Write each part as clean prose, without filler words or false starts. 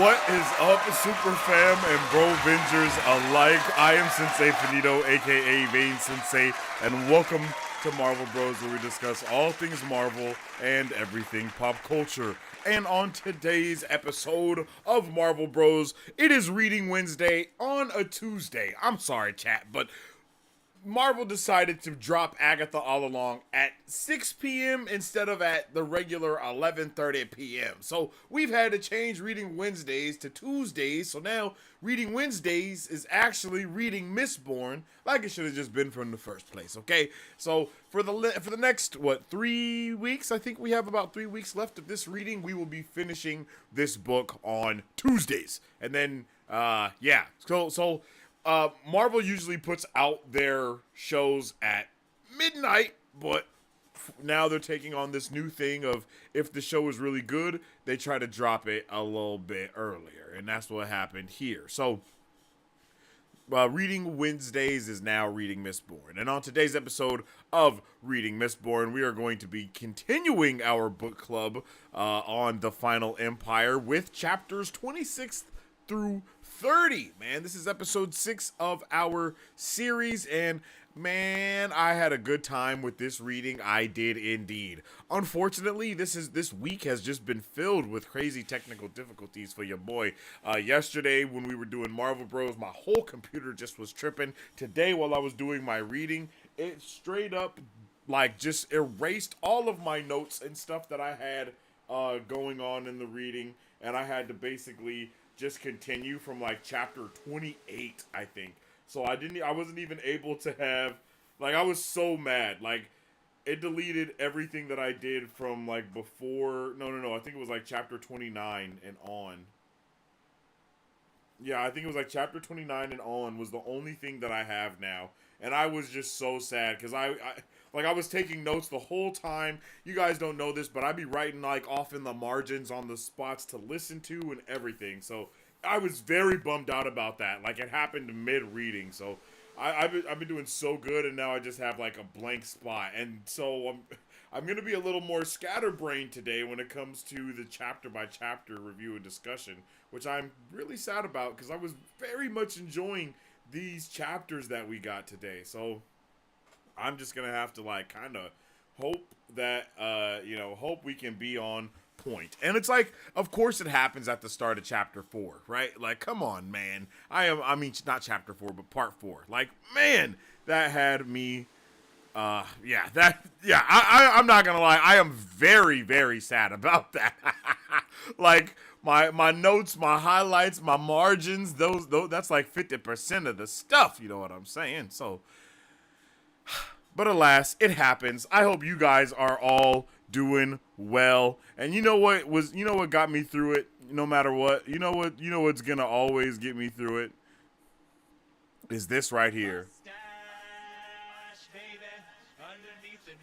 What is up, Super Fam and Bro Vengers alike? I am Sensei Finito, aka Vane Sensei, and welcome to Marvel Bros, where we discuss all things Marvel and everything pop culture. And on today's episode of Marvel Bros, it is Reading Wednesday on a Tuesday. I'm sorry, chat, but Marvel decided to drop Agatha All Along at 6 p.m. instead of at the regular 11:30 p.m. So we've had to change Reading Wednesdays to Tuesdays. So now Reading Wednesdays is actually Reading Mistborn, like it should have just been from the first place. Okay, so for the next 3 weeks, I think we have about 3 weeks left of this reading. We will be finishing this book on Tuesdays, and then Marvel usually puts out their shows at midnight, but now they're taking on this new thing of if the show is really good, they try to drop it a little bit earlier, and that's what happened here. So, Reading Wednesdays is now Reading Mistborn, and on today's episode of Reading Mistborn, we are going to be continuing our book club on The Final Empire with chapters 26 through 30. Man, this is episode 6 of our series, and man, I had a good time with this reading. I did indeed. Unfortunately, this week has just been filled with crazy technical difficulties for your boy. Yesterday, when we were doing Marvel Bros, my whole computer just was tripping. Today, while I was doing my reading, it straight up just erased all of my notes and stuff that I had going on in the reading, and I had to basically just continue from chapter 28, I think. So I wasn't even able to have, I was so mad. It deleted everything that I did from before. No, I think it was chapter 29 and on. Yeah, I think it was chapter 29 and on was the only thing that I have now. And I was just so sad because I was taking notes the whole time. You guys don't know this, but I'd be writing off in the margins on the spots to listen to and everything. So I was very bummed out about that. It happened mid-reading. So I've been doing so good, and now I just have a blank spot. And so I'm going to be a little more scatterbrained today when it comes to the chapter-by-chapter review and discussion, which I'm really sad about because I was very much enjoying these chapters that we got today. So I'm just going to have to kind of hope that, hope we can be on point. And it's of course it happens at the start of chapter 4, right? Come on, man. Not chapter 4, but part 4. Man, that had me, I'm not going to lie. I am very, very sad about that. My notes, my highlights, my margins, those that's 50% of the stuff, you know what I'm saying? So, but alas, it happens. I hope you guys are all doing well. And you know what got me through it no matter what? You know what's going to always get me through it? Is this right here. Mustache, baby, underneath the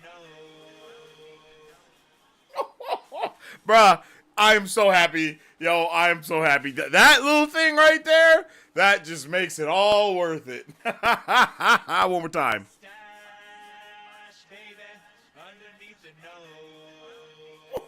nose. Bruh, I am so happy. Yo, I am so happy. That little thing right there, that just makes it all worth it. One more time. Mustache, baby, underneath the nose.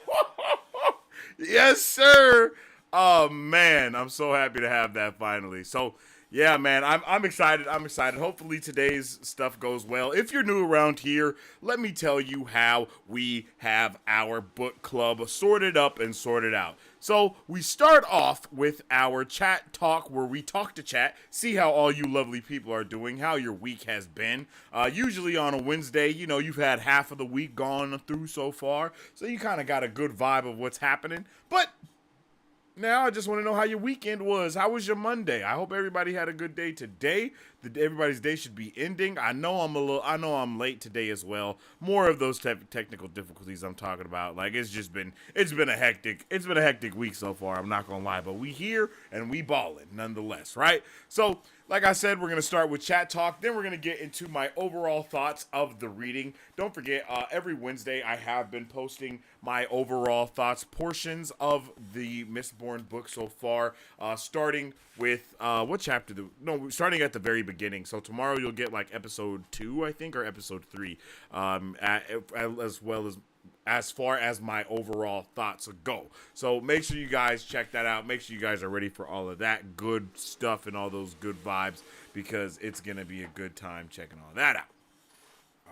Yes, sir. Oh, man. I'm so happy to have that finally. So, yeah, man, I'm excited. I'm excited. Hopefully today's stuff goes well. If you're new around here, let me tell you how we have our book club sorted up and sorted out. So we start off with our chat talk where we talk to chat, see how all you lovely people are doing, how your week has been. Usually on a Wednesday, you've had half of the week gone through so far, so you kind of got a good vibe of what's happening. But now I just want to know how your weekend was. How was your Monday? I hope everybody had a good day today. Everybody's day should be ending. I know I'm late today as well. More of those technical difficulties I'm talking about. It's been a hectic week so far. I'm not gonna lie, but we here and we ballin' nonetheless, right? So, like I said, we're going to start with chat talk. Then we're going to get into my overall thoughts of the reading. Don't forget, every Wednesday I have been posting my overall thoughts portions of the Mistborn book so far. Starting with, starting at the very beginning. beginning. So tomorrow you'll get like episode 2, I think, or episode 3, as well as far as my overall thoughts go. So make sure you guys check that out. Make sure you guys are ready for all of that good stuff and all those good vibes, because it's going to be a good time checking all that out.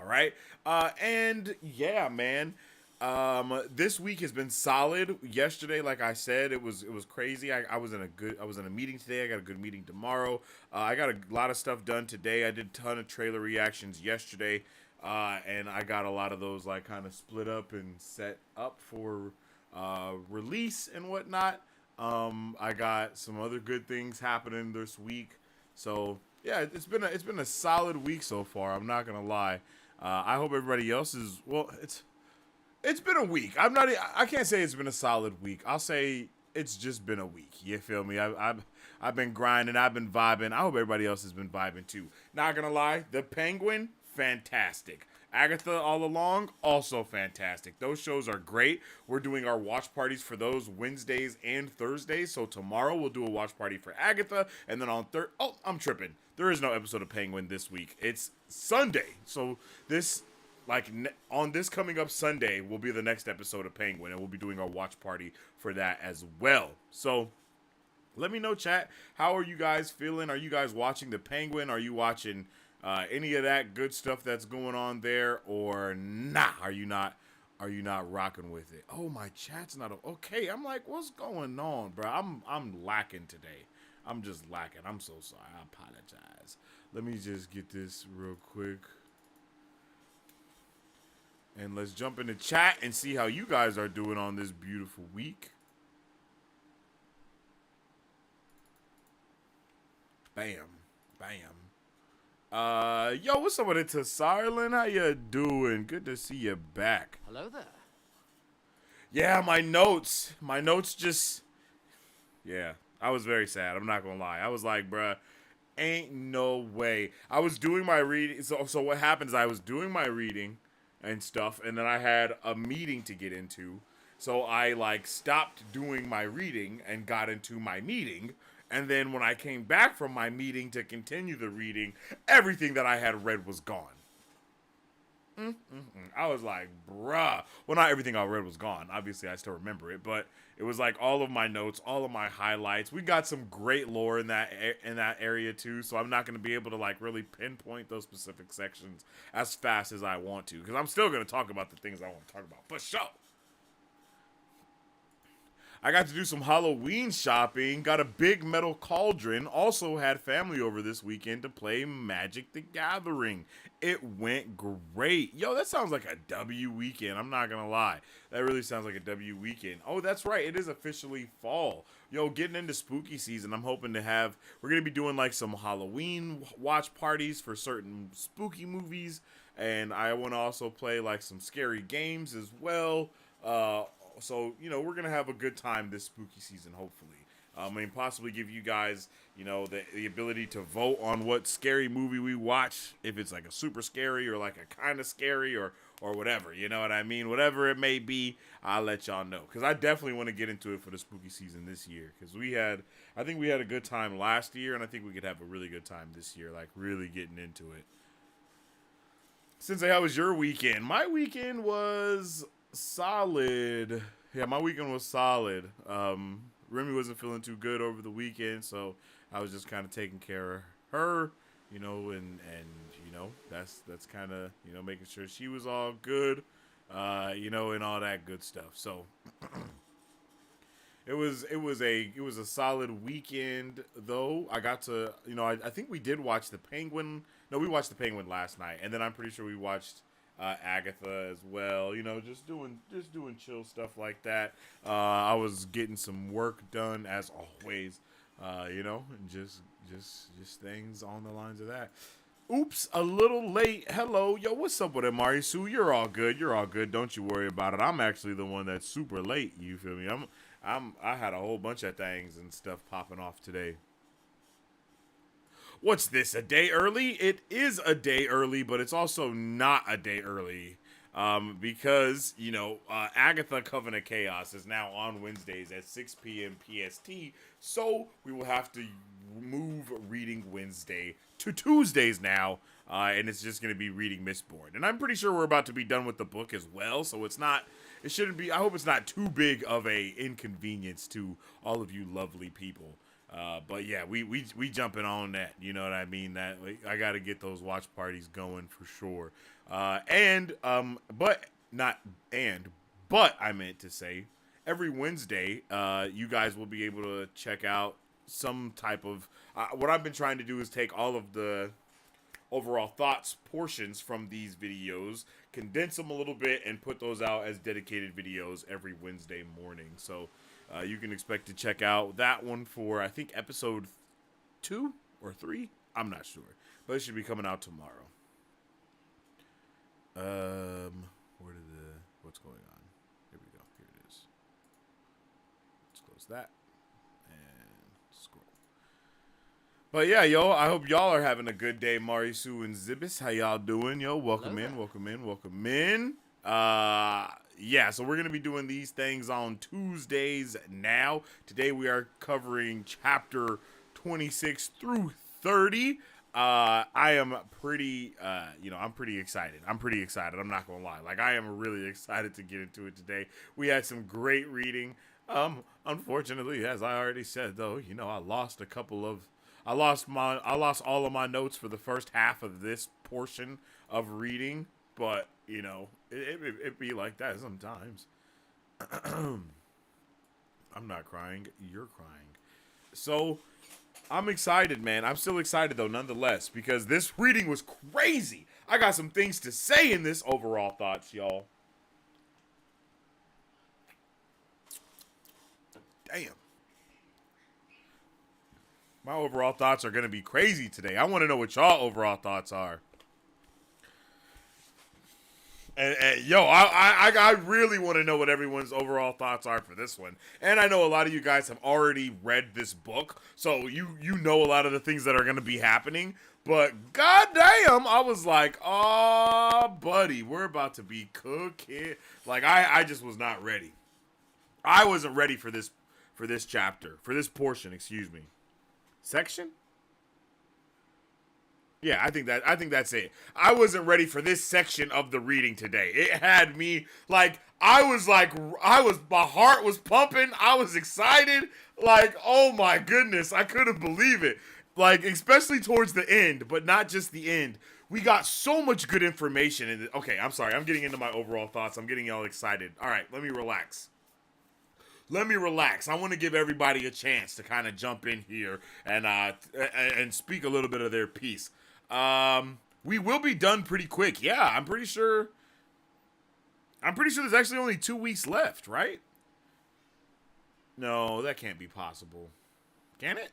All right. And yeah, man. This week has been solid. Yesterday, like I said, it was crazy. I was in a meeting today. I got a good meeting tomorrow. I got a lot of stuff done today. I did a ton of trailer reactions yesterday. And I got a lot of those like kind of split up and set up for release and whatnot. I got some other good things happening this week. So yeah, it's been a solid week so far. I'm not gonna lie. I hope everybody else is well. It's been a week. I can't say it's been a solid week. I'll say it's just been a week. You feel me? I've been grinding. I've been vibing. I hope everybody else has been vibing too. Not gonna lie, the Penguin, fantastic. Agatha all along, also fantastic. Those shows are great. We're doing our watch parties for those Wednesdays and Thursdays. So tomorrow we'll do a watch party for Agatha, and then on I'm tripping. There is no episode of Penguin this week. It's Sunday. So on this coming up Sunday will be the next episode of Penguin, and we'll be doing our watch party for that as well. So let me know, chat. How are you guys feeling? Are you guys watching the Penguin? Are you watching any of that good stuff that's going on there, or not? Are you not rocking with it? Oh, my chat's not okay. I'm like, what's going on, bro? I'm lacking today. I'm just lacking. I'm so sorry. I apologize. Let me just get this real quick. And let's jump in the chat and see how you guys are doing on this beautiful week. Bam. Bam. Yo, what's up with it, Tasarlin? How you doing? Good to see you back. Hello there. Yeah, my notes just... Yeah, I was very sad. I'm not gonna lie. I was like, bruh, ain't no way. I was doing my reading. So what happened is I was doing my reading and stuff, and then I had a meeting to get into. So I like stopped doing my reading and got into my meeting. And then when I came back from my meeting to continue the reading, everything that I had read was gone. I was like, bruh. Well, not everything I read was gone. Obviously, I still remember it, but it was like all of my notes, all of my highlights. We got some great lore in that area too, so I'm not going to be able to like really pinpoint those specific sections as fast as I want to, because I'm still going to talk about the things I want to talk about. For sure. I got to do some Halloween shopping, got a big metal cauldron, also had family over this weekend to play Magic the Gathering. It went great. Yo, that sounds like a W weekend, I'm not gonna lie. That really sounds like a W weekend. Oh, that's right, it is officially fall. Yo, getting into spooky season, I'm hoping to have, we're gonna be doing like some Halloween watch parties for certain spooky movies, and I want to also play like some scary games as well. So, you know, we're going to have a good time this spooky season, hopefully. Possibly give you guys, you know, the ability to vote on what scary movie we watch. If it's like a super scary or like a kind of scary or whatever, you know what I mean? Whatever it may be, I'll let y'all know. Because I definitely want to get into it for the spooky season this year. Because I think we had a good time last year, and I think we could have a really good time this year, like really getting into it. Sensei, how was your weekend? My weekend was solid. Yeah, my weekend was solid. Remy wasn't feeling too good over the weekend, so I was just kind of taking care of her, you know, and you know, that's kind of, you know, making sure she was all good, you know, and all that good stuff. So it was a solid weekend though. I got to, you know, I think we did watch the Penguin. No, we watched the Penguin last night, and then I'm pretty sure we watched Agatha as well, you know, just doing chill stuff like that. I was getting some work done as always, you know, and just things on the lines of that. Oops, a little late. Hello, yo, what's up with it, Marisu? You're all good. Don't you worry about it. I'm actually the one that's super late. You feel me? I had a whole bunch of things and stuff popping off today. What's this, a day early? It is a day early, but it's also not a day early. Because, you know, Agatha Covenant Chaos is now on Wednesdays at 6 p.m. PST, so we will have to move Reading Wednesday to Tuesdays now, and it's just going to be Reading Mistborn. And I'm pretty sure we're about to be done with the book as well, so it shouldn't be, I hope it's not too big of a inconvenience to all of you lovely people. But yeah, we jumping on that, you know what I mean? That I got to get those watch parties going for sure. But I meant to say, every Wednesday, you guys will be able to check out some type of, what I've been trying to do is take all of the overall thoughts portions from these videos, condense them a little bit, and put those out as dedicated videos every Wednesday morning. So you can expect to check out that one for, I think, episode 2 or 3. I'm not sure, but it should be coming out tomorrow. What's going on? Here we go. Here it is. Let's close that and scroll. But yeah, yo, I hope y'all are having a good day. Marisu and Zibis, how y'all doing? Yo, welcome in. Yeah, so we're going to be doing these things on Tuesdays now. Today we are covering chapter 26 through 30. I am pretty, I'm pretty excited. I'm not going to lie. Like, I am really excited to get into it today. We had some great reading. Unfortunately, as I already said, though, I lost all of my notes for the first half of this portion of reading, but it be like that sometimes. I'm not crying, you're crying. So I'm excited, man. I'm still excited though, nonetheless, because this reading was crazy. I got some things to say in this overall thoughts, y'all. Damn. My overall thoughts are going to be crazy today. I want to know what y'all overall thoughts are. And yo, I really want to know what everyone's overall thoughts are for this one. And I know a lot of you guys have already read this book, so you know a lot of the things that are going to be happening. But goddamn, I was like, oh, buddy, we're about to be cooking. Like, I just was not ready. I wasn't ready for this chapter, for this portion, excuse me. Section? Yeah, I think that's it. I wasn't ready for this section of the reading today. It had me my heart was pumping. I was excited. Like, oh my goodness, I couldn't believe it. Like, especially towards the end, but not just the end. We got so much good information in it. Okay, I'm sorry. I'm getting into my overall thoughts. I'm getting y'all excited. All right, let me relax. I want to give everybody a chance to kind of jump in here and speak a little bit of their piece. We will be done pretty quick. Yeah, I'm pretty sure there's actually only 2 weeks left, right? No, that can't be possible. Can it?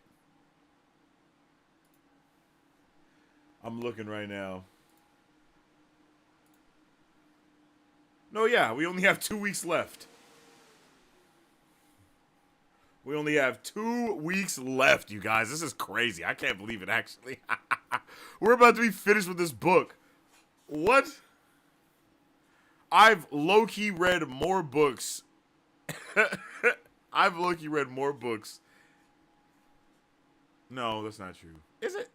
I'm looking right now. No, yeah, we only have 2 weeks left. We only have 2 weeks left, you guys. This is crazy. I can't believe it, actually. We're about to be finished with this book. What? I've low-key read more books. No, that's not true. Is it?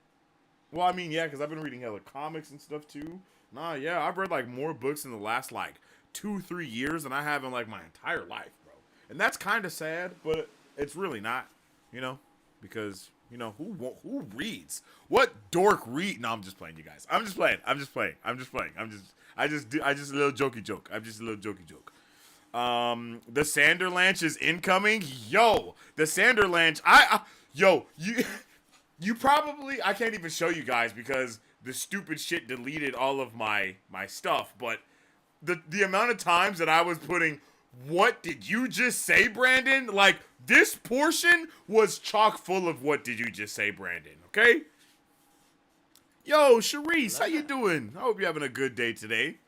Well, I mean, yeah, because I've been reading hella comics and stuff, too. Nah, yeah, I've read, more books in the last, 2-3 years than I have in, my entire life, bro. And that's kind of sad, but it's really not, because, who reads? What dork read? No, I'm just playing, you guys. I'm just playing. I just a little jokey joke. The Sanderlanch is incoming. Yo, the Sanderlanch. You probably, I can't even show you guys because the stupid shit deleted all of my stuff, but the amount of times that I was putting, what did you just say, Brandon? This portion was chock full of what did you just say, Brandon, okay? Yo, Sharice, how you doing? I hope you're having a good day today.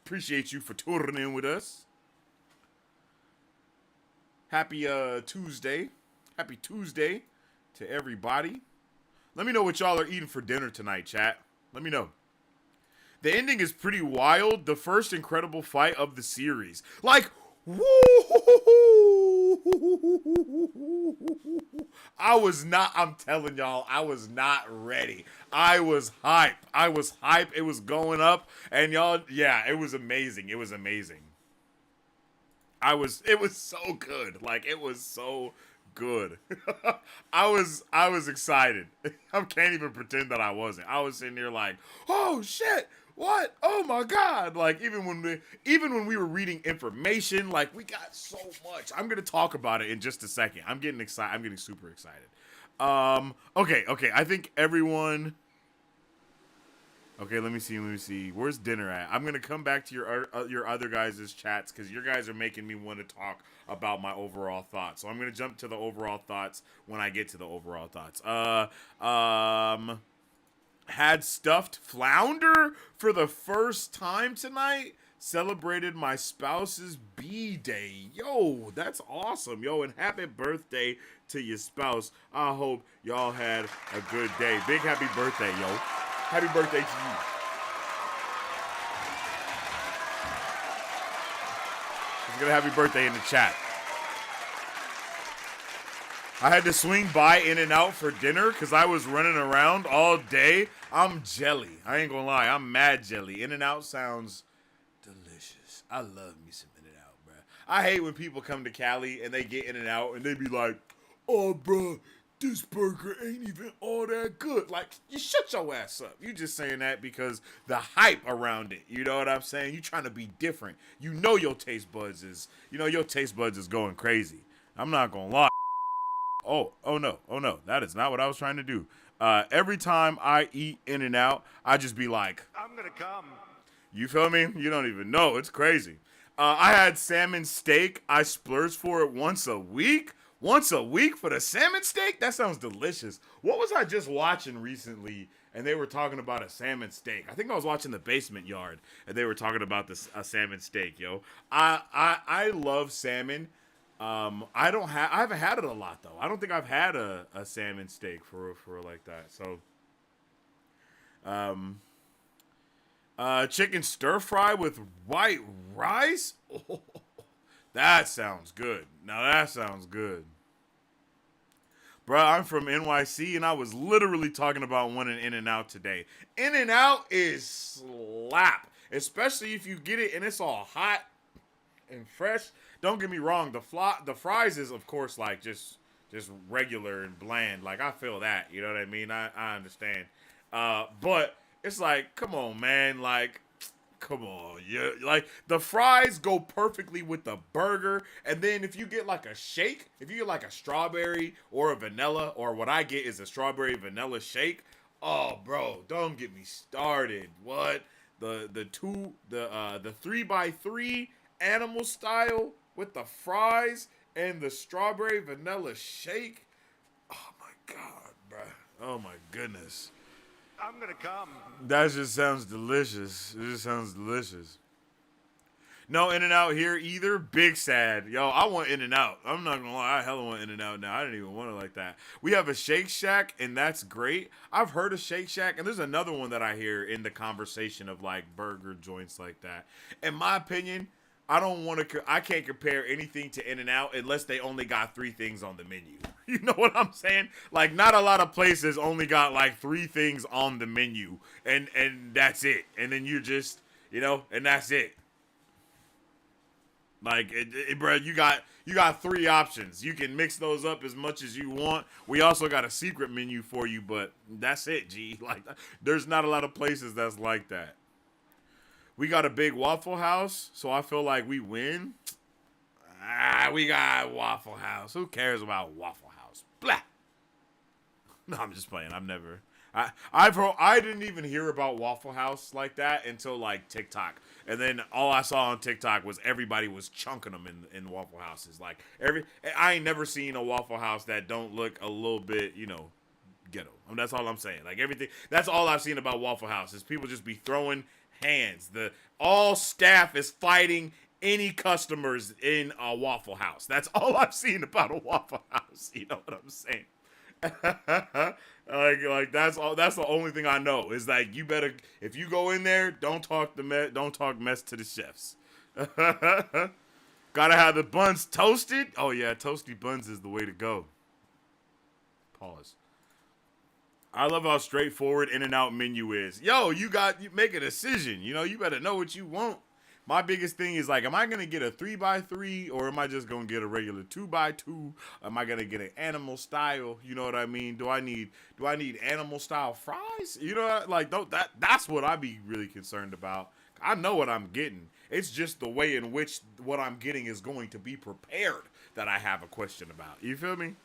Appreciate you for tuning in with us. Happy Tuesday. Happy Tuesday to everybody. Let me know what y'all are eating for dinner tonight, chat. Let me know. The ending is pretty wild. The first incredible fight of the series. Woo! I was not, I'm telling y'all, I was not ready. I was hype. I was hype. It was going up. And y'all, yeah, it was amazing. It was amazing. It was so good. Like, it was so good. I was excited. I can't even pretend that I wasn't. I was sitting there like, oh shit, what? Oh my god! Like even when we were reading information, like we got so much. I'm gonna talk about it in just a second. I'm getting excited. I'm getting super excited. Okay. I think everyone. Okay, let me see. Where's dinner at? I'm gonna come back to your other guys' chats because your guys are making me want to talk about my overall thoughts. So I'm gonna jump to the overall thoughts when I get to the overall thoughts. Had stuffed flounder for the first time tonight. Celebrated my spouse's B-day. Yo, that's awesome. Yo, and happy birthday to your spouse. I hope y'all had a good day. Big happy birthday, yo. Happy birthday to you. He's gonna happy birthday in the chat. I had to swing by In-N-Out for dinner because I was running around all day. I'm jelly. I ain't gonna lie. I'm mad jelly. In-N-Out sounds delicious. I love me some In-N-Out, bro. I hate when people come to Cali and they get In-N-Out and they be like, oh, bro, this burger ain't even all that good. Like, you shut your ass up. You just saying that because the hype around it. You know what I'm saying? You trying to be different. You know your taste buds is going crazy. I'm not gonna lie. Oh no. That is not what I was trying to do. Every time I eat In-N-Out, I just be like, I'm gonna come. you feel me? You don't even know. It's crazy. I had salmon steak. I splurge for it once a week. Once a week for the salmon steak? That sounds delicious. What was I just watching recently? And they were talking about a salmon steak. I think I was watching The Basement Yard, and they were talking about a salmon steak, yo. I love salmon. I haven't had it a lot though. I don't think I've had a salmon steak for like that. So, chicken stir fry with white rice. Oh, that sounds good. Now that sounds good. Bro, I'm from NYC and I was literally talking about one In-N-Out today. In-N-Out is slap, especially if you get it and it's all hot and fresh. Don't get me wrong, the fries is of course like just regular and bland. Like I feel that, you know what I mean? I understand. But it's like, come on, man, like come on. Yeah, like the fries go perfectly with the burger, and then if you get like a shake, if you get like a strawberry or a vanilla, or what I get is a strawberry vanilla shake. Oh, bro, don't get me started. What? The 3x3 animal style with the fries and the strawberry vanilla shake. Oh my god, bro. Oh my goodness. I'm gonna come. That just sounds delicious. It just sounds delicious. No In-N-Out here either. Big sad. Yo, I want In-N-Out. I'm not gonna lie. I hella want In-N-Out now. I didn't even want it like that. We have a Shake Shack, and that's great. I've heard of Shake Shack, and there's another one that I hear in the conversation of like burger joints like that. In my opinion, I can't compare anything to In-N-Out unless they only got 3 things on the menu. You know what I'm saying? Like, not a lot of places only got like 3 things on the menu, and that's it. And then you just, and that's it. Like, bro, you got 3 options. You can mix those up as much as you want. We also got a secret menu for you, but that's it, G. Like, there's not a lot of places that's like that. We got a big Waffle House, so I feel like we win. We got Waffle House. Who cares about Waffle House? Blah. No, I'm just playing. I didn't even hear about Waffle House like that until like TikTok, and then all I saw on TikTok was everybody was chunking them in Waffle Houses. Like I ain't never seen a Waffle House that don't look a little bit, ghetto. That's all I'm saying. Like everything. That's all I've seen about Waffle House is people just be throwing hands. All staff is fighting any customers in a Waffle House. That's all I've seen about a Waffle House. You know what I'm saying? like that's all. That's the only thing I know is like you better, if you go in there, don't talk mess to the chefs. Gotta have the buns toasted. Oh yeah, toasty buns is the way to go. Pause. I love how straightforward In-N-Out menu is. Yo, you make a decision. You know, you better know what you want. My biggest thing is like, am I gonna get a 3x3 or am I just gonna get a regular 2x2? Am I gonna get an animal style? You know what I mean? Do I need animal style fries? You know, like that's what I be really concerned about. I know what I'm getting. It's just the way in which what I'm getting is going to be prepared that I have a question about. You feel me?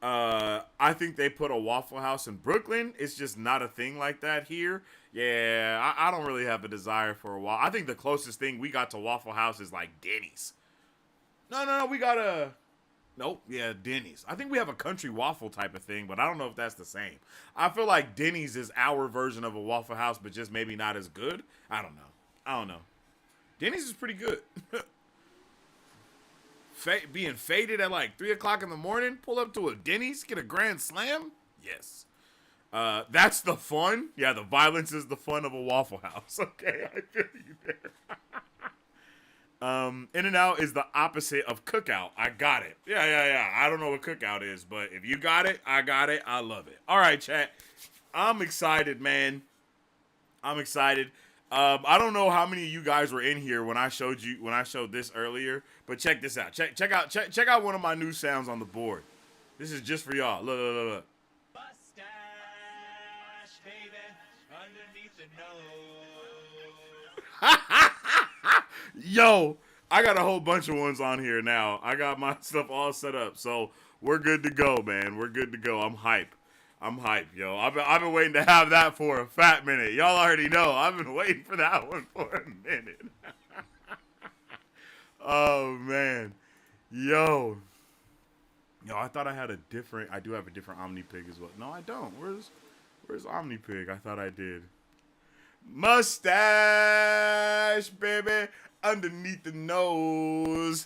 I think they put a Waffle House in Brooklyn. It's just not a thing like that here. Yeah, I don't really have a desire for a waffle. I think the closest thing we got to Waffle House is like Denny's. No, we got a... Nope, yeah, Denny's. I think we have a country waffle type of thing, but I don't know if that's the same. I feel like Denny's is our version of a Waffle House, but just maybe not as good. I don't know. Denny's is pretty good. Being faded at like 3 o'clock in the morning, pull up to a Denny's, get a Grand Slam. Yes. That's the fun. Yeah, the violence is the fun of a Waffle House. Okay, I feel you there. In-N-Out is the opposite of Cookout. I got it. Yeah. I don't know what Cookout is, but if you got it, I got it. I love it. All right, chat. I'm excited, man. I'm excited. I don't know how many of you guys were in here when I showed this earlier, but check this out. Check out one of my new sounds on the board. This is just for y'all. Look. Mustache, baby, underneath the nose. Yo, I got a whole bunch of ones on here now. I got my stuff all set up, so we're good to go, man. We're good to go. I'm hype, yo. I've been waiting to have that for a fat minute. Y'all already know. I've been waiting for that one for a minute. Oh, man. Yo, I thought I had I do have a different Omni Pig as well. No, I don't. Where's Omni Pig? I thought I did. Mustache, baby, underneath the nose.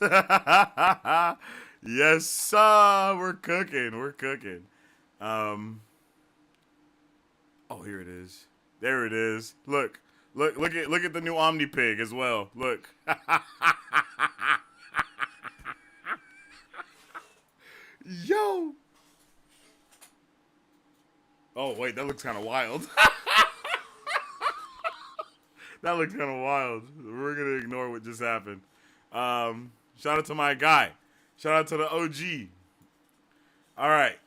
Yes, sir. We're cooking. Oh, here it is. There it is. Look at the new Omni Pig as well. Look. Yo. Oh, wait, that looks kind of wild. That looks kind of wild. We're going to ignore what just happened. Shout out to my guy. Shout out to the OG. All right.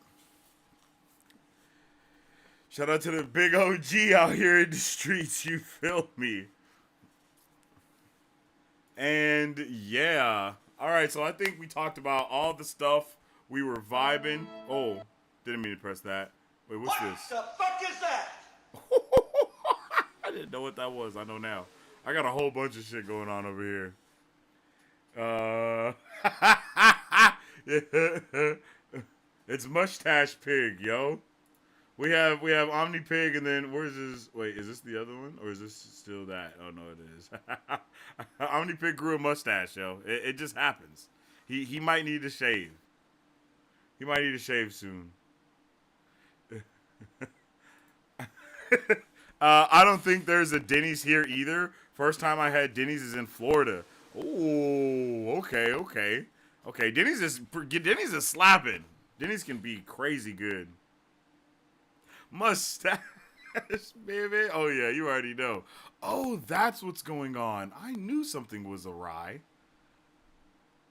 Shout out to the big OG out here in the streets. You feel me? And yeah. All right. So I think we talked about all the stuff. We were vibing. Oh, didn't mean to press that. Wait, what's this? What the fuck is that? I didn't know what that was. I know now. I got a whole bunch of shit going on over here. It's Mustache Pig, yo. We have Omni Pig, and then where's this? Wait, is this the other one, or is this still that? Oh no, it is. Omni Pig grew a mustache, yo. It just happens. He might need to shave. He might need to shave soon. I don't think there's a Denny's here either. First time I had Denny's is in Florida. Oh, okay. Denny's is slapping. Denny's can be crazy good. Mustache, baby. Oh yeah, you already know. Oh, that's what's going on. I knew something was awry.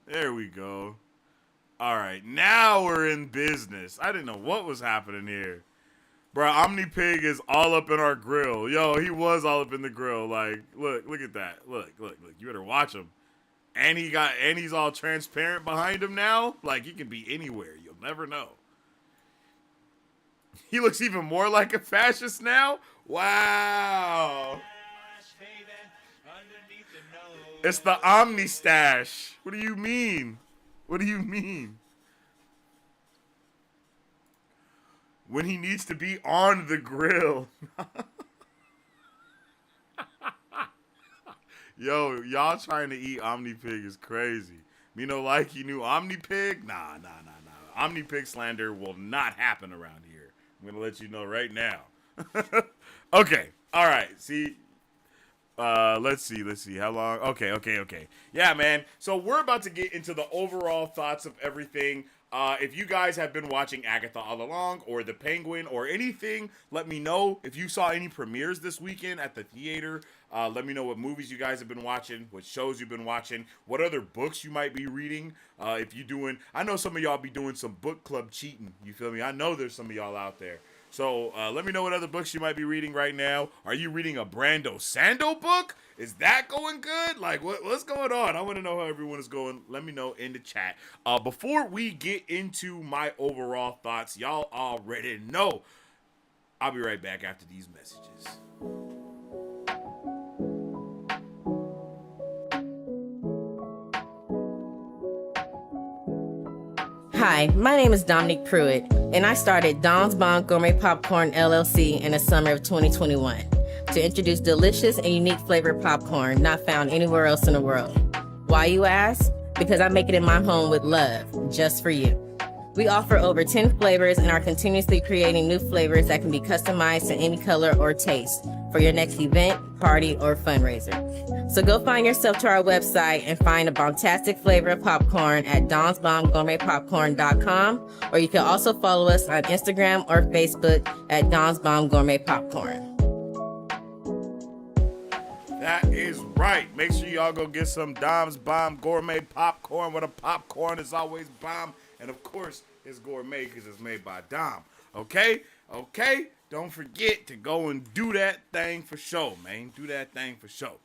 There we go. All right, now we're in business. I didn't know what was happening here. Bro, Omni Pig is all up in our grill. Yo, he was all up in the grill. Like, look at that. Look. You better watch him. And he's all transparent behind him now. Like, he can be anywhere. You'll never know. He looks even more like a fascist now. Wow. It's the Omni Stash. What do you mean? When he needs to be on the grill. Yo, y'all trying to eat Omni Pig is crazy. Me no like you knew Omni Pig? Nah. Omni Pig slander will not happen around here. I'm going to let you know right now. Okay. All right. See, Let's see. How long? Okay. Yeah, man. So we're about to get into the overall thoughts of everything. If you guys have been watching Agatha all along, or The Penguin, or anything, let me know. If you saw any premieres this weekend at the theater, let me know what movies you guys have been watching, what shows you've been watching, what other books you might be reading. If you doing, I know some of y'all be doing some book club cheating. You feel me? I know there's some of y'all out there. So let me know what other books you might be reading right now. Are you reading a Brando Sando book? Is that going good? Like, what's going on? I want to know how everyone is going. Let me know in the chat. Before we get into my overall thoughts, y'all already know. I'll be right back after these messages. Hi, my name is Dominique Pruitt, and I started Don's Bon Gourmet Popcorn LLC in the summer of 2021 to introduce delicious and unique flavored popcorn not found anywhere else in the world. Why, you ask? Because I make it in my home with love, just for you. We offer over 10 flavors and are continuously creating new flavors that can be customized to any color or taste for your next event, party, or fundraiser. So go find yourself to our website and find a bombastic flavor of popcorn at donsbombgourmetpopcorn.com, or you can also follow us on Instagram or Facebook at Don's Bomb Gourmet Popcorn. That is right. Make sure y'all go get some Dom's Bomb Gourmet Popcorn, where the popcorn is always bomb. And of course, it's gourmet because it's made by Dom. Okay? Don't forget to go and do that thing for show, man. Do that thing for show.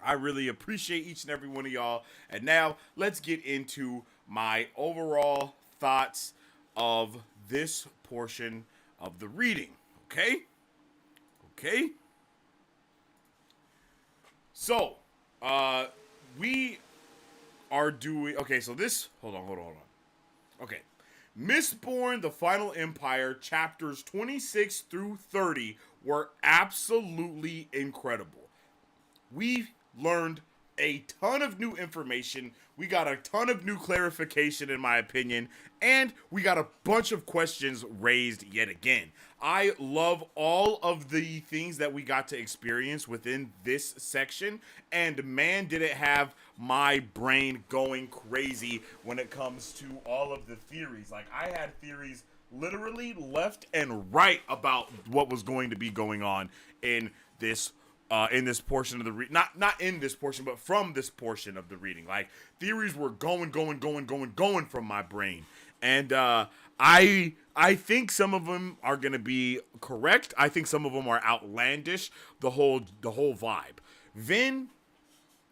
I really appreciate each and every one of y'all. And now, let's get into my overall thoughts of this portion of the reading. Okay? So, we are doing... Okay, so this... Hold on. Okay. Mistborn, The Final Empire, chapters 26 through 30 were absolutely incredible. We learned a ton of new information. We got a ton of new clarification, in my opinion, and we got a bunch of questions raised yet again. I love all of the things that we got to experience within this section, and man, did it have my brain going crazy when it comes to all of the theories. Like, I had theories literally left and right about what was going to be going on in this portion of the not in this portion, but from this portion of the reading. Like, theories were going from my brain, and I think some of them are gonna be correct. I think some of them are outlandish. The whole vibe.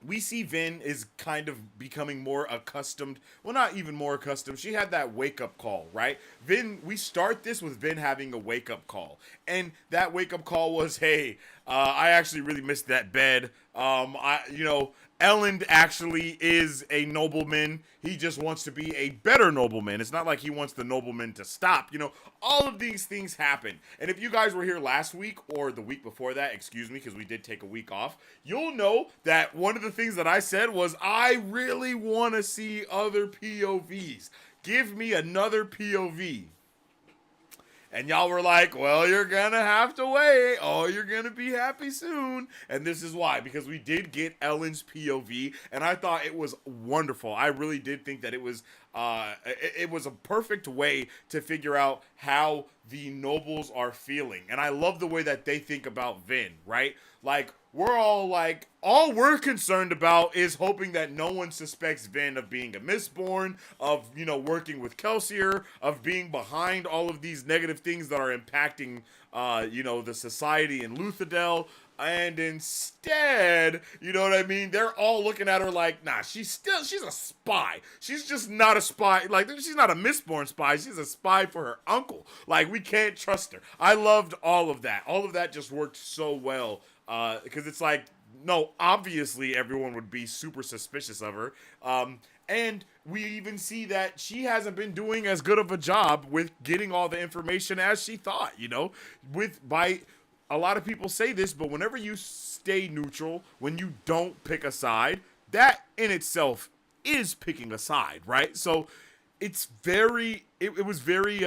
We see Vin is kind of becoming more accustomed. Well, not even more accustomed. She had that wake-up call, right? We start this with Vin having a wake-up call. And that wake-up call was, hey, I actually really missed that bed. Elend actually is a nobleman. He just wants to be a better nobleman. It's not like he wants the nobleman to stop. All of these things happen. And if you guys were here last week or the week before that, excuse me, because we did take a week off, you'll know that one of the things that I said was I really want to see other POVs. Give me another POV. And y'all were like, well, you're going to have to wait. Oh, you're going to be happy soon. And this is why, because we did get Ellen's POV, and I thought it was wonderful. I really did think that it was a perfect way to figure out how the nobles are feeling. And I love the way that they think about Vin, right? Like, all we're concerned about is hoping that no one suspects Vin of being a Mistborn, of, working with Kelsier, of being behind all of these negative things that are impacting, the society in Luthadel. And instead, you know what I mean? They're all looking at her like, nah, she's a spy. She's just not a spy. Like, she's not a Mistborn spy. She's a spy for her uncle. Like, we can't trust her. I loved all of that. All of that just worked so well. Because it's like, no, obviously everyone would be super suspicious of her. And we even see that she hasn't been doing as good of a job with getting all the information as she thought, a lot of people say this, but whenever you stay neutral, when you don't pick a side, that in itself is picking a side, right? So it's it was very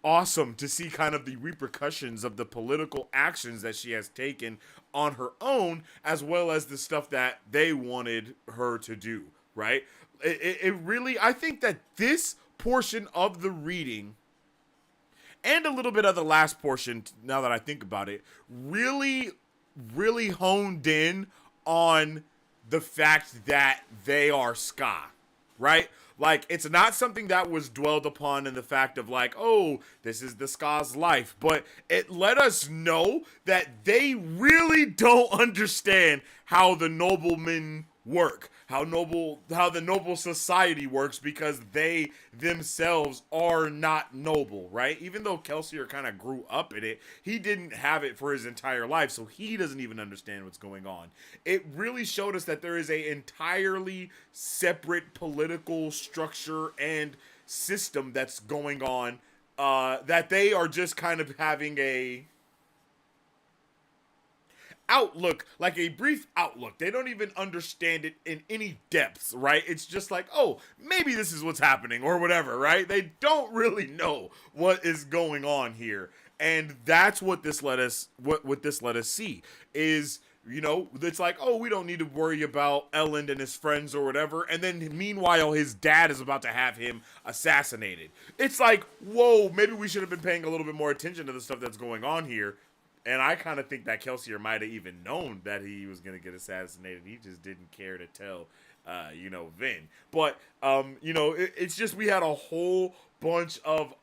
awesome to see kind of the repercussions of the political actions that she has taken on her own, as well as the stuff that they wanted her to do, right? It really, I think that this portion of the reading and a little bit of the last portion, now that I think about it, really, really honed in on the fact that they are ska, right? Like, it's not something that was dwelled upon in the fact of like, oh, this is the ska's life, but it let us know that they really don't understand how the noblemen work, how the noble society works, because they themselves are not noble, right? Even though Kelsier kind of grew up in it, he didn't have it for his entire life, so he doesn't even understand what's going on. It really showed us that there is a entirely separate political structure and system that's going on, that they are just kind of having a outlook, like a brief outlook. They don't even understand it in any depths, right? It's just like, oh, maybe this is what's happening or whatever, right? They don't really know what is going on here. And that's what this let us see is, you know, it's like, oh, we don't need to worry about Elend and his friends or whatever. And then meanwhile, his dad is about to have him assassinated. It's like, whoa, maybe we should have been paying a little bit more attention to the stuff that's going on here. And I kind of think that Kelsier might have even known that he was going to get assassinated. He just didn't care to tell, Vin. But, it's just we had a whole bunch of...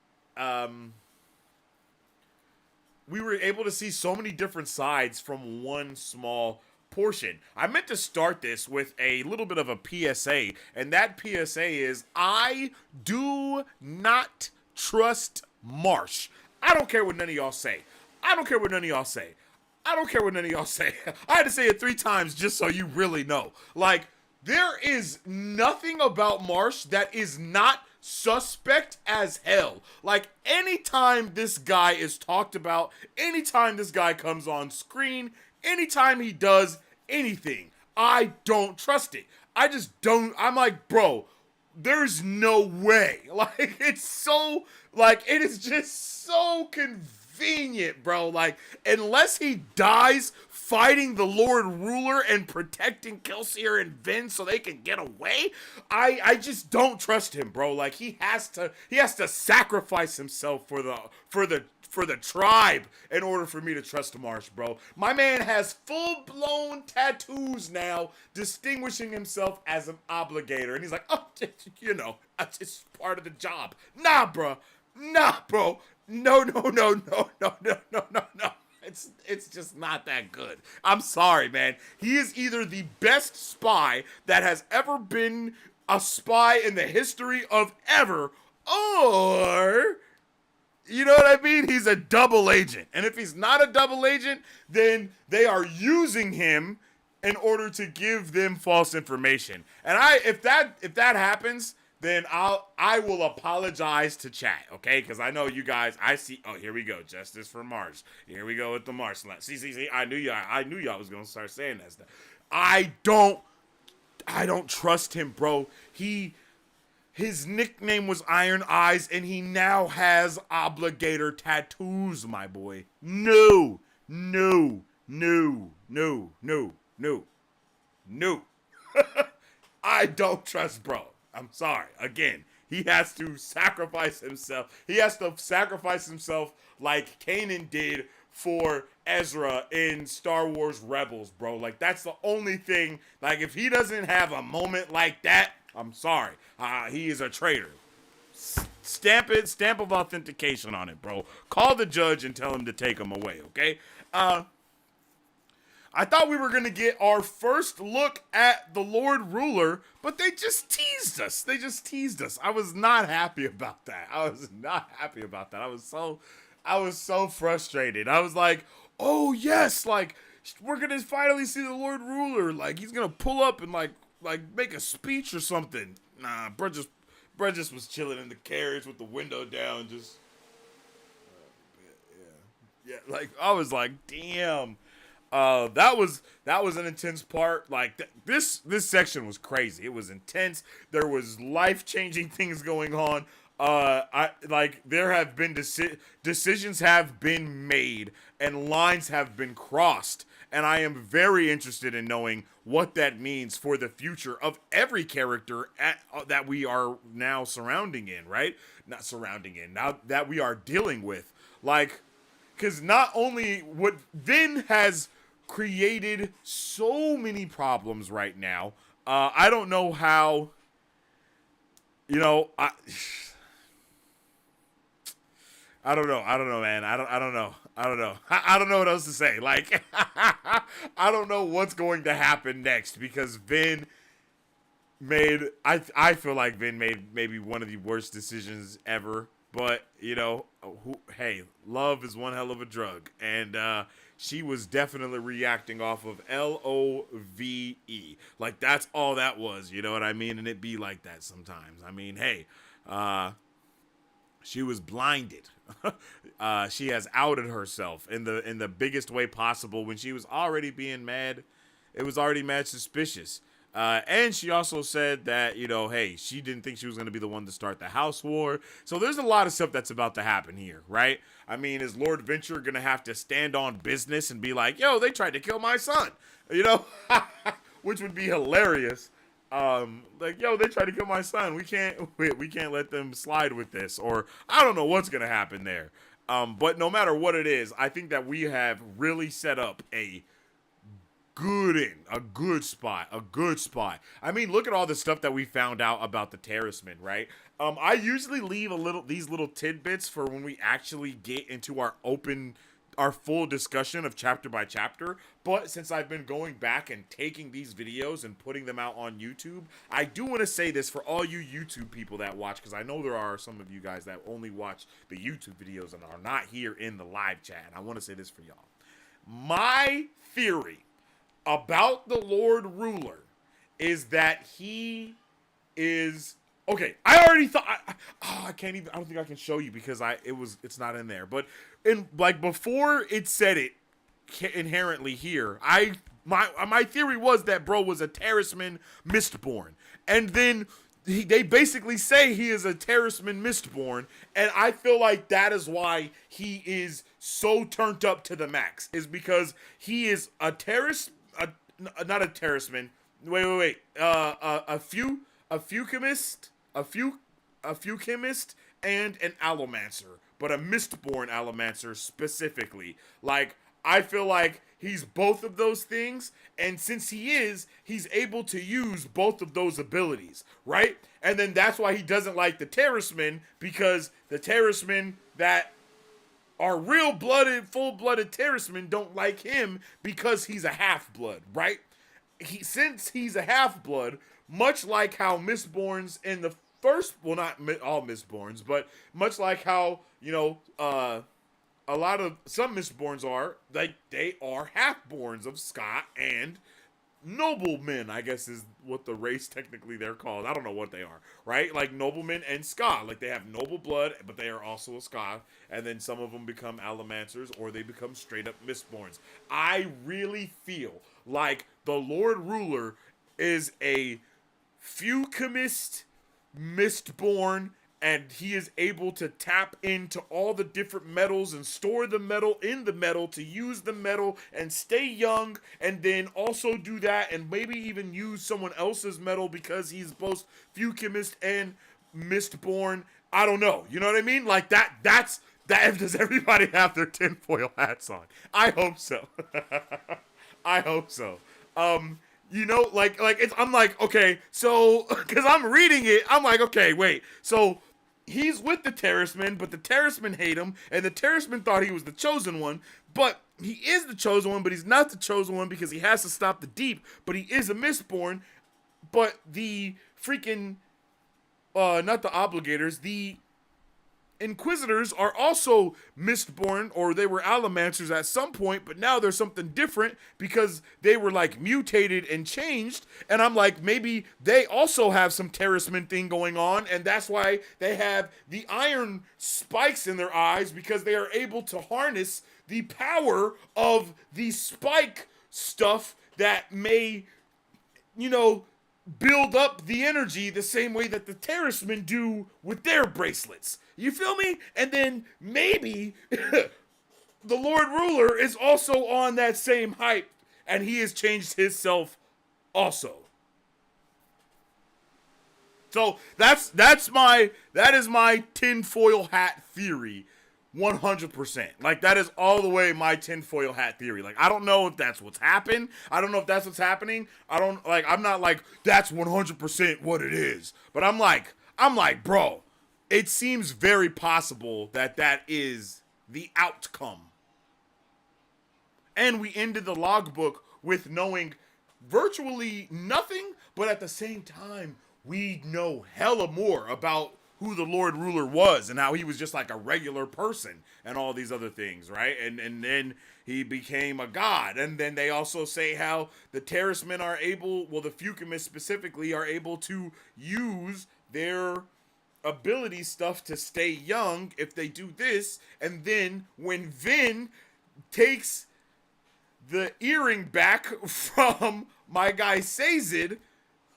we were able to see so many different sides from one small portion. I meant to start this with a little bit of a PSA. And that PSA is, I do not trust Marsh. I don't care what none of y'all say. I don't care what none of y'all say. I don't care what none of y'all say. I had to say it 3 times just so you really know. Like, there is nothing about Marsh that is not suspect as hell. Like, anytime this guy is talked about, anytime this guy comes on screen, anytime he does anything, I don't trust it. I just don't. I'm like, bro, there's no way. Like, it's so, like, it is just so convenient, bro. Like, unless he dies fighting the Lord Ruler and protecting Kelsier and Vin so they can get away, I just don't trust him, bro. Like, he has to sacrifice himself for the tribe in order for me to trust Marsh, bro. My man has full-blown tattoos now, distinguishing himself as an obligator. And he's like, oh, it's part of the job. Nah, bro. No. It's just not that good. I'm sorry, man. He is either the best spy that has ever been a spy in the history of ever, or... you know what I mean? He's a double agent. And if he's not a double agent, then they are using him in order to give them false information. And if that happens, then I will apologize to chat, okay? Because I know you guys, I see, oh, here we go, justice for Marsh. Here we go with the Marsh. See, I knew y'all was going to start saying that stuff. I don't trust him, bro. His nickname was Iron Eyes, and he now has obligator tattoos, my boy. No. I don't trust bro. I'm sorry. Again, he has to sacrifice himself. He has to sacrifice himself like Kanan did for Ezra in Star Wars Rebels, bro. Like, that's the only thing. Like, if he doesn't have a moment like that, I'm sorry. He is a traitor. Stamp of authentication on it, bro. Call the judge and tell him to take him away, okay? I thought we were going to get our first look at the Lord Ruler, but they just teased us. I was not happy about that. I was so frustrated. I was like, oh, yes, like, we're going to finally see the Lord Ruler. Like, he's going to pull up and, like make a speech or something. Nah, bro just was chilling in the carriage with the window down, just yeah. Like, I was like, damn. That was an intense part. Like, this section was crazy. It was intense. There was life-changing things going on. there have been decisions have been made and lines have been crossed, and I am very interested in knowing what that means for the future of every character that we are now surrounding in, right? Not surrounding in, now that we are dealing with, like, because not only what Vin has created so many problems right now. I don't know how. You know, I don't know. I don't know, man. I don't know. I don't know. I don't know what else to say. Like, I don't know what's going to happen next because Vin made. I feel like Vin made maybe one of the worst decisions ever. But you know, hey, love is one hell of a drug, and she was definitely reacting off of LOVE. Like that's all that was. You know what I mean? And it be like that sometimes. I mean, hey, she was blinded. She has outed herself in the biggest way possible when she was already being mad. It was already mad suspicious. And she also said that, you know, hey, she didn't think she was going to be the one to start the house war. So there's a lot of stuff that's about to happen here, right? I mean, is Lord Venture going to have to stand on business and be like, yo, they tried to kill my son, you know, which would be hilarious. Like, yo, they tried to kill my son. We can't let them slide with this, or I don't know what's going to happen there. But no matter what it is, I think that we have really set up a good spot. I mean, look at all the stuff that we found out about the Terracemen, right? I usually leave these little tidbits for when we actually get into our full discussion of chapter by chapter, but since I've been going back and taking these videos and putting them out on YouTube, I do want to say this for all you YouTube people that watch, because I know there are some of you guys that only watch the YouTube videos and are not here in the live chat. I want to say this for y'all. My theory about the Lord Ruler is that he is okay. I already thought I can't even. I don't think I can show you because it's not in there. But before it said it inherently here, my theory was that bro was a Terraceman Mistborn, and then they basically say he is a Terraceman Mistborn, and I feel like that is why he is so turned up to the max, is because he is a not a Terraceman. Wait. A fuchemist, and an allomancer, but a Mistborn allomancer specifically. Like, I feel like he's both of those things, and since he's able to use both of those abilities, right? And then that's why he doesn't like the Terracemen, because the Terracemen that are real-blooded, full-blooded Terracemen don't like him because he's a half-blood, right? Since he's a half-blood, much like how Mistborns in the first, well, not all Mistborns, but much like how, you know, some Mistborns are, like, they are half-borns of Scott and noblemen, I guess is what the race technically they're called. I don't know what they are, right? Like noblemen and Ska. Like they have noble blood, but they are also a Ska. And then some of them become Allomancers or they become straight up Mistborns. I really feel like the Lord Ruler is a Fuchemist Mistborn, and he is able to tap into all the different metals and store the metal in the metal to use the metal and stay young, and then also do that and maybe even use someone else's metal because he's both Fuchemist and Mistborn. I don't know. You know what I mean? Like that's does everybody have their tinfoil hats on? I hope so. I hope so. You know, like I'm like, okay, so, because I'm reading it, I'm like, okay, wait, so he's with the Terracemen, but the Terracemen hate him, and the Terracemen thought he was the chosen one, but he is the chosen one, but he's not the chosen one because he has to stop the Deep, but he is a Mistborn, but the freaking, not the Obligators, the Inquisitors are also Mistborn, or they were Allomancers at some point, but now there's something different because they were like mutated and changed, and I'm like, maybe they also have some Terraceman thing going on, and that's why they have the iron spikes in their eyes, because they are able to harness the power of the spike stuff that may, you know, build up the energy the same way that the terracemen do with their bracelets. You feel me? And then maybe the Lord Ruler is also on that same hype, and he has changed himself also. So that is my tinfoil hat theory, 100%. Like, that is all the way my tinfoil hat theory. Like, I don't know if that's what's happened. I don't know if that's what's happening. I'm not like, that's 100% what it is. But I'm like, bro, it seems very possible that that is the outcome. And we ended the logbook with knowing virtually nothing, but at the same time, we know hella more about who the Lord Ruler was and how he was just like a regular person and all these other things, right? And then he became a god. And then they also say how the terracemen are able, well, the Fucumists specifically, are able to use their ability stuff to stay young if they do this. And then when Vin takes the earring back from my guy Sazed,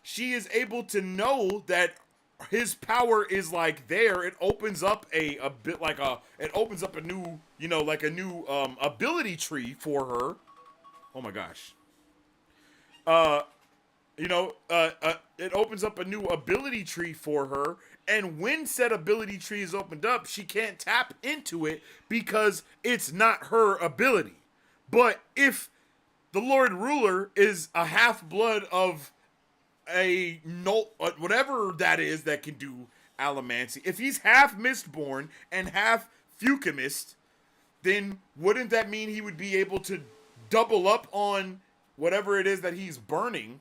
she is able to know that his power is like there. It opens up it opens up a new, like a new ability tree for her. Oh my gosh. It opens up a new ability tree for her, and when said ability tree is opened up, she can't tap into it because it's not her ability. But if the Lord Ruler is a half-blood of whatever that is that can do allomancy, if he's half Mistborn and half Fucumist, then wouldn't that mean he would be able to double up on whatever it is that he's burning,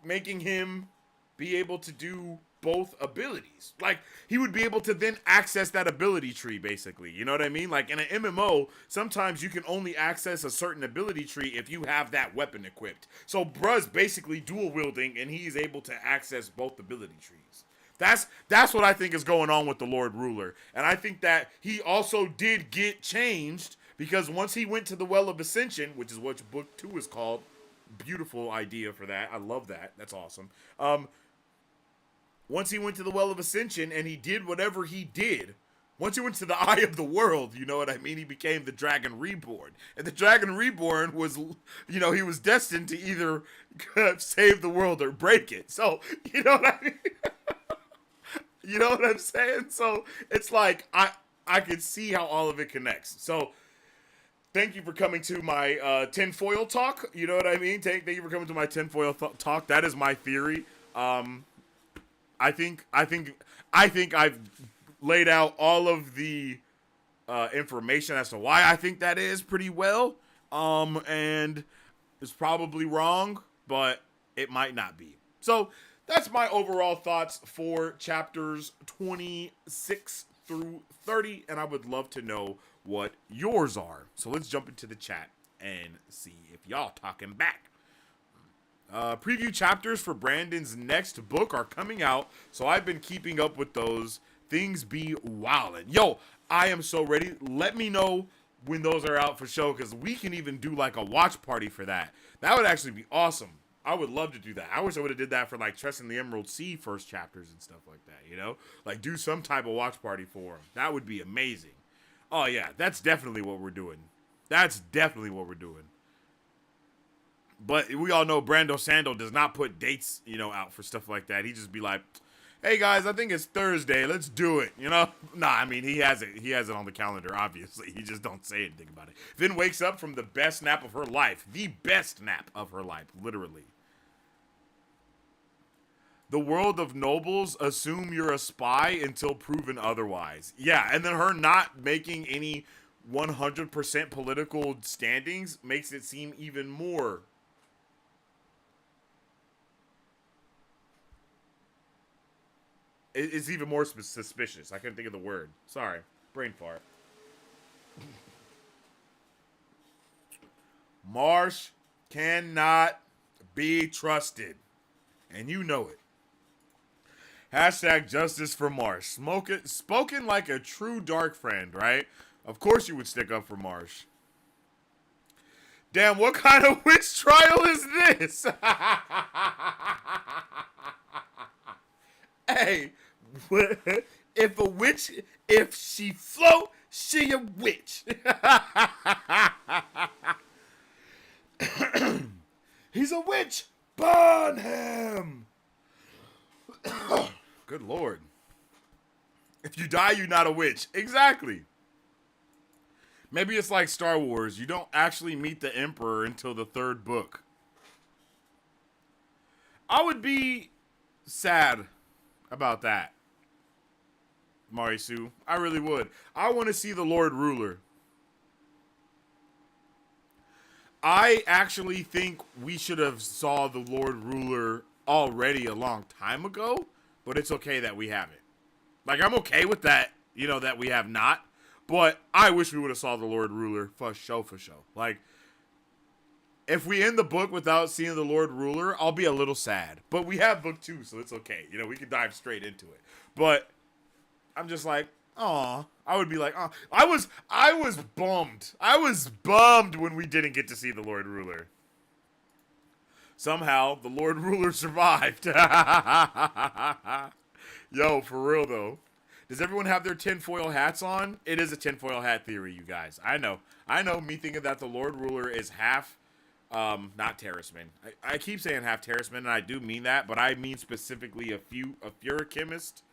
making him be able to do both abilities? Like, he would be able to then access that ability tree, basically. You know what I mean? Like, in an MMO, sometimes you can only access a certain ability tree if you have that weapon equipped. So bruh's basically dual wielding, and he's able to access both ability trees. That's what I think is going on with the Lord Ruler. And I think that he also did get changed, because once he went to the Well of Ascension, which is what book 2 is called, beautiful idea for that. I love that. That's awesome. Once he went to the Well of Ascension and he did whatever he did, once he went to the Eye of the World, you know what I mean? He became the Dragon Reborn. And the Dragon Reborn was, he was destined to either save the world or break it. So, you know what I mean? You know what I'm saying? So, it's like, I could see how all of it connects. So, thank you for coming to my tinfoil talk. You know what I mean? Thank you for coming to my tinfoil talk. That is my theory. I think I've laid out all of the information as to why I think that is pretty well. And it's probably wrong, but it might not be. So that's my overall thoughts for chapters 26 through 30, and I would love to know what yours are. So let's jump into the chat and see if y'all talking back. Preview chapters for Brandon's next book are coming out, so I've been keeping up with those. Things be wildin'. Yo, I am so ready. Let me know when those are out for show, because we can even do like a watch party for that. That would actually be awesome. I would love to do that. I wish I would have did that for like Tress and the Emerald Sea first chapters and stuff like that, Like, do some type of watch party for them. That would be amazing. Oh, yeah, that's definitely what we're doing. But we all know Brando Sando does not put dates, out for stuff like that. He just be like, hey, guys, I think it's Thursday. Let's do it, Nah, I mean, he has it on the calendar, obviously. He just don't say anything about it. Then wakes up from the best nap of her life. The best nap of her life, literally. The world of nobles assume you're a spy until proven otherwise. Yeah, and then her not making any 100% political standings makes it seem even more. It's even more suspicious. I couldn't think of the word. Sorry. Brain fart. Marsh cannot be trusted. And you know it. Hashtag justice for Marsh. Spoken like a true dark friend, right? Of course you would stick up for Marsh. Damn, what kind of witch trial is this? Hey, if a witch, if she float, she a witch. He's a witch. Burn him. Good Lord. If you die, you're not a witch. Exactly. Maybe it's like Star Wars. You don't actually meet the Emperor until the 3rd book. I would be sad about that, Marisu. I really would. I want to see the Lord Ruler. I actually think we should have saw the Lord Ruler already a long time ago, but it's okay that we haven't. Like, I'm okay with that, you know, that we have not, but I wish we would have saw the Lord Ruler for show. Like, if we end the book without seeing the Lord Ruler, I'll be a little sad. But we have book 2, so it's okay. You know, we can dive straight into it. But I'm just like, aw. I would be like, aw. I was bummed. I was bummed when we didn't get to see the Lord Ruler. Somehow, the Lord Ruler survived. Yo, for real, though. Does everyone have their tinfoil hats on? It is a tinfoil hat theory, you guys. I know. Me thinking that the Lord Ruler is half, not Terraceman. I keep saying half Terraceman, and I do mean that, but I mean specifically a faux chemist,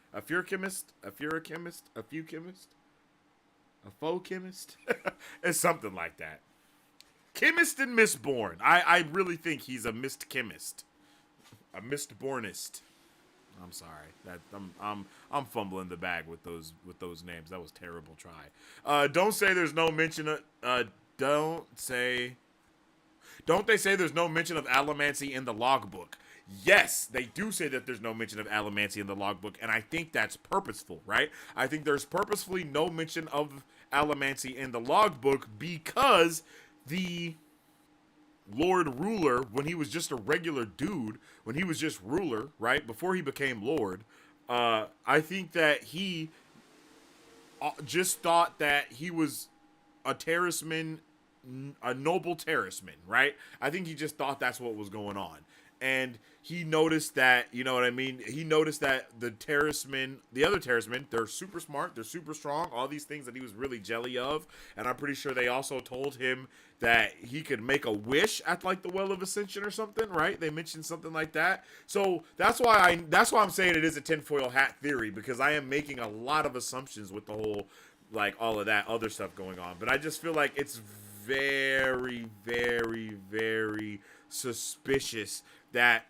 it's something like that. Chemist and Mistborn. I really think he's a mist chemist, a Mistbornist. I'm sorry. I'm fumbling the bag with those names. That was a terrible try. Don't say there's no mention of don't they say there's no mention of allomancy in the logbook? Yes, they do say that there's no mention of allomancy in the logbook, and I think that's purposeful, right? I think there's purposefully no mention of allomancy in the logbook because the Lord Ruler, when he was just a regular dude, when he was just ruler, right, before he became Lord, I think that he just thought that he was a terraceman, a noble terraceman, right? I think he just thought that's what was going on. And he noticed that, you know what I mean? He noticed that the other terracemen, they're super smart, they're super strong, all these things that he was really jelly of. And I'm pretty sure they also told him that he could make a wish at like the Well of Ascension or something, right? They mentioned something like that. So that's why I'm saying it is a tinfoil hat theory, because I am making a lot of assumptions with the whole, like, all of that other stuff going on. But I just feel like it's very, very, very suspicious that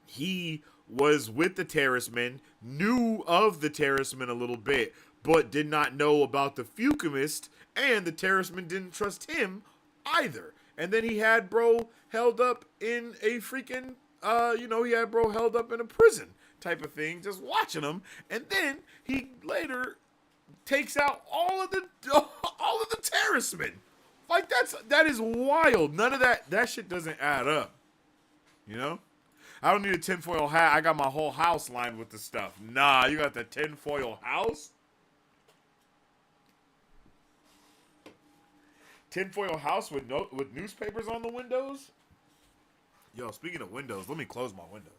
he was with the Terracemen, knew of the Terracemen a little bit, but did not know about the Fucumist, and the Terracemen didn't trust him either. And then he had bro held up in a freaking, he had bro held up in a prison type of thing, just watching him. And then he later takes out all of the Terracemen. Like, that is wild. None of that shit doesn't add up. You know? I don't need a tinfoil hat. I got my whole house lined with the stuff. Nah, you got the tinfoil house? Tinfoil house with newspapers on the windows? Yo, speaking of windows, let me close my window.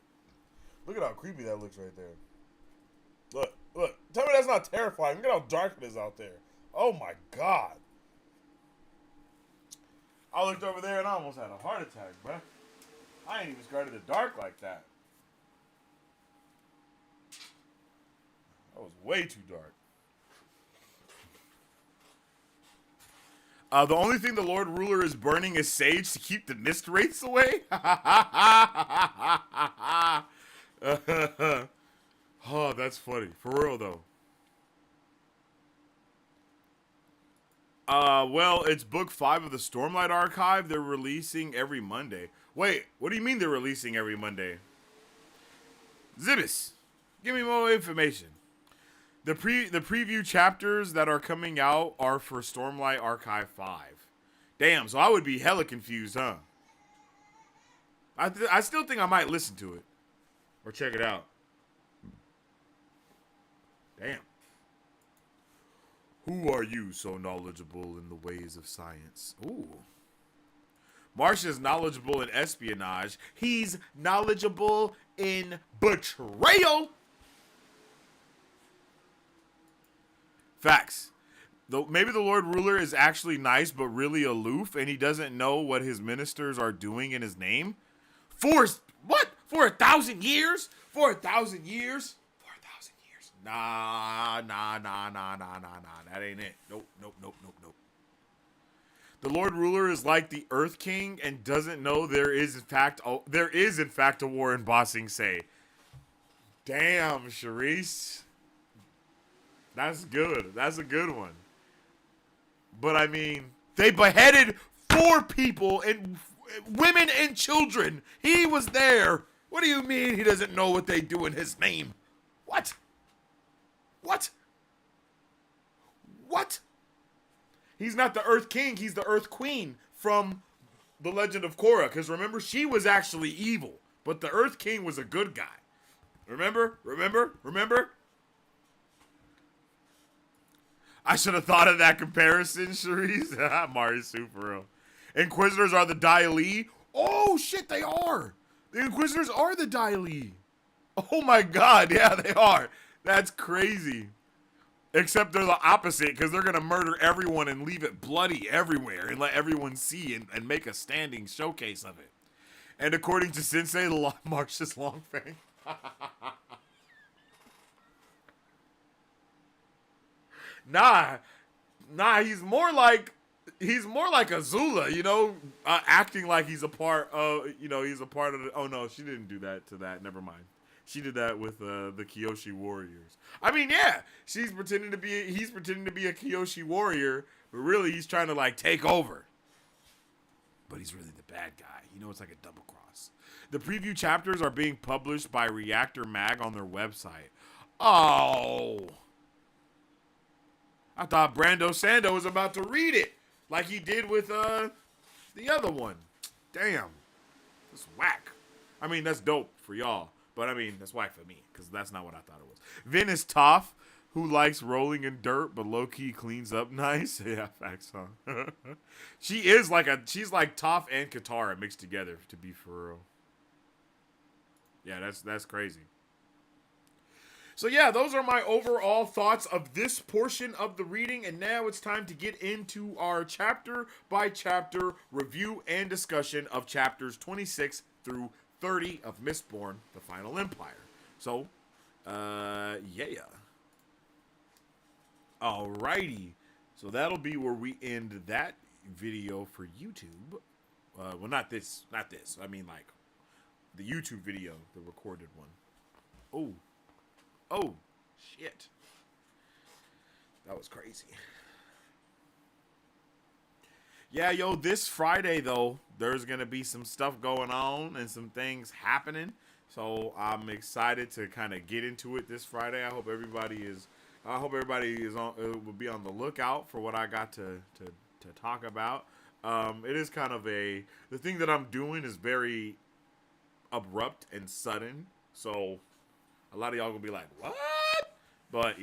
Look at how creepy that looks right there. Look. Tell me that's not terrifying. Look at how dark it is out there. Oh my God. I looked over there and I almost had a heart attack, bruh. I ain't even scared of the dark like that. That was way too dark. The only thing the Lord Ruler is burning is sage to keep the mist wraiths away? Oh, that's funny. For real, though. Well, it's book 5 of the Stormlight Archive. They're releasing every Monday. Wait, what do you mean they're releasing every Monday? Zibis, give me more information. The preview chapters that are coming out are for Stormlight Archive 5. Damn, so I would be hella confused, huh? I still think I might listen to it. Or check it out. Damn. Who are you so knowledgeable in the ways of science? Ooh. Marsha's knowledgeable in espionage. He's knowledgeable in betrayal. Facts. Though maybe the Lord Ruler is actually nice, but really aloof, and he doesn't know what his ministers are doing in his name. For what? For 1,000 years? For 1,000 years? For 1,000 years? Nah. That ain't it. Nope. The Lord Ruler is like the Earth King and doesn't know there is in fact a war in Bossing Say. Damn, Sharice. That's good. That's a good one. But I mean, they beheaded 4 people and women and children. He was there. What do you mean he doesn't know what they do in his name? What? He's not the Earth King. He's the Earth Queen from the Legend of Korra. Because remember, she was actually evil. But the Earth King was a good guy. Remember? I should have thought of that comparison, Sharice. Marisu, for real. Inquisitors are the Dai Li. Oh, shit, they are. The Inquisitors are the Dai Li. Oh, my God. Yeah, they are. That's crazy. Except they're the opposite, because they're going to murder everyone and leave it bloody everywhere and let everyone see and make a standing showcase of it. And according to Sensei, Marsha's long fang. Nah, he's more like Azula, you know, acting like he's a part of, he's a part of the, oh no, she didn't do that to that, never mind. She did that with the Kyoshi warriors. I mean, yeah, he's pretending to be a Kyoshi warrior, but really he's trying to like take over. But he's really the bad guy. It's like a double cross. The preview chapters are being published by Reactor Mag on their website. Oh. I thought Brando Sando was about to read it like he did with the other one. Damn. That's whack. I mean, that's dope for y'all. But, I mean, that's whack for me because that's not what I thought it was. Vin is Toph, who likes rolling in dirt but low-key cleans up nice. Yeah, facts, huh? She's like Toph and Katara mixed together, to be for real. Yeah, that's crazy. So yeah, those are my overall thoughts of this portion of the reading, and now it's time to get into our chapter by chapter review and discussion of chapters 26 through 30 of Mistborn: The Final Empire. So, yeah. Alrighty. So that'll be where we end that video for YouTube. Well, not this. I mean, like, the YouTube video, the recorded one. Oh, shit. That was crazy. Yeah, yo, this Friday, though, there's going to be some stuff going on and some things happening. So I'm excited to kind of get into it this Friday. I hope everybody is on, will be on the lookout for what I got to talk about. It is kind of the thing that I'm doing is very abrupt and sudden. So a lot of y'all gonna be like, what? But,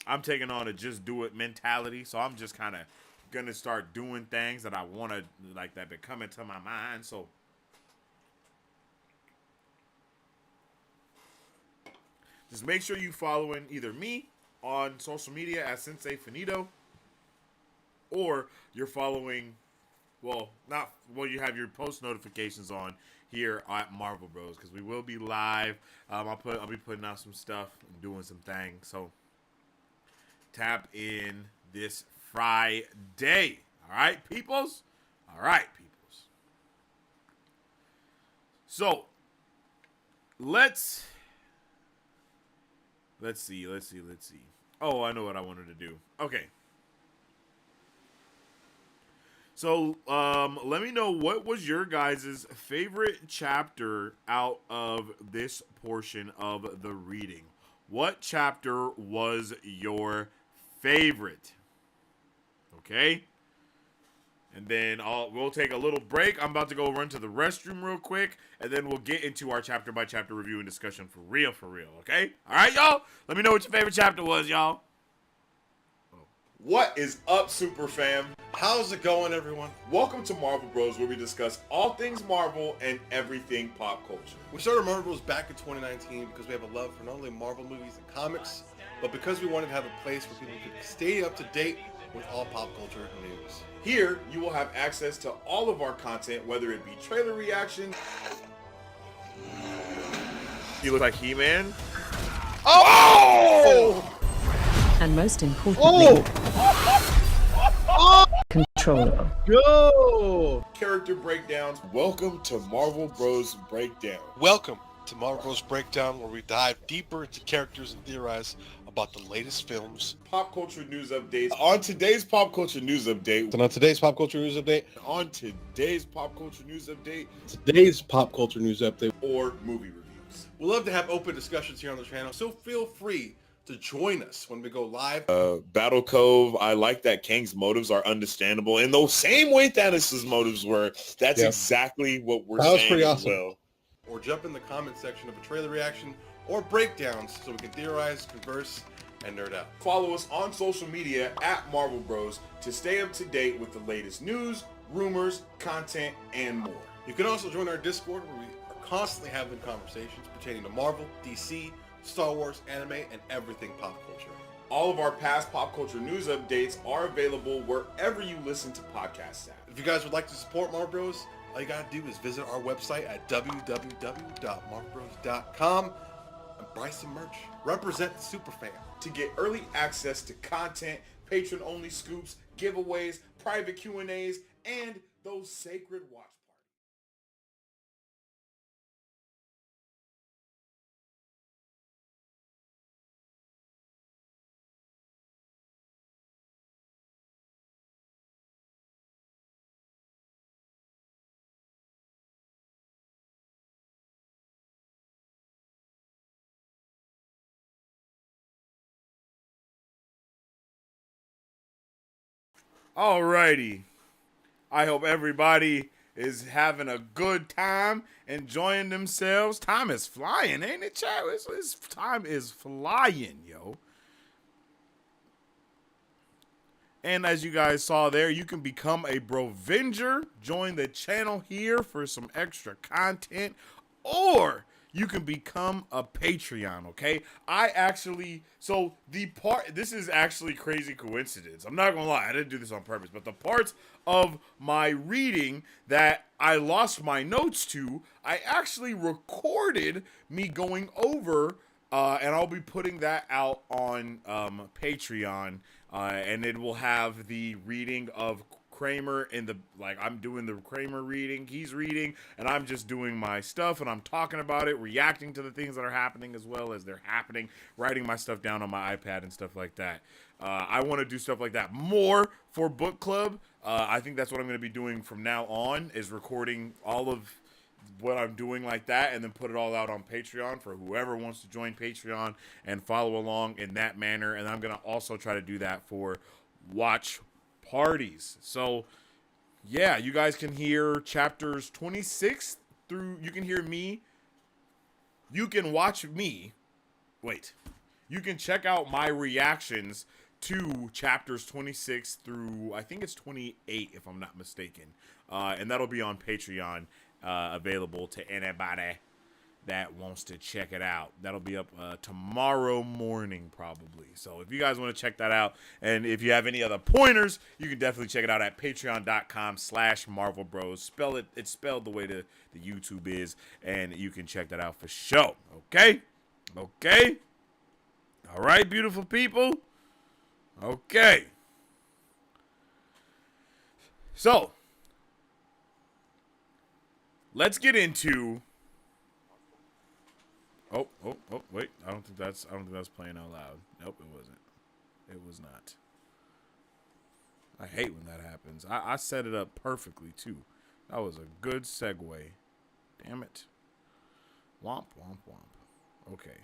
I'm taking on a just do it mentality. So I'm just kind of gonna start doing things that I want to, like, that been coming to my mind. So just make sure you following either me on social media as Sensei Finito, or you're following, you have your post notifications on here at Marvel Bros, because we will be live. I'll be putting out some stuff and doing some things. So tap in this Friday. All right, peoples? All right, peoples. So let's see. Oh, I know what I wanted to do. Okay. So, let me know, what was your guys' favorite chapter out of this portion of the reading? What chapter was your favorite? Okay? And then we'll take a little break. I'm about to go run to the restroom real quick, and then we'll get into our chapter by chapter review and discussion for real, okay? All right, y'all? Let me know what your favorite chapter was, y'all. Oh, What is up, Super Fam? How's it going, everyone? Welcome to Marvel Bros, where we discuss all things Marvel and everything pop culture. We started Marvel Bros back in 2019 because we have a love for not only Marvel movies and comics, but because we wanted to have a place where people could stay up to date with all pop culture news. Here, you will have access to all of our content, whether it be trailer reaction. You look like He-Man. Oh! And most importantly, controllable. Go! Character breakdowns. Welcome to Marvel Bros Breakdown. Welcome to Marvel Bros Breakdown, where we dive deeper into characters and theorize about the latest films. Pop culture news updates. On today's pop culture news update. And on today's pop culture news update, Or movie reviews. we love to have open discussions here on the channel, so feel free to join us when we go live. Battle Cove, I like that Kang's motives are understandable in the same way Thanos' motives were. That's exactly what we're saying. That was pretty awesome. Well. Or jump in the comment section of a trailer reaction or breakdowns so we can theorize, converse, and nerd out. Follow us on social media at Marvel Bros to stay up to date with the latest news, rumors, content, and more. You can also join our Discord, where we are constantly having conversations pertaining to Marvel, DC, Star Wars, anime, and everything pop culture. All of our past pop culture news updates are available wherever you listen to podcasts at. If you guys would like to support Marvel Bros, all you gotta do is visit our website at www.marvelbros.com and buy some merch. Represent the super fan. To get early access to content, patron-only scoops, giveaways, private Q&As, and those sacred watch parties. Alrighty. I hope everybody is having a good time, enjoying themselves. Time is flying, ain't it, chat? Time is flying, yo. And as you guys saw there, you can become a Brovenger. Join the channel here for some extra content. Or you can become a Patreon, okay? This is actually crazy coincidence. I'm not gonna lie, I didn't do this on purpose, but the parts of my reading that I lost my notes to, I actually recorded me going over, and I'll be putting that out on Patreon, and it will have the reading of Kramer I'm doing the Kramer reading, he's reading, and I'm just doing my stuff, and I'm talking about it, reacting to the things that are happening as well as they're happening, writing my stuff down on my iPad and stuff like that. I want to do stuff like that more for book club. I think that's what I'm going to be doing from now on, is recording all of what I'm doing like that and then put it all out on Patreon for whoever wants to join Patreon and follow along in that manner. And I'm going to also try to do that for watch parties. So yeah, you guys can hear chapters 26 through, you can hear me, you can watch me, you can check out my reactions to chapters 26 through, I think it's 28 if I'm not mistaken, and that'll be on Patreon, available to anybody that wants to check it out. That'll be up tomorrow morning probably. So if you guys want to check that out, and if you have any other pointers, you can definitely check it out at patreon.com/Marvel Bros. It's spelled the way the YouTube is, and you can check that out for sure. Okay? All right, beautiful people. Okay. So let's get into. Oh, wait. I don't think that's playing out loud. Nope, it wasn't. It was not. I hate when that happens. I set it up perfectly, too. That was a good segue. Damn it. Womp, womp, womp. Okay.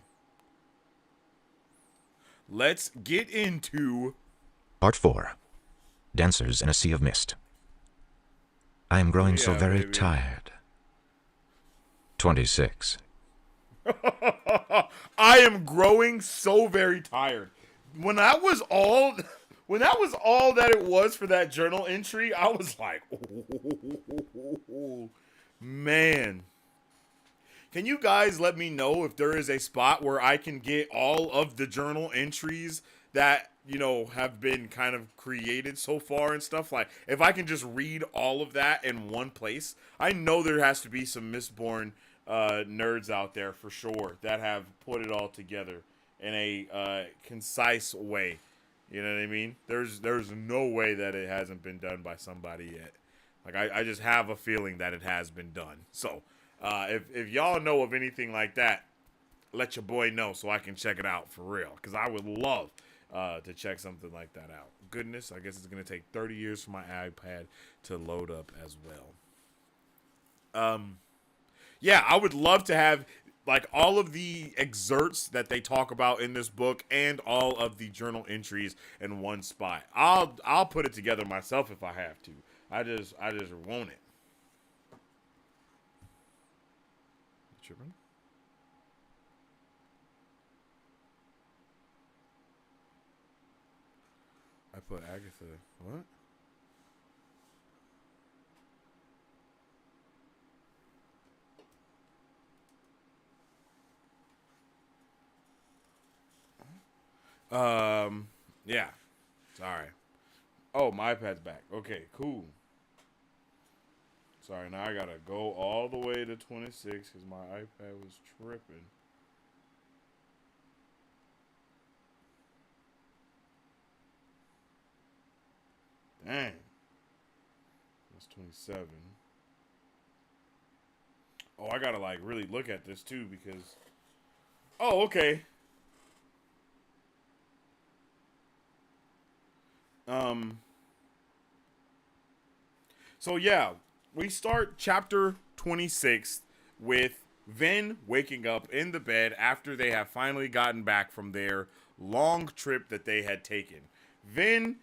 Let's get into Part 4. Dancers in a Sea of Mist. I am growing so very tired. 26. I am growing so very tired. When that was all when that was all that it was for that journal entry, I was like, oh, man. Can you guys let me know if there is a spot where I can get all of the journal entries that, you know, have been kind of created so far and stuff? Like, if I can just read all of that in one place. I know there has to be some Mistborn nerds out there for sure that have put it all together in a concise way. You know what I mean? There's no way that it hasn't been done by somebody yet. Like, I just have a feeling that it has been done. So, if y'all know of anything like that, let your boy know so I can check it out for real. Because I would love to check something like that out. Goodness, I guess it's going to take 30 years for my iPad to load up as well. Yeah, I would love to have like all of the excerpts that they talk about in this book and all of the journal entries in one spot. I'll put it together myself if I have to. I just want it. Tripping? I put Agatha. What? Yeah. Sorry. Oh, my iPad's back. Okay, cool. Sorry, now I gotta go all the way to 26 because my iPad was tripping. Dang. That's 27. Oh, I gotta like really look at this too because... Oh, okay. So yeah, we start chapter 26 with Vin waking up in the bed after they have finally gotten back from their long trip that they had taken. Vin,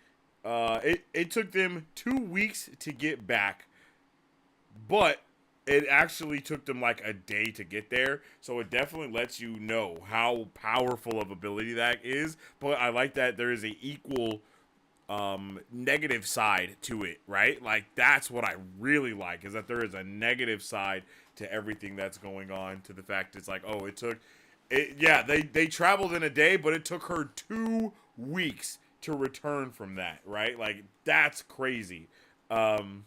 it took them 2 weeks to get back, but it actually took them like a day to get there. So it definitely lets you know how powerful of ability that is. But I like that there is a equal negative side to it, right? Like that's what I really like, is that there is a negative side to everything that's going on, to the fact it's like, oh, it took it, yeah, they traveled in a day, but it took her 2 weeks to return from that, right? Like that's crazy. And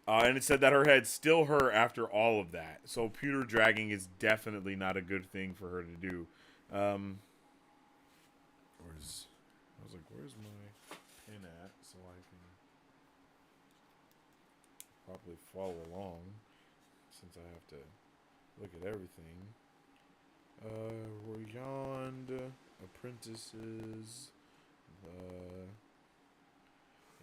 it said that her head still hurt after all of that, so pewter dragging is definitely not a good thing for her to do. Where's my pin at so I can probably follow along, since I have to look at everything. Royand, apprentices,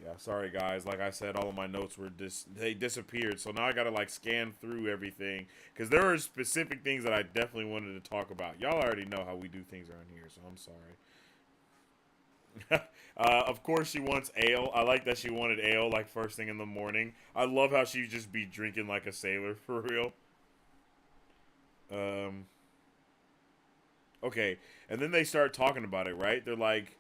yeah, sorry guys, like I said, all of my notes were they disappeared, so now I gotta like scan through everything, because there are specific things that I definitely wanted to talk about. Y'all already know how we do things around here, so I'm sorry. Of course she wants ale. I like that she wanted ale like first thing in the morning. I love how she just be drinking like a sailor, for real. Okay, and then they start talking about it, right? They're like,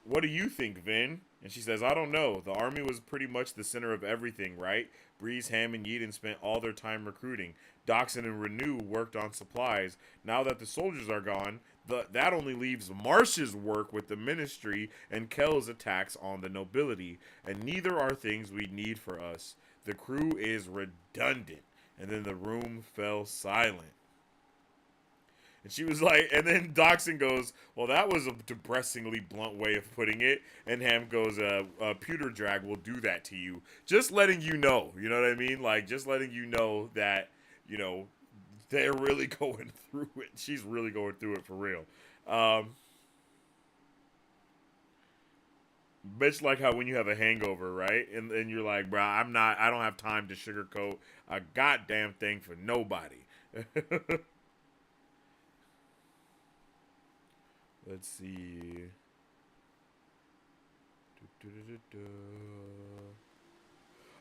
what do you think, Vin? And she says, I don't know. The army was pretty much the center of everything, right? Breeze, Ham, and Yeadon spent all their time recruiting. Doxson and Renew worked on supplies. Now that the soldiers are gone, that only leaves Marsh's work with the ministry and Kel's attacks on the nobility. And neither are things we need for us. The crew is redundant. And then the room fell silent. And she was like, and then Doxson goes, well, that was a depressingly blunt way of putting it. And Ham goes, pewter drag will do that to you. Just letting you know, you know what I mean? Like, just letting you know that, you know, they're really going through it. She's really going through it for real. Bitch, like how when you have a hangover, right? And you're like, bro, I don't have time to sugarcoat a goddamn thing for nobody. Let's see.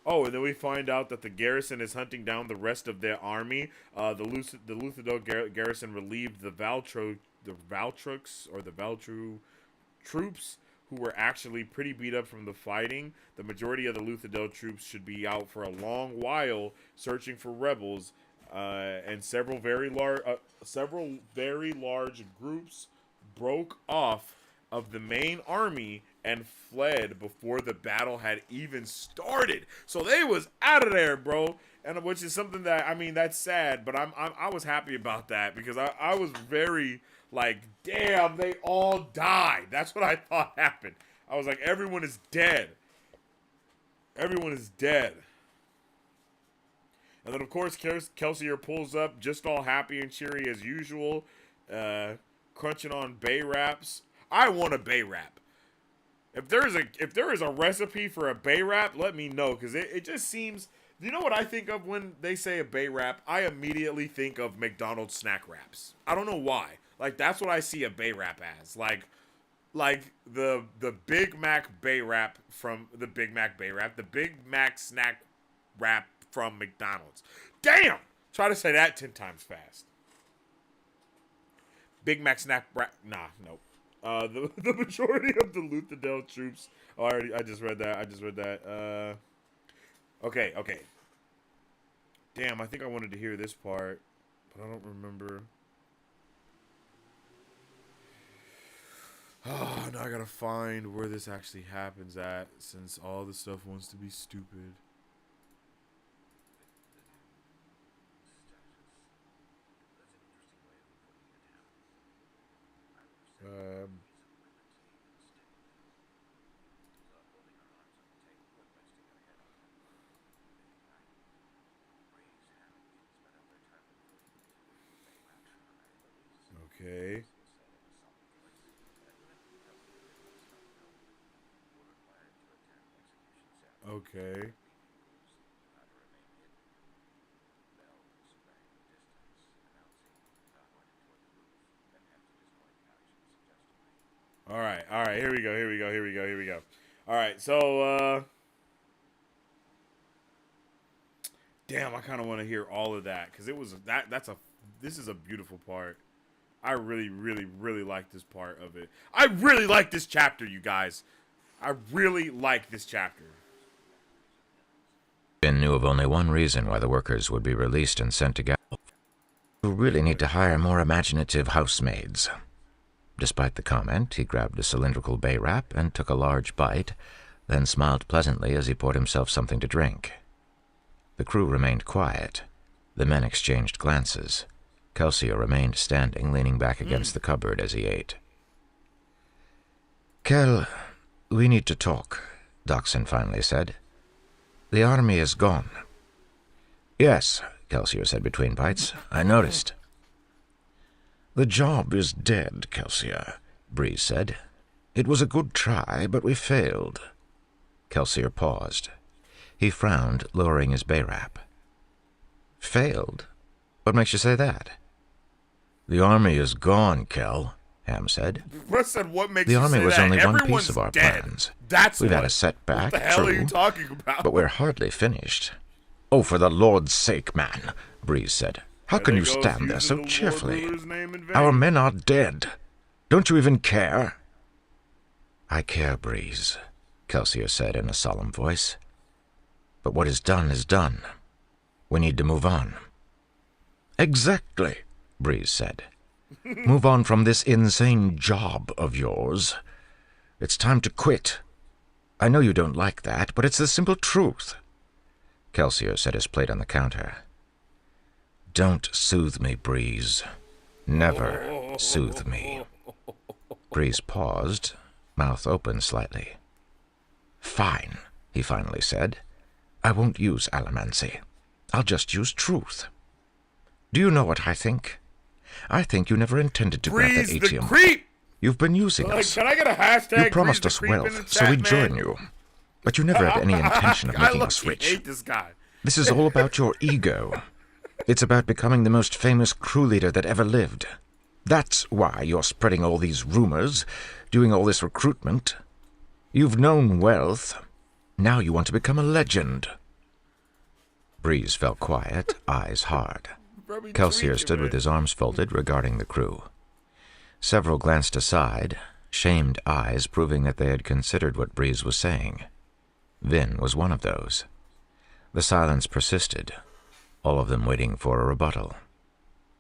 Oh, and then we find out that the garrison is hunting down the rest of their army. The Luthadel garrison relieved the Valtrux or the Valtru troops who were actually pretty beat up from the fighting. The majority of the Luthadel troops should be out for a long while searching for rebels, and several very large groups broke off of the main army and fled before the battle had even started. So they was out of there, bro. And which is something that, I mean, that's sad, but I was happy about that because I was very like, damn, they all died. That's what I thought happened. I was like, everyone is dead. Everyone is dead. And then, of course, Kelsier pulls up just all happy and cheery as usual, crunching on bay wraps. I want a bay wrap. If there is a recipe for a bay wrap, let me know, because it just seems... You know what I think of when they say a bay wrap? I immediately think of McDonald's snack wraps. I don't know why. Like, that's what I see a bay wrap as. Like the Big Mac bay wrap from the Big Mac bay wrap, the Big Mac snack wrap from McDonald's. Damn! Try to say that 10 times fast. Big Mac snack wrap. Nah, nope. The majority of the Luthadel troops. Oh, I just read that. Okay. Damn, I think I wanted to hear this part, but I don't remember. Oh, now I gotta find where this actually happens at, since all the stuff wants to be stupid. Okay. Okay. All right. Here we go. All right. So, damn, I kind of want to hear all of that because this is a beautiful part. I really, really, really like this part of it. I really like this chapter, you guys. I really like this chapter. Ben knew of only one reason why the workers would be released and sent to Gal. You really need to hire more imaginative housemaids. Despite the comment, he grabbed a cylindrical bay wrap and took a large bite, then smiled pleasantly as he poured himself something to drink. The crew remained quiet. The men exchanged glances. Kelsier remained standing, leaning back against the cupboard as he ate. Kel, we need to talk, Doxson finally said. The army is gone. Yes, Kelsier said between bites. I noticed. The job is dead, Kelsier, Breeze said. It was a good try, but we failed. Kelsier paused. He frowned, lowering his bay wrap. Failed? What makes you say that? The army is gone, Kel, Ham said. Said, what makes the you army say was that? only Everyone's one piece of our dead. plans. We've had a setback, what the hell true, are you talking about? But we're hardly finished. Oh, for the Lord's sake, man, Breeze said. How can you stand there so cheerfully? Our men are dead. Don't you even care? I care, Breeze, Kelsier said in a solemn voice. But what is done. We need to move on. Exactly, Breeze said. Move on from this insane job of yours. It's time to quit. I know you don't like that, but it's the simple truth. Kelsier set his plate on the counter. Don't soothe me, Breeze. Never soothe me. Breeze paused, mouth open slightly. Fine, he finally said. I won't use allomancy. I'll just use truth. Do you know what I think? I think you never intended to grab that Breeze the ATM. creep! You've been using us. Can I get a hashtag? You promised Breeze us the creep in the wealth, so chat, we'd join man? you. But you never had any intention of making us I rich. hate this guy. This is all about your ego. It's about becoming the most famous crew leader that ever lived. That's why you're spreading all these rumors, doing all this recruitment. You've known wealth. Now you want to become a legend. Breeze fell quiet, eyes hard. Kelsier stood with his arms folded, regarding the crew. Several glanced aside, shamed eyes proving that they had considered what Breeze was saying. Vin was one of those. The silence persisted, all of them waiting for a rebuttal.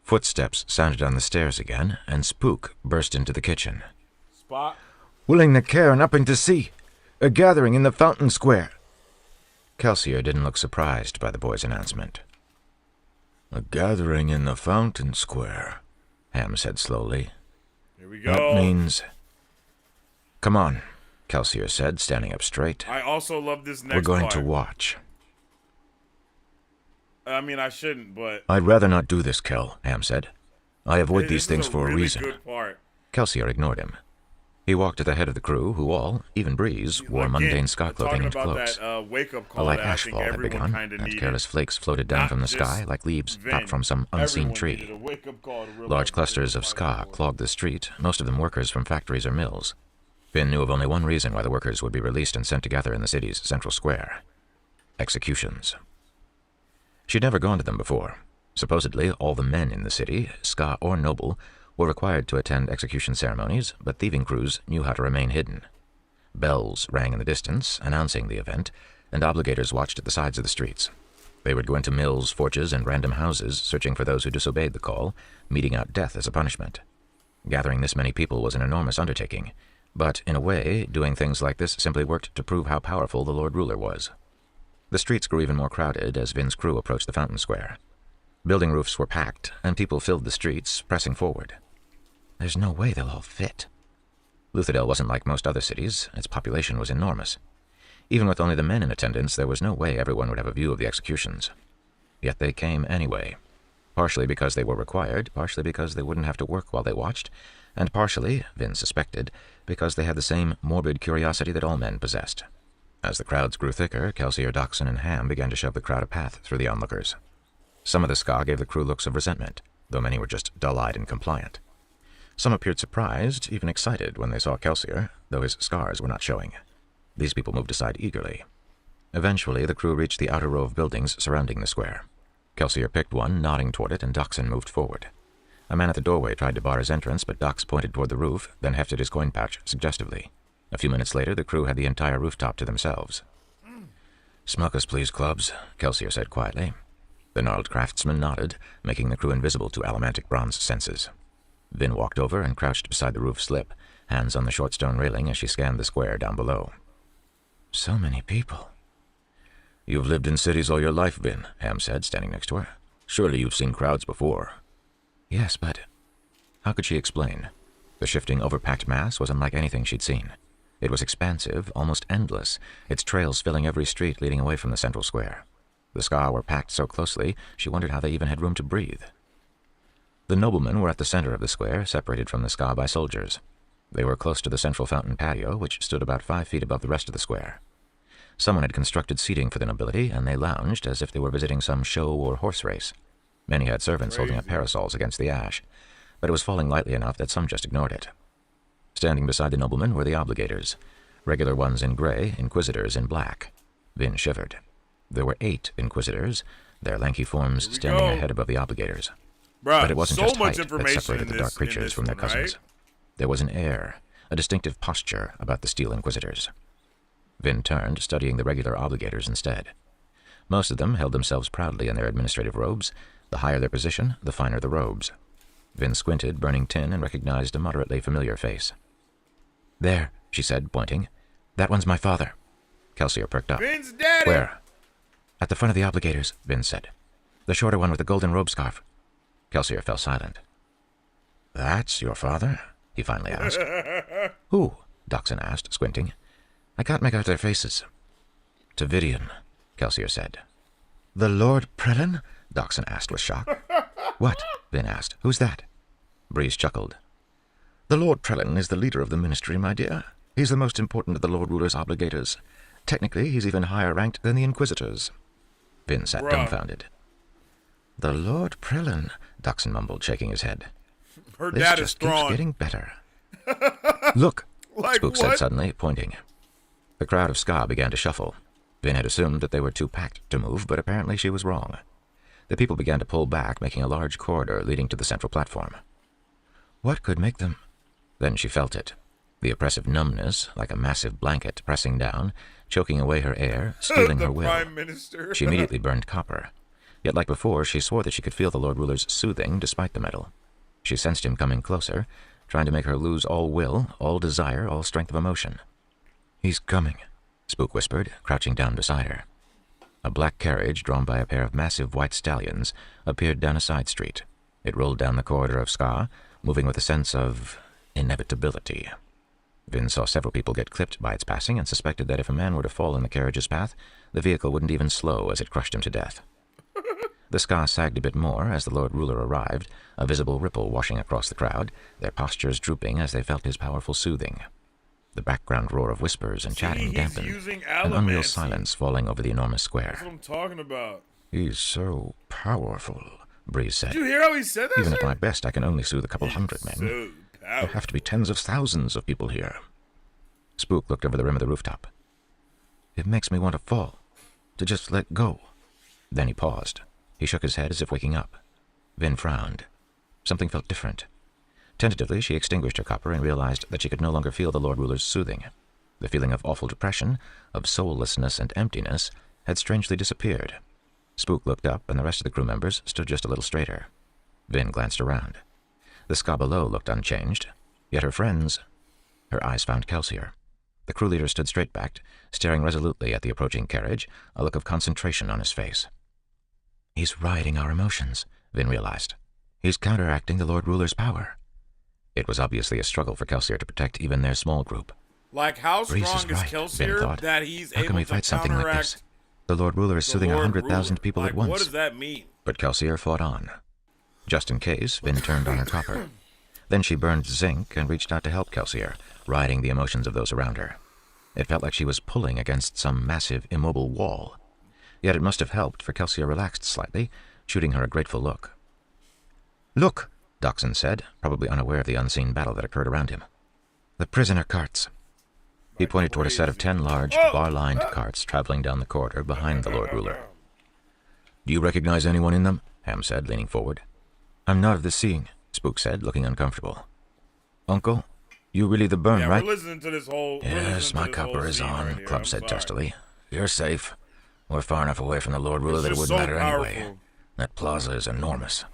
Footsteps sounded on the stairs again, and Spook burst into the kitchen. Spot. Willing to care and upping to see. A gathering in the Fountain Square. Kelsier didn't look surprised by the boy's announcement. A gathering in the Fountain Square, Ham said slowly. Here we go. That means... Come on, Kelsier said, standing up straight. I also love this next We're going part. to watch. I mean, I shouldn't, but... I'd rather not do this, Kel, Ham said. I avoid Hey, these this is things for a really reason. Good part. Kelsier ignored him. He walked to the head of the crew, who all, even Breeze, wore Again, mundane sky clothing and talking about cloaks. that wake-up A call light that I think ashfall had everyone begun, kind of and needed. careless flakes floated down Not from the just sky like leaves Vin. dropped from some unseen Everyone tree. needed a wake-up call to realize Large that clusters they of were ska fighting for. clogged the street, most of them workers from factories or mills. Finn knew of only one reason why the workers would be released and sent together in the city's central square. Executions. She'd never gone to them before. Supposedly, all the men in the city, ska or noble, were required to attend execution ceremonies, but thieving crews knew how to remain hidden. Bells rang in the distance, announcing the event, and obligators watched at the sides of the streets. They would go into mills, forges, and random houses, searching for those who disobeyed the call, meting out death as a punishment. Gathering this many people was an enormous undertaking, but, in a way, doing things like this simply worked to prove how powerful the Lord Ruler was. The streets grew even more crowded as Vin's crew approached the Fountain Square. Building roofs were packed, and people filled the streets, pressing forward. There's no way they'll all fit. Luthadel wasn't like most other cities. Its population was enormous. Even with only the men in attendance, there was no way everyone would have a view of the executions. Yet they came anyway, partially because they were required, partially because they wouldn't have to work while they watched, and partially, Vin suspected, because they had the same morbid curiosity that all men possessed. As the crowds grew thicker, Kelsier, Doxson, and Ham began to shove the crowd a path through the onlookers. Some of the ska gave the crew looks of resentment, though many were just dull-eyed and compliant. Some appeared surprised, even excited, when they saw Kelsier, though his scars were not showing. These people moved aside eagerly. Eventually, the crew reached the outer row of buildings surrounding the square. Kelsier picked one, nodding toward it, and Doxson moved forward. A man at the doorway tried to bar his entrance, but Dox pointed toward the roof, then hefted his coin pouch suggestively. A few minutes later, the crew had the entire rooftop to themselves. "Smoke us, please, clubs," Kelsier said quietly. The gnarled craftsman nodded, making the crew invisible to allomantic bronze senses. Vin walked over and crouched beside the roof slip, hands on the short stone railing as she scanned the square down below. So many people. "You've lived in cities all your life, Vin," Ham said, standing next to her. "Surely you've seen crowds before." "Yes, but..." How could she explain? The shifting, overpacked mass was unlike anything she'd seen. It was expansive, almost endless, its trails filling every street leading away from the central square. The ska were packed so closely, she wondered how they even had room to breathe. The noblemen were at the center of the square, separated from the ska by soldiers. They were close to the central fountain patio, which stood about 5 feet above the rest of the square. Someone had constructed seating for the nobility, and they lounged as if they were visiting some show or horse race. Many had servants holding up parasols against the ash, but it was falling lightly enough that some just ignored it. Standing beside the noblemen were the obligators, regular ones in gray, inquisitors in black. Vin shivered. There were 8 inquisitors, their lanky forms standing go. ahead above the obligators. Bruh, But it wasn't so just much height that information separated in the dark this, creatures from their one, cousins. right? There was an air, a distinctive posture about the Steel Inquisitors. Vin turned, studying the regular obligators instead. Most of them held themselves proudly in their administrative robes. The higher their position, the finer the robes. Vin squinted, burning tin, and recognized a moderately familiar face. "There," she said, pointing. "That one's my father." Kelsier perked up. Vin's daddy! "Where?" "At the front of the obligators," Vin said. "The shorter one with the golden robe scarf." Kelsier fell silent. "That's your father?" he finally asked. "Who?" Doxson asked, squinting. "I can't make out their faces." "Tavidian," Kelsier said. "The Lord Prelin?" Doxson asked with shock. "What?" Vin asked. "Who's that?" Breeze chuckled. "The Lord Prelin is the leader of the ministry, my dear. He's the most important of the Lord Ruler's obligators. Technically, he's even higher ranked than the Inquisitors." Vin sat Bruh. dumbfounded. "The Lord Prelin," Doxson mumbled, shaking his head. Her "This dad is just keeps strong. getting better." "Look," Like Spook said what? suddenly, pointing. The crowd of ska began to shuffle. Vin had assumed that they were too packed to move, but apparently she was wrong. The people began to pull back, making a large corridor leading to the central platform. "What could make them Then she felt it. The oppressive numbness, like a massive blanket pressing down, choking away her air, stealing her will. Prime Minister. She immediately burned copper. Yet like before, she swore that she could feel the Lord Ruler's soothing despite the metal. She sensed him coming closer, trying to make her lose all will, all desire, all strength of emotion. "He's coming," Spook whispered, crouching down beside her. A black carriage, drawn by a pair of massive white stallions, appeared down a side street. It rolled down the corridor of Ska, moving with a sense of inevitability. Vin saw several people get clipped by its passing and suspected that if a man were to fall in the carriage's path, the vehicle wouldn't even slow as it crushed him to death. The Ska sagged a bit more as the Lord Ruler arrived, a visible ripple washing across the crowd, their postures drooping as they felt his powerful soothing. The background roar of whispers and chatting dampened, an unreal silence falling over the enormous square. That's what I'm talking about. "He's so powerful," Breeze said. Did you hear how he said that? "Even at shit? my best, I can only soothe a couple hundred men. So There powerful. have to be tens of thousands of people here." Spook looked over the rim of the rooftop. "It makes me want to fall, to just let go." Then he paused. He shook his head as if waking up. Vin frowned. Something felt different. Tentatively, she extinguished her copper and realized that she could no longer feel the Lord Ruler's soothing. The feeling of awful depression, of soullessness and emptiness, had strangely disappeared. Spook looked up, and the rest of the crew members stood just a little straighter. Vin glanced around. The Ska below looked unchanged, yet her friends... Her eyes found Kelsier. The crew leader stood straight-backed, staring resolutely at the approaching carriage, a look of concentration on his face. "He's riding our emotions," Vin realized. "He's counteracting the Lord Ruler's power." It was obviously a struggle for Kelsier to protect even their small group. Like, how Breeze strong is right, Vin Kelsier thought. that he's How able can we to fight something like counteract this? The Lord Ruler is the soothing Lord 100,000 Ruler? people Like, at once. What does that mean? But Kelsier fought on. Just in case, Vin turned on her copper. Then she burned zinc and reached out to help Kelsier, riding the emotions of those around her. It felt like she was pulling against some massive, immobile wall. Yet it must have helped, for Kelsier relaxed slightly, shooting her a grateful look. "Look," Doxson said, probably unaware of the unseen battle that occurred around him. "The prisoner carts." He pointed toward a set of 10 large, bar-lined carts traveling down the corridor behind the Lord Ruler. "Do you recognize anyone in them?" Ham said, leaning forward. "I'm not of the seeing," Spook said, looking uncomfortable. "Uncle, you really the burn, Yeah, right?" we're listening to this whole... "Yes, my copper is on," Club said testily. "You're safe. We're far enough away from the Lord Ruler that it wouldn't matter anyway. That plaza is enormous."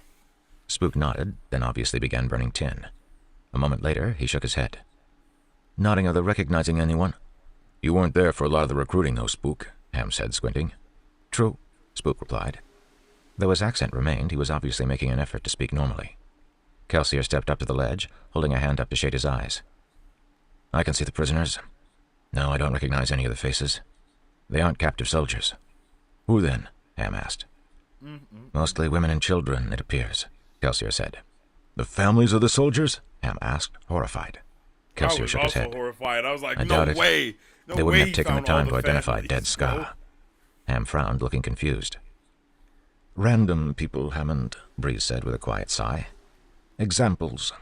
Spook nodded, then obviously began burning tin. A moment later, he shook his head. "Nodding of the recognizing anyone?" "You weren't there for a lot of the recruiting, though, Spook," Ham said, squinting. "True," Spook replied. Though his accent remained, he was obviously making an effort to speak normally. Kelsier stepped up to the ledge, holding a hand up to shade his eyes. "I can see the prisoners. No, I don't recognize any of the faces. They aren't captive soldiers." "Who then?" Ham asked. "Mostly women and children, it appears," Kelsier said. "The families of the soldiers?" Ham asked, horrified. Kelsier shook his head. Horrified. I was like, "I no doubt it. way. No They way wouldn't he have taken the found all time to identify families, dead no. Ska." Ham frowned, looking confused. "Random people, Hammond," Breeze said with a quiet sigh. "Examples.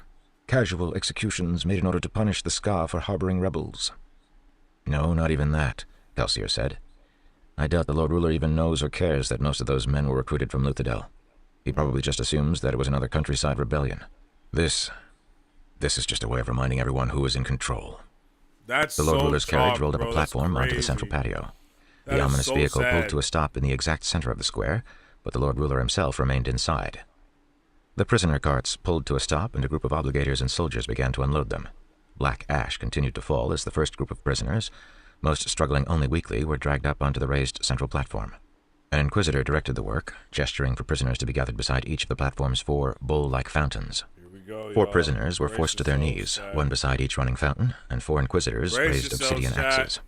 Casual executions made in order to punish the Ska for harboring rebels." "No, not even that," Kelsier said. "I doubt the Lord Ruler even knows or cares that most of those men were recruited from Luthadel. He probably just assumes that it was another countryside rebellion. This is just a way of reminding everyone who is in control." That's The Lord so Ruler's carriage tough, rolled up bro. a platform That's onto the central crazy. patio. That The is ominous so vehicle pulled sad. to a stop in the exact center of the square, but the Lord Ruler himself remained inside. The prisoner carts pulled to a stop, and a group of obligators and soldiers began to unload them. Black ash continued to fall as the first group of prisoners, most struggling only weakly, were dragged up onto the raised central platform. An inquisitor directed the work, gesturing for prisoners to be gathered beside each of the platform's 4 bowl-like fountains. Here we go, 4 y'all. prisoners were Brace forced to their yourselves, knees, chat. one beside each running fountain, and 4 inquisitors Brace raised yourselves, obsidian chat. axes.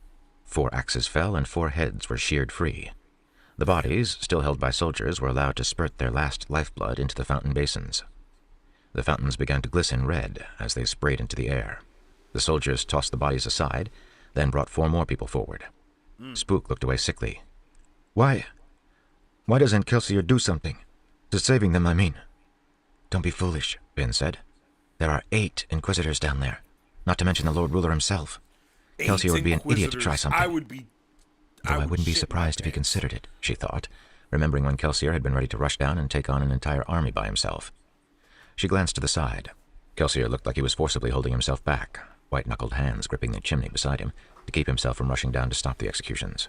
4 axes fell, and 4 heads were sheared free. The bodies, still held by soldiers, were allowed to spurt their last lifeblood into the fountain basins. The fountains began to glisten red as they sprayed into the air. The soldiers tossed the bodies aside, then brought 4 more people forward. Spook looked away sickly. Why doesn't Kelsier do something? To saving them, I mean." "Don't be foolish," Vin said. "There are 8 inquisitors down there, not to mention the Lord Ruler himself. Kelsier would be an idiot to try something. I would be... Though I wouldn't be shit surprised if my he considered it," she thought, remembering when Kelsier had been ready to rush down and take on an entire army by himself. She glanced to the side. Kelsier looked like he was forcibly holding himself back, white-knuckled hands gripping the chimney beside him to keep himself from rushing down to stop the executions.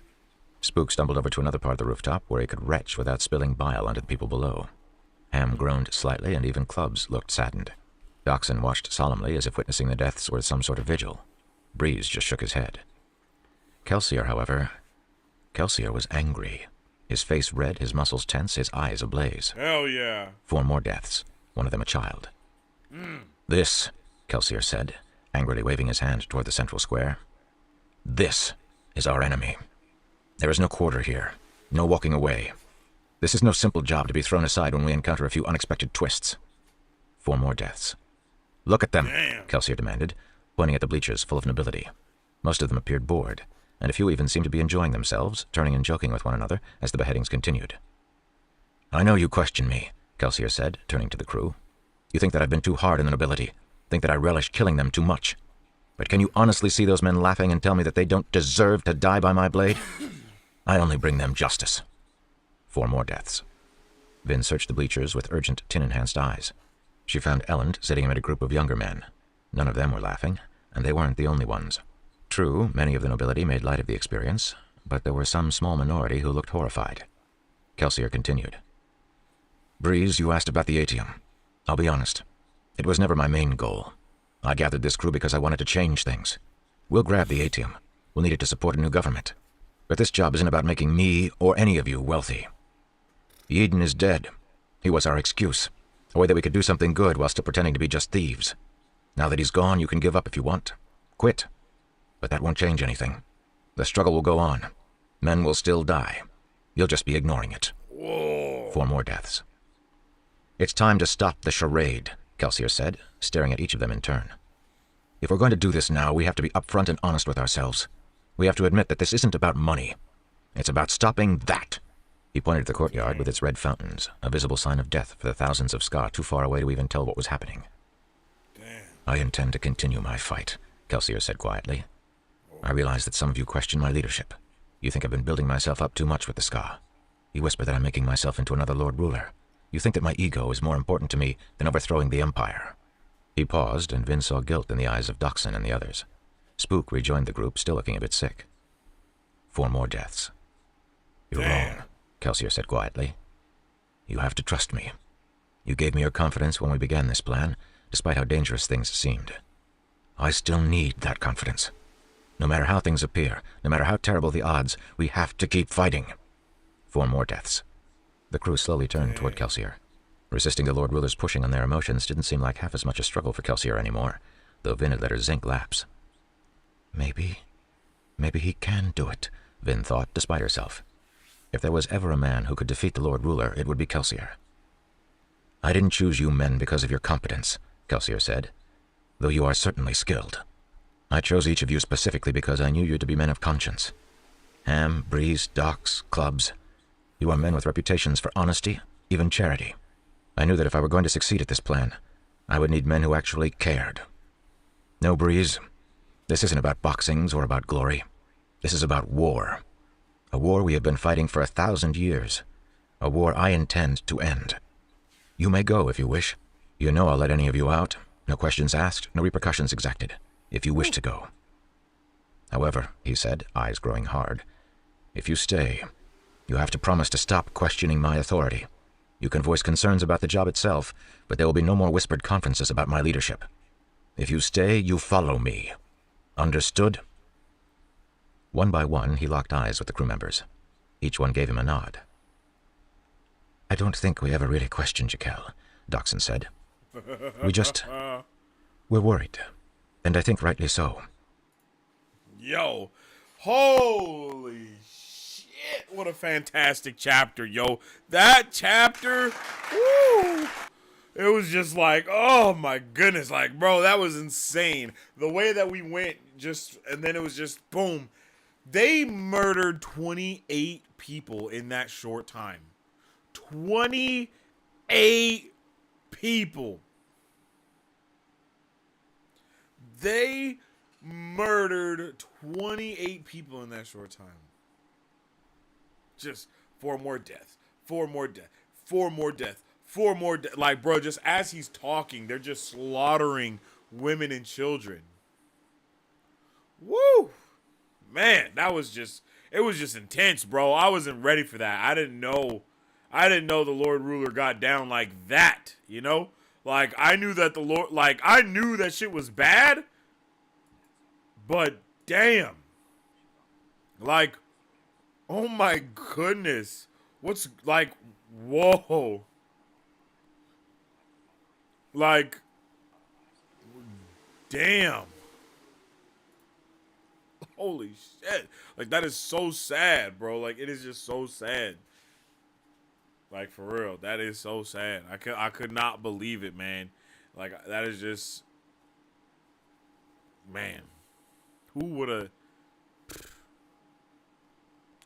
Spook stumbled over to another part of the rooftop where he could retch without spilling bile onto the people below. Ham groaned slightly, and even Clubs looked saddened. Dachshund watched solemnly as if witnessing the deaths were some sort of vigil. Breeze just shook his head. Kelsier, however, Kelsier was angry. His face red, his muscles tense, his eyes ablaze. Hell yeah. 4 more deaths, one of them a child. This, Kelsier said, angrily waving his hand toward the central square, this is our enemy. There is no quarter here, no walking away. This is no simple job to be thrown aside when we encounter a few unexpected twists. 4 more deaths. Look at them, Kelsier demanded, pointing at the bleachers full of nobility. Most of them appeared bored, and a few even seemed to be enjoying themselves, turning and joking with one another as the beheadings continued. I know you question me, Kelsier said, turning to the crew. You think that I've been too hard on the nobility, think that I relish killing them too much. But can you honestly see those men laughing and tell me that they don't deserve to die by my blade? I only bring them justice. 4 more deaths. Vin searched the bleachers with urgent, tin-enhanced eyes. She found Elend sitting amid a group of younger men. None of them were laughing, and they weren't the only ones. True, many of the nobility made light of the experience, but there were some small minority who looked horrified. Kelsier continued. Breeze, you asked about the Atium. I'll be honest. It was never my main goal. I gathered this crew because I wanted to change things. We'll grab the Atium. We'll need it to support a new government. But this job isn't about making me or any of you wealthy. Eden is dead. He was our excuse. A way that we could do something good while still pretending to be just thieves. Now that he's gone, you can give up if you want. Quit. But that won't change anything. The struggle will go on. Men will still die. You'll just be ignoring it. Whoa. 4 more deaths. It's time to stop the charade, Kelsier said, staring at each of them in turn. If we're going to do this now, we have to be upfront and honest with ourselves. We have to admit that this isn't about money. It's about stopping that. He pointed to the courtyard with its red fountains, a visible sign of death for the thousands of Ska too far away to even tell what was happening. Damn. I intend to continue my fight, Kelsier said quietly. I realize that some of you question my leadership. You think I've been building myself up too much with the Ska. You whisper that I'm making myself into another Lord Ruler. You think that my ego is more important to me than overthrowing the Empire. He paused, and Vin saw guilt in the eyes of Dachshund and the others. Spook rejoined the group, still looking a bit sick. 4 more deaths. You're wrong, Kelsier said quietly. You have to trust me. You gave me your confidence when we began this plan, despite how dangerous things seemed. I still need that confidence. No matter how things appear, no matter how terrible the odds, we have to keep fighting. 4 more deaths. The crew slowly turned toward Kelsier. Resisting the Lord Ruler's pushing on their emotions didn't seem like half as much a struggle for Kelsier anymore, though Vin had let her zinc lapse. Maybe he can do it, Vin thought, despite herself. If there was ever a man who could defeat the Lord Ruler, it would be Kelsier. I didn't choose you men because of your competence, Kelsier said, though you are certainly skilled. I chose each of you specifically because I knew you to be men of conscience. Ham, Breeze, Docs, Clubs. You are men with reputations for honesty, even charity. I knew that if I were going to succeed at this plan, I would need men who actually cared. No, Breeze. This isn't about boxings or about glory. This is about war. A war we have been fighting for 1,000 years. A war I intend to end. You may go if you wish. You know I'll let any of you out. No questions asked, no repercussions exacted. If you wish to go. However, he said, eyes growing hard, if you stay, you have to promise to stop questioning my authority. You can voice concerns about the job itself, but there will be no more whispered conferences about my leadership. If you stay, you follow me. Understood? One by one, he locked eyes with the crew members. Each one gave him a nod. I don't think we ever really questioned you, Kel, Dachshund said. We're worried. And I think rightly so. Yo, holy shit, what a fantastic chapter, yo. That chapter, woo, it was just like, oh my goodness, like, bro, that was insane. The way that we went and then it was just, boom. They murdered 28 people in that short time. 28 people. They murdered 28 people in that short time. Just 4 more deaths, 4 more deaths, 4 more deaths, 4 more, like, bro, just as he's talking, they're just slaughtering women and children. Woo! Man, it was just intense, bro. I wasn't ready for that. I didn't know the Lord Ruler got down like that, you know? Like, I knew that I knew that shit was bad, but damn. Like, oh my goodness. What's, like, whoa. Like, damn. Holy shit. Like, that is so sad, bro. Like, it is just so sad. Like, for real. That is so sad. I could not believe it, man. Like, that is just... Man. Who would have...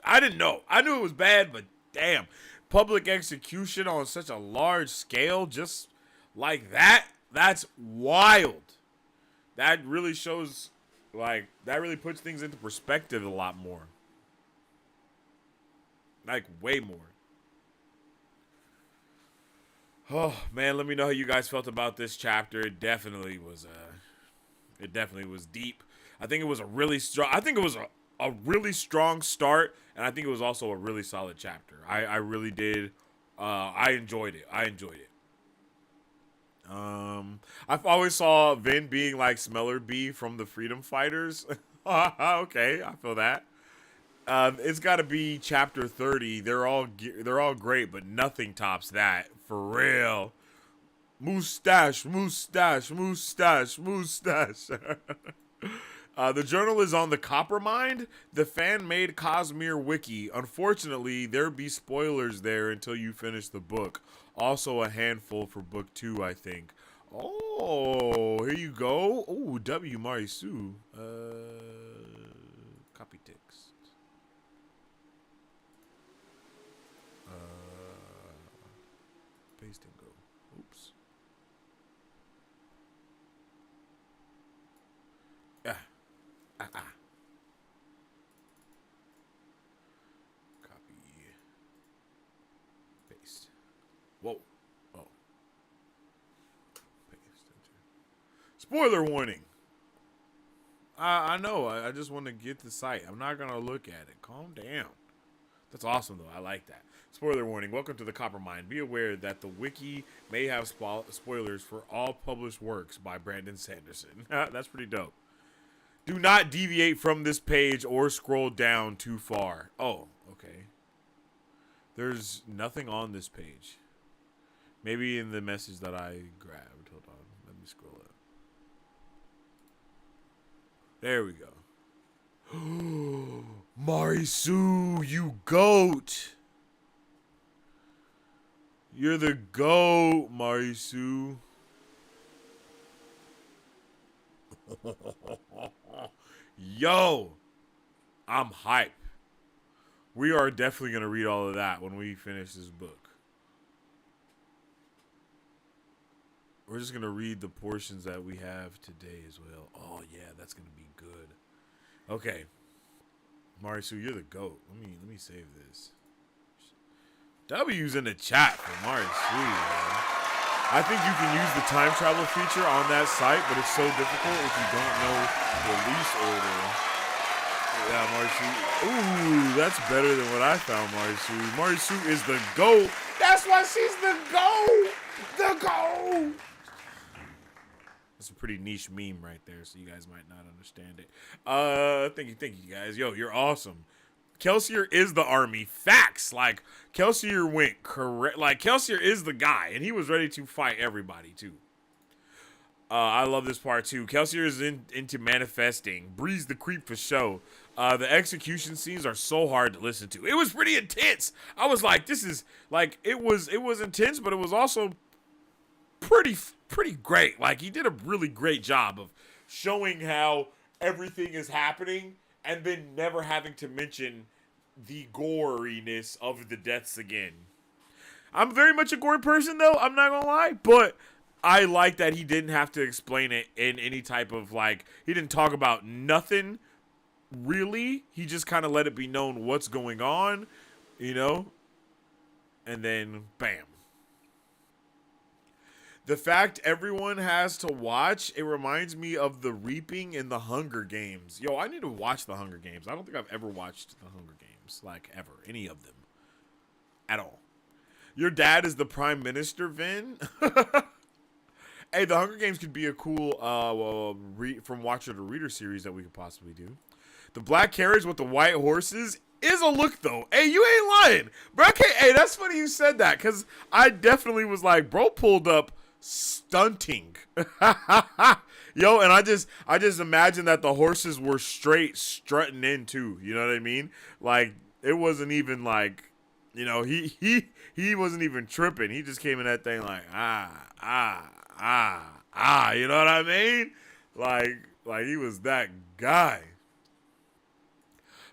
I didn't know. I knew it was bad, but damn. Public execution on such a large scale, just like that, that's wild. That really shows... Like, that really puts things into perspective a lot more. Like, way more. Oh, man, let me know how you guys felt about this chapter. It definitely was deep. I think it was a really strong, a really strong start, and I think it was also a really solid chapter. I really did. I enjoyed it. I've always saw Vin being like Smeller B from the Freedom Fighters. Okay, I feel that. It's got to be chapter 30. They're all great, but nothing tops that for real. Mustache. The journal is on the Coppermind, the fan-made Cosmere wiki. Unfortunately, there be spoilers there until you finish the book. Also a handful for book 2, I think. Oh, here you go. Oh, W. Marisu. Copy text. Paste and go. Oops. Copy. Paste. Whoa. Oh. Paste. Spoiler warning. I know. I just want to get the site. I'm not going to look at it. Calm down. That's awesome, though. I like that. Spoiler warning. Welcome to the Coppermind. Be aware that the wiki may have spoilers for all published works by Brandon Sanderson. That's pretty dope. Do not deviate from this page or scroll down too far. Oh, okay. There's nothing on this page. Maybe in the message that I grabbed. Hold on. Let me scroll up. There we go. Marisu, you goat. You're the goat, Marisu. Yo, I'm hype. We are definitely going to read all of that when we finish this book. We're just going to read the portions that we have today as well. Oh, yeah, that's going to be good. Okay. Marisu, you're the GOAT. Let me save this. W's in the chat for Marisu, man. I think you can use the time travel feature on that site, but it's so difficult if you don't know release order. Yeah, Marisu. Ooh, that's better than what I found, Marisu. Marisu is the GOAT. That's why she's the GOAT. The GOAT. That's a pretty niche meme right there, so you guys might not understand it. Thank you guys. Yo, you're awesome. Kelsier is the army. Facts. Like, Kelsier went correct. Like, Kelsier is the guy, and he was ready to fight everybody, too. I love this part, too. Kelsier is into manifesting. Breeze the creep for show. The execution scenes are so hard to listen to. It was pretty intense. I was like, this is, like, it was intense, but it was also pretty great. Like, he did a really great job of showing how everything is happening and then never having to mention the goriness of the deaths again. I'm very much a gory person, though. I'm not gonna lie, but I like that he didn't have to explain it in any type of, like, he didn't talk about nothing, really. He just kind of let it be known what's going on, you know? And then, bam. The fact everyone has to watch, it reminds me of the reaping in the Hunger Games. Yo, I need to watch the Hunger Games. I don't think I've ever watched the Hunger Games, like ever, any of them, at all. Your dad is the prime minister, Vin. Hey, the Hunger Games could be a cool from watcher to reader series that we could possibly do. The black carriage with the white horses is a look, though. Hey, you ain't lying, bro. Hey, that's funny you said that, because I definitely was like, bro pulled up stunting. Yo, and I just imagine that the horses were straight strutting in too. You know what I mean? Like, it wasn't even like, you know, he wasn't even tripping. He just came in that thing like, you know what I mean? Like he was that guy.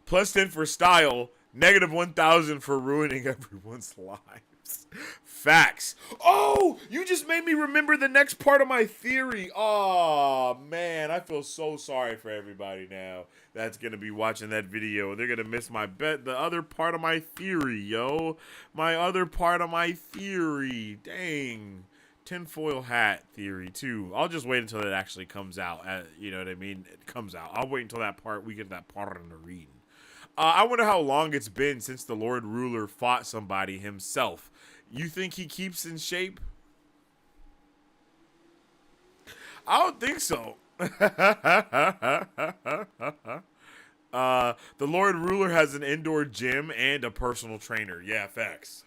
Plus 10 for style, negative 1,000 for ruining everyone's lives. Facts. Oh, you just made me remember the next part of my theory. Oh, man, I feel so sorry for everybody now that's going to be watching that video. They're going to miss the other part of my theory, yo. My other part of my theory. Dang. Tinfoil hat theory, too. I'll just wait until it actually comes out. You know what I mean? It comes out. I'll wait until that part, we get that part in the reading. I wonder how long it's been since the Lord Ruler fought somebody himself. You think he keeps in shape? I don't think so. The Lord Ruler has an indoor gym and a personal trainer. Yeah, facts.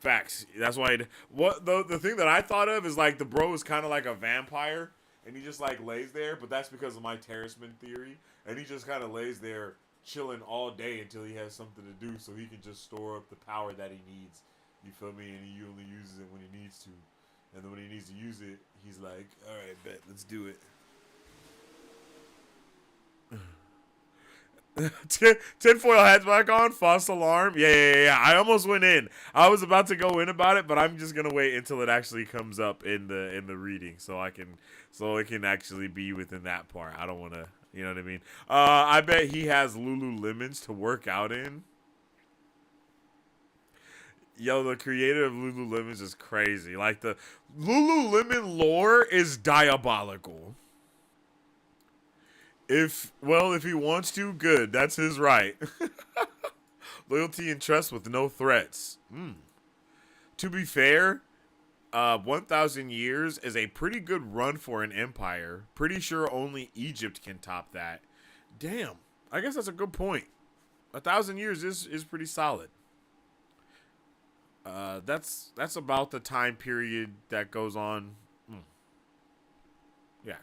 That's why. The thing that I thought of is like the bro is kind of like a vampire, and he just like lays there. But that's because of my Terraceman theory, and he just kind of lays there chilling all day until he has something to do, so he can just store up the power that he needs. You feel me? And he only uses it when he needs to, and then when he needs to use it, he's like, "All right, bet, let's do it." Tinfoil hats back on. False alarm. Yeah. I almost went in. I was about to go in about it, but I'm just gonna wait until it actually comes up in the reading, so it can actually be within that part. I don't want to, you know what I mean. I bet he has Lululemons to work out in. Yo, the creator of Lululemons is crazy. Like, the Lululemon lore is diabolical. If he wants to, good. That's his right. Loyalty and trust with no threats. To be fair, 1,000 years is a pretty good run for an empire. Pretty sure only Egypt can top that. Damn. I guess that's a good point. 1,000 years is pretty solid. That's about the time period that goes on. Yeah.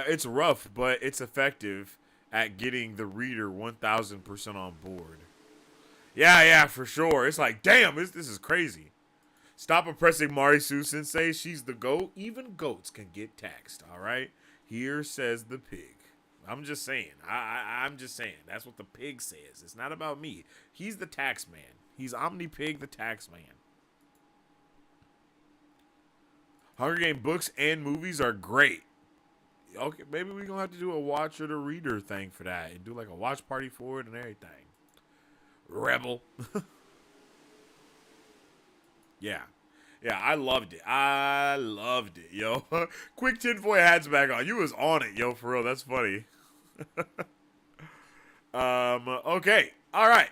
It's rough, but it's effective at getting the reader 1,000% on board. Yeah, for sure. It's like, damn, this is crazy. Stop oppressing Marisu Sensei. She's the GOAT. Even goats can get taxed, all right? Here says the pig. I'm just saying. I'm just saying. That's what the pig says. It's not about me. He's the tax man. He's Omni-Pig the tax man. Hunger Game books and movies are great. Okay, maybe we're going to have to do a watcher to reader thing for that. And do like a watch party for it and everything. Rebel. Yeah, I loved it, yo. Quick tinfoil hats back on. You was on it, yo, for real. That's funny. Okay. All right.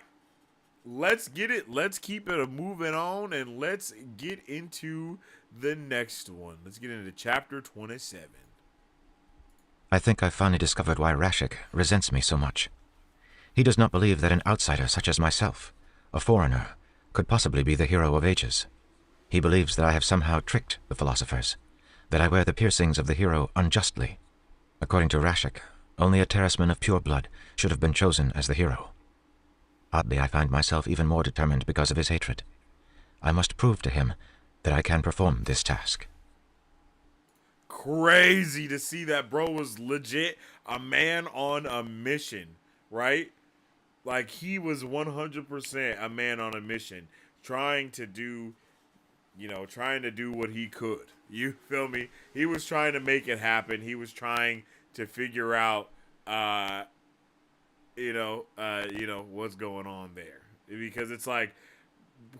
Let's get it. Let's keep it moving on, and let's get into the next one. Let's get into chapter 27. I think I've finally discovered why Rashik resents me so much. He does not believe that an outsider such as myself, a foreigner, could possibly be the hero of ages. He believes that I have somehow tricked the philosophers, that I wear the piercings of the hero unjustly. According to Rashik, only a Terraceman of pure blood should have been chosen as the hero. Oddly, I find myself even more determined because of his hatred. I must prove to him that I can perform this task. Crazy to see that bro was legit a man on a mission, right? Like, he was 100% a man on a mission, trying to do what he could. You feel me? He was trying to make it happen. He was trying to figure out, what's going on there. Because it's like,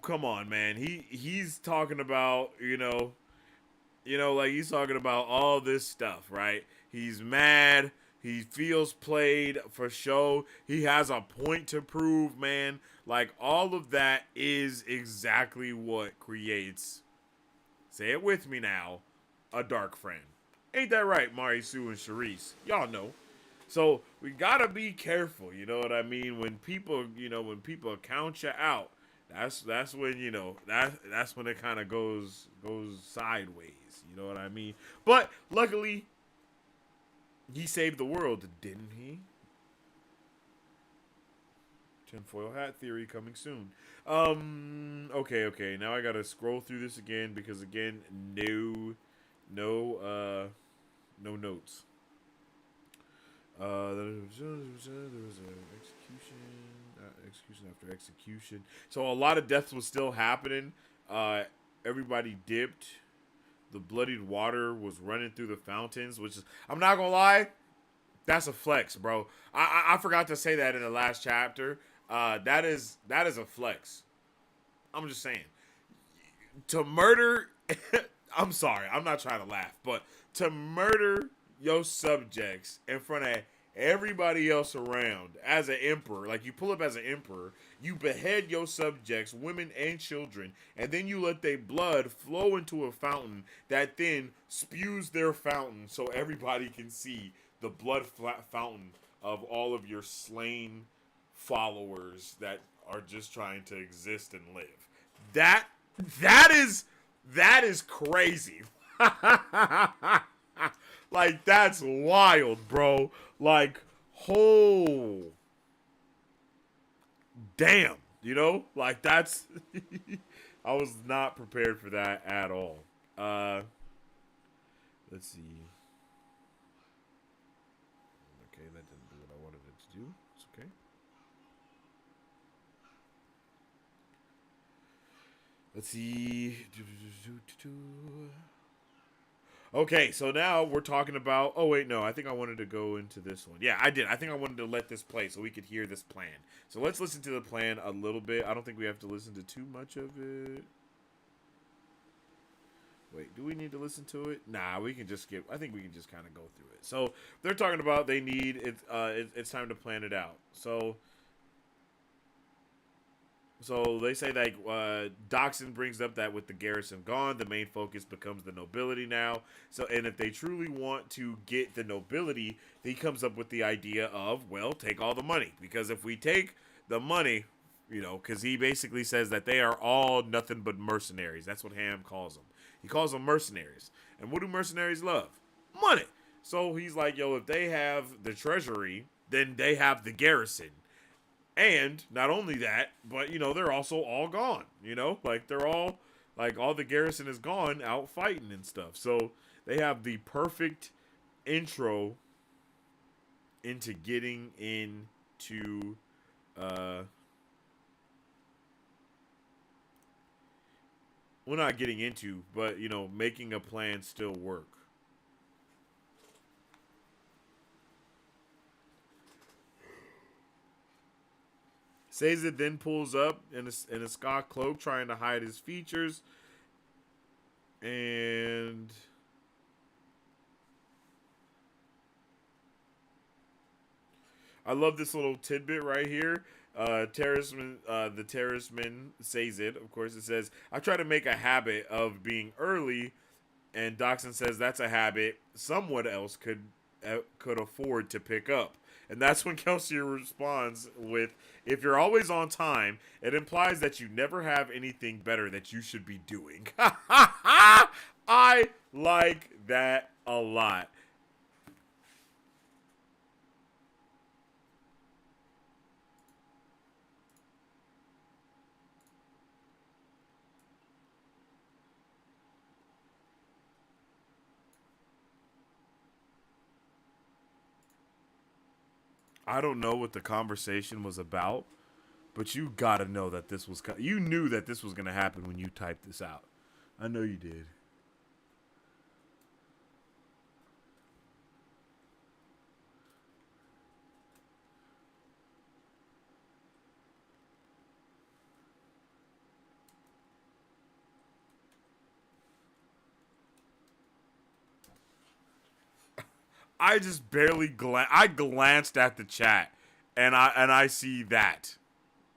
come on, man. He's talking about, like he's talking about all this stuff, right? He's mad. He feels played for show. He has a point to prove, man. Like all of that is exactly what creates, say it with me now, a dark friend. Ain't that right, Mari Sue and Sharice? Y'all know. So we gotta be careful, you know what I mean? When people, when people count you out, that's when that's when it kind of goes sideways, you know what I mean? But luckily, he saved the world, didn't he? Tinfoil hat theory coming soon. Okay. Now I gotta scroll through this again because again, no notes. There was an execution after execution. So a lot of deaths was still happening. Everybody dipped. The bloodied water was running through the fountains, which is, I'm not gonna lie, that's a flex, bro. I forgot to say that in the last chapter. That is a flex. I'm just saying. To murder, I'm sorry, I'm not trying to laugh, but to murder your subjects in front of everybody else around as an emperor, like you pull up as an emperor, you behead your subjects, women and children, and then you let their blood flow into a fountain that then spews their fountain so everybody can see the blood fountain of all of your slain followers that are just trying to exist and live. That is crazy. Like, that's wild, bro. Like, oh, damn, like that's, I was not prepared for that at all. Let's see. Okay, that didn't do what I wanted it to do. It's okay. Let's see. Okay, so now we're talking about... Oh, wait, no. I think I wanted to go into this one. Yeah, I did. I think I wanted to let this play so we could hear this plan. So let's listen to the plan a little bit. I don't think we have to listen to too much of it. Wait, do we need to listen to it? Nah, we can just skip. I think we can just kind of go through it. So they're talking about they need... it's time to plan it out. So they say that Doxson brings up that with the garrison gone, the main focus becomes the nobility now. So, and if they truly want to get the nobility, he comes up with the idea of, well, take all the money. Because if we take the money, because he basically says that they are all nothing but mercenaries. That's what Ham calls them. He calls them mercenaries. And what do mercenaries love? Money. So he's like, yo, if they have the treasury, then they have the garrison. And not only that, but, they're also all gone, like they're all, like all the garrison is gone out fighting and stuff. So they have the perfect intro into getting into, well, not getting into, but, making a plan still work. Sazed then pulls up in a ska cloak, trying to hide his features. And I love this little tidbit right here. The terrorisman says it, of course. It says, I try to make a habit of being early. And Doxson says that's a habit someone else could afford to pick up. And that's when Kelsier responds with, if you're always on time, it implies that you never have anything better that you should be doing. I like that a lot. I don't know what the conversation was about, but you gotta know that this was... You knew that this was gonna happen when you typed this out. I know you did. I just barely I glanced at the chat, and I see that.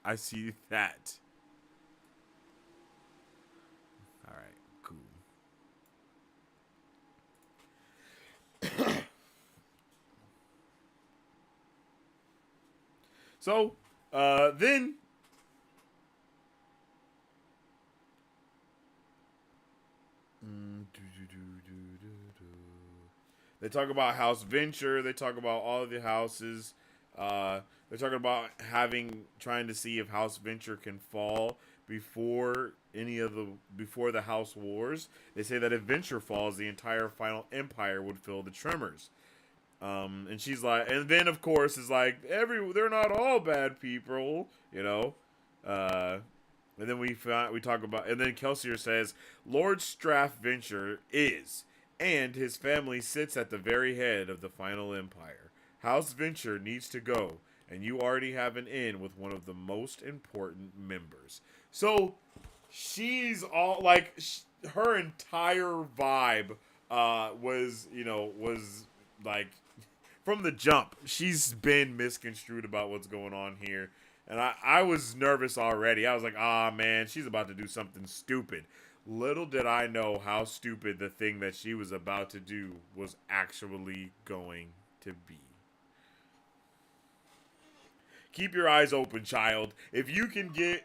I see that. All right, cool. So, then they talk about House Venture. They talk about all of the houses. They're talking about trying to see if House Venture can fall before before the House Wars. They say that if Venture falls, the entire final empire would feel the tremors. And she's like, and then of course is like, they're not all bad people, you know. And then we talk about, and then Kelsier says, Lord Straff Venture is, and his family sits at the very head of the final empire. House Venture needs to go, and you already have an in with one of the most important members. So she's all like, her entire vibe was like, from the jump, she's been misconstrued about what's going on here. And I was nervous already. I was like, man, she's about to do something stupid. Little did I know how stupid the thing that she was about to do was actually going to be. Keep your eyes open, child. If you can get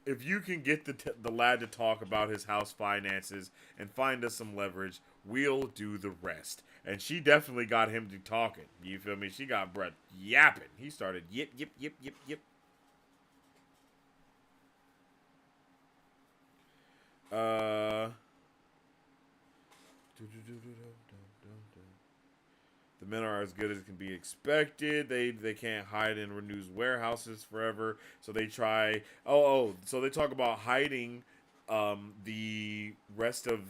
the lad to talk about his house finances and find us some leverage, we'll do the rest. And she definitely got him to talking. You feel me? She got Brett yapping. He started yip, yip, yip, yip, yip. The men are as good as can be expected. They can't hide in Renew's warehouses forever. So they try. So they talk about hiding the rest of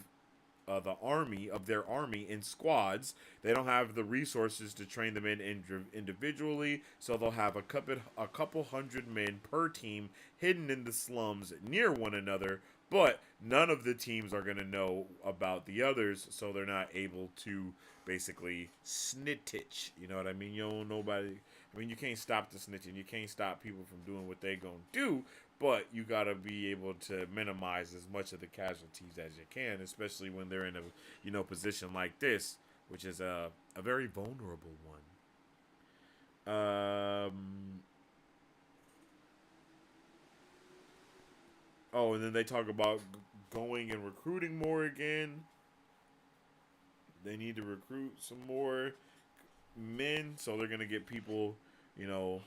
their army in squads. They don't have the resources to train them in individually, so they'll have a couple hundred men per team hidden in the slums near one another. But none of the teams are going to know about the others, so they're not able to basically snitch. You know what I mean? You can't stop the snitching. You can't stop people from doing what they going to do, but you got to be able to minimize as much of the casualties as you can, especially when they're in a position like this, which is a very vulnerable one. And then they talk about going and recruiting more again. They need to recruit some more men, so they're going to get people, they're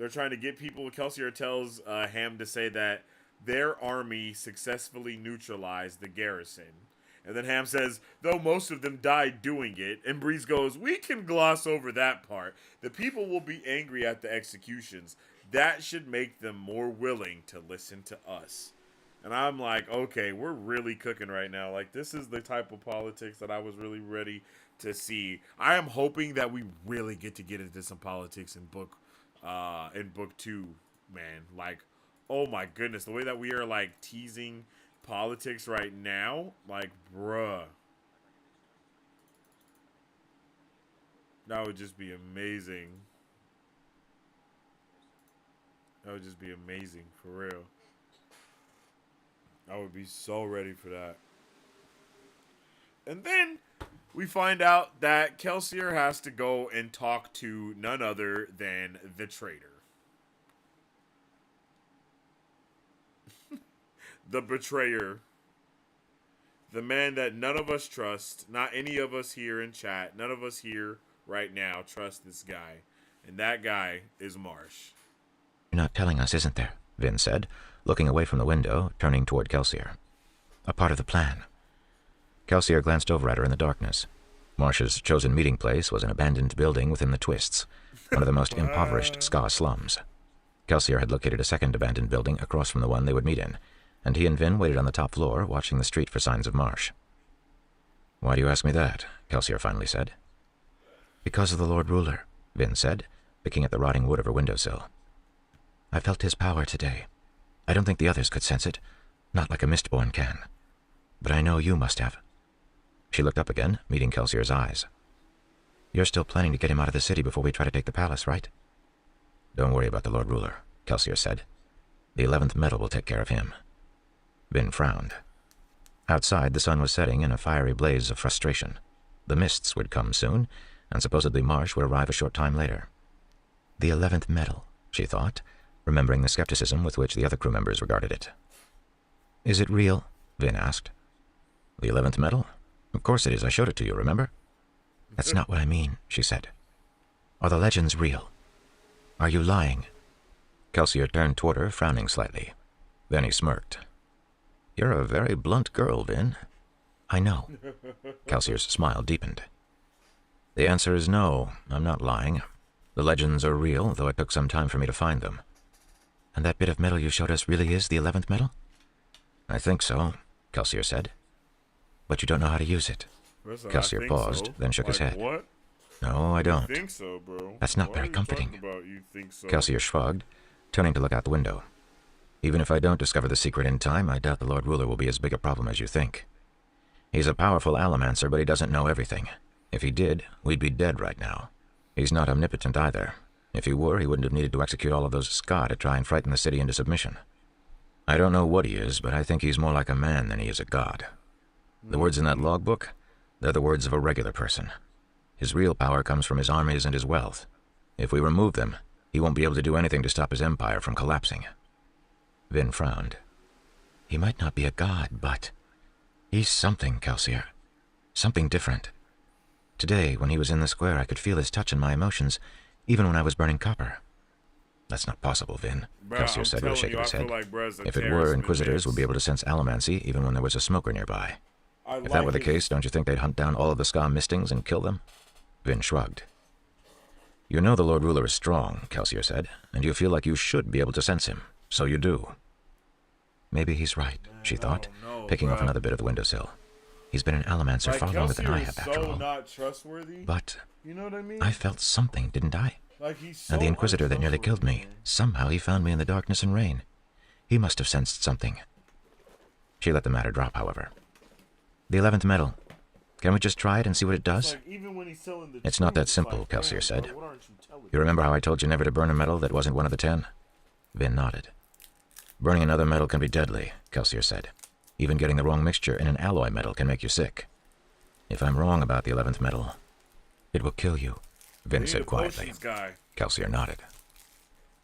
trying to get people. Kelsier tells Ham to say that their army successfully neutralized the garrison. And then Ham says, though most of them died doing it. And Breeze goes, we can gloss over that part. The people will be angry at the executions. That should make them more willing to listen to us. And I'm like, okay, we're really cooking right now. Like, this is the type of politics that I was really ready to see. I am hoping that we really get into some politics in book 2, man. Like, oh my goodness, the way that we are like teasing politics right now, like, bruh. That would just be amazing. That would just be amazing, for real. I would be so ready for that. And then we find out that Kelsier has to go and talk to none other than the traitor. The betrayer. The man that none of us trust. Not any of us here in chat. None of us here right now trust this guy. And that guy is Marsh. You're not telling us, isn't there? Vin said, looking away from the window, turning toward Kelsier. A part of the plan. Kelsier glanced over at her in the darkness. Marsh's chosen meeting place was an abandoned building within the Twists, one of the most impoverished Ska slums. Kelsier had located a second abandoned building across from the one they would meet in, and he and Vin waited on the top floor, watching the street for signs of Marsh. Why do you ask me that? Kelsier finally said. Because of the Lord Ruler, Vin said, picking at the rotting wood of her windowsill. I felt his power today. I don't think the others could sense it, not like a Mistborn can. But I know you must have. She looked up again, meeting Kelsier's eyes. You're still planning to get him out of the city before we try to take the palace, right? Don't worry about the Lord Ruler, Kelsier said. The 11th metal will take care of him. Vin frowned. Outside, the sun was setting in a fiery blaze of frustration. The mists would come soon, and supposedly Marsh would arrive a short time later. The 11th metal, she thought, remembering the skepticism with which the other crew members regarded it. Is it real? Vin asked. The 11th metal? Of course it is. I showed it to you, remember? That's not what I mean, she said. Are the legends real? Are you lying? Kelsier turned toward her, frowning slightly. Then he smirked. You're a very blunt girl, Vin. I know. Kelsier's smile deepened. The answer is no, I'm not lying. The legends are real, though it took some time for me to find them. And that bit of metal you showed us really is the 11th metal? I think so, Kelsier said. But you don't know how to use it. Kelsier paused, then shook his head. What? No, I don't. You think so, bro? That's not What very are you comforting. talking about? You think so? Kelsier shrugged, turning to look out the window. Even if I don't discover the secret in time, I doubt the Lord Ruler will be as big a problem as you think. He's a powerful allomancer, but he doesn't know everything. If he did, we'd be dead right now. He's not omnipotent either. If he were, he wouldn't have needed to execute all of those ska to try and frighten the city into submission. I don't know what he is, but I think he's more like a man than he is a god. The words in that logbook, they're the words of a regular person. His real power comes from his armies and his wealth. If we remove them, he won't be able to do anything to stop his empire from collapsing. Vin frowned. He might not be a god, but he's something, Kelsier. Something different. Today, when he was in the square, I could feel his touch in my emotions, even when I was burning copper. That's not possible, Vin, Kelsier said with a shake of his head. If it were, Inquisitors would be able to sense allomancy even when there was a smoker nearby. If that were the case, don't you think they'd hunt down all of the ska mistings and kill them? Vin shrugged. You know the Lord Ruler is strong, Kelsier said, and you feel like you should be able to sense him. So you do. Maybe he's right, she thought, picking off another bit of the windowsill. He's been an allomancer far longer than I have, after all. Not trustworthy. But you know what I mean? I felt something, didn't I? Like he's so And the Inquisitor that nearly killed me, somehow he found me in the darkness and rain. He must have sensed something. She let the matter drop, however. The 11th metal. Can we just try it and see what it does? It's not that simple, Kelsier said. You remember how I told you never to burn a metal that wasn't one of the 10? Vin nodded. Burning another metal can be deadly, Kelsier said. Even getting the wrong mixture in an alloy metal can make you sick. If I'm wrong about the 11th metal, it will kill you, Vin said quietly. Kelsier nodded.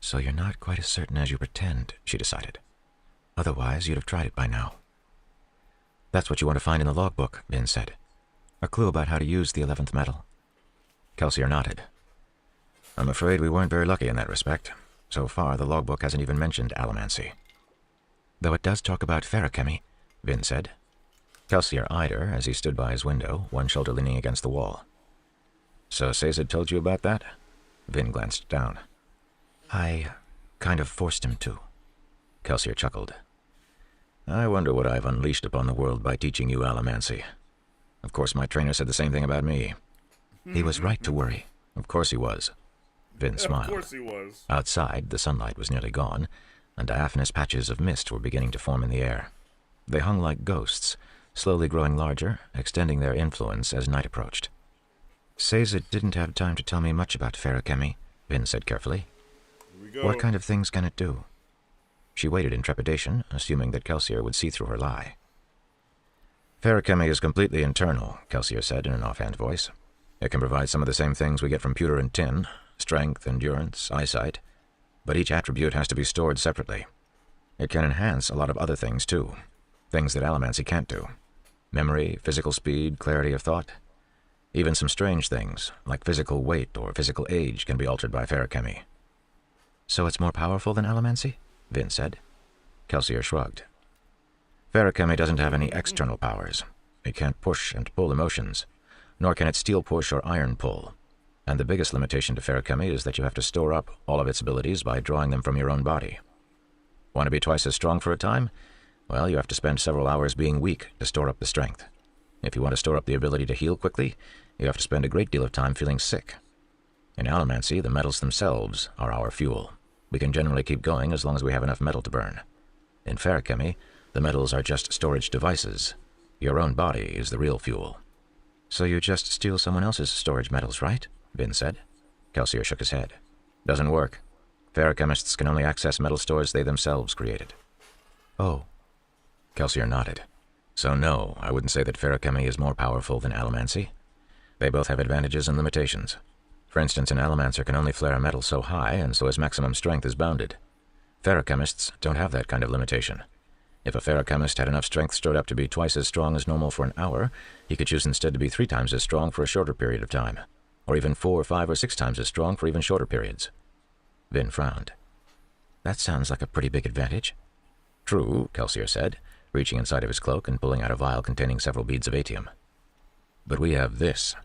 So you're not quite as certain as you pretend, she decided. Otherwise, you'd have tried it by now. That's what you want to find in the logbook, Vin said. A clue about how to use the 11th metal. Kelsier nodded. I'm afraid we weren't very lucky in that respect. So far, the logbook hasn't even mentioned allomancy. Though it does talk about feruchemy, Vin said. Kelsier eyed her as he stood by his window, one shoulder leaning against the wall. So Cesar told you about that? Vin glanced down. I kind of forced him to. Kelsier chuckled. I wonder what I've unleashed upon the world by teaching you allomancy. Of course, my trainer said the same thing about me. He was right to worry. Of course he was. Vin smiled. Of course he was. Outside, the sunlight was nearly gone, and diaphanous patches of mist were beginning to form in the air. They hung like ghosts, slowly growing larger, extending their influence as night approached. Cesar didn't have time to tell me much about feruchemy, Vin said carefully. What kind of things can it do? She waited in trepidation, assuming that Kelsier would see through her lie. Feruchemy is completely internal, Kelsier said in an offhand voice. It can provide some of the same things we get from pewter and tin, strength, endurance, eyesight, but each attribute has to be stored separately. It can enhance a lot of other things, too. Things that allomancy can't do. Memory, physical speed, clarity of thought. Even some strange things, like physical weight or physical age, can be altered by feruchemy. So it's more powerful than allomancy? Vin said. Kelsier shrugged. Feruchemy doesn't have any external powers. It can't push and pull emotions, nor can it steel push or iron pull. And the biggest limitation to feruchemy is that you have to store up all of its abilities by drawing them from your own body. Want to be twice as strong for a time? Well, you have to spend several hours being weak to store up the strength. If you want to store up the ability to heal quickly, you have to spend a great deal of time feeling sick. In allomancy, the metals themselves are our fuel. We can generally keep going as long as we have enough metal to burn. In feruchemy, the metals are just storage devices. Your own body is the real fuel. So you just steal someone else's storage metals, right? Vin said. Kelsier shook his head. Doesn't work. Ferrochemists can only access metal stores they themselves created. Oh. Kelsier nodded. So no, I wouldn't say that ferrochemy is more powerful than allomancy. They both have advantages and limitations. For instance, an allomancer can only flare a metal so high, and so his maximum strength is bounded. Ferrochemists don't have that kind of limitation. If a ferrochemist had enough strength stored up to be twice as strong as normal for an hour, he could choose instead to be 3 times as strong for a shorter period of time, or even 4, 5, or 6 times as strong for even shorter periods. Vin frowned. That sounds like a pretty big advantage. True, Kelsier said, reaching inside of his cloak and pulling out a vial containing several beads of atium. But we have this.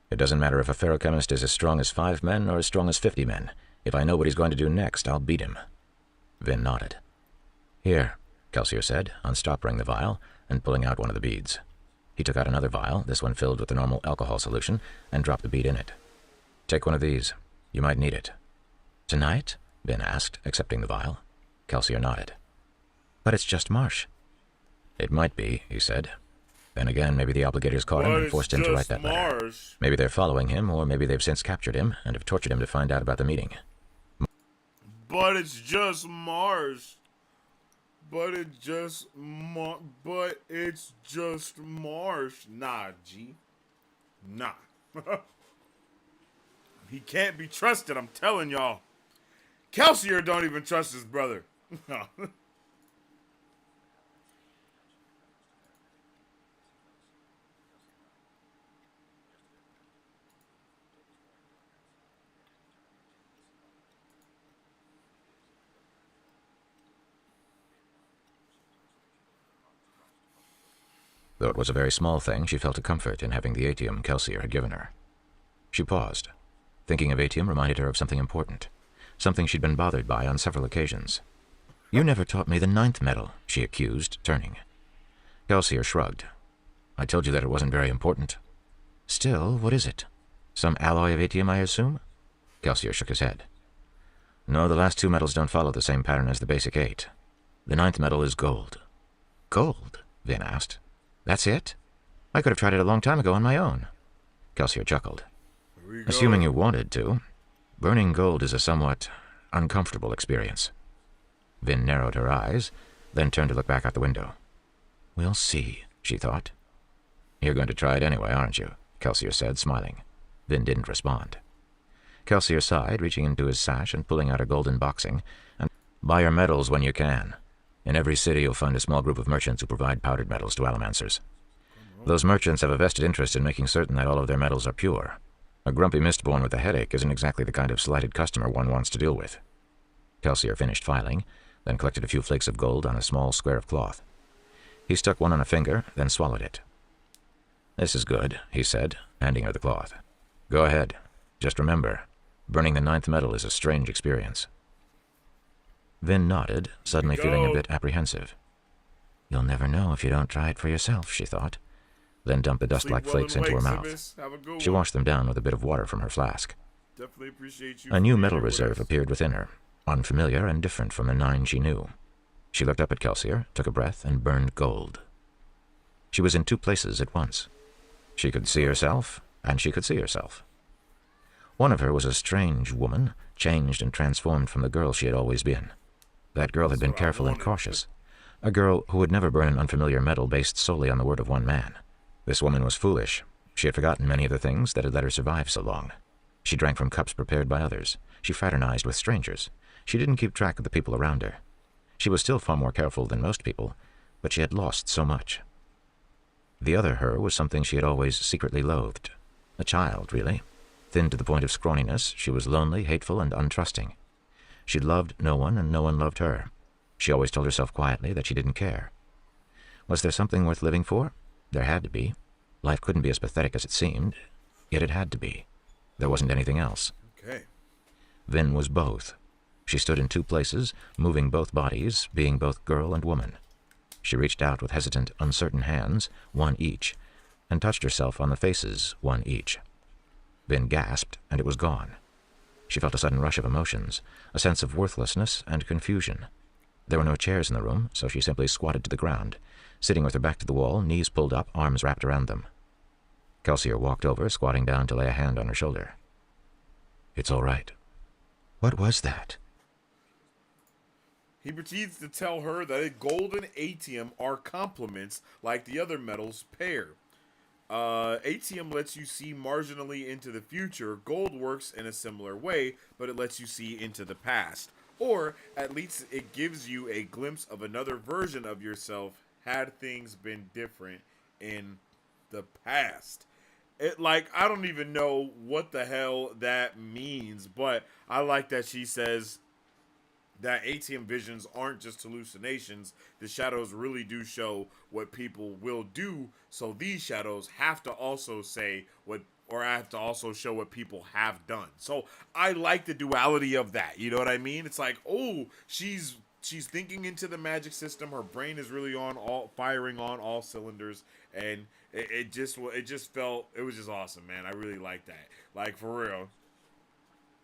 It doesn't matter if a ferrochemist is as strong as 5 men or as strong as 50 men. If I know what he's going to do next, I'll beat him. Vin nodded. Here, Kelsier said, unstoppering the vial and pulling out one of the beads. He took out another vial, this one filled with the normal alcohol solution, and dropped the bead in it. Take one of these. You might need it. Tonight? Vin asked, accepting the vial. Kelsier nodded. But it's just marsh. It might be, he said. Then again, maybe the obligators caught him and forced him to write that letter. Maybe they're following him, or maybe they've since captured him and have tortured him to find out about the meeting. But it's just Mars. But it's just Mars. Nah, G. Nah. He can't be trusted, I'm telling y'all. Kelsier don't even trust his brother. Though it was a very small thing, she felt a comfort in having the atium Kelsier had given her. She paused. Thinking of atium reminded her of something important, something she'd been bothered by on several occasions. You never taught me the 9th metal, she accused, turning. Kelsier shrugged. I told you that it wasn't very important. Still, what is it? Some alloy of atium, I assume? Kelsier shook his head. No, the last 2 metals don't follow the same pattern as the basic 8. The 9th metal is gold. Gold? Vin asked. That's it? I could have tried it a long time ago on my own. Kelsier chuckled. Assuming you wanted to. Burning gold is a somewhat uncomfortable experience. Vin narrowed her eyes, then turned to look back out the window. We'll see, she thought. You're going to try it anyway, aren't you? Kelsier said, smiling. Vin didn't respond. Kelsier sighed, reaching into his sash and pulling out a golden boxing. And buy your metals when you can. In every city you'll find a small group of merchants who provide powdered metals to allomancers. Those merchants have a vested interest in making certain that all of their metals are pure. A grumpy Mistborn with a headache isn't exactly the kind of slighted customer one wants to deal with. Kelsier finished filing, then collected a few flakes of gold on a small square of cloth. He stuck one on a finger, then swallowed it. This is good, he said, handing her the cloth. Go ahead. Just remember, burning the 9th metal is a strange experience. Vin nodded, suddenly feeling a bit apprehensive. You'll never know if you don't try it for yourself, she thought, then dumped the dust-like flakes into her mouth. She washed them down with a bit of water from her flask. Definitely appreciate you. A new metal reserve appeared within her, unfamiliar and different from the 9 she knew. She looked up at Kelsier, took a breath, and burned gold. She was in 2 places at once. She could see herself, and she could see herself. One of her was a strange woman, changed and transformed from the girl she had always been. That girl had been careful and cautious, a girl who would never burn an unfamiliar metal based solely on the word of one man. This woman was foolish. She had forgotten many of the things that had let her survive so long. She drank from cups prepared by others. She fraternized with strangers. She didn't keep track of the people around her. She was still far more careful than most people, but she had lost so much. The other her was something she had always secretly loathed. A child, really. Thin to the point of scrawniness, she was lonely, hateful, and untrusting. She loved no one, and no one loved her. She always told herself quietly that she didn't care. Was there something worth living for? There had to be. Life couldn't be as pathetic as it seemed, yet it had to be. There wasn't anything else. Okay. Vin was both. She stood in 2 places, moving both bodies, being both girl and woman. She reached out with hesitant, uncertain hands, 1 each, and touched herself on the faces, 1 each. Vin gasped, and it was gone. She felt a sudden rush of emotions, a sense of worthlessness and confusion. There were no chairs in the room, so she simply squatted to the ground, sitting with her back to the wall, knees pulled up, arms wrapped around them. Kelsier walked over, squatting down to lay a hand on her shoulder. It's all right. What was that? He proceeds to tell her that a gold and atium are complements like the other metals pair. Atium lets you see marginally into the future. Gold works in a similar way, but it lets you see into the past. Or, at least it gives you a glimpse of another version of yourself had things been different in the past. I don't even know what the hell that means, but I like that she says that ATM visions aren't just hallucinations. The shadows really do show what people will do, so these shadows have to also say what, or I have to also show what people have done. So I like the duality of that. You know what I mean? It's like, oh, she's thinking into the magic system. Her brain is really firing on all cylinders, and it just felt, it was just awesome, man. I really like that. Like, for real.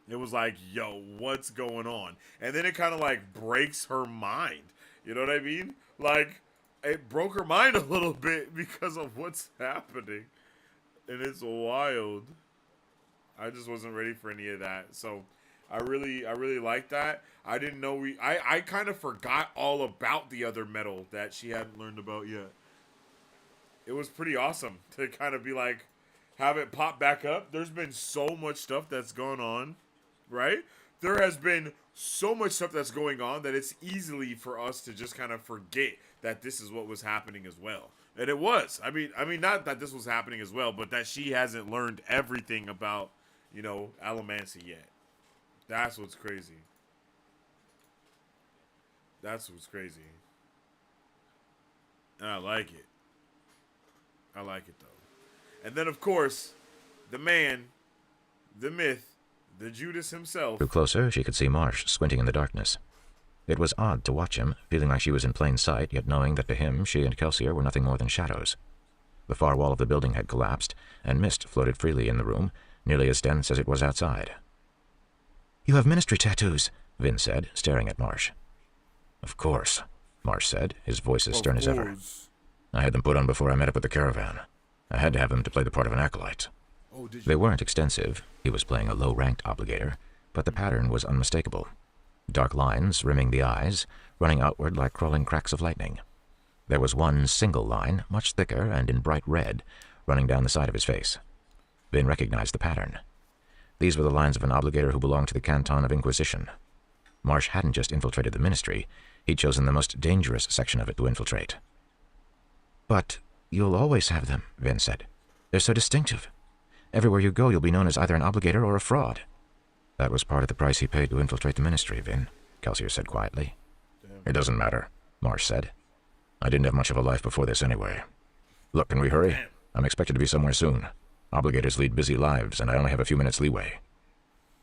It was like, yo, what's going on? And then it kind of like breaks her mind. You know what I mean? Like, it broke her mind a little bit because of what's happening. And it's wild. I just wasn't ready for any of that. So I really like that. I didn't know I kind of forgot all about the other metal that she hadn't learned about yet. It was pretty awesome to kind of be like, have it pop back up. There's been so much stuff that's gone on, right? There has been so much stuff that's going on that it's easily for us to just kind of forget that this is what was happening as well. And it was. I mean, not that this was happening as well, but that she hasn't learned everything about, allomancy yet. That's what's crazy. That's what's crazy. And I like it. I like it, though. And then, of course, the man, the myth, the Judas himself. Drew closer, she could see Marsh squinting in the darkness. It was odd to watch him, feeling like she was in plain sight, yet knowing that to him, she and Kelsier were nothing more than shadows. The far wall of the building had collapsed, and mist floated freely in the room, nearly as dense as it was outside. You have ministry tattoos, Vin said, staring at Marsh. Of course, Marsh said, his voice as stern as ever. I had them put on before I met up with the caravan. I had to have them to play the part of an acolyte. Oh, did you? They weren't extensive. He was playing a low-ranked obligator, but the pattern was unmistakable. Dark lines rimming the eyes, running outward like crawling cracks of lightning. There was one single line, much thicker and in bright red, running down the side of his face. Vin recognized the pattern. These were the lines of an obligator who belonged to the Canton of Inquisition. Marsh hadn't just infiltrated the ministry, he'd chosen the most dangerous section of it to infiltrate. But you'll always have them, Vin said. They're so distinctive. Everywhere you go, you'll be known as either an obligator or a fraud. That was part of the price he paid to infiltrate the ministry, Vin, Kelsier said quietly. Damn. It doesn't matter, Marsh said. I didn't have much of a life before this anyway. Look, can we hurry? Damn. I'm expected to be somewhere soon. Obligators lead busy lives, and I only have a few minutes leeway.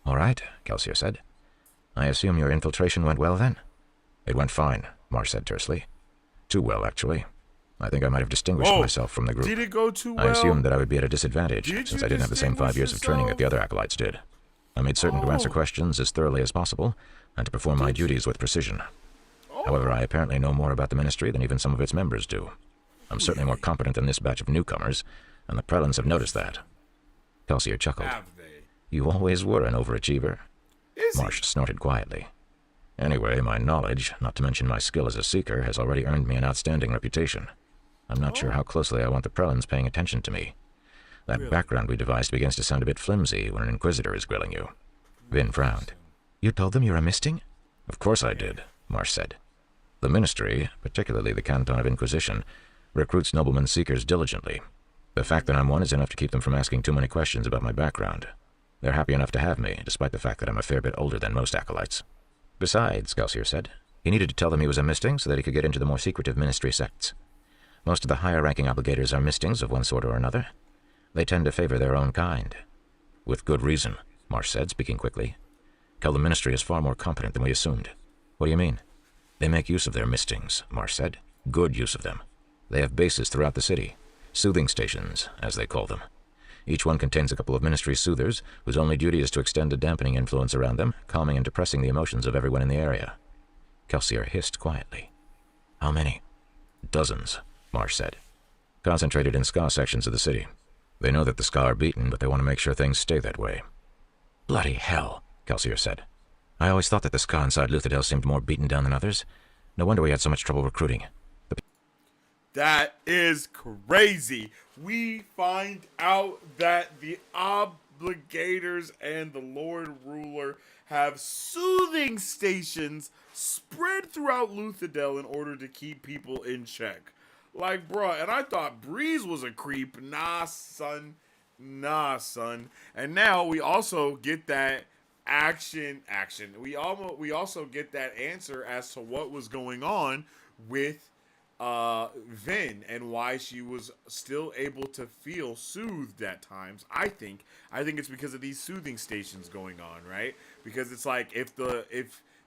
All right, Kelsier said. I assume your infiltration went well, then? It went fine, Marsh said tersely. Too well, actually. I think I might have distinguished myself from the group. Did it go too well? I assumed that I would be at a disadvantage, since I didn't have the same 5 years of training that the other acolytes did. I made certain to answer questions as thoroughly as possible, and to perform my duties with precision. However, I apparently know more about the ministry than even some of its members do. I'm certainly more competent than this batch of newcomers, and the Prelans have noticed that. Kelsier chuckled. Have they? You always were an overachiever. Marsh snorted quietly. Anyway, my knowledge, not to mention my skill as a seeker, has already earned me an outstanding reputation. I'm not sure how closely I want the Prelans paying attention to me. That background we devised begins to sound a bit flimsy when an Inquisitor is grilling you. Vin frowned. You told them you're a misting? Of course I did, Marsh said. The ministry, particularly the Canton of Inquisition, recruits noblemen seekers diligently. The fact that I'm one is enough to keep them from asking too many questions about my background. They're happy enough to have me, despite the fact that I'm a fair bit older than most acolytes. Besides, Kelsier said, he needed to tell them he was a misting so that he could get into the more secretive ministry sects. Most of the higher-ranking obligators are mistings of one sort or another. They tend to favor their own kind. With good reason, Marsh said, speaking quickly. The ministry is far more competent than we assumed. What do you mean? They make use of their mistings, Marsh said. Good use of them. They have bases throughout the city. Soothing stations, as they call them. Each one contains a couple of ministry soothers, whose only duty is to extend a dampening influence around them, calming and depressing the emotions of everyone in the area. Kelsier hissed quietly. How many? Dozens, Marsh said. Concentrated in scar sections of the city. They know that the Ska are beaten, but they want to make sure things stay that way. Bloody hell, Kelsier said. I always thought that the Ska inside Luthadel seemed more beaten down than others. No wonder we had so much trouble recruiting. That is crazy. We find out that the Obligators and the Lord Ruler have soothing stations spread throughout Luthadel in order to keep people in check. Like, bruh, and I thought Breeze was a creep. Nah, son. Nah, son. And now we also get that action. We also get that answer as to what was going on with Vin and why she was still able to feel soothed at times. I think it's because of these soothing stations going on, right? Because it's like if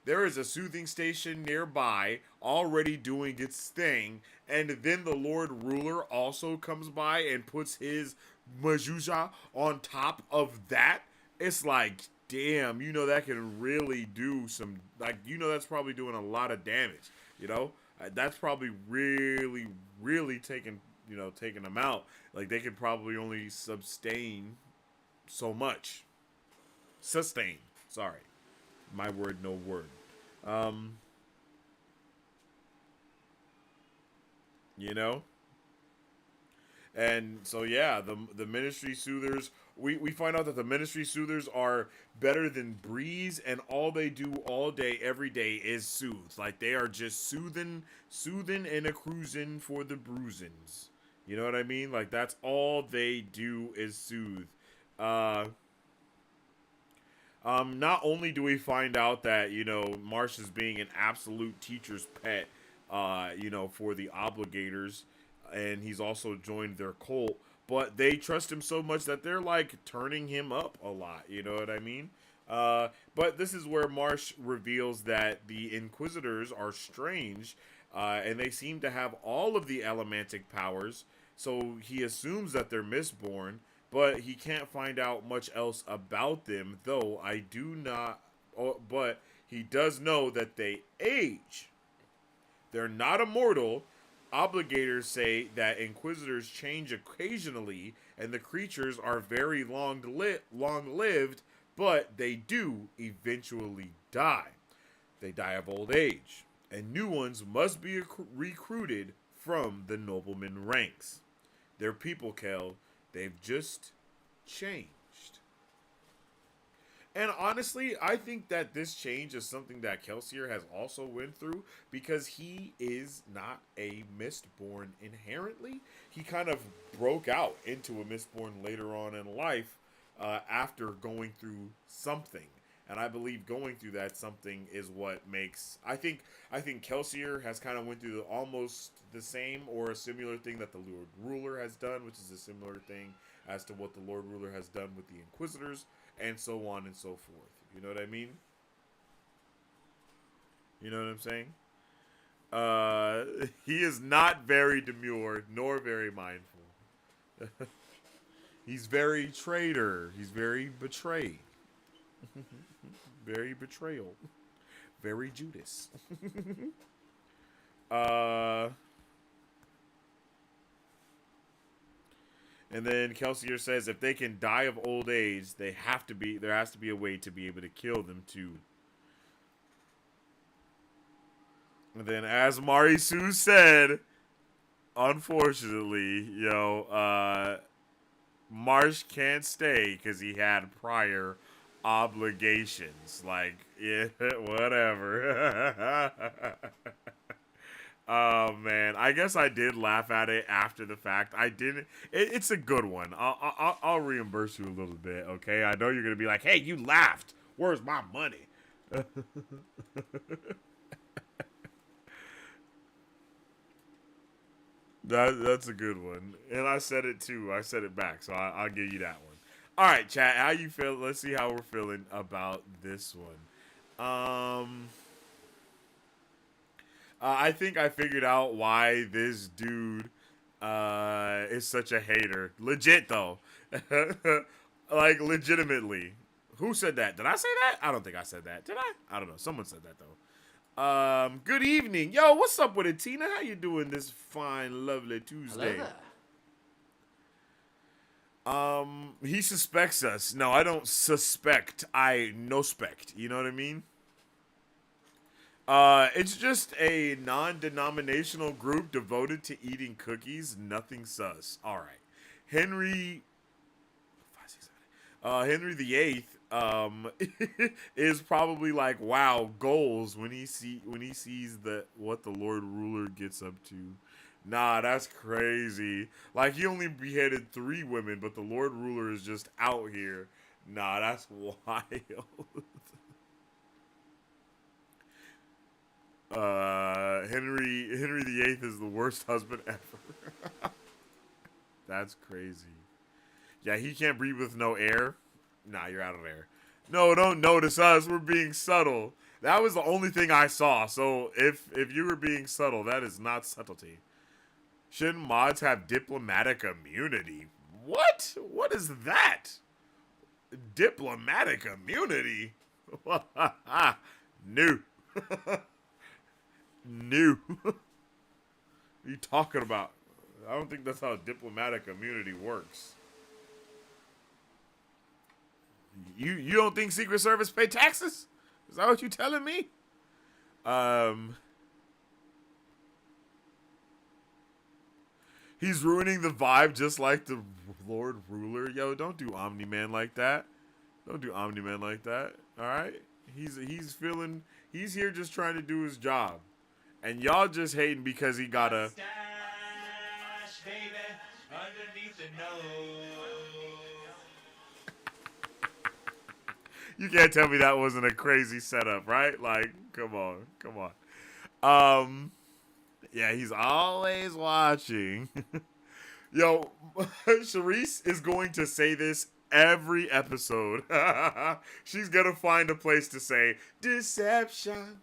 there is a soothing station nearby already doing its thing, and then the Lord Ruler also comes by and puts his Majuja on top of that, it's like, damn, that can really do some, that's probably doing a lot of damage, That's probably really, really taking them out. Like, they could probably only sustain so much. Sustain. Sorry. My word, no word. And so, yeah, the Ministry Soothers, we find out that the Ministry Soothers are better than Breeze, and all they do all day, every day is soothe. Like, they are just soothing and a cruising for the bruisins. You know what I mean? Like, that's all they do is soothe. Not only do we find out that, Marsh is being an absolute teacher's pet, for the Obligators, and he's also joined their cult, but they trust him so much that they're, like, turning him up a lot, you know what I mean? But this is where Marsh reveals that the Inquisitors are strange, and they seem to have all of the Elementic powers, so he assumes that they're Mistborn, but he can't find out much else about them, though but he does know that they age. They're not immortal. Obligators say that Inquisitors change occasionally, and the creatures are very long-lived, but they do eventually die. They die of old age, and new ones must be recruited from the nobleman ranks. They're people, Kel. They've just changed. And honestly, I think that this change is something that Kelsier has also went through, because he is not a Mistborn inherently. He kind of broke out into a Mistborn later on in life after going through something. And I believe going through that something is what makes... I think Kelsier has kind of went through almost the same or a similar thing that the Lord Ruler has done, which is a similar thing as to what the Lord Ruler has done with the Inquisitors, and so on and so forth. You know what I mean? You know what I'm saying? He is not very demure, nor very mindful. He's very traitor. He's very betrayed. Very betrayal. Very Judas. And then Kelsier says if they can die of old age, there has to be a way to be able to kill them too. And then, as Marisu said, unfortunately, Marsh can't stay because he had prior obligations. Like, yeah, whatever. Oh man, I guess I did laugh at it after the fact. I didn't. It's a good one. I'll reimburse you a little bit, okay? I know you're gonna be like, "Hey, you laughed. Where's my money?" That's a good one, and I said it too. I said it back, so I'll give you that one. All right, chat. How you feel? Let's see how we're feeling about this one. I think I figured out why this dude is such a hater. Legit, though. Like, legitimately. Who said that? Did I say that? I don't think I said that. Did I? I don't know. Someone said that, though. Good evening. Yo, what's up with it, Tina? How you doing this fine, lovely Tuesday? Hello He suspects us. No, I don't suspect. I no-spect. You know what I mean? It's just a non-denominational group devoted to eating cookies. Nothing sus. All right. Henry, Henry the Eighth, is probably like, wow, goals when he sees what the Lord Ruler gets up to. Nah, that's crazy. Like, he only beheaded 3 women, but the Lord Ruler is just out here. Nah, that's wild. Henry the Eighth is the worst husband ever. That's crazy. Yeah, he can't breathe with no air. Nah, you're out of there. No, don't notice us. We're being subtle. That was the only thing I saw. So if you were being subtle, that is not subtlety. Shouldn't mods have diplomatic immunity? What? What is that? Diplomatic immunity? New. New. What are you talking about? I don't think that's how diplomatic immunity works. You don't think Secret Service pay taxes? Is that what you telling me? He's ruining the vibe just like the Lord Ruler. Yo, don't do Omni-Man like that. Don't do Omni-Man like that. All right? He's here just trying to do his job. And y'all just hating because he got a Stash, baby, underneath the nose. You can't tell me that wasn't a crazy setup, right? Like, come on. Yeah, he's always watching. Yo, Charisse is going to say this every episode. She's gonna find a place to say deception,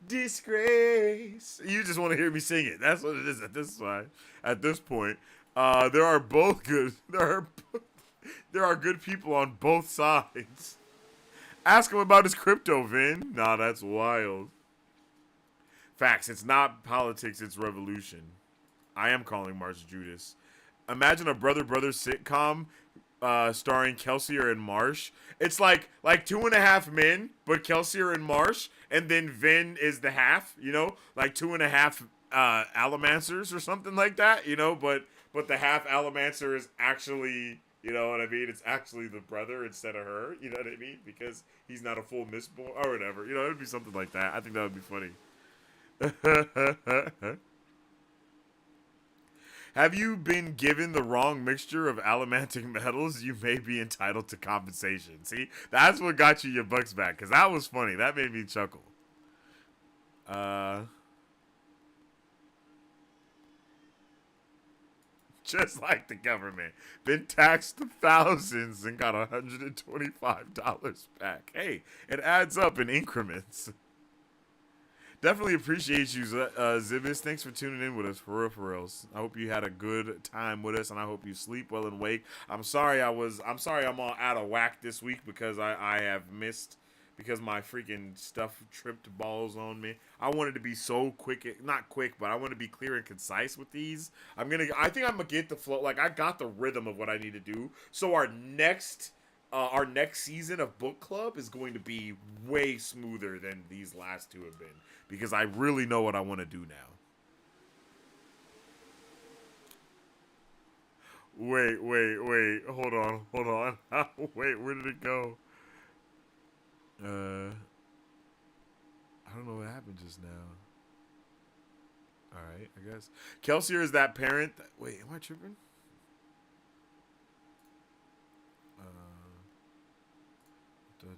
disgrace. You just want to hear me sing it. That's what it is at this time. At this point, there are both good. There are good people on both sides. Ask him about his crypto, Vin. Nah, that's wild. Facts. It's not politics. It's revolution. I am calling March Judas. Imagine a brother sitcom starring Kelsier and Marsh. It's like 2.5 Men, but Kelsier and Marsh, and then Vin is the half. You know, like 2.5 Alamancers or something like that. You know, but the half Alamancer is actually, you know what I mean? It's actually the brother instead of her. You know what I mean? Because he's not a full Mistborn or whatever. You know, it'd be something like that. I think that would be funny. Have you been given the wrong mixture of allomantic metals? You may be entitled to compensation. See, that's what got you your bucks back, because that was funny. That made me chuckle. Just like the government. Been taxed thousands and got $125 back. Hey, it adds up in increments. Definitely appreciate you, Zibis. Thanks for tuning in with us, for reals. I hope you had a good time with us, and I hope you sleep well and wake. I'm sorry I'm all out of whack this week because I have missed, because my freaking stuff tripped balls on me. I wanted to be so quick, not quick, but I want to be clear and concise with these. I think I'm gonna get the flow. Like, I got the rhythm of what I need to do. So our next season of book club is going to be way smoother than these last 2 have been, because I really know what I want to do now. Wait, hold on. Wait, where did it go? I don't know what happened just now. Alright, I guess. Kelsier is that parent wait, am I tripping? Good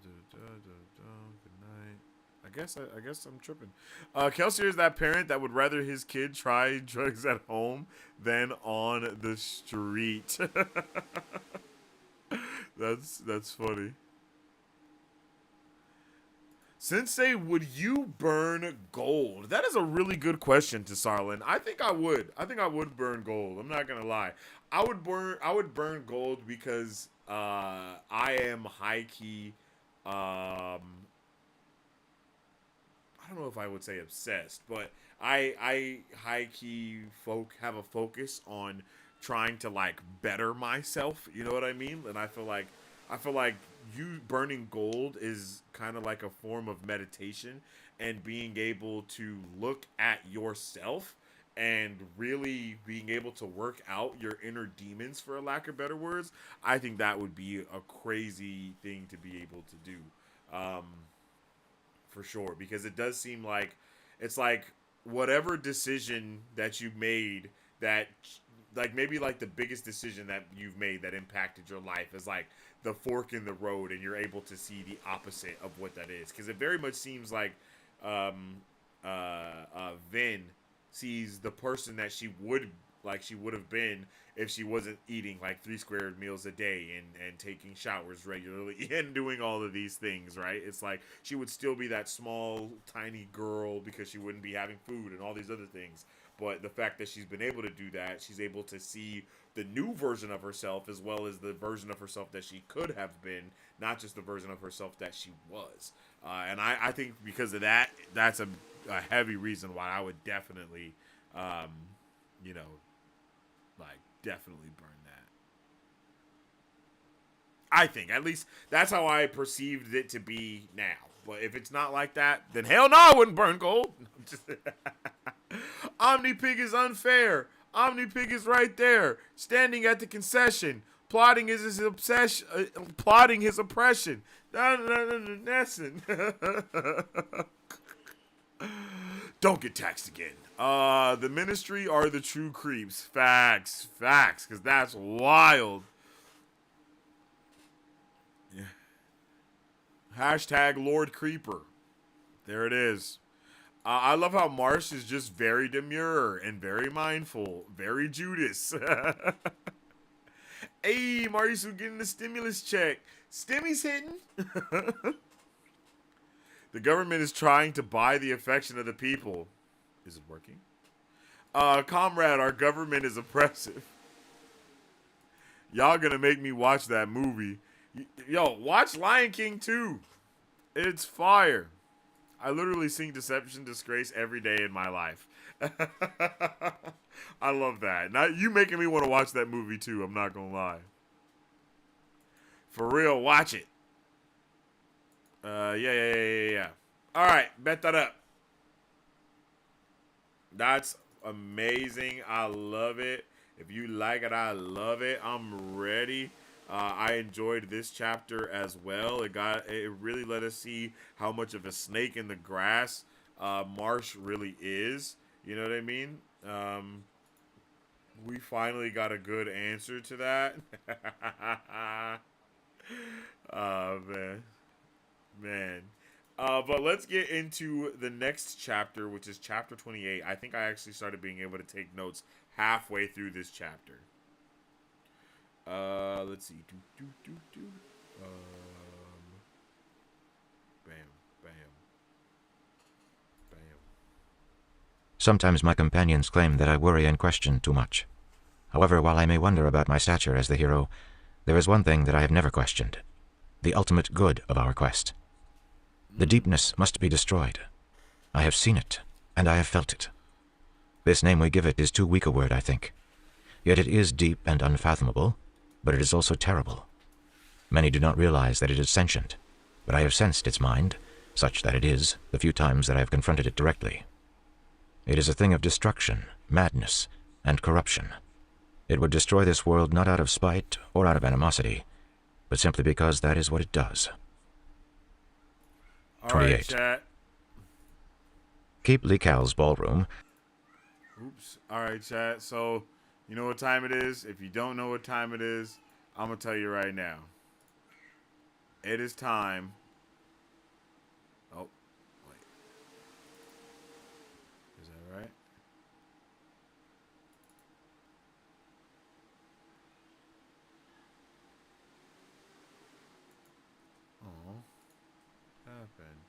night. I guess I'm tripping. Kelsier is that parent that would rather his kid try drugs at home than on the street. That's funny. Sensei, would you burn gold? That is a really good question to Sarlin. I think I would. I think I would burn gold. I'm not gonna lie. I would burn gold because I am high key. I don't know if I would say obsessed, but I high key have a focus on trying to like better myself. You know what I mean? And I feel like you burning gold is kind of like a form of meditation, and being able to look at yourself and really being able to work out your inner demons, for a lack of better words. I think that would be a crazy thing to be able to do. For sure, because it does seem like it's like whatever decision that you made that, like, maybe like the biggest decision that you've made that impacted your life is like the fork in the road, and you're able to see the opposite of what that is, because it very much seems like Vin sees the person that she would have been if she wasn't eating like 3 square meals a day and taking showers regularly and doing all of these things, right? It's like she would still be that small, tiny girl because she wouldn't be having food and all these other things. But the fact that she's been able to do that, she's able to see the new version of herself as well as the version of herself that she could have been, not just the version of herself that she was. And I think because of that, that's a heavy reason why I would definitely, definitely burn that. I think, at least, that's how I perceived it to be now. But if it's not like that, then hell no, I wouldn't burn gold. Omnipig is unfair. Omnipig is right there, standing at the concession, plotting his obsession, plotting his oppression. Don't get taxed again. The ministry are the true creeps. Facts, because that's wild. Yeah. Hashtag Lord Creeper. There it is. I love how Marsh is just very demure and very mindful. Very Judas. Hey, Marisu getting the stimulus check. Stimmy's hitting. The government is trying to buy the affection of the people. Is it working? Comrade, our government is oppressive. Y'all gonna make me watch that movie. Yo, watch Lion King 2. It's fire. I literally sing Deception Disgrace every day in my life. I love that. Now you making me want to watch that movie too, I'm not gonna lie. For real, watch it. Yeah. Alright, bet that up. That's amazing. I love it. If you like it, I love it. I'm ready. I enjoyed this chapter as well. It really let us see how much of a snake in the grass Marsh really is. You know what I mean? We finally got a good answer to that. Oh, man. But let's get into the next chapter, which is chapter 28. I think I actually started being able to take notes halfway through this chapter. Let's see. Bam. Sometimes my companions claim that I worry and question too much. However, while I may wonder about my stature as the hero, there is one thing that I have never questioned: the ultimate good of our quest. The deepness must be destroyed. I have seen it, and I have felt it. This name we give it is too weak a word, I think. Yet it is deep and unfathomable, but it is also terrible. Many do not realize that it is sentient, but I have sensed its mind, such that it is, the few times that I have confronted it directly. It is a thing of destruction, madness, and corruption. It would destroy this world not out of spite or out of animosity, but simply because that is what it does. All 28. right, chat. Keep Lical's ballroom. Oops. All right, chat. So, you know what time it is? If you don't know what time it is, I'm going to tell you right now. It is time. Oh, wait. Is that right? Oh, what happened?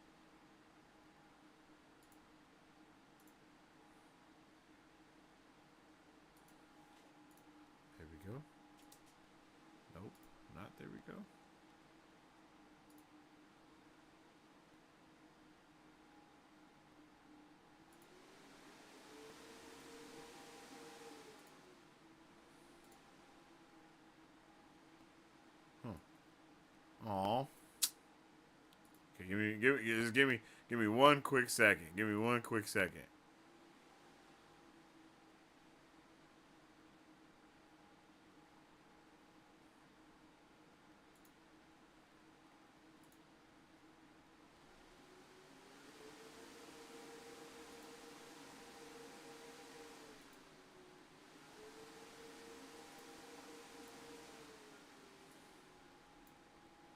There we go. Nope, not there we go. Give me one quick second. Give me one quick second.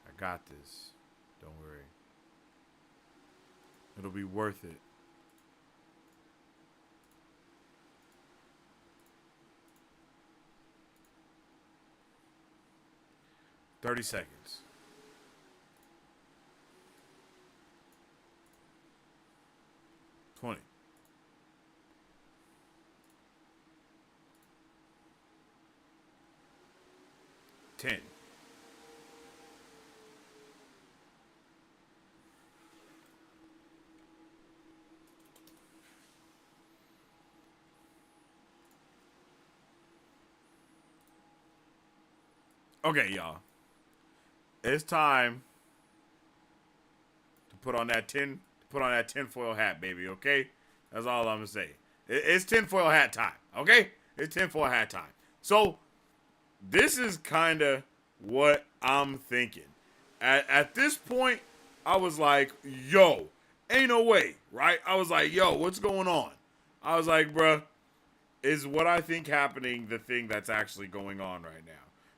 I got this. Don't worry. It'll be worth it. $30 seconds. $20. $10. Okay, y'all. It's time to put on that tinfoil hat, baby, okay? That's all I'm gonna say. It's tinfoil hat time, okay? It's tinfoil hat time. So, this is kind of what I'm thinking. At this point, I was like, yo, ain't no way, right? I was like, yo, what's going on? I was like, bruh, is what I think happening the thing that's actually going on right now?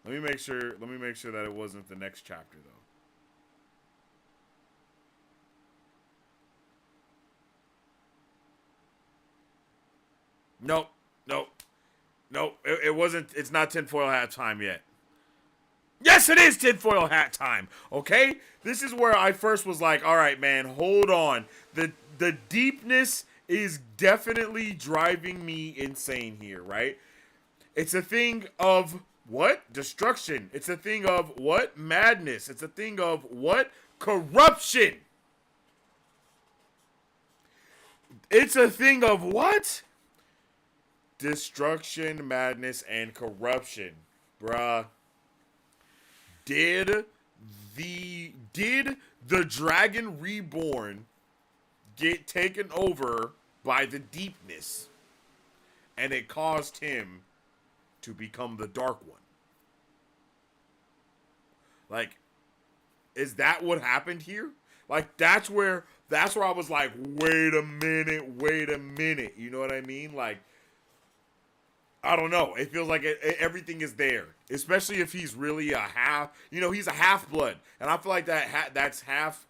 Let me make sure that it wasn't the next chapter, though. Nope. It wasn't. It's not tinfoil hat time yet. Yes, it is tinfoil hat time. Okay, this is where I first was like, all right, man, hold on. The deepness is definitely driving me insane here, right? It's a thing of what? Destruction. It's a thing of what? Madness. It's a thing of what? Corruption. It's a thing of what? Destruction, madness, and corruption. Bruh. Did the Dragon Reborn get taken over by the deepness? And it caused him to become the Dark One. Like, is that what happened here? Like, that's where I was like, wait a minute. You know what I mean? Like, I don't know. It feels like everything is there, especially if he's really a half. You know, he's a half blood, and I feel like that's half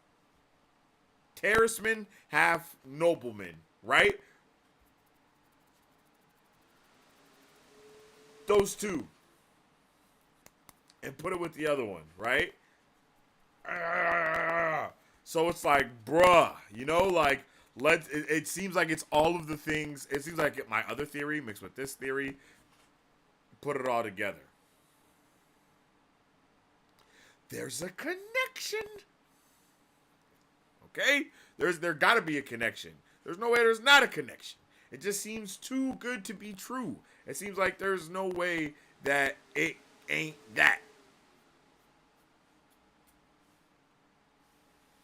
Terraceman, half nobleman, right? Those two, and put it with the other one, right? So it's like, bruh, you know, like, it seems like it's all of the things. It seems like my other theory mixed with this theory, put it all together. There's a connection. Okay? There gotta be a connection. There's no way there's not a connection. It just seems too good to be true. It seems like there's no way that it ain't that.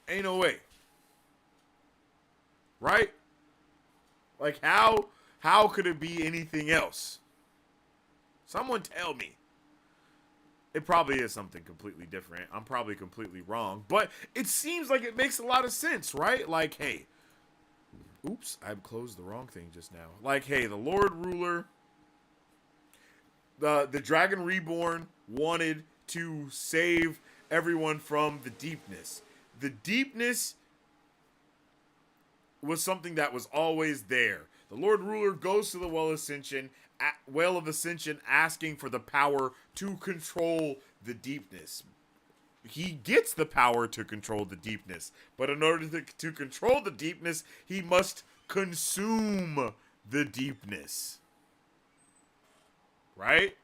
Ain't no way. Right? Like, how could it be anything else? Someone tell me. It probably is something completely different. I'm probably completely wrong. But it seems like it makes a lot of sense, right? Like, hey. Oops, I closed the wrong thing just now. Like, hey, the Lord Ruler, the Dragon Reborn wanted to save everyone from the deepness. The deepness was something that was always there. The Lord Ruler goes to the Well of Ascension asking for the power to control the deepness. He gets the power to control the deepness, but in order to control the deepness, he must consume the deepness. Right?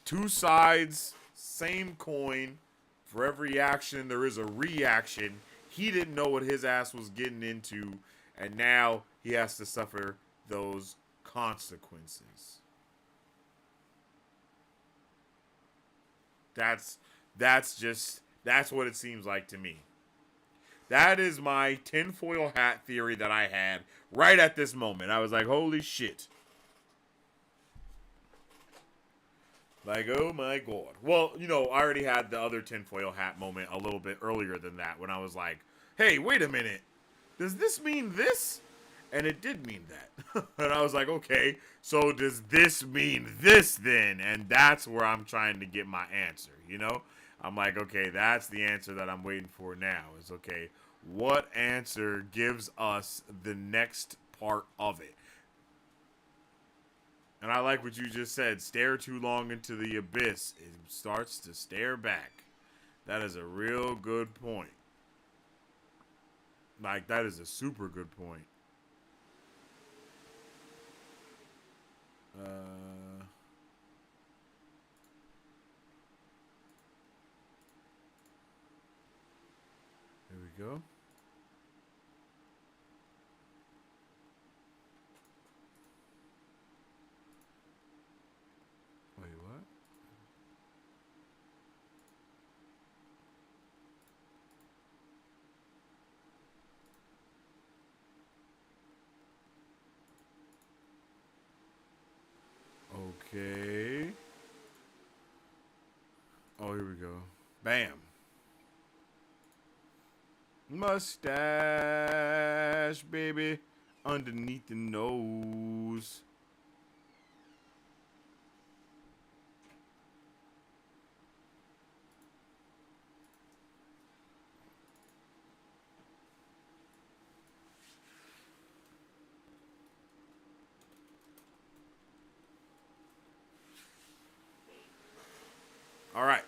Two sides, same coin. For every action, there is a reaction. He didn't know what his ass was getting into, and now he has to suffer those consequences. That's what it seems like to me. That is my tinfoil hat theory that I had right at this moment. I was like, holy shit. Like, oh my god. Well, you know, I already had the other tinfoil hat moment a little bit earlier than that when I was like, hey, wait a minute. Does this mean this? And it did mean that. And I was like, okay, so does this mean this then? And that's where I'm trying to get my answer, you know? I'm like, okay, that's the answer that I'm waiting for now. Is, okay, what answer gives us the next part of it? And I like what you just said. Stare too long into the abyss. It starts to stare back. That is a real good point. Like, that is a super good point. Here we go. Wait, what? Okay. Oh, here we go. Bam. Mustache, baby, underneath the nose. All right.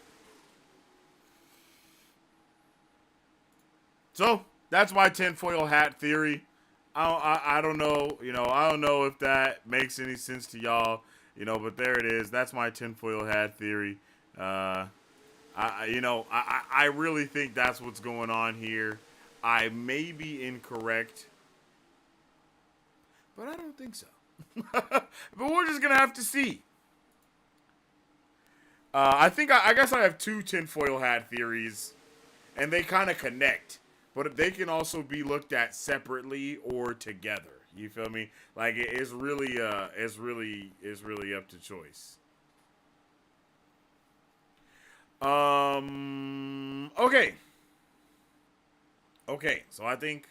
So that's my tinfoil hat theory. I don't know, you know, I don't know if that makes any sense to y'all, you know, but there it is. That's my tinfoil hat theory. I really think that's what's going on here. I may be incorrect, but I don't think so. But we're just gonna have to see. I guess I have two tinfoil hat theories, and they kind of connect. But they can also be looked at separately or together. You feel me? Like it's really up to choice. Okay. Okay, so I think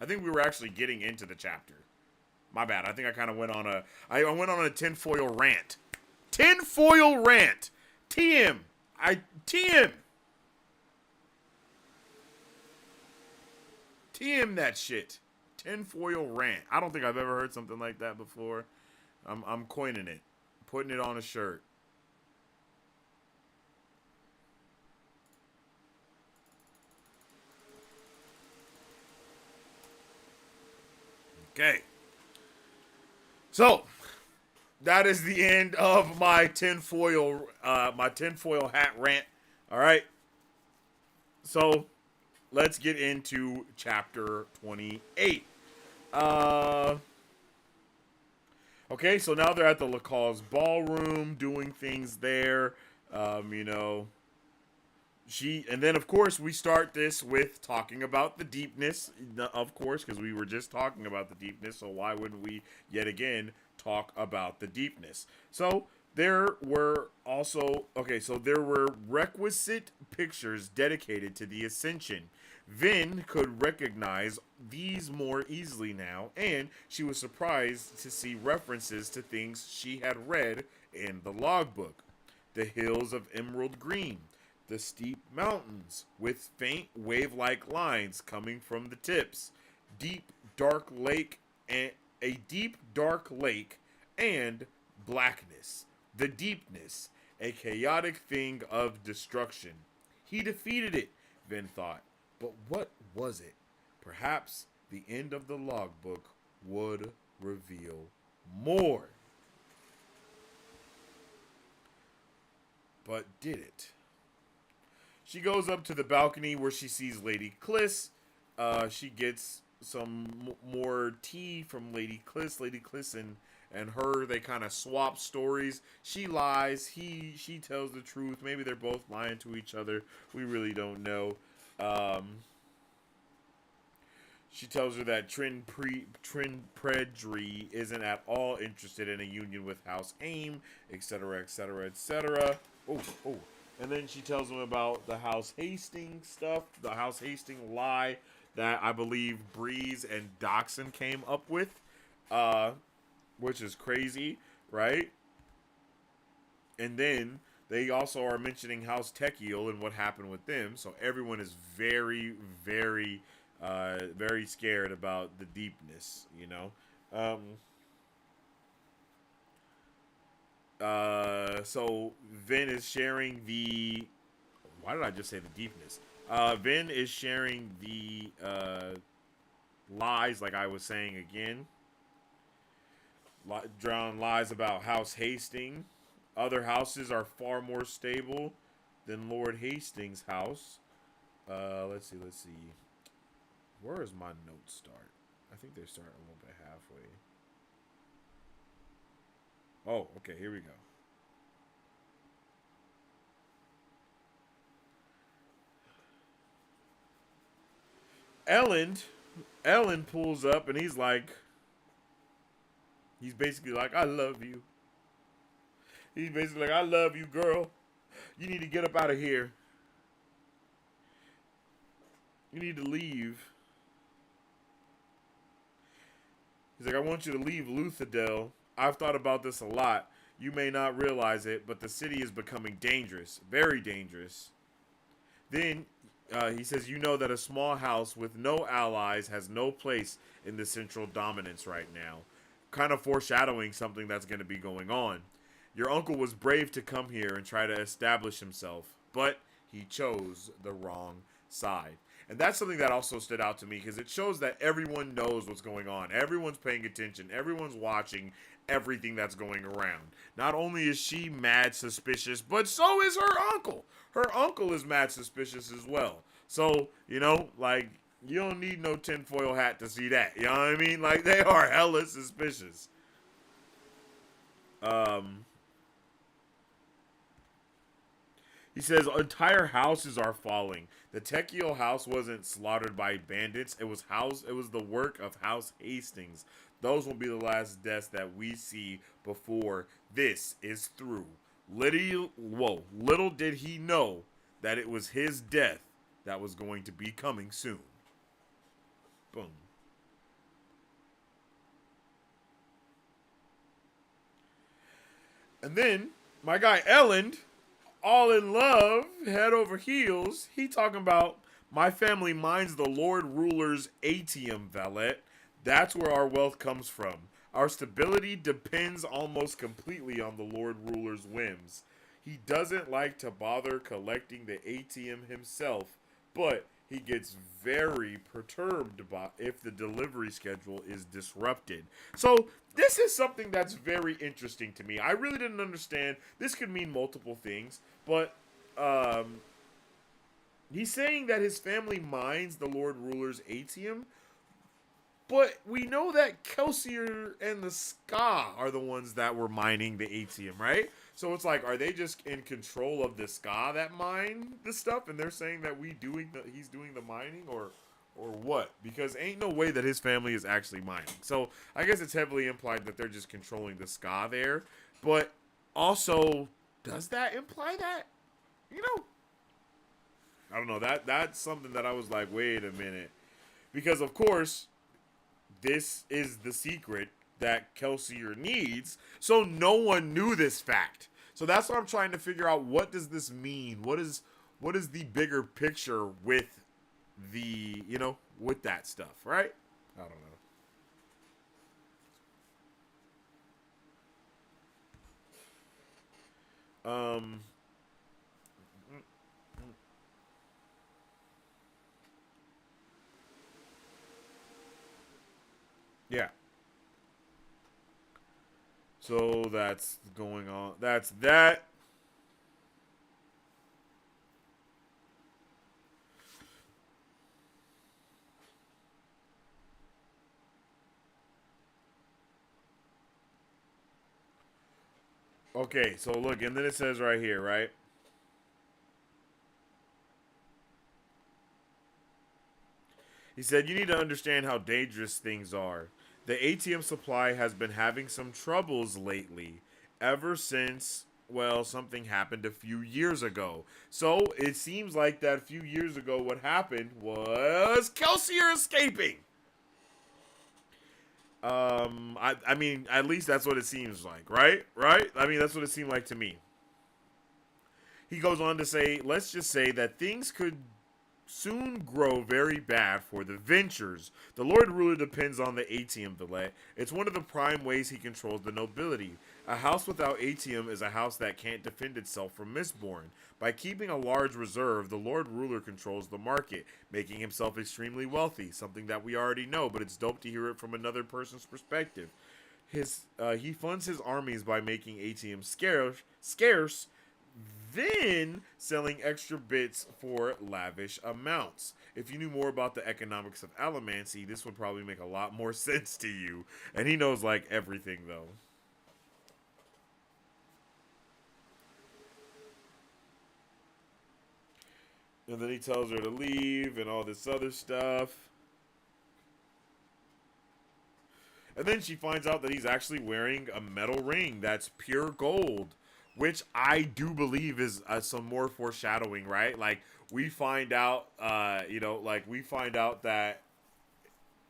we were actually getting into the chapter. My bad. I think I kind of went on a tinfoil rant. Tinfoil rant. TM. TM. TM that shit. Tinfoil rant. I don't think I've ever heard something like that before. I'm coining it. Putting it on a shirt. Okay. So, that is the end of my tinfoil hat rant. All right. So, let's get into chapter 28. Okay, so now they're at the Lacaw's ballroom doing things there. You know, and then of course we start this with talking about the deepness, of course, because we were just talking about the deepness. So why wouldn't we yet again talk about the deepness? So there were requisite pictures dedicated to the Ascension. Vin could recognize these more easily now, and she was surprised to see references to things she had read in the logbook. The hills of emerald green, the steep mountains with faint wave-like lines coming from the tips, a deep dark lake, and blackness. The deepness, a chaotic thing of destruction. He defeated it, Vin thought. But what was it? Perhaps the end of the logbook would reveal more. But did it? She goes up to the balcony where she sees Lady Kliss. She gets some more tea from Lady Kliss. Lady Kliss and her, they kind of swap stories. She lies. She tells the truth. Maybe they're both lying to each other. We really don't know. Um, she tells her that Trin Predri isn't at all interested in a union with House Aim, etc., etc., etc. Oh, oh. And then she tells him about the House Hastings stuff, the House Hastings lie that I believe Breeze and Doxson came up with, which is crazy, right? And then they also are mentioning House Techiel and what happened with them. So everyone is very, very, very scared about the deepness, you know. So Vin is sharing the. Why did I just say the deepness? Vin is sharing the lies, like I was saying again. Drawing lies about House Hastings. Other houses are far more stable than Lord Hastings' house. Let's see. Where does my notes start? I think they start a little bit halfway. Oh, okay, here we go. Ellen pulls up and he's basically like, I love you. He's basically like, I love you, girl. You need to get up out of here. You need to leave. He's like, I want you to leave Luthadel. I've thought about this a lot. You may not realize it, but the city is becoming dangerous. Very dangerous. Then he says, you know that a small house with no allies has no place in the central dominance right now. Kind of foreshadowing something that's going to be going on. Your uncle was brave to come here and try to establish himself, but he chose the wrong side. And that's something that also stood out to me because it shows that everyone knows what's going on. Everyone's paying attention. Everyone's watching everything that's going around. Not only is she mad suspicious, but so is her uncle. Her uncle is mad suspicious as well. So, you know, like, you don't need no tinfoil hat to see that. You know what I mean? Like, they are hella suspicious. He says entire houses are falling. The Techiel house wasn't slaughtered by bandits. It was the work of House Hastings. Those will be the last deaths that we see before this is through. Little did he know that it was his death that was going to be coming soon. Boom. And then my guy Elland, all in love, head over heels. He talking about my family mines the Lord Ruler's ATM valet. That's where our wealth comes from. Our stability depends almost completely on the Lord Ruler's whims. He doesn't like to bother collecting the ATM himself, but he gets very perturbed if the delivery schedule is disrupted. So this is something that's very interesting to me. I really didn't understand. This could mean multiple things, but he's saying that his family mines the Lord Ruler's ATM, but we know that Kelsier and the Ska are the ones that were mining the ATM, right? So it's like, are they just in control of the Ska that mine the stuff, and they're saying that he's doing the mining, or what? Because ain't no way that his family is actually mining. So I guess it's heavily implied that they're just controlling the Ska there. But also, does that imply that? You know, I don't know. That's something that I was like, wait a minute, because of course, this is the secret that Kelsier needs, so no one knew this fact. So that's what I'm trying to figure out. What does this mean? What is the bigger picture with the, you know, with that stuff, right? I don't know. Yeah. So that's going on. That's that. Okay, so look, and then it says right here, right? He said, you need to understand how dangerous things are. The ATM supply has been having some troubles lately, ever since, well, something happened a few years ago. So it seems like that a few years ago, what happened was Kelsier escaping. I mean, at least that's what it seems like, right? Right? I mean, that's what it seemed like to me. He goes on to say, let's just say that things could soon grow very bad for the ventures. The Lord Ruler depends on the ATM delay. It's one of the prime ways he controls the nobility. A house without ATM is a house that can't defend itself from Mistborn. By keeping a large reserve, the Lord Ruler controls the market, making himself extremely wealthy, something that we already know, but it's dope to hear it from another person's perspective. He funds his armies by making ATM scarce, then selling extra bits for lavish amounts. If you knew more about the economics of Allomancy, this would probably make a lot more sense to you. And he knows, like, everything, though. And then he tells her to leave and all this other stuff. And then she finds out that he's actually wearing a metal ring that's pure gold, which I do believe is some more foreshadowing, right? Like, we find out, we find out that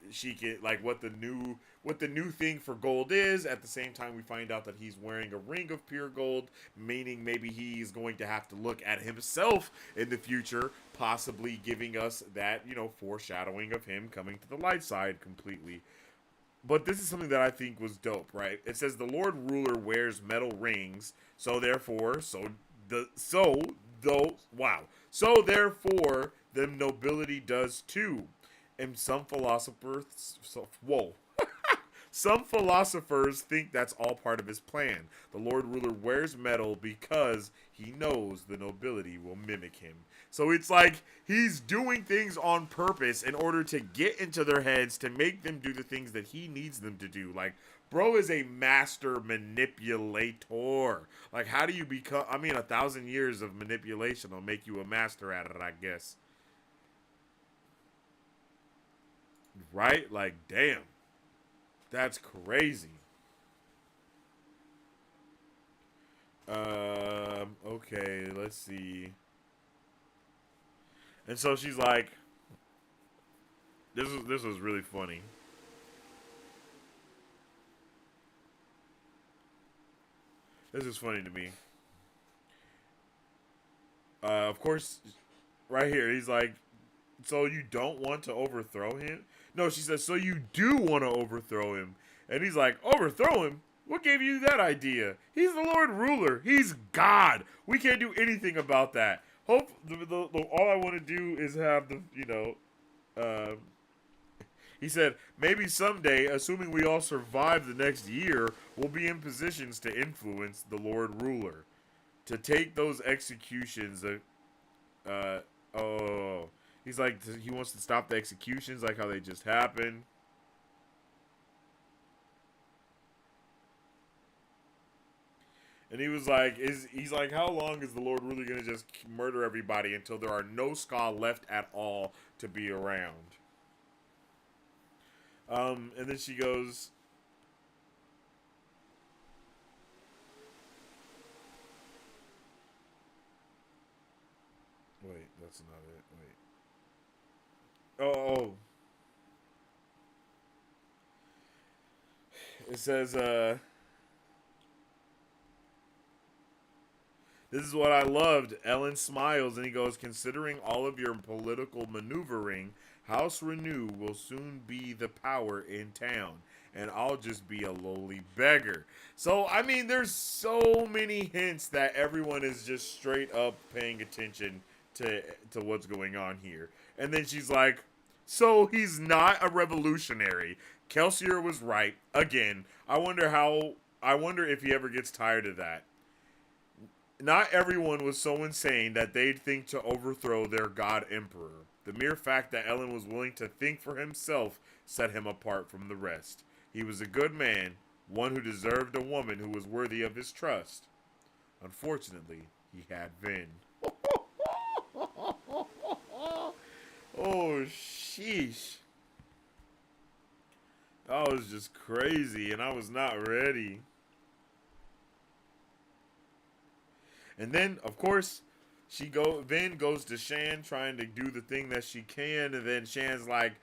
she can, like, what the new thing for gold is. At the same time, we find out that he's wearing a ring of pure gold, meaning maybe he's going to have to look at himself in the future, possibly giving us that, foreshadowing of him coming to the light side completely. But this is something that I think was dope, right? It says the Lord Ruler wears metal rings, so therefore, the nobility does too. And some philosophers, some philosophers think that's all part of his plan. The Lord Ruler wears metal because he knows the nobility will mimic him. So it's like he's doing things on purpose in order to get into their heads, to make them do the things that he needs them to do. Like, bro is a master manipulator. Like, how do you become... 1,000 years of manipulation will make you a master at it, I guess. Right? Like, damn. That's crazy. Okay, let's see. And so she's like, this was really funny. This is funny to me. Of course, right here, he's like, so you don't want to overthrow him? No, she says, so you do want to overthrow him. And he's like, overthrow him? What gave you that idea? He's the Lord Ruler. He's God. We can't do anything about that. All I want to do is have he said, maybe someday, assuming we all survive the next year, we'll be in positions to influence the Lord Ruler. To take those executions, he's like, he wants to stop the executions, like how they just happened. And he was like, he's like, how long is the Lord really going to just murder everybody until there are no Ska left at all to be around? And then she goes, wait, that's not it. Wait. Oh. It says, this is what I loved. Ellen smiles and he goes, considering all of your political maneuvering, House Renew will soon be the power in town, and I'll just be a lowly beggar. So, I mean, there's so many hints that everyone is just straight up paying attention to what's going on here. And then she's like, so he's not a revolutionary. Kelsier was right. Again, I wonder if he ever gets tired of that. Not everyone was so insane that they'd think to overthrow their god emperor. The mere fact that Ellen was willing to think for himself set him apart from the rest. He was a good man, one who deserved a woman who was worthy of his trust. Unfortunately, he had Vin. Oh, sheesh. That was just crazy, and I was not ready. And then, of course, Vin goes to Shan trying to do the thing that she can, and then Shan's like,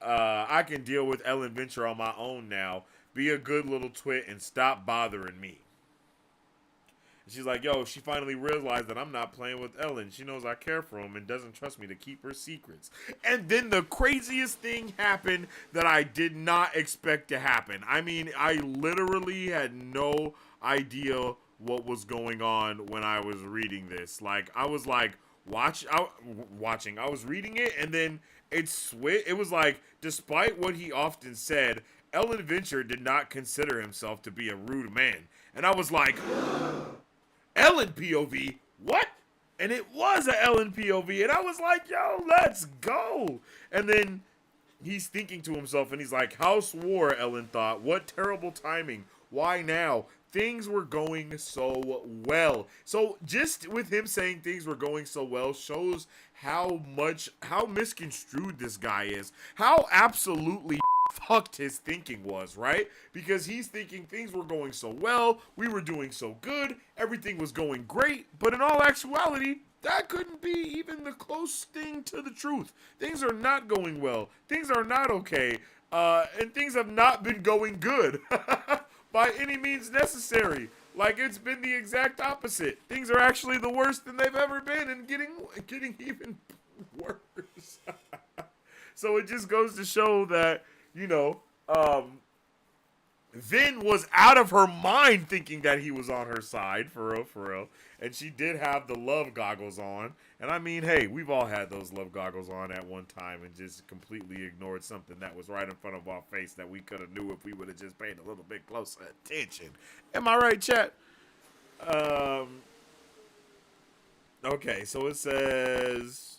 I can deal with Ellen Venture on my own now. Be a good little twit and stop bothering me. And she's like, yo, she finally realized that I'm not playing with Ellen. She knows I care for him and doesn't trust me to keep her secrets. And then the craziest thing happened that I did not expect to happen. I mean, I literally had no idea what was going on when I was reading this. Like, I was like, watching. I was reading it, and then it was like, despite what he often said, Ellen Venture did not consider himself to be a rude man. And I was like, Ellen POV? What? And it was an Ellen POV. And I was like, yo, let's go. And then he's thinking to himself, and he's like, House War, Ellen thought. What terrible timing. Why now? Things were going so well. So just with him saying things were going so well shows how misconstrued this guy is. How absolutely fucked his thinking was, right? Because he's thinking things were going so well, we were doing so good, everything was going great, but in all actuality, that couldn't be even the close thing to the truth. Things are not going well. Things are not okay. And things have not been going good by any means necessary. Like, it's been the exact opposite. Things are actually the worst than they've ever been and getting even worse. So it just goes to show that, you know, Vin was out of her mind thinking that he was on her side, for real. And she did have the love goggles on. And I mean, hey, we've all had those love goggles on at one time and just completely ignored something that was right in front of our face that we could have knew if we would have just paid a little bit closer attention. Am I right, chat? Okay, so it says...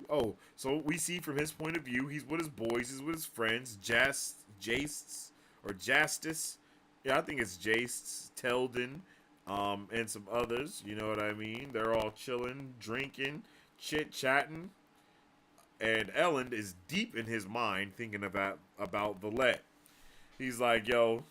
Oh, so we see from his point of view, he's with his boys, he's with his friends, Jastes, or Jastis. Yeah, I think it's Jastes, Teldon, and some others, you know what I mean? They're all chilling, drinking, chit-chatting, and Ellen is deep in his mind thinking about Valette. He's like, yo,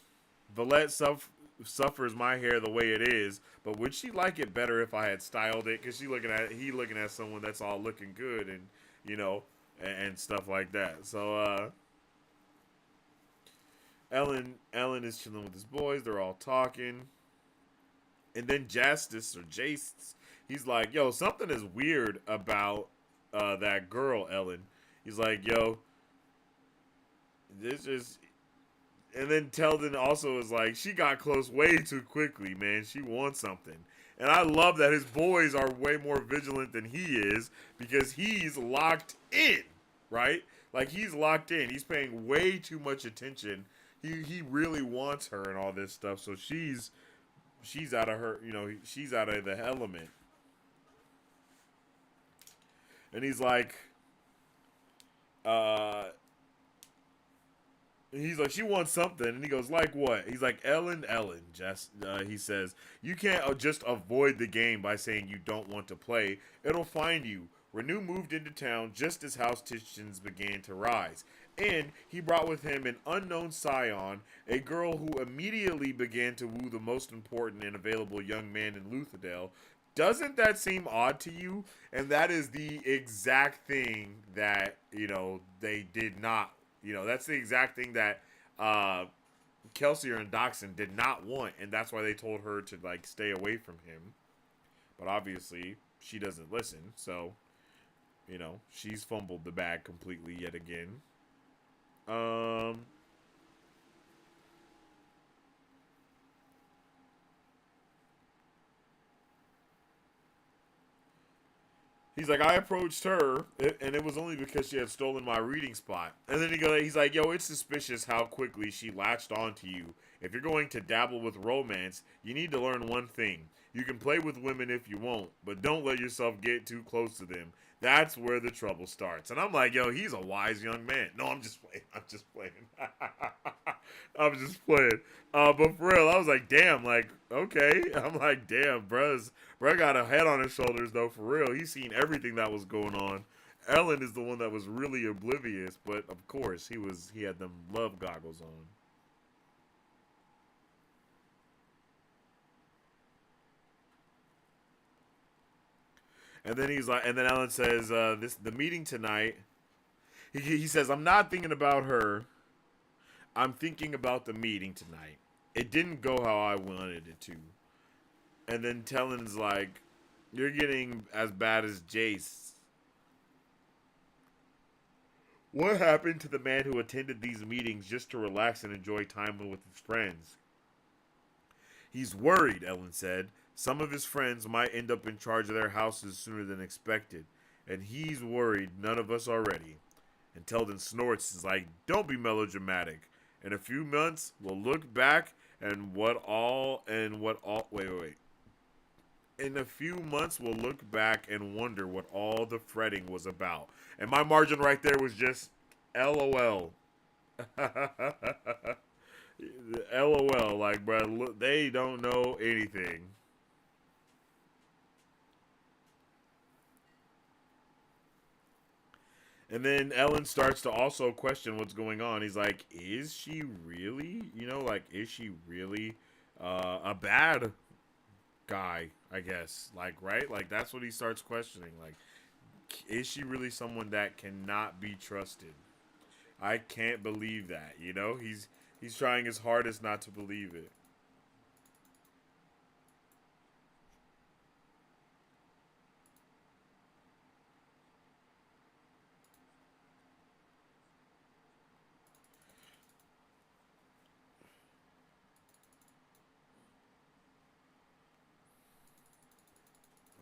Valette suffers my hair the way it is, but would she like it better if I had styled it? Because he looking at someone that's all looking good and, you know, and stuff like that. So Ellen is chilling with his boys. They're all talking, and then Jastis or Jastes, he's like, yo, something is weird about that girl, Ellen. He's like, yo, this is. And then Teldon also is like, she got close way too quickly, man. She wants something. And I love that his boys are way more vigilant than he is because he's locked in, right? Like, he's locked in. He's paying way too much attention. He really wants her and all this stuff. So she's out of her, you know, she's out of the element. And he's like, she wants something, and he goes, like what? He's like, Ellen, just, he says, you can't just avoid the game by saying you don't want to play. It'll find you. Renew moved into town just as house tensions began to rise, and he brought with him an unknown scion, a girl who immediately began to woo the most important and available young man in Luthadel. Doesn't that seem odd to you? And that is the exact thing that, you know, they did not. You know, that's the exact thing that Kelsier and Doxson did not want, and that's why they told her to, like, stay away from him. But obviously, she doesn't listen, so, you know, she's fumbled the bag completely yet again. He's like, I approached her, and it was only because she had stolen my reading spot. And then he's like, yo, it's suspicious how quickly she latched onto you. If you're going to dabble with romance, you need to learn one thing. You can play with women if you want, but don't let yourself get too close to them. That's where the trouble starts. And I'm like, yo, he's a wise young man. No, I'm just playing. I'm just playing. But for real, I was like, damn, like, okay. I'm like, damn, bro got a head on his shoulders, though, for real. He's seen everything that was going on. Ellen is the one that was really oblivious, but of course he had them love goggles on. And then Ellen says, the meeting tonight. He says, I'm not thinking about her. I'm thinking about the meeting tonight. It didn't go how I wanted it to. And then Talon's like, you're getting as bad as Jace. What happened to the man who attended these meetings just to relax and enjoy time with his friends? He's worried, Ellen said. Some of his friends might end up in charge of their houses sooner than expected. And he's worried none of us are ready. And Teldon snorts, is like, don't be melodramatic. In a few months, we'll look back and wait. In a few months, we'll look back and wonder what all the fretting was about. And my margin right there was just LOL. LOL, like, bro, look, they don't know anything. And then Ellen starts to also question what's going on. He's like, is she really, is she really a bad guy, I guess? Like, right? Like, that's what he starts questioning. Like, is she really someone that cannot be trusted? I can't believe that, He's trying his hardest not to believe it.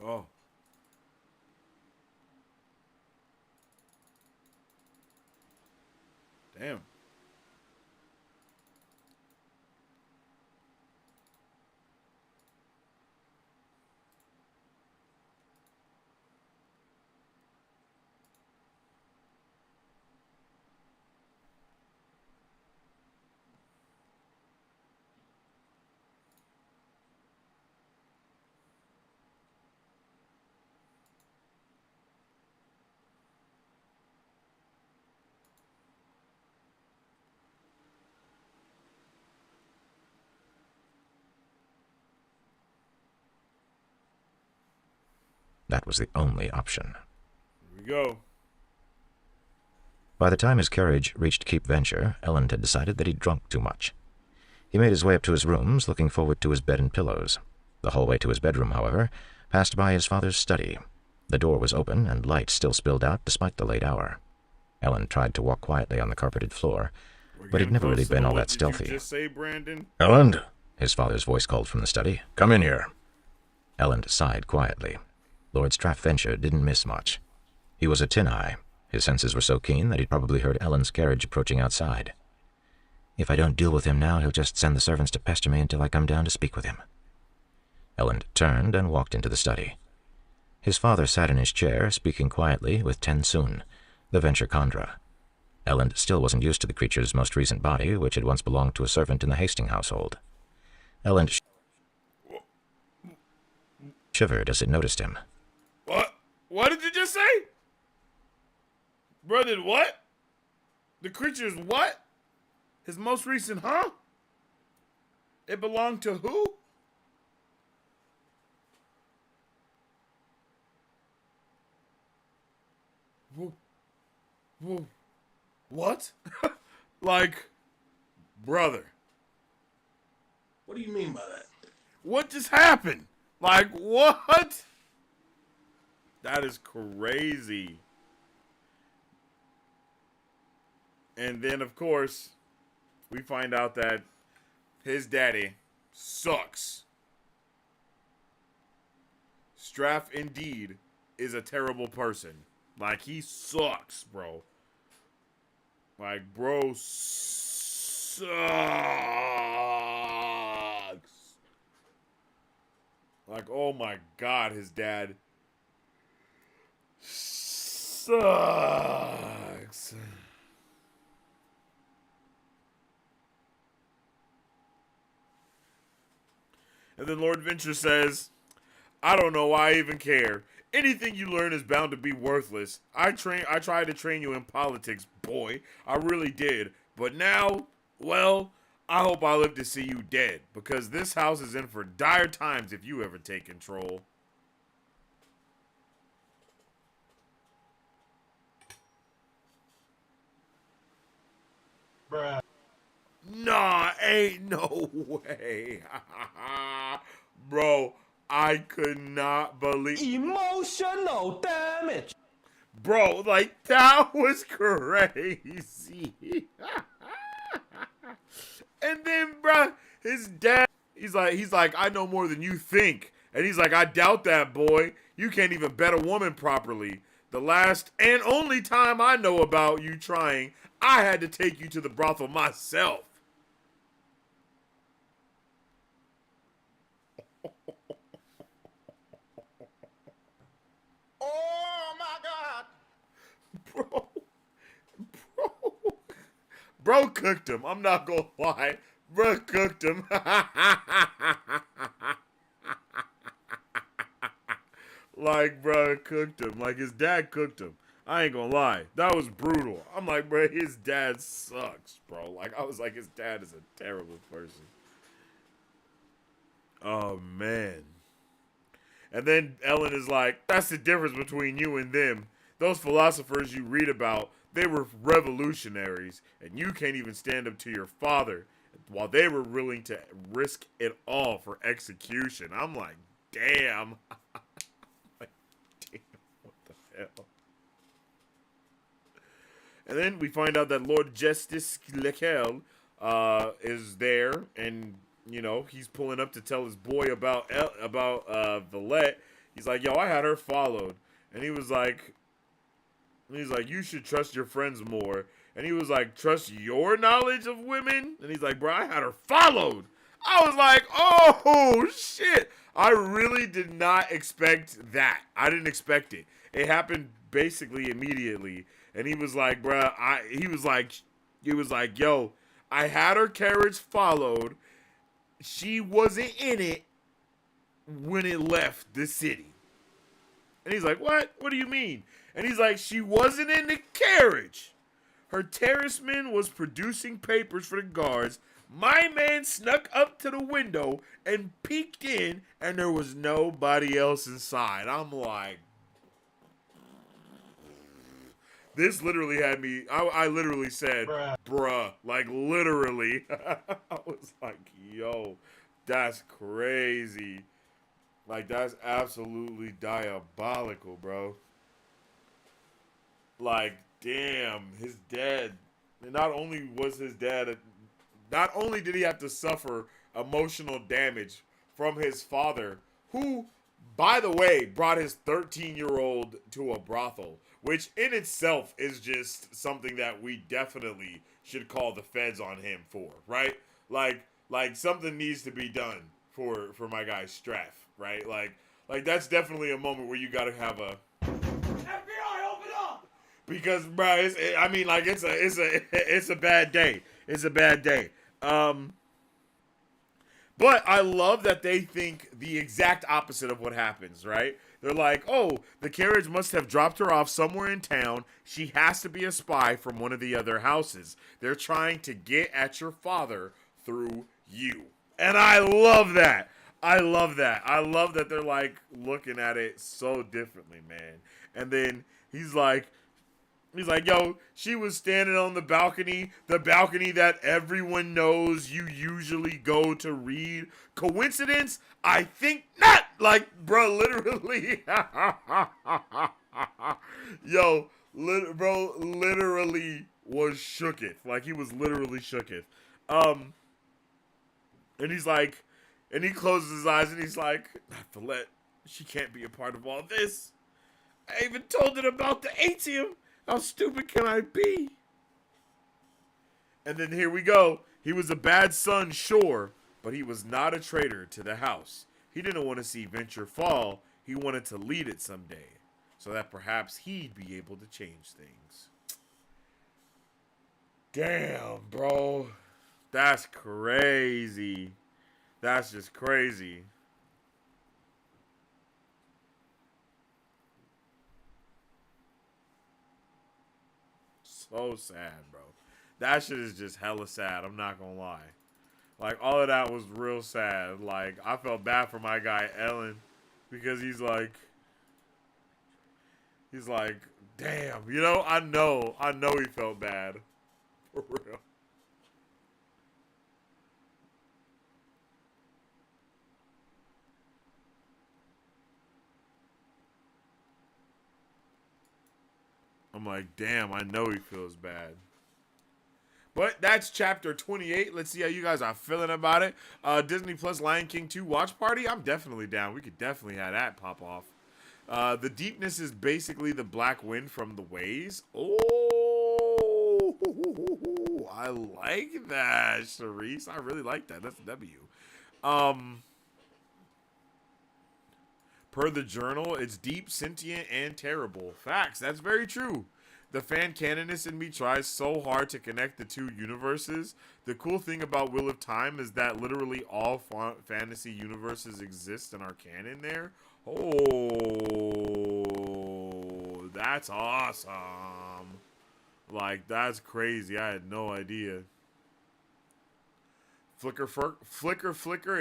Oh. Damn. That was the only option. Here we go. By the time his carriage reached Keep Venture, Ellen had decided that he'd drunk too much. He made his way up to his rooms, looking forward to his bed and pillows. The hallway to his bedroom, however, passed by his father's study. The door was open, and light still spilled out despite the late hour. Ellen tried to walk quietly on the carpeted floor, but he'd never really been all that stealthy. Did you just say, Brandon? Ellen, his father's voice called from the study. Come in here. Ellen sighed quietly. Lord Strathventure didn't miss much. He was a tin-eye. His senses were so keen that he'd probably heard Ellen's carriage approaching outside. If I don't deal with him now, he'll just send the servants to pester me until I come down to speak with him. Ellen turned and walked into the study. His father sat in his chair, speaking quietly with Tensoon, the Venture Khandra. Ellen still wasn't used to the creature's most recent body, which had once belonged to a servant in the Hastings household. Ellen shivered as it noticed him. What? What did you just say? Brother, what? The creature's what? His most recent, huh? It belonged to who? What? Like, brother. What do you mean by that? What just happened? Like, what? That is crazy. And then, of course, we find out that his daddy sucks. Straff, indeed, is a terrible person. Like, he sucks, bro. Like, bro sucks. Like, oh my God, his dad sucks. And then Lord Venture says, I don't know why I even care. Anything you learn is bound to be worthless. I tried to train you in politics, boy. I really did. But now, well, I hope I live to see you dead, because this house is in for dire times if you ever take control. Bruh. Nah, ain't no way. Bro, I could not believe. Emotional damage. Bro, like, that was crazy. And then, bro, his dad, he's like, I know more than you think. And he's like, I doubt that, boy. You can't even bet a woman properly. The last and only time I know about you trying, I had to take you to the brothel myself. Oh my God! Bro, bro cooked him. I'm not gonna lie. Bro cooked him. Like, bro cooked him. Like, his dad cooked him. I ain't gonna lie. That was brutal. I'm like, bro, his dad sucks, bro. Like, I was like, his dad is a terrible person. Oh, man. And then Ellen is like, that's the difference between you and them. Those philosophers you read about, they were revolutionaries, and you can't even stand up to your father, while they were willing to risk it all for execution. I'm like, damn. Like, damn, what the hell? And then we find out that Lord Justice Lequel is there, and you know, he's pulling up to tell his boy about Valette. He's like, yo, I had her followed. And he's like, you should trust your friends more. And he was like, trust your knowledge of women? And he's like, bro, I had her followed. I was like, oh, shit. I really did not expect that. I didn't expect it. It happened basically immediately. And he was like, bro, he was like, yo, I had her carriage followed. She wasn't in it when it left the city. And he's like, what? What do you mean? And he's like, she wasn't in the carriage. Her terraceman was producing papers for the guards. My man snuck up to the window and peeked in, and there was nobody else inside. I'm like, this literally had me, I literally said, bruh, like literally. I was like, yo, that's crazy. Like, that's absolutely diabolical, bro. Like, damn, his dad, not only was his dad, not only did he have to suffer emotional damage from his father, who, by the way, brought his 13-year-old to a brothel, which in itself is just something that we definitely should call the feds on him for, right? Like something needs to be done for my guy Straff, right? Like that's definitely a moment where you gotta have a FBI, open up! because, bro, it's a bad day. It's a bad day. But I love that they think the exact opposite of what happens, right? They're like, oh, the carriage must have dropped her off somewhere in town. She has to be a spy from one of the other houses. They're trying to get at your father through you. And I love that. I love that. I love that they're like looking at it so differently, man. And then he's like, yo, she was standing on the balcony that everyone knows you usually go to read. Coincidence? I think not. Like, bro, literally. Yo, bro, literally was shooketh. Like, he was literally shooketh. And he's like, and he closes his eyes and he's like, not Valette. She can't be a part of all this. I even told it about the ATM. How stupid can I be? And then here we go. He was a bad son, sure, but he was not a traitor to the house. He didn't want to see Venture fall. He wanted to lead it someday, so that perhaps he'd be able to change things. Damn, bro. That's crazy. That's just crazy. so sad, bro. That shit is just hella sad. I'm not gonna lie. Like, all of that was real sad. Like, I felt bad for my guy, Ellen, because he's like, damn, you know, I know he felt bad. For real. I'm like, damn, I know he feels bad. But that's chapter 28. Let's see how you guys are feeling about it. Disney Plus Lion King 2 watch party. I'm definitely down. We could definitely have that pop off. The deepness is basically the black wind from the ways. Oh, I like that, Charisse. I really like that. That's a W. Per the journal, it's deep, sentient, and terrible. Facts. That's very true. The fan canonist in me tries so hard to connect the two universes. The cool thing about Wheel of Time is that literally all fantasy universes exist in our canon there. Oh, that's awesome. Like, that's crazy. I had no idea. Flicker,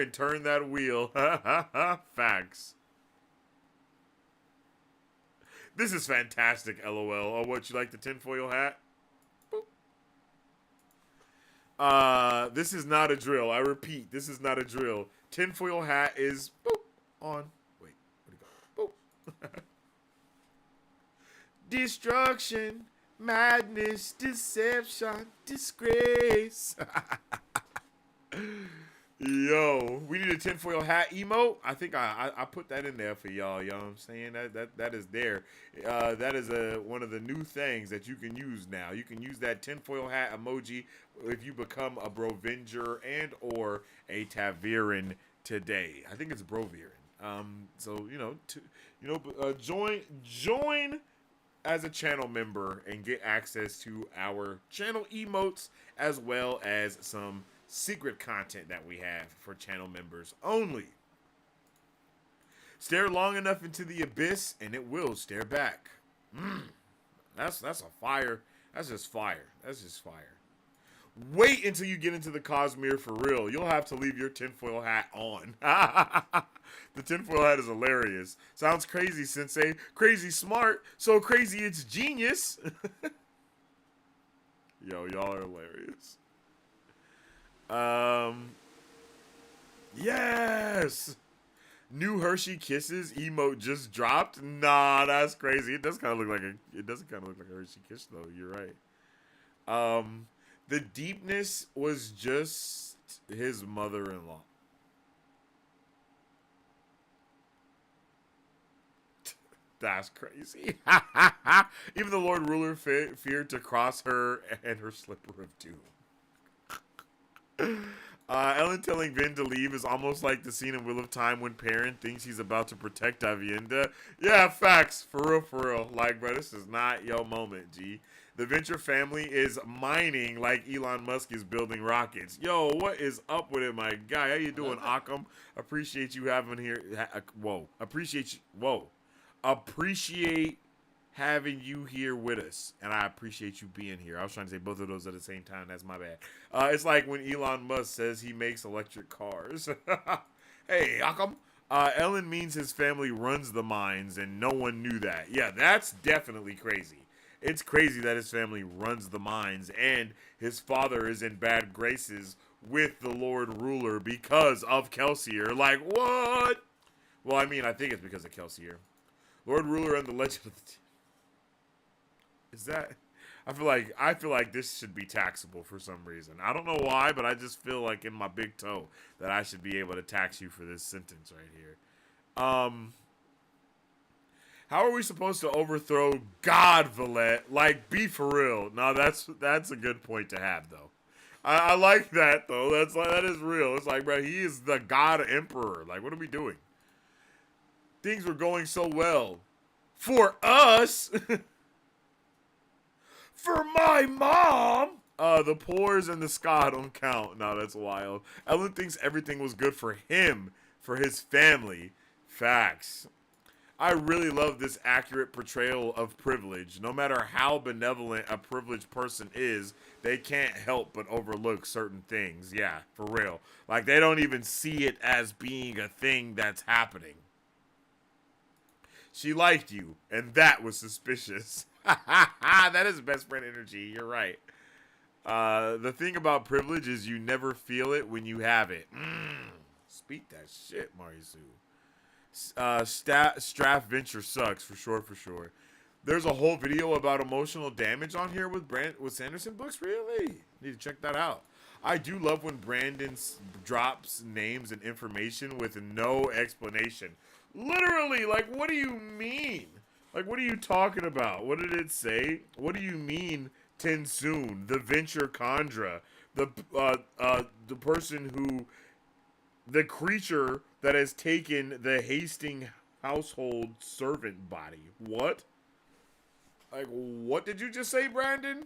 and turn that wheel. Facts. This is fantastic, LOL. Oh, what, you like the tinfoil hat? Boop. This is not a drill. I repeat, this is not a drill. Tinfoil hat is boop, on. Wait, where'd it go? Boop. Destruction, madness, deception, disgrace. Yo, we need a tinfoil hat emote. I think I put that in there for y'all. You know what I'm saying? That is there. That is one of the new things that you can use now. You can use that tinfoil hat emoji if you become a Brovenger and or a Taviran today. I think it's Broviran. So join as a channel member and get access to our channel emotes as well as some secret content that we have for channel members only. Stare long enough into the abyss and it will stare back. That's a fire. That's just fire. That's just fire. Wait until you get into the cosmere for real. You'll have to leave your tinfoil hat on. The tinfoil hat is hilarious. Sounds crazy, Sensei. Crazy smart. So crazy it's genius. Yo, y'all are hilarious. Yes. New Hershey Kisses emote just dropped. Nah, that's crazy. It does kind of look like it doesn't kind of look like a Hershey Kiss though. You're right. The deepness was just his mother-in-law. That's crazy. Even the Lord Ruler feared to cross her and her slipper of doom. Ellen telling Vin to leave is almost like the scene in Wheel of Time when Perrin thinks he's about to protect Avienda. Yeah, facts. For real. Like, bro, this is not your moment, G. The Venture family is mining like Elon Musk is building rockets. Yo, what is up with it, my guy? How you doing, Occam? Appreciate you having here. Appreciate having you here with us, and I appreciate you being here. I was trying to say both of those at the same time. That's my bad. It's like when Elon Musk says he makes electric cars. Hey, Occam. Ellen means his family runs the mines, and no one knew that. Yeah, that's definitely crazy. It's crazy that his family runs the mines, and his father is in bad graces with the Lord Ruler because of Kelsier. Like, what? Well, I mean, I think it's because of Kelsier. Lord Ruler and the Legend of the... Is that... I feel like this should be taxable for some reason. I don't know why, but I just feel like in my big toe that I should be able to tax you for this sentence right here. How are we supposed to overthrow God, Valette? Like, be for real. No, that's a good point to have, though. I like that, though. That is real. It's like, bro, he is the God Emperor. Like, what are we doing? Things were going so well. For us! For my mom! The pores and the ska don't count. No, that's wild. Ellen thinks everything was good for him, for his family. Facts. I really love this accurate portrayal of privilege. No matter how benevolent a privileged person is, they can't help but overlook certain things. Yeah, for real. Like, they don't even see it as being a thing that's happening. She liked you, and that was suspicious. That is best friend energy. You're right. The thing about privilege is you never feel it when you have it. Speak that shit, Marisu. Straff Venture sucks for sure, for sure. There's a whole video about emotional damage on here with Sanderson books. Really, need to check that out. I do love when Brandon drops names and information with no explanation. Literally, like, what do you mean? Like, what are you talking about? What did it say? What do you mean, Tensoon, the Venture Chandra, the person who, the creature that has taken the Hastings household servant body? What? Like, what did you just say, Brandon?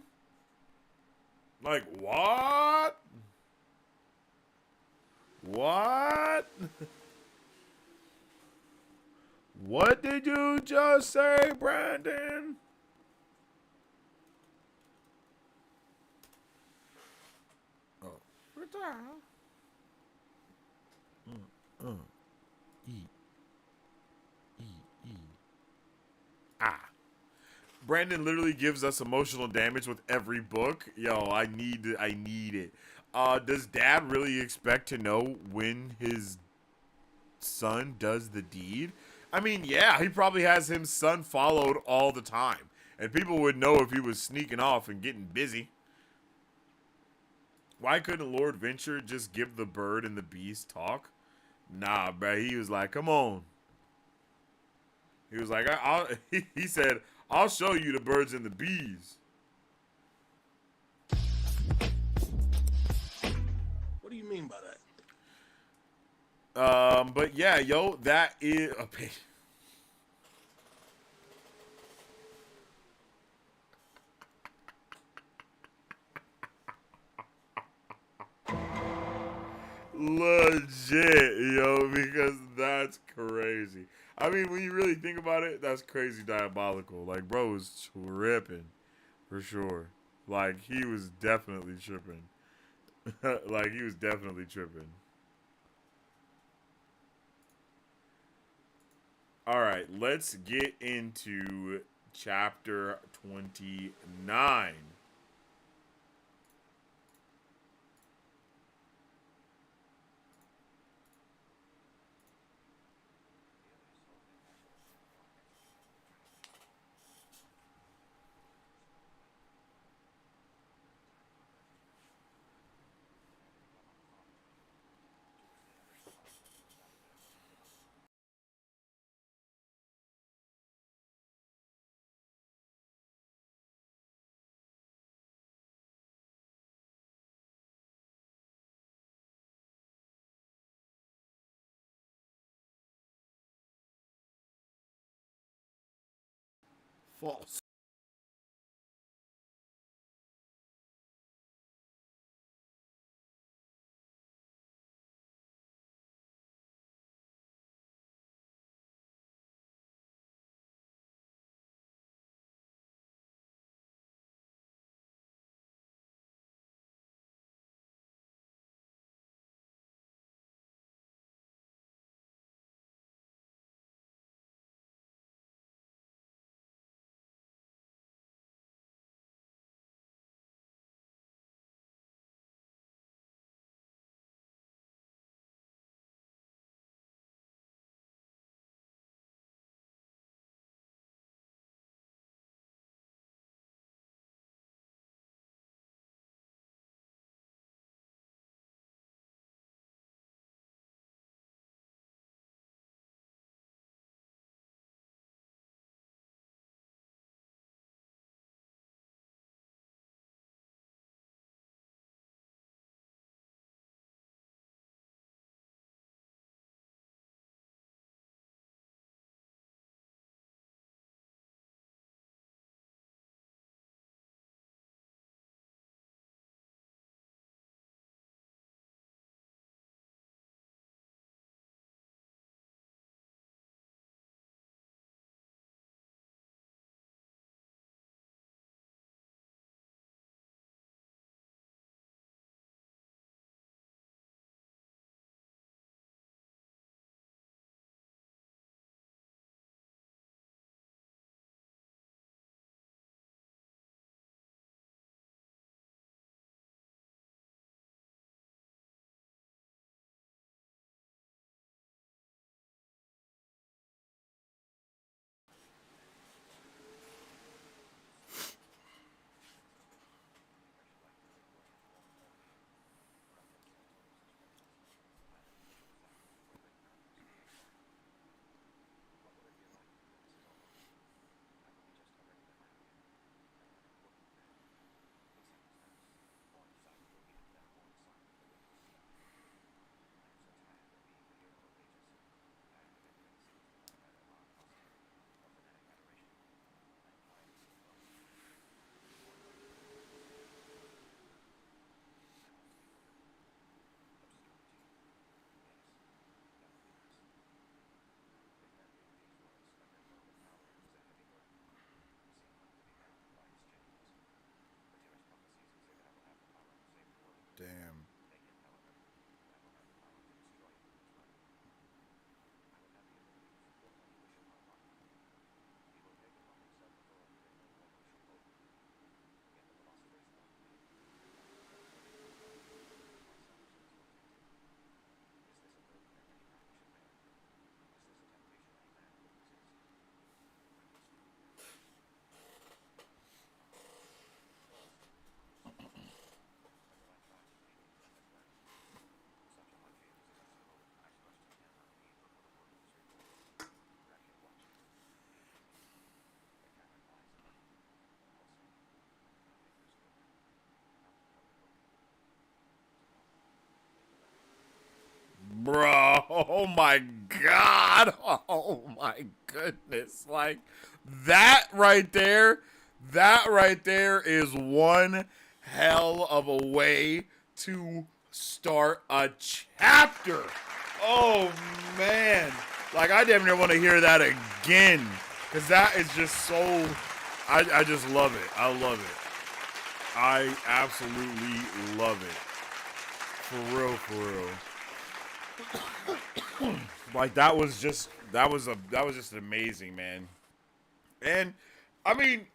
Like, what? What? What did you just say, Brandon? Oh. What the hell? Ah. Brandon literally gives us emotional damage with every book. Yo, I need it. Does Dad really expect to know when his son does the deed? I mean, yeah, he probably has his son followed all the time. And people would know if he was sneaking off and getting busy. Why couldn't Lord Venture just give the bird and the beast talk? Nah, bruh. He was like, come on. He was like, he said, I'll show you the birds and the bees. What do you mean by that? But yeah, yo, that is okay. Legit, yo, because that's crazy. I mean, when you really think about it, that's crazy diabolical. Like, bro was tripping, for sure. Like, he was definitely tripping. Like, he was definitely tripping. All right, let's get into chapter 29. False. Oh my God. Oh my goodness. Like that right there is one hell of a way to start a chapter. Oh man. Like I damn near want to hear that again. Cause that is just so I just love it. I love it. I absolutely love it. For real. Like that was just amazing, man. And I mean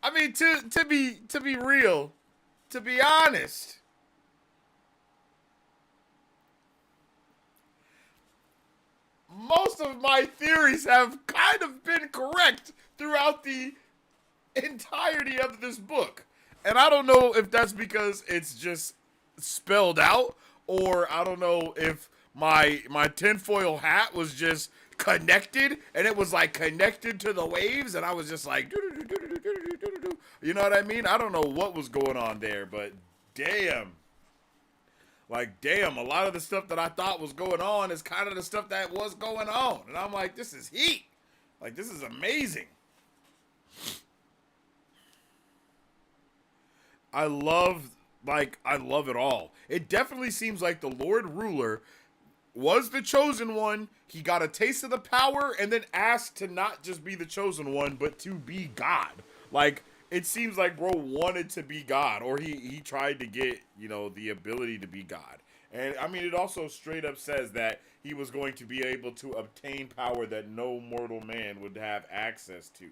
to be real, to be honest, most of my theories have kind of been correct throughout the entirety of this book. And I don't know if that's because it's just spelled out, or I don't know if my tinfoil hat was just connected, and it was like connected to the waves, and I was just like, you know what I mean? I don't know what was going on there, but damn. Like, damn, a lot of the stuff that I thought was going on is kind of the stuff that was going on. And I'm like, this is heat. Like, this is amazing. I love it all. It definitely seems like the Lord Ruler was the chosen one. He got a taste of the power and then asked to not just be the chosen one, but to be God. Like, it seems like bro wanted to be God, or he tried to get, the ability to be God. And I mean, it also straight up says that he was going to be able to obtain power that no mortal man would have access to,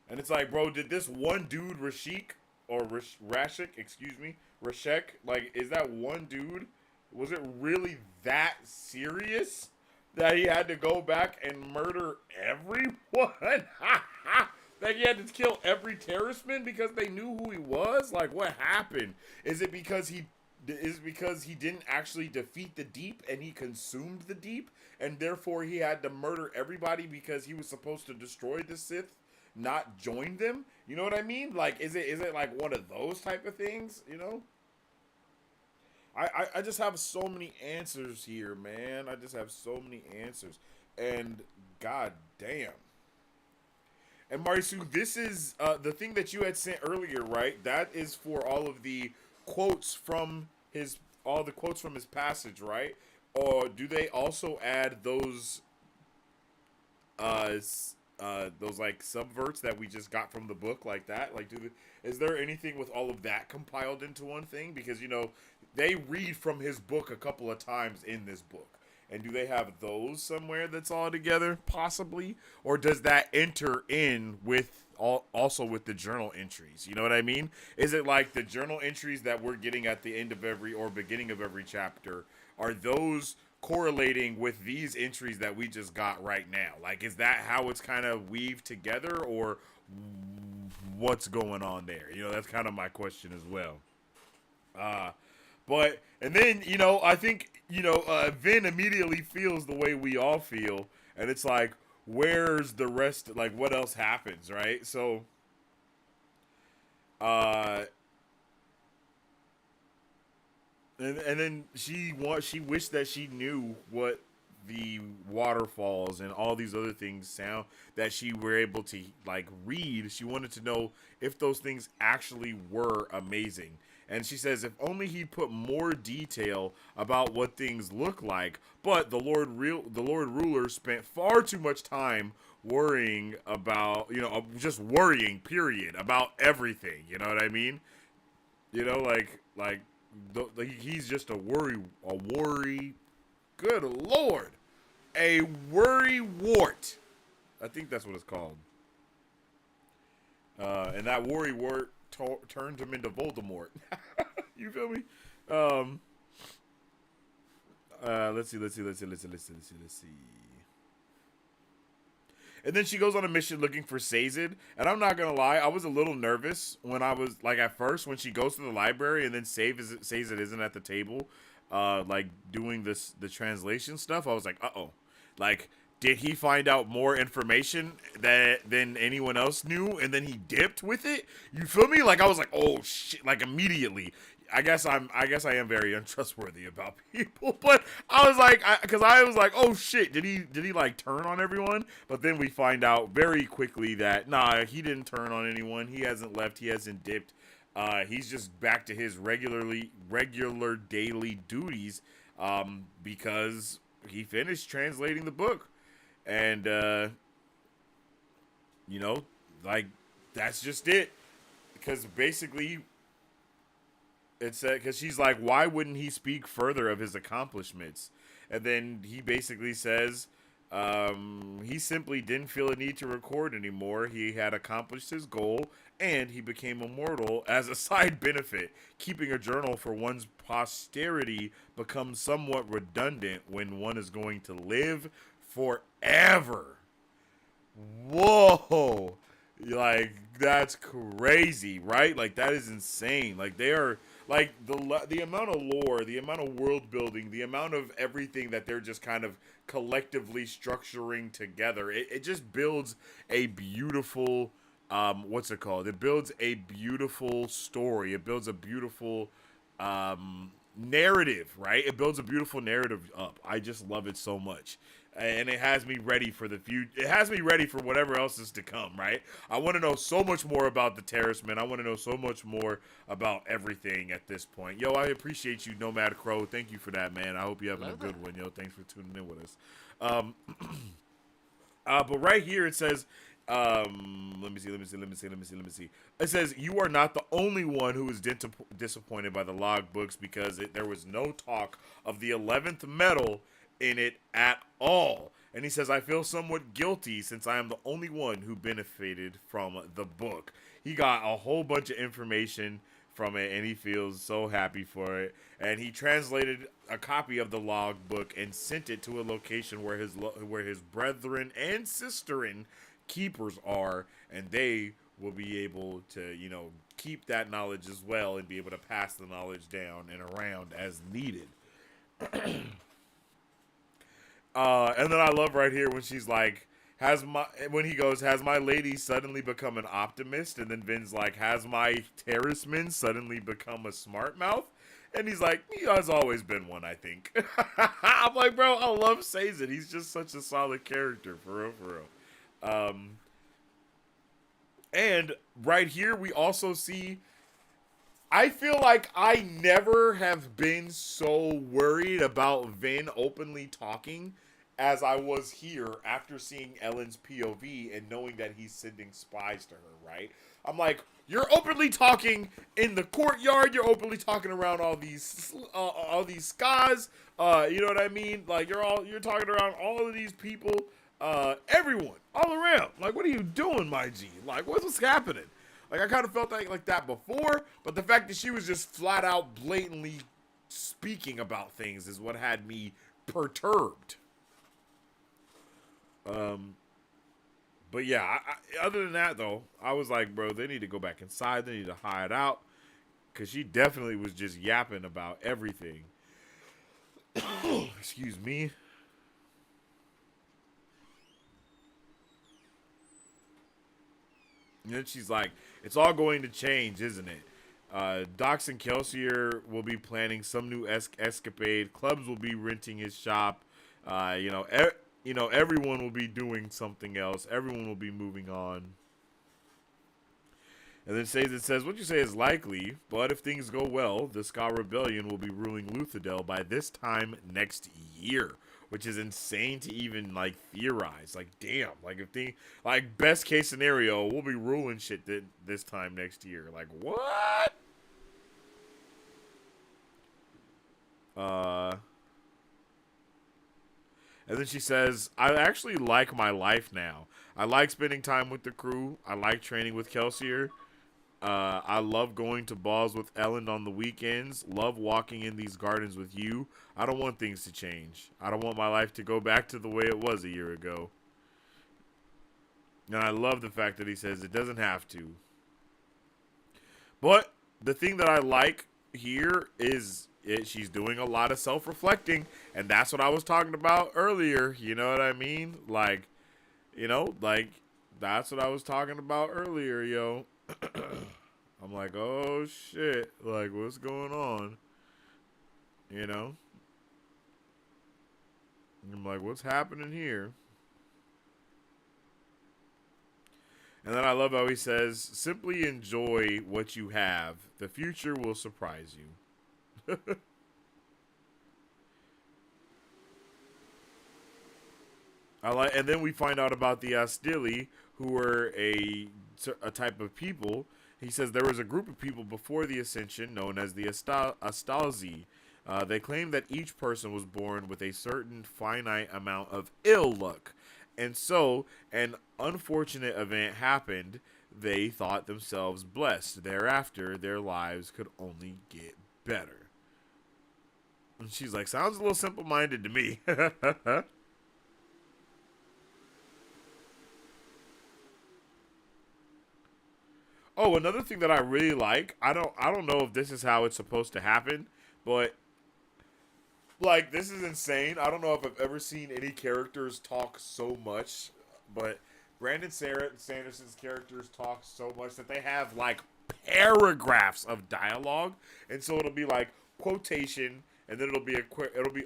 And it's like, bro, did this one dude, Rashek, like, is that one dude, was it really that serious that he had to go back and murder everyone? Like, he had to kill every terroristman because they knew who he was? Like, what happened? Is it because he didn't actually defeat the deep and he consumed the deep, and therefore he had to murder everybody because he was supposed to destroy the Sith, not join them? You know what I mean? Like, is it like one of those type of things, I just have so many answers here, man. I just have so many answers. And god damn. And Marisu, this is the thing that you had sent earlier, right? That is for all of the quotes from his passage, right? Or do they also add those like subverts that we just got from the book like that? Like, is there anything with all of that compiled into one thing? Because they read from his book a couple of times in this book. And do they have those somewhere that's all together, possibly? Or does that enter in with also with the journal entries? You know what I mean? Is it like the journal entries that we're getting at the end of every or beginning of every chapter? Are those correlating with these entries that we just got right now? Like, is that how it's kind of weaved together, or what's going on there? That's kind of my question as well. But, and then, I think, Vin immediately feels the way we all feel. And it's like, where's the rest? Like, what else happens, right? So, and then she wished that she knew what the waterfalls and all these other things sound that she were able to, like, read. She wanted to know if those things actually were amazing. And she says, if only he put more detail about what things look like. But the Lord Ruler spent far too much time worrying about, just worrying, period, about everything. You know what I mean? He's just a worry. Good Lord, a worry wart. I think that's what it's called. And that worry wart turned him into Voldemort. You feel me? Let's see. And then she goes on a mission looking for Sazed. And I'm not gonna lie, I was a little nervous when I was like at first when she goes to the library and then Sazed isn't at the table, like doing the translation stuff. I was like, uh-oh. Like, did he find out more information than anyone else knew, and then he dipped with it? You feel me? Like I was like, oh shit! Like immediately. I guess I am very untrustworthy about people, but I was like, because I was like, oh shit, did he like turn on everyone? But then we find out very quickly that nah, he didn't turn on anyone. He hasn't left. He hasn't dipped. He's just back to his regular daily duties, because he finished translating the book, and you know, like that's just it. Because basically. It's because she's like, why wouldn't he speak further of his accomplishments? And then he basically says he simply didn't feel a need to record anymore. He had accomplished his goal, and he became immortal as a side benefit. Keeping a journal for one's posterity becomes somewhat redundant when one is going to live forever. Whoa. Like, that's crazy, right? Like, that is insane. Like, they are... Like, the amount of lore, the amount of world building, the amount of everything that they're just kind of collectively structuring together, it just builds a beautiful, what's it called? It builds a beautiful story. It builds a beautiful narrative, right? It builds a beautiful narrative up. I just love it so much. And it has me ready for the future. It has me ready for whatever else is to come, right? I want to know so much more about the Terracemen. I want to know so much more about everything at this point. Yo, I appreciate you, Nomad Crow. Thank you for that, man. I hope you're having a good one. Yo, thanks for tuning in with us. But right here it says, let me see. It says, you are not the only one who is disappointed by the logbooks because there was no talk of the 11th metal in it at all. And he says, I feel somewhat guilty since I am the only one who benefited from the book. He got a whole bunch of information from it, and he feels so happy for it. And he translated a copy of the logbook and sent it to a location where his brethren and sisterin keepers are, and they will be able to, you know, keep that knowledge as well and be able to pass the knowledge down and around as needed. And then I love right here when she's like, has my lady suddenly become an optimist? And then Vin's like, has my Terraceman suddenly become a smart mouth? And he's like, he has always been one, I think. I'm like, bro, I love Sazin. He's just such a solid character, for real. And right here, we also see, I feel like I never have been so worried about Vin openly talking as I was here after seeing Ellen's POV and knowing that he's sending spies to her, right? I'm like, you're openly talking in the courtyard, you're openly talking around all these skas, you know what I mean? Like, you're talking around all of these people, everyone, all around. Like, what are you doing, my G? Like, what's happening? Like, I kind of felt like that before, but the fact that she was just flat out blatantly speaking about things is what had me perturbed. But yeah, other than that, though, I was like, bro, they need to go back inside. They need to hide out. Because she definitely was just yapping about everything. Excuse me. And then she's like, it's all going to change, isn't it? Dox and Kelsier will be planning some new escapade. Clubs will be renting his shop. Everyone will be doing something else. Everyone will be moving on. And then it says, what you say is likely, but if things go well, the Ska Rebellion will be ruling Luthadel by this time next year. Which is insane to even, like, theorize. Like, damn. Like, best case scenario, we'll be ruling shit this time next year. Like, what? And then she says, I actually like my life now. I like spending time with the crew. I like training with Kelsier. I love going to balls with Ellen on the weekends. Love walking in these gardens with you. I don't want things to change. I don't want my life to go back to the way it was a year ago. And I love the fact that he says it doesn't have to. But the thing that I like here is she's doing a lot of self-reflecting, and that's what I was talking about earlier. You know what I mean? Like, that's what I was talking about earlier, yo. I'm like, oh shit, like what's going on? You know? I'm like, what's happening here? And then I love how he says, simply enjoy what you have. The future will surprise you. And then we find out about the Astili, who were a type of people. He says there was a group of people before the Ascension known as the Astalzi. They claimed that each person was born with a certain finite amount of ill luck. And so, an unfortunate event happened. They thought themselves blessed. Thereafter, their lives could only get better. And she's like, sounds a little simple-minded to me. Oh, another thing that I really like, I don't know if this is how it's supposed to happen, but like this is insane. I don't know if I've ever seen any characters talk so much, but Brandon Sanderson's characters talk so much that they have like paragraphs of dialogue, and so it'll be like quotation, and then it'll be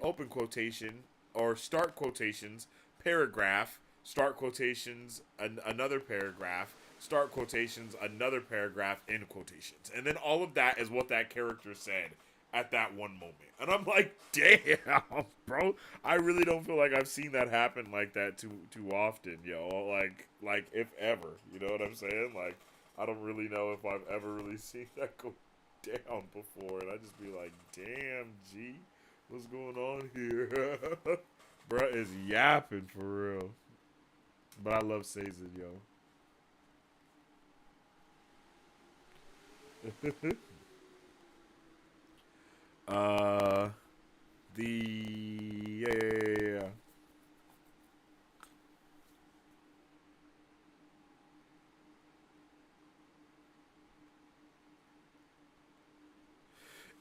open quotation or start quotations, paragraph, start quotations, another paragraph, start quotations, another paragraph, end quotations. And then all of that is what that character said at that one moment. And I'm like, damn, bro. I really don't feel like I've seen that happen like that too often, yo. Like if ever. You know what I'm saying? Like, I don't really know if I've ever really seen that go down before. And I just be like, damn, G, what's going on here? Bruh is yapping for real. But I love Sazed, yo. Yeah.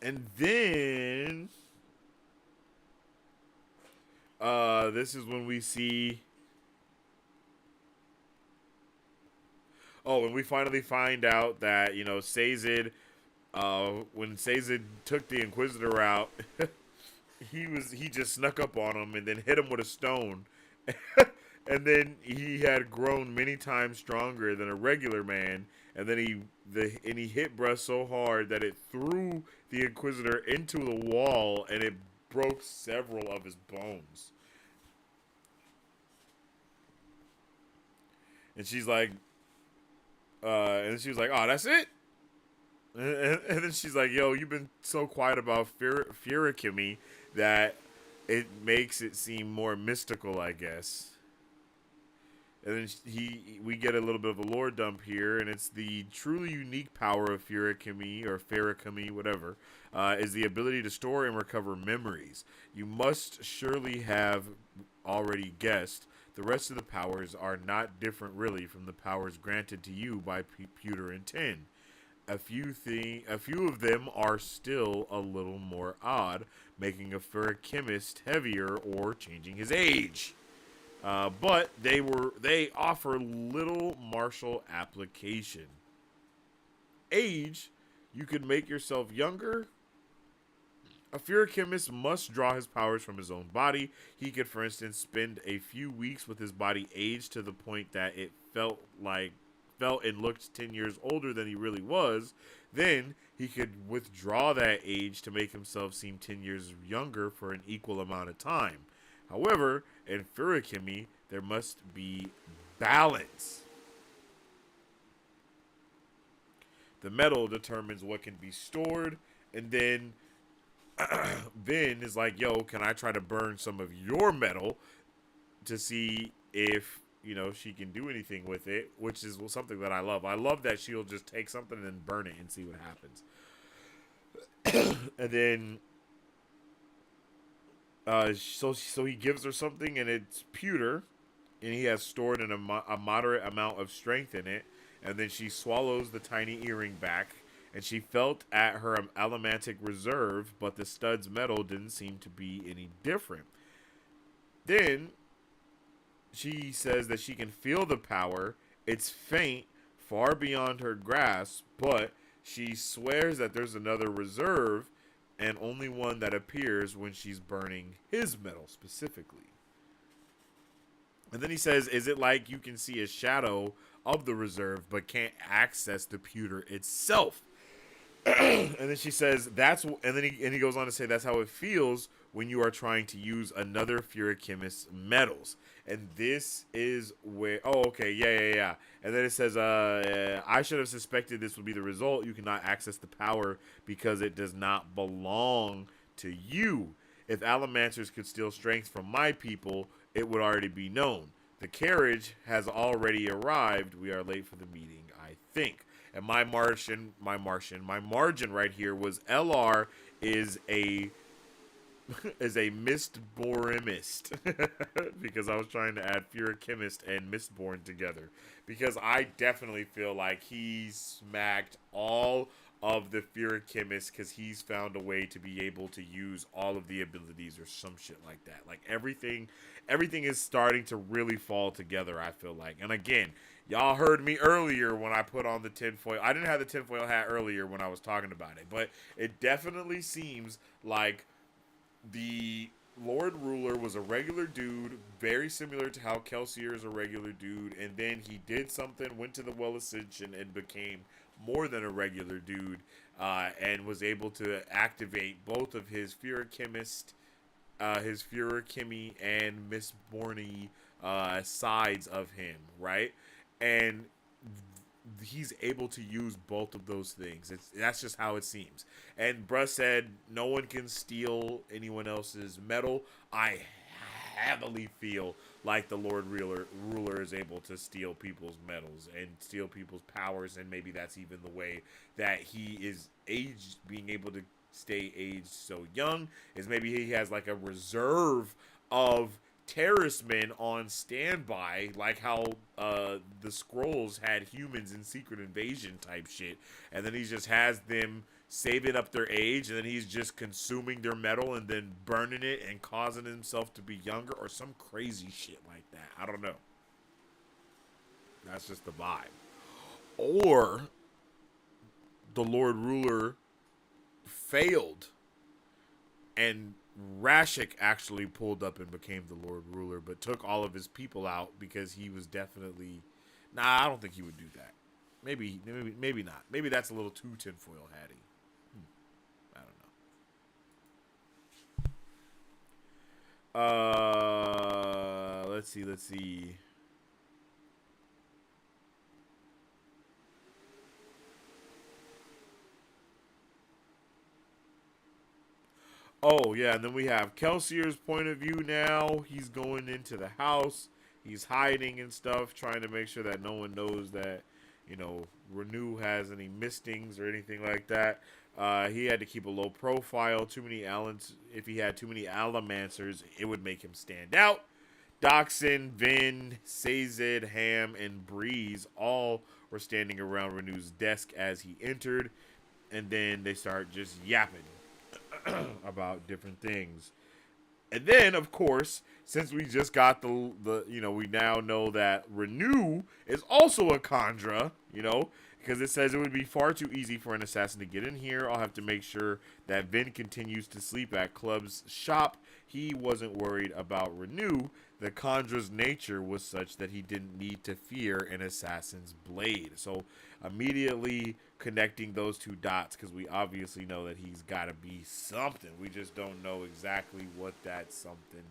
And then this is when we see and we finally find out that, you know, Sazed, when Sazed took the Inquisitor out, he just snuck up on him and then hit him with a stone. And then he had grown many times stronger than a regular man, and then he hit Bruh so hard that it threw the Inquisitor into the wall and it broke several of his bones. And she's like, oh, that's it? And then she's like, yo, you've been so quiet about Furakimi that it makes it seem more mystical, I guess. And then we get a little bit of a lore dump here, and it's the truly unique power of Furakimi, or Farakami, whatever, is the ability to store and recover memories. You must surely have already guessed the rest of the powers are not different really from the powers granted to you by Pewter and Tin. A few of them are still a little more odd, making a Furakimist heavier or changing his age. But they offer little martial application. Age, you could make yourself younger. A Furakimist must draw his powers from his own body. He could, for instance, spend a few weeks with his body aged to the point that it felt and looked 10 years older than he really was. Then he could withdraw that age to make himself seem 10 years younger for an equal amount of time. However, in Furakimi, there must be balance. The metal determines what can be stored, and then Vin is like, yo, can I try to burn some of your metal to see if, you know, she can do anything with it, which is something that I love. I love that she'll just take something and then burn it and see what happens. And then so he gives her something, and it's pewter, and he has stored a moderate amount of strength in it. And then she swallows the tiny earring back, and she felt at her allomantic reserve, but the stud's metal didn't seem to be any different. Then she says that she can feel the power. It's faint, far beyond her grasp, but she swears that there's another reserve, and only one that appears when she's burning his metal specifically. And then he says, is it like you can see a shadow of the reserve but can't access the pewter itself? And then she says, he goes on to say that's how it feels when you are trying to use another Furochemist's metals. And this is where, yeah. And then it says, I should have suspected this would be the result. You cannot access the power because it does not belong to you. If Allomancers could steal strength from my people, it would already be known. The carriage has already arrived. We are late for the meeting, I think. And my margin right here was LR is a Mistbornist because I was trying to add Furochemist and Mistborn together, because I definitely feel like he smacked all of the Furochemists because he's found a way to be able to use all of the abilities or some shit like that. Like everything is starting to really fall together, I feel like. And again, y'all heard me earlier when I put on the tinfoil. I didn't have the tinfoil hat earlier when I was talking about it, but it definitely seems like the Lord Ruler was a regular dude, very similar to how Kelsier is a regular dude, and then he did something, went to the Well Ascension, and became more than a regular dude, and was able to activate both of his Furochemist, his Furochemi and Mistborny sides of him, right? And he's able to use both of those things. That's just how it seems. And bruh said no one can steal anyone else's metal. I heavily feel like the Lord Ruler is able to steal people's metals and steal people's powers, and maybe that's even the way that he is aged, being able to stay aged so young, is maybe he has like a reserve of terrorist men on standby, like how the Skrulls had humans in Secret Invasion type shit, and then he just has them saving up their age, and then he's just consuming their metal and then burning it and causing himself to be younger or some crazy shit like that. I don't know. That's just the vibe. Or the Lord Ruler failed and Rashik actually pulled up and became the Lord Ruler, but took all of his people out because he was definitely... Nah, I don't think he would do that. Maybe not. Maybe that's a little too tinfoil hatty. I don't know. Let's see. Oh, yeah, and then we have Kelsier's point of view now. He's going into the house. He's hiding and stuff, trying to make sure that no one knows that, Renew has any mistings or anything like that. He had to keep a low profile. If he had too many Allomancers, it would make him stand out. Doxson, Vin, Sazed, Ham, and Breeze all were standing around Renew's desk as he entered, and then they start just yapping about different things. And then, of course, since we just got we now know that Renew is also a Kandra, because it says it would be far too easy for an assassin to get in here. I'll have to make sure that Vin continues to sleep at Club's shop. He wasn't worried about Renew. The Kandra's nature was such that he didn't need to fear an assassin's blade. So immediately connecting those two dots, because we obviously know that he's got to be something. We just don't know exactly what that something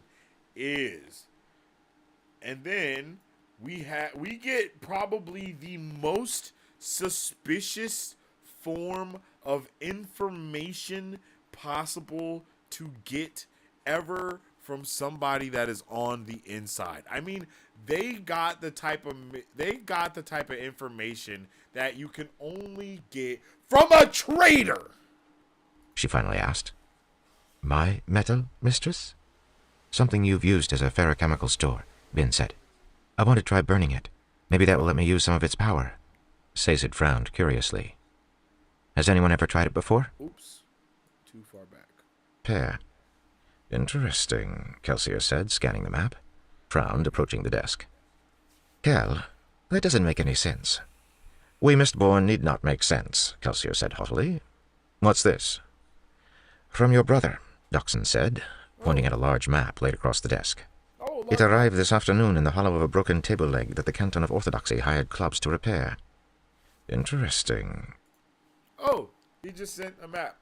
is. And then we get probably the most suspicious form of information possible to get ever from somebody that is on the inside. I mean, they got the type of information that you can only get from a traitor. She finally asked. My metal, mistress? Something you've used as a ferrochemical store, Bin said. I want to try burning it. Maybe that will let me use some of its power. Sazed frowned curiously. Has anyone ever tried it before? Oops. Too far back. Repair. Interesting, Kelsier said, scanning the map. Frowned, approaching the desk. Kel, that doesn't make any sense. We Mistborn need not make sense, Kelsier said haughtily. What's this? From your brother, Doxson said, pointing at a large map laid across the desk. Oh, It arrived this afternoon in the hollow of a broken table leg that the Canton of Orthodoxy hired clubs to repair. Interesting. Oh, he just sent a map.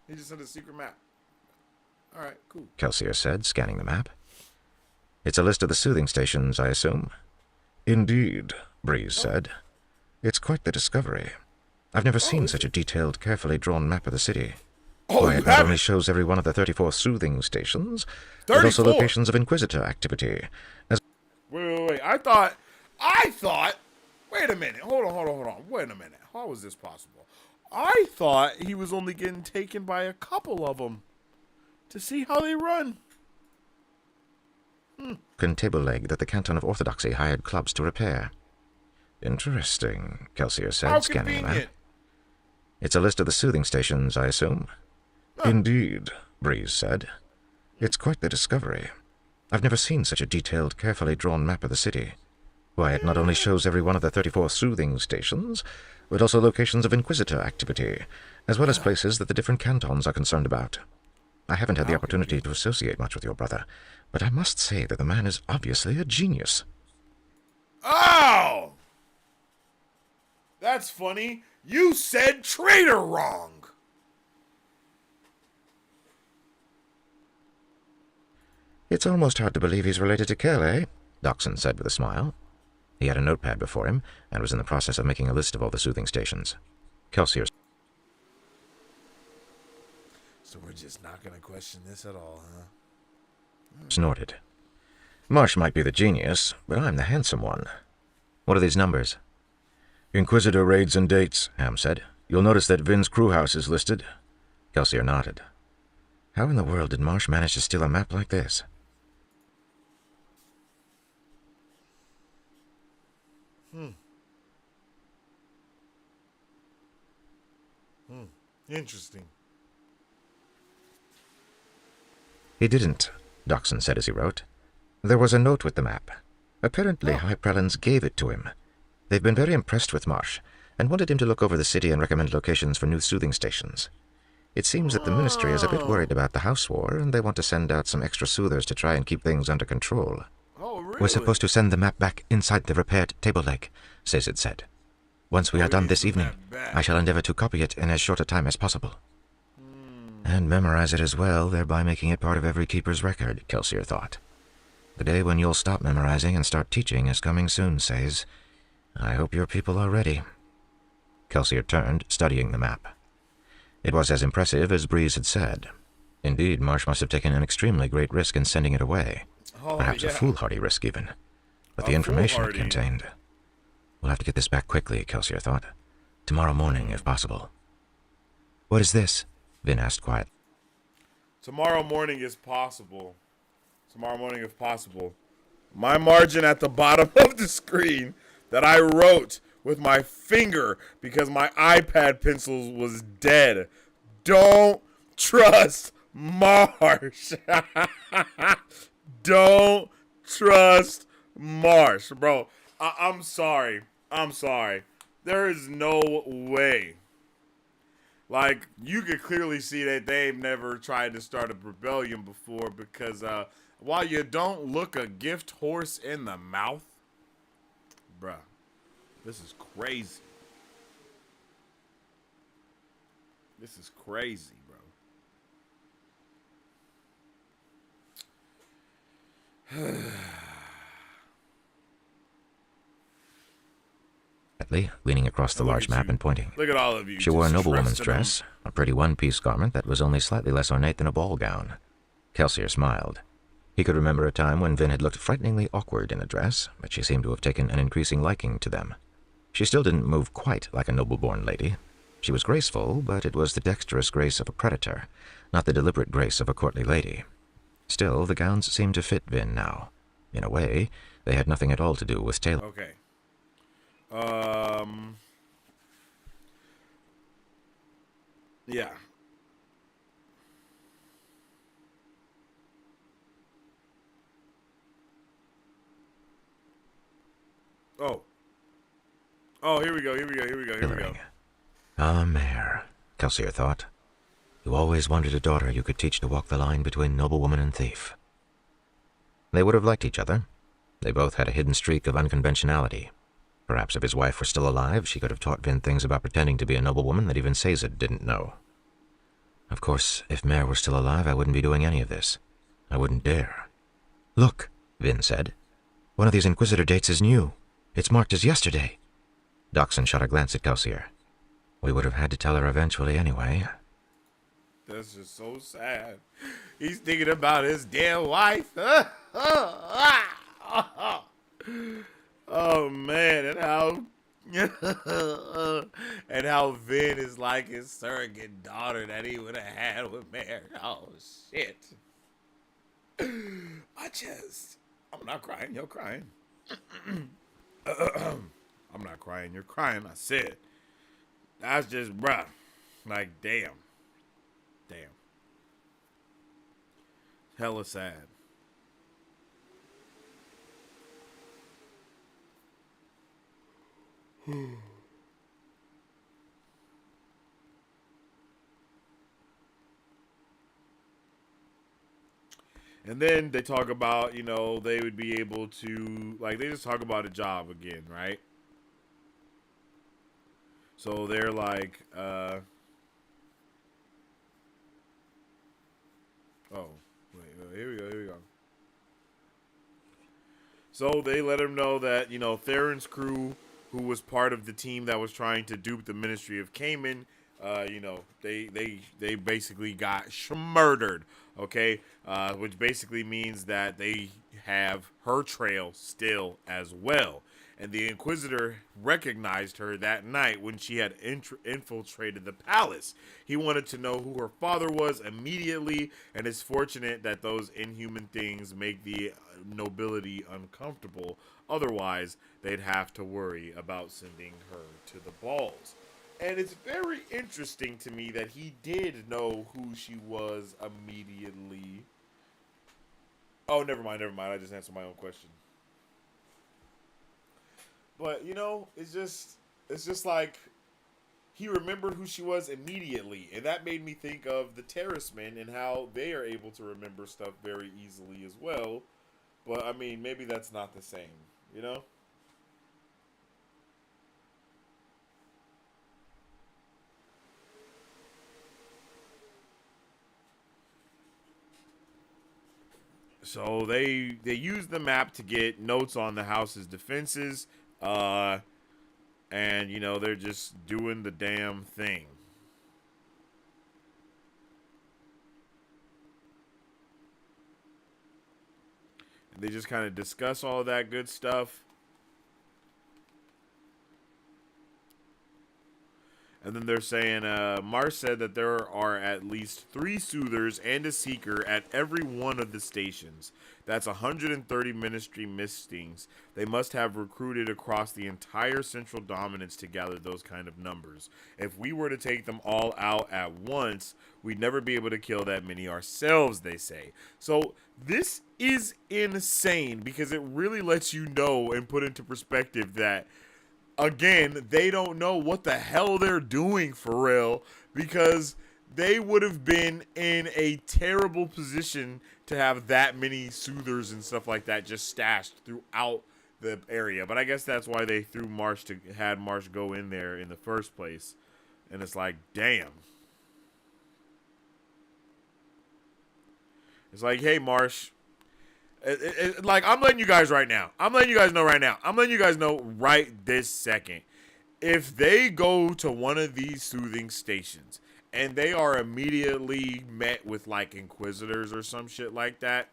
He just sent a secret map. All right, cool. Kelsier said, scanning the map. It's a list of the soothing stations, I assume. Indeed, Breeze said. It's quite the discovery. I've never seen such a detailed, carefully drawn map of the city. Why, it not only shows every one of the 34 soothing stations, but also locations of Inquisitor activity. Wait. I thought, wait a minute. Hold on. Wait a minute. How is this possible? I thought he was only getting taken by a couple of them to see how they run. Table leg that the Canton of Orthodoxy hired clubs to repair. Interesting, Kelsier said, How scanning the map. convenient. It's a list of the soothing stations, I assume. Indeed, Breeze said. It's quite the discovery. I've never seen such a detailed, carefully drawn map of the city. Why, it not only shows every one of the 34 soothing stations, but also locations of Inquisitor activity, as well as places that the different cantons are concerned about. I haven't had the opportunity to associate much with your brother, but I must say that the man is obviously a genius. Oh! That's funny. You said traitor wrong. It's almost hard to believe he's related to Kel, eh? Doxson said with a smile. He had a notepad before him, and was in the process of making a list of all the soothing stations. Kelsier So we're just not going to question this at all, huh? snorted. Marsh might be the genius, but I'm the handsome one. What are these numbers? Inquisitor raids and dates, Ham said. You'll notice that Vin's crew house is listed. Kelsier nodded. How in the world did Marsh manage to steal a map like this? Interesting. He didn't, Doxson said as he wrote. There was a note with the map. Apparently High Prelans gave it to him. They've been very impressed with Marsh, and wanted him to look over the city and recommend locations for new soothing stations. It seems that the Ministry is a bit worried about the house war, and they want to send out some extra soothers to try and keep things under control. Oh, really? We're supposed to send the map back inside the repaired table leg, Sazed said. Once we are done this evening, I shall endeavor to copy it in as short a time as possible. And memorize it as well, thereby making it part of every keeper's record, Kelsier thought. The day when you'll stop memorizing and start teaching is coming soon, Says. I hope your people are ready. Kelsier turned, studying the map. It was as impressive as Breeze had said. Indeed, Marsh must have taken an extremely great risk in sending it away. Perhaps a foolhardy risk, even. But the information it contained... We'll have to get this back quickly, Kelsier thought. Tomorrow morning, if possible. What is this? Vin asked quietly. Tomorrow morning is possible. Tomorrow morning if possible. My margin at the bottom of the screen that I wrote with my finger because my iPad pencil was dead. Don't trust Marsh. Don't trust Marsh. Bro, I'm sorry. There is no way. Like, you could clearly see that they've never tried to start a rebellion before because while you don't look a gift horse in the mouth, bruh, this is crazy. This is crazy, bro. Leaning across the large map and pointing. Look at all of you. She wore a noblewoman's dress, a pretty one-piece garment that was only slightly less ornate than a ball gown. Kelsier smiled. He could remember a time when Vin had looked frighteningly awkward in a dress, but she seemed to have taken an increasing liking to them. She still didn't move quite like a noble-born lady. She was graceful, but it was the dexterous grace of a predator, not the deliberate grace of a courtly lady. Still, the gowns seemed to fit Vin now. In a way, they had nothing at all to do with Taylor. Okay. Yeah. Oh. Oh, here we go. Here we go. Here we go. Here we go. Hillary. Ah, Mare, Kelsier thought. You always wanted a daughter you could teach to walk the line between noblewoman and thief. They would have liked each other. They both had a hidden streak of unconventionality. Perhaps if his wife were still alive, she could have taught Vin things about pretending to be a noblewoman that even Sazed didn't know. Of course, if Mare were still alive, I wouldn't be doing any of this. I wouldn't dare. Look, Vin said. One of these Inquisitor dates is new. It's marked as yesterday. Doxson shot a glance at Kelsier. We would have had to tell her eventually anyway. That's just so sad. He's thinking about his damn wife. Oh man, and how Vin is like his surrogate daughter that he would have had with Mary. Oh shit. I'm not crying, you're crying. I'm not crying, you're crying, I said. That's just bruh. Like damn. Damn. Hella sad. And then they talk about, you know, they would be able to, like, they just talk about a job again, right? So they're like, oh, wait, here we go. So they let him know that, you know, Theron's crew, who was part of the team that was trying to dupe the Ministry of Cayman, you know, they basically got murdered, okay? Which basically means that they have her trail still as well. And the Inquisitor recognized her that night when she had infiltrated the palace. He wanted to know who her father was immediately, and it's fortunate that those inhuman things make the nobility uncomfortable. Otherwise, they'd have to worry about sending her to the balls. And it's very interesting to me that he did know who she was immediately. Oh, never mind. I just answered my own question. But, you know, it's just like he remembered who she was immediately. And that made me think of the Terracemen and how they are able to remember stuff very easily as well. But, I mean, maybe that's not the same, you know? So they use the map to get notes on the house's defenses. And, you know, they're just doing the damn thing. And they just kind of discuss all that good stuff. And then they're saying, Mars said that there are at least 3 soothers and a seeker at every one of the stations. That's 130 ministry mistings. They must have recruited across the entire central dominance to gather those kind of numbers. If we were to take them all out at once, we'd never be able to kill that many ourselves, they say. So this is insane because it really lets you know and put into perspective that again, they don't know what the hell they're doing for real because they would have been in a terrible position to have that many soothers and stuff like that just stashed throughout the area. But I guess that's why they threw had Marsh go in there in the first place. And it's like, damn. It's like, hey, Marsh. Like, I'm letting you guys right now. I'm letting you guys know right now. I'm letting you guys know right this second. If they go to one of these soothing stations and they are immediately met with, like, Inquisitors or some shit like that,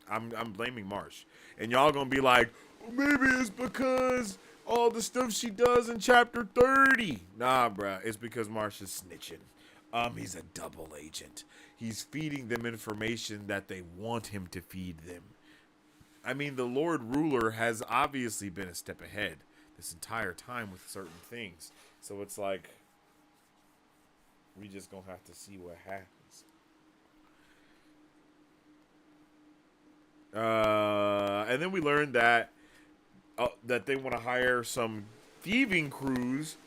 I'm blaming Marsh. And y'all gonna be like, maybe it's because all the stuff she does in Chapter 30. Nah, bruh. It's because Marsh is snitching. He's a double agent. He's feeding them information that they want him to feed them. I mean, the Lord Ruler has obviously been a step ahead this entire time with certain things. So it's like, We just gonna have to see what happens. And then we learned that that they want to hire some thieving crews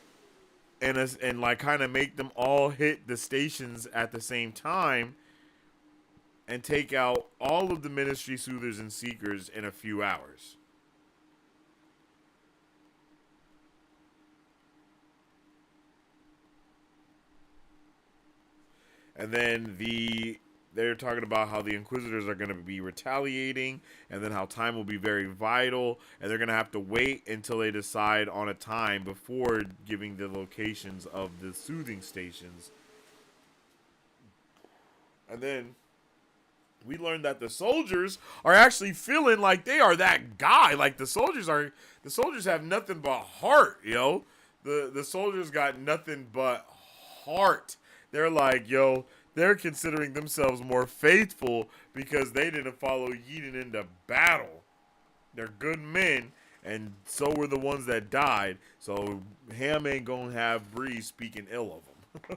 and like kind of make them all hit the stations at the same time and take out all of the ministry soothers and seekers in a few hours. And then they're talking about how the Inquisitors are going to be retaliating, and then how time will be very vital, and they're going to have to wait until they decide on a time before giving the locations of the soothing stations. And then we learned that the soldiers are actually feeling like they are that guy. Like the soldiers have nothing but heart, yo. The soldiers got nothing but heart. They're like, yo, they're considering themselves more faithful because they didn't follow Eden into battle. They're good men, and so were the ones that died. So Ham ain't gonna have Breeze speaking ill of them.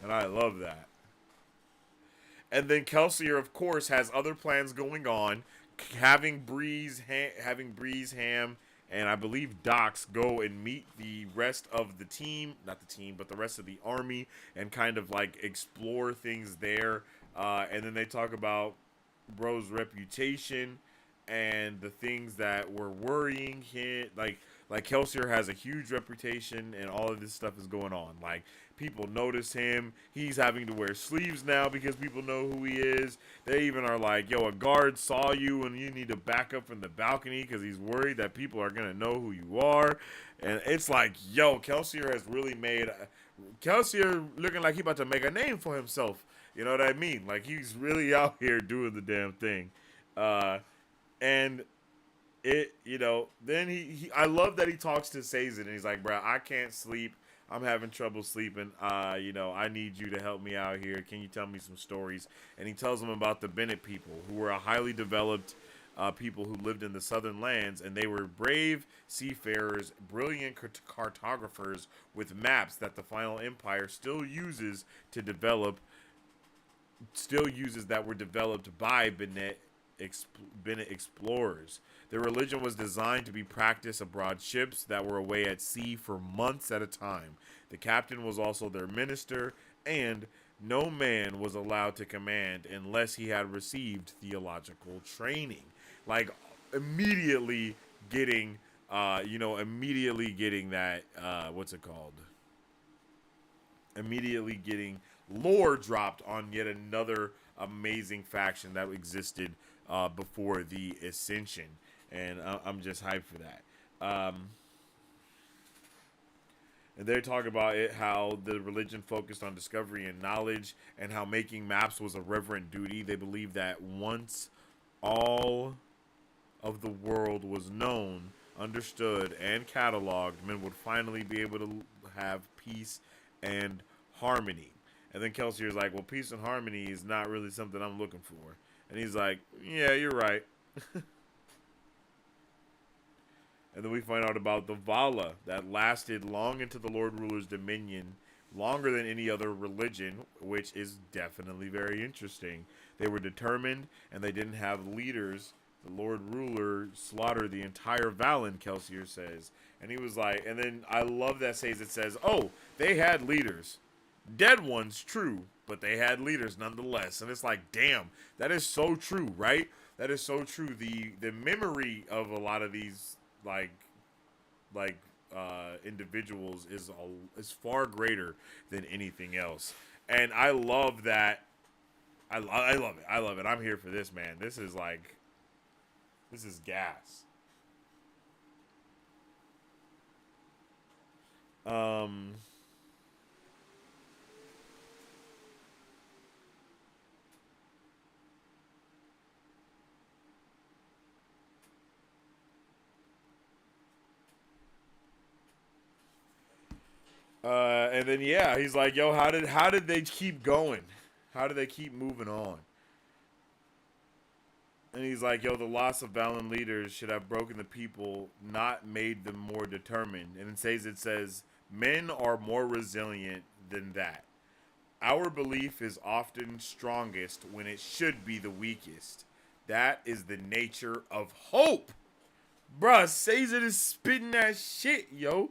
And I love that. And then Kelsier, of course, has other plans going on, having Breeze, Ham, and I believe Dox go and meet the rest of the team, not the team, but the rest of the army, and kind of like explore things there. And then they talk about Bro's reputation and the things that were worrying him. Like Kelsier has a huge reputation, and all of this stuff is going on. Like, people notice him. He's having to wear sleeves now because people know who he is. They even are like, yo, a guard saw you and you need to back up from the balcony because he's worried that people are going to know who you are. And it's like, yo, Kelsier has really made... Kelsier looking like he about to make a name for himself. You know what I mean? Like, he's really out here doing the damn thing. And... it, you know, then I love that he talks to Sazin and he's like, bro, I can't sleep. I'm having trouble sleeping. You know, I need you to help me out here. Can you tell me some stories? And he tells them about the Bennett people, who were a highly developed people who lived in the southern lands, and they were brave seafarers, brilliant cartographers with maps that the Final Empire still uses that were developed by Bennett explorers. Their religion was designed to be practiced aboard ships that were away at sea for months at a time. The captain was also their minister, and no man was allowed to command unless he had received theological training. Like, immediately getting that, immediately getting lore dropped on yet another amazing faction that existed before the Ascension. And I'm just hyped for that. And they're talking about it, how the religion focused on discovery and knowledge, and how making maps was a reverent duty. They believed that once all of the world was known, understood, and cataloged, men would finally be able to have peace and harmony. And then Kelsier's like, well, peace and harmony is not really something I'm looking for. And he's like, yeah, you're right. And then we find out about the Vala that lasted long into the Lord Ruler's dominion, longer than any other religion, which is definitely very interesting. They were determined, and they didn't have leaders. The Lord Ruler slaughtered the entire Valen, Kelsier says. And he was like, and then I love that it says, oh, they had leaders. Dead ones, true, but they had leaders nonetheless. And it's like, damn, that is so true, right? That is so true. The memory of a lot of these individuals is far greater than anything else. And I love that. I love it. I love it. I'm here for this, man. This is gas. And then yeah, he's like, yo, how did they keep going? How did they keep moving on? And he's like, yo, the loss of Valen leaders should have broken the people, not made them more determined. And it says, Men are more resilient than that. Our belief is often strongest when it should be the weakest. That is the nature of hope. Bruh, Caesar is spitting that shit, yo.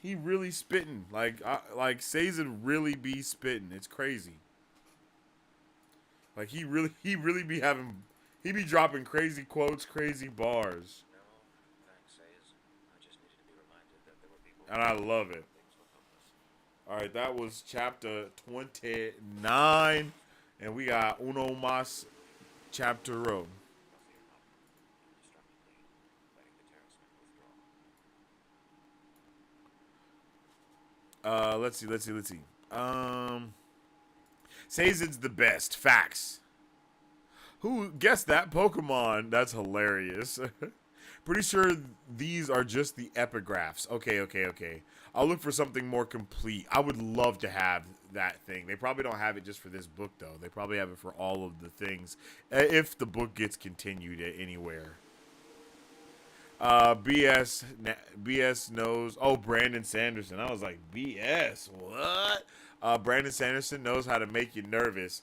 He really spitting. Like Caesar really be spitting. It's crazy. Like he really be dropping crazy quotes, crazy bars. And I love it. Alright, that was chapter 29. And we got uno más chapter. Let's see. Sazed's the best. Facts. Who guessed that Pokemon? That's hilarious. Pretty sure these are just the epigraphs. Okay. I'll look for something more complete. I would love to have that thing. They probably don't have it just for this book, though. They probably have it for all of the things, if the book gets continued anywhere. BS knows. Oh, Brandon Sanderson. I was like, BS, what? Brandon Sanderson knows how to make you nervous.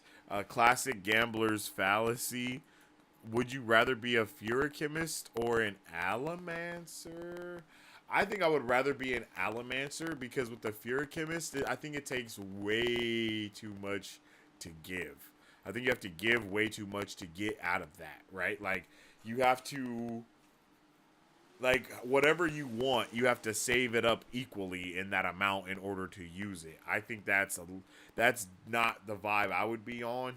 Classic gambler's fallacy. Would you rather be a Furochemist or an Allomancer? I think I would rather be an Allomancer because with the Furochemist, I think it takes way too much to give. I think you have to give way too much to get out of that, right? Like, you have to... Like, whatever you want, you have to save it up equally in that amount in order to use it. I think that's not the vibe I would be on.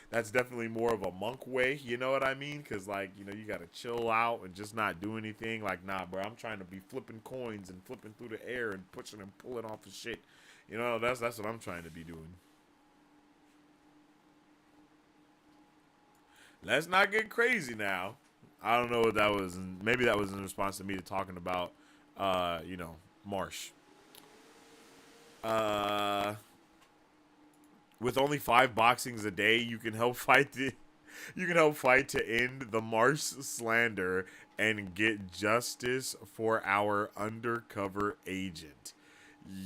That's definitely more of a monk way, you know what I mean? Because, like, you know, you got to chill out and just not do anything. Like, nah, bro, I'm trying to be flipping coins and flipping through the air and pushing and pulling off the shit. You know, that's what I'm trying to be doing. Let's not get crazy now. I don't know what that was. Maybe that was in response to me talking about, you know, Marsh. With only 5 boxings a day, you can help fight to end the Marsh slander and get justice for our undercover agent.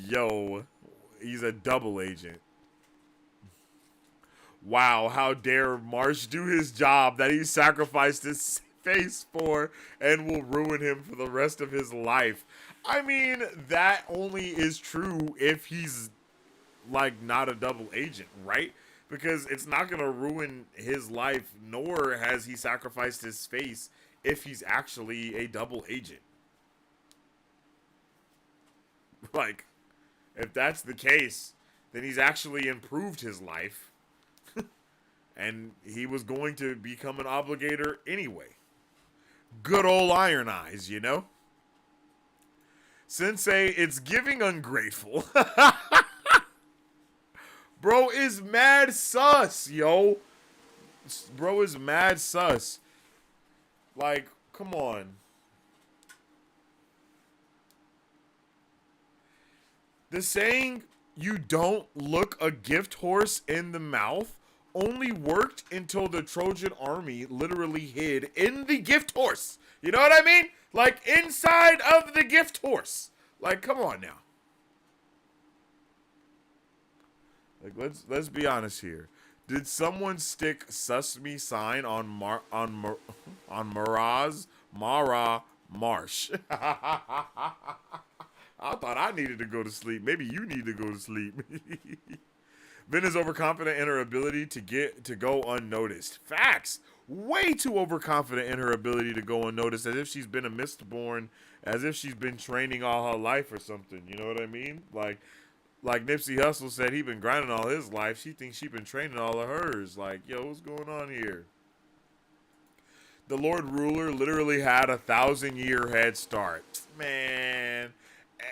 Yo, he's a double agent. Wow, how dare Marsh do his job that he sacrificed his face for and will ruin him for the rest of his life. I mean, that only is true if he's like not a double agent, right? Because it's not gonna ruin his life, nor has he sacrificed his face if he's actually a double agent. Like, if that's the case, then he's actually improved his life. And he was going to become an obligator anyway. Good old Iron Eyes, you know? Sensei, it's giving ungrateful. Bro is mad sus, yo. Bro is mad sus. Like, come on. The saying, you don't look a gift horse in the mouth, only worked until the Trojan army literally hid in the gift horse. You know what I mean? Like, inside of the gift horse. Like, come on now. Like, let's be honest here. Did someone stick Sesame sign on Mara Marsh? I thought I needed to go to sleep. Maybe you need to go to sleep. Vin is overconfident in her ability to go unnoticed. Facts. Way too overconfident in her ability to go unnoticed, as if she's been a Mistborn, as if she's been training all her life or something. You know what I mean? Like Nipsey Hussle said, he been grinding all his life. She thinks she been training all of hers. Like, yo, what's going on here? The Lord Ruler literally had 1,000-year head start. Man.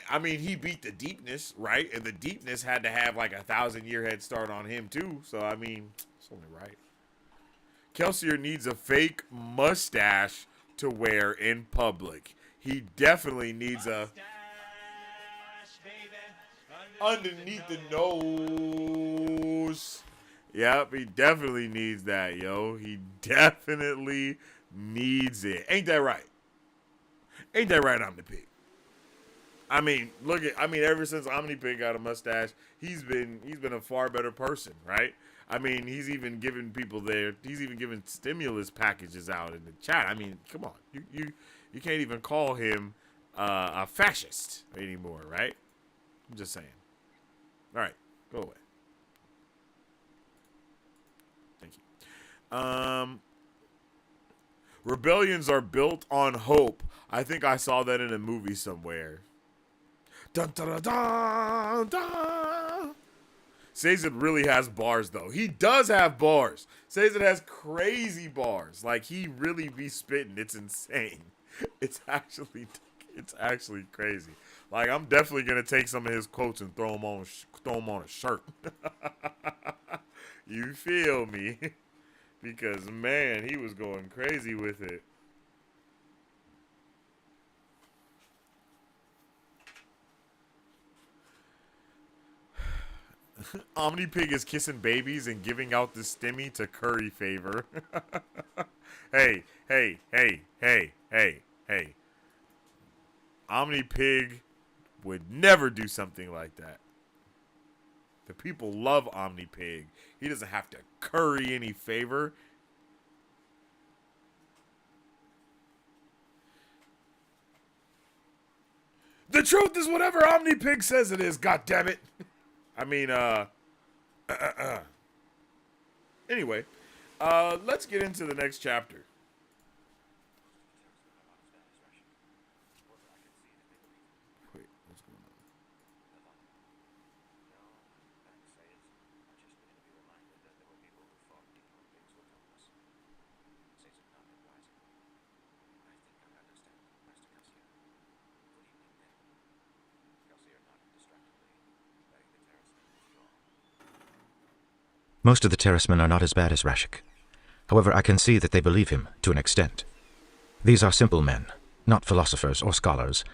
I mean, he beat the deepness, right? And the deepness had to have like 1,000-year head start on him too. So I mean, it's only right. Kelsier needs a fake mustache to wear in public. He definitely needs a underneath the nose. Yep, he definitely needs that, yo. He definitely needs it. Ain't that right? Ain't that right, I'm the pig? I mean, ever since OmniPig got a mustache, he's been a far better person, right? I mean, he's even giving stimulus packages out in the chat. I mean, come on, you can't even call him a fascist anymore, right? I'm just saying. All right, go away. Thank you. Rebellions are built on hope. I think I saw that in a movie somewhere. Dun dun dun dun dun. Sazed really has bars, though. He does have bars. Sazed has crazy bars. Like, he really be spitting. It's insane. It's actually crazy. Like, I'm definitely gonna take some of his quotes and throw them on a shirt. You feel me? Because, man, he was going crazy with it. OmniPig is kissing babies and giving out the stimmy to curry favor. Hey. OmniPig would never do something like that. The people love OmniPig. He doesn't have to curry any favor. The truth is whatever OmniPig says it is, goddammit. I mean, anyway, let's get into the next chapter. Wait, what's going on? Most of the terracemen are not as bad as Rashik. However, I can see that they believe him to an extent. These are simple men, not philosophers or scholars,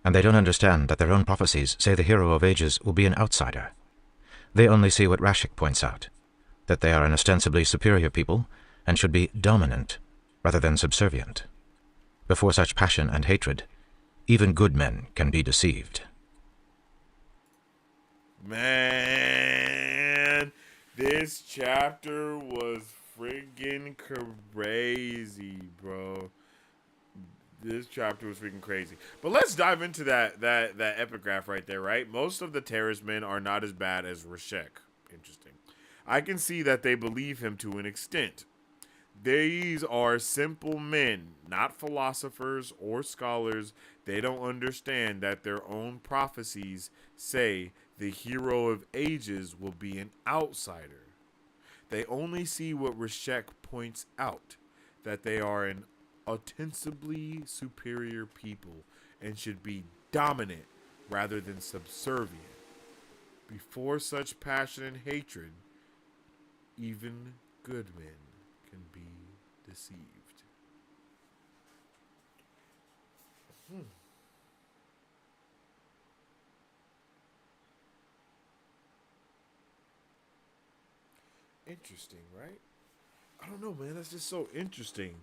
and they don't understand that their own prophecies say the hero of ages will be an outsider. They only see what Rashik points out, that they are an ostensibly superior people and should be dominant rather than subservient. Before such passion and hatred, even good men can be deceived. Man, this chapter was friggin' crazy, bro. This chapter was freaking crazy. But let's dive into that epigraph right there, right? Most of the terrorist men are not as bad as Rashek. Interesting. I can see that they believe him to an extent. These are simple men, not philosophers or scholars. They don't understand that their own prophecies say the hero of ages will be an outsider. They only see what Rashek points out, that they are an ostensibly superior people and should be dominant rather than subservient. Before such passion and hatred, even good men can be deceived. Interesting, right? I don't know, man. That's just so interesting.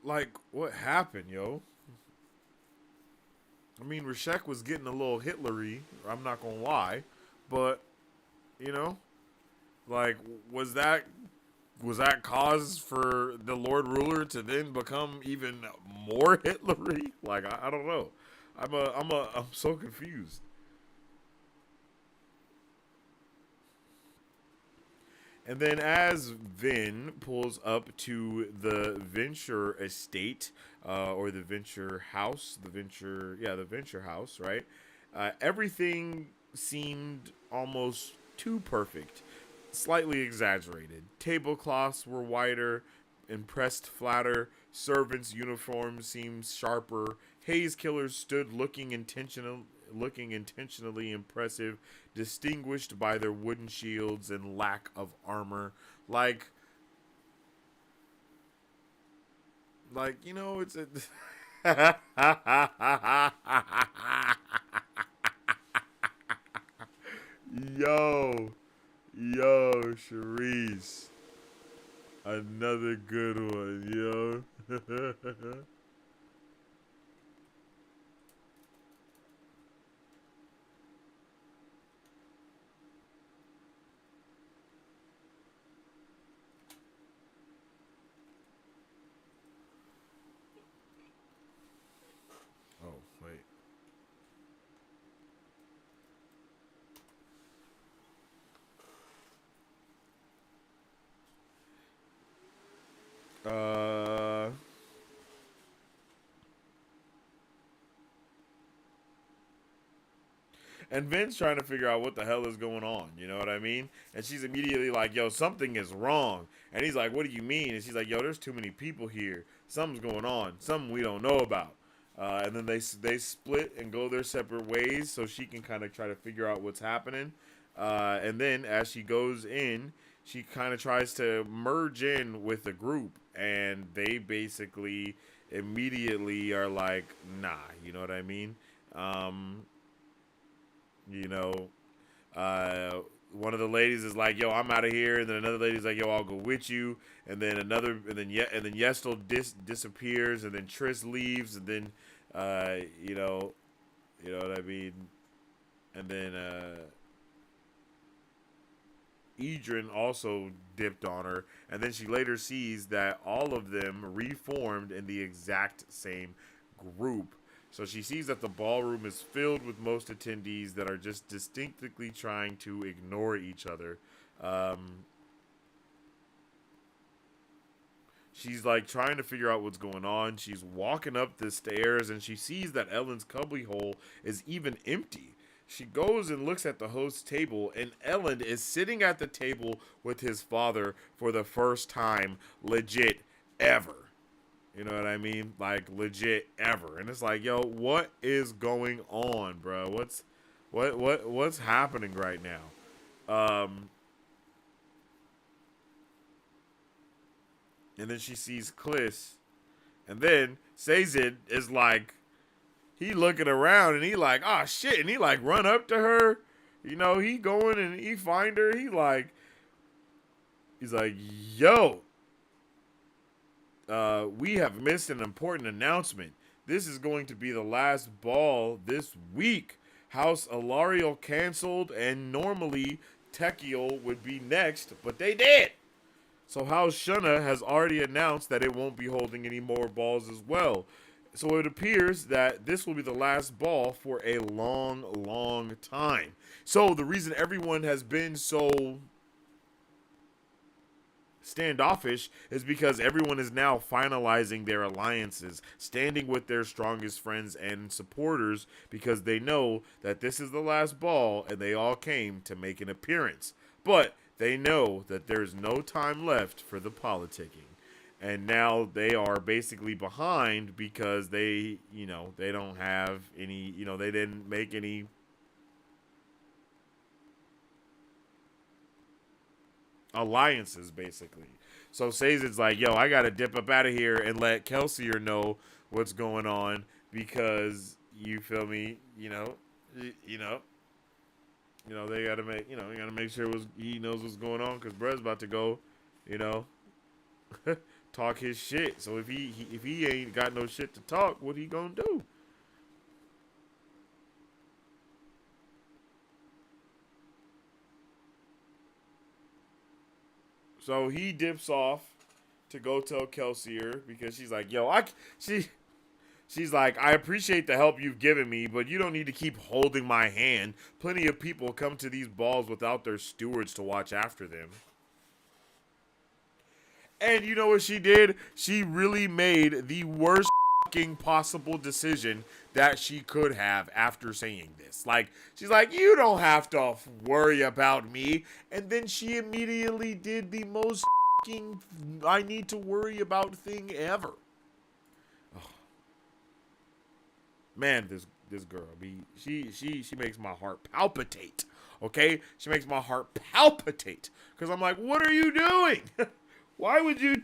Like, what happened, yo? I mean, Rashek was getting a little Hitlery. I'm not gonna lie, but you know, like, was that cause for the Lord Ruler to then become even more Hitlery? Like, I don't know. I'm so confused. And then as Vin pulls up to the Venture estate, or the Venture house, the Venture house, right? Everything seemed almost too perfect, slightly exaggerated. Tablecloths were whiter, impressed flatter, servants' uniforms seemed sharper. Haze killers stood looking intentionally impressive, distinguished by their wooden shields and lack of armor. Like you know, it's a yo, Sharice, another good one, yo. And Vin's trying to figure out what the hell is going on. You know what I mean? And she's immediately like, yo, something is wrong. And he's like, what do you mean? And she's like, yo, there's too many people here. Something's going on. Something we don't know about. And then they split and go their separate ways so she can kind of try to figure out what's happening. And then as she goes in, she kind of tries to merge in with the group. And they basically immediately are like, nah, you know what I mean? You know, one of the ladies is like, yo, I'm out of here. And then another lady's like, yo, I'll go with you. And then Yestel disappears. And then Triss leaves. And then, you know what I mean? And then, Idrin also dipped on her. And then she later sees that all of them reformed in the exact same group. So she sees that the ballroom is filled with most attendees that are just distinctly trying to ignore each other. She's like trying to figure out what's going on. She's walking up the stairs and she sees that Ellen's cubbyhole is even empty. She goes and looks at the host's table, and Ellen is sitting at the table with his father for the first time, legit, ever. You know what I mean? Like, legit, ever. And it's like, yo, what is going on, bro? What's happening right now? And then she sees Kliss, and then Sazed is like, he looking around and he like, oh shit, and he like run up to her, you know, he going and he find her, he's like, yo, we have missed an important announcement. This is going to be the last ball this week. House Alariel canceled, and normally Tekiel would be next, but they did. So House Shunna has already announced that it won't be holding any more balls as well. So it appears that this will be the last ball for a long, long time. So the reason everyone has been so standoffish is because everyone is now finalizing their alliances, standing with their strongest friends and supporters, because they know that this is the last ball and they all came to make an appearance. But they know that there's no time left for the politicking. And now they are basically behind because they don't have any, they didn't make any alliances, basically. So Sazed's like, yo, I got to dip up out of here and let Kelsier know what's going on, because, you feel me, they got to make, you got to make sure he knows what's going on, because bruh's about to go, talk his shit. So if he ain't got no shit to talk, what he gonna do? So he dips off to go tell Kelsier, because she's like, yo, she's like, I appreciate the help you've given me, but you don't need to keep holding my hand. Plenty of people come to these balls without their stewards to watch after them. And you know what she did? She really made the worst fucking possible decision that she could have after saying this. Like, she's like, you don't have to worry about me. And then she immediately did the most fucking I need to worry about thing ever. Oh. Man, this girl, she makes my heart palpitate. Okay? She makes my heart palpitate. Because I'm like, what are you doing? Why would you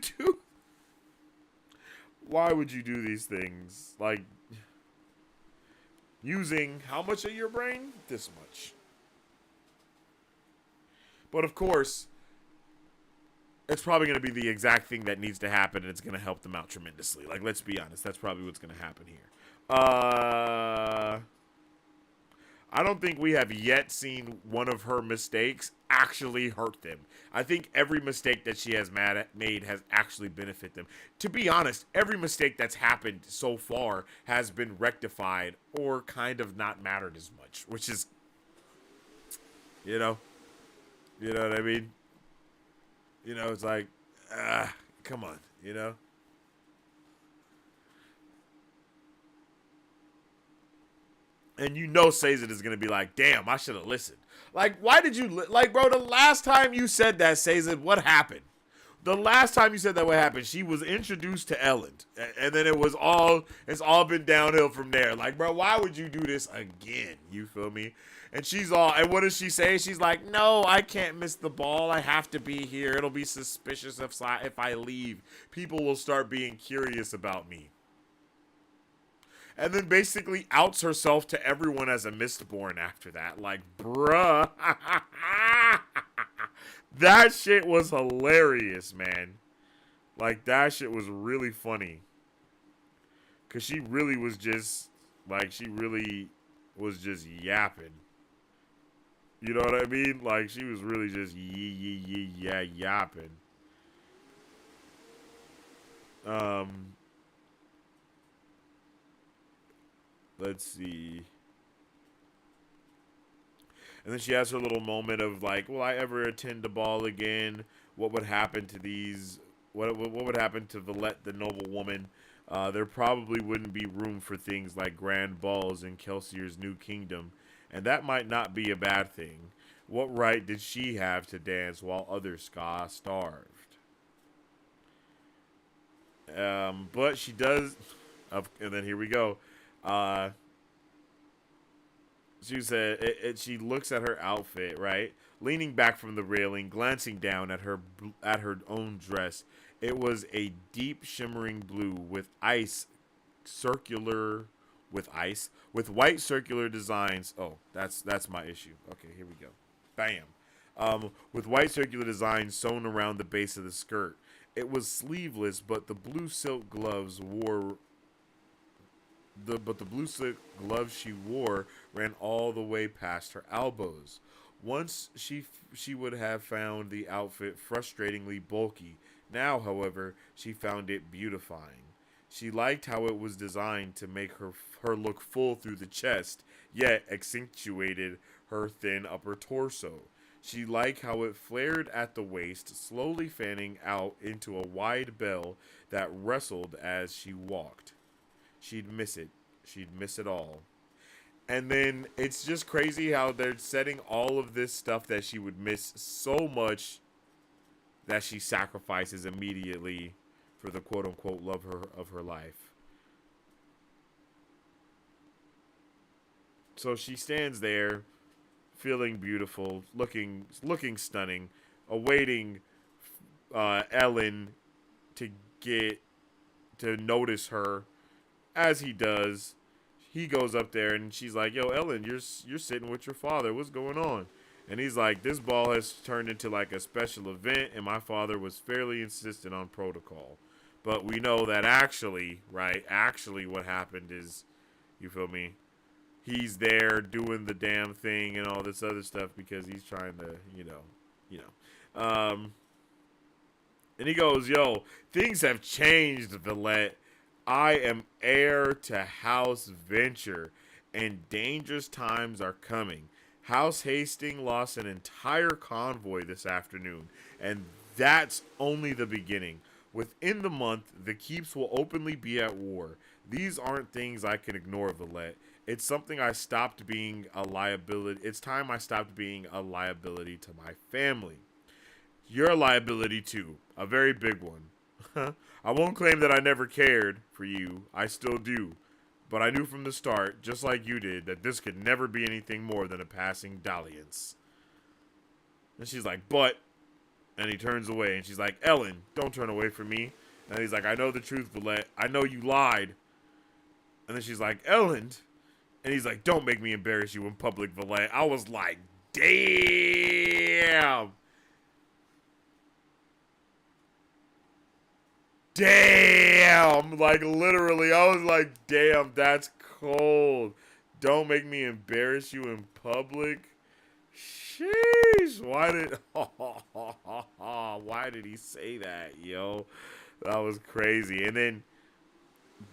do these things? Like, using how much of your brain? This much. But of course, it's probably going to be the exact thing that needs to happen, and it's going to help them out tremendously. Like, let's be honest. That's probably what's going to happen here. I don't think we have yet seen one of her mistakes actually hurt them. I think every mistake that she has made has actually benefited them. To be honest, every mistake that's happened so far has been rectified or kind of not mattered as much, which is, you know what I mean? It's like, come on, And you know Sazed is going to be like, damn, I should have listened. Like, why did you... Like, bro, the last time you said that, Sazed, what happened? The last time you said that, what happened? She was introduced to Ellen. And then it's all been downhill from there. Like, bro, why would you do this again? You feel me? And she's all... And what does she say? She's like, no, I can't miss the ball. I have to be here. It'll be suspicious if I leave. People will start being curious about me. And then basically outs herself to everyone as a Mistborn after that. Like, bruh. That shit was hilarious, man. Like, that shit was really funny. Because she really was just, like, she really was just yapping. You know what I mean? Like, she was really just yapping. Let's see. And then she has her little moment of like, will I ever attend a ball again? What would happen to these? What would happen to Villette, the noble woman? There probably wouldn't be room for things like grand balls in Kelsier's new kingdom, and that might not be a bad thing. What right did she have to dance while others starved? But she does. And then here we go. She said she looks at her outfit, right? Leaning back from the railing, glancing down at her own dress. It was a deep shimmering blue with white circular designs. Oh, that's my issue. Okay, here we go. Bam. With white circular designs sewn around the base of the skirt. It was sleeveless, but the blue silk gloves she wore ran all the way past her elbows. Once she would have found the outfit frustratingly bulky. Now, however, she found it beautifying. She liked how it was designed to make her look full through the chest, yet accentuated her thin upper torso. She liked how it flared at the waist, slowly fanning out into a wide bell that rustled as she walked. She'd miss it. She'd miss it all. And then it's just crazy how they're setting all of this stuff that she would miss so much that she sacrifices immediately for the quote-unquote love of her life. So she stands there, feeling beautiful, looking stunning, awaiting Ellen to notice her. As he does, he goes up there and she's like, yo, Ellen, you're sitting with your father. What's going on? And he's like, this ball has turned into like a special event, and my father was fairly insistent on protocol. But we know that actually what happened is, you feel me? He's there doing the damn thing and all this other stuff because he's trying to, you know. And he goes, yo, things have changed, Villette. I am heir to House Venture, and dangerous times are coming. House Hastings lost an entire convoy this afternoon, and that's only the beginning. Within the month, the keeps will openly be at war. These aren't things I can ignore, Villette. It's something I stopped being a liability. It's time I stopped being a liability to my family. You're a liability too, a very big one. I won't claim that I never cared for you. I still do. But I knew from the start, just like you did, that this could never be anything more than a passing dalliance. And she's like, but... And he turns away, and she's like, Ellen, don't turn away from me. And he's like, I know the truth, Villette. I know you lied. And then she's like, Ellen. And he's like, don't make me embarrass you in public, Villette. I was like, damn. Damn. Like, literally, I was like, damn, that's cold. Don't make me embarrass you in public. Sheesh. Why did he say that, yo? That was crazy. And then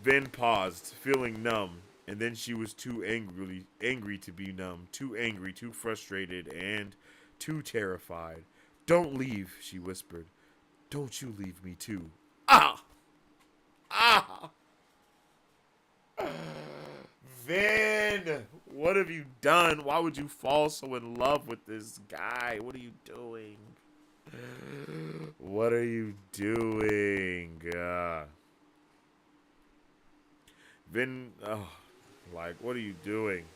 Ben paused, feeling numb. And then she was too angry to be numb. Too angry, too frustrated, and too terrified. Don't leave, she whispered. Don't you leave me too. Ah! Ah! Vin! What have you done? Why would you fall so in love with this guy? What are you doing? What are you doing? Vin, like, what are you doing?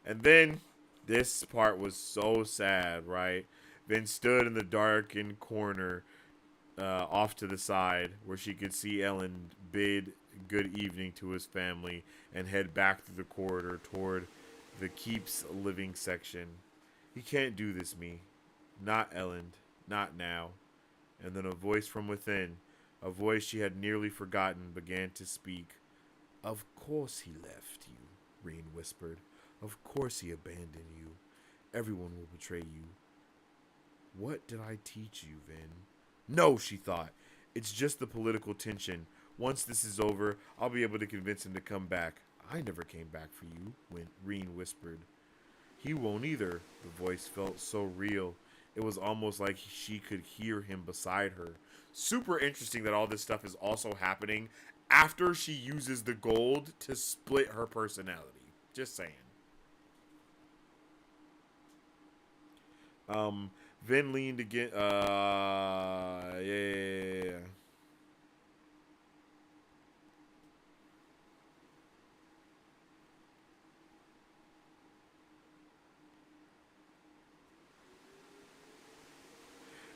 And then this part was so sad, right? Vin stood in the darkened corner off to the side where she could see Ellen bid good evening to his family and head back through the corridor toward the keep's living section. He can't do this, me. Not Ellen. Not now. And then a voice from within, a voice she had nearly forgotten, began to speak. Of course he left you, Reen whispered. Of course he abandoned you. Everyone will betray you. What did I teach you, Vin? No, she thought. It's just the political tension. Once this is over, I'll be able to convince him to come back. I never came back for you, Reen whispered. He won't either. The voice felt so real. It was almost like she could hear him beside her. Super interesting that all this stuff is also happening after she uses the gold to split her personality. Just saying. Vin leaned again. Yeah.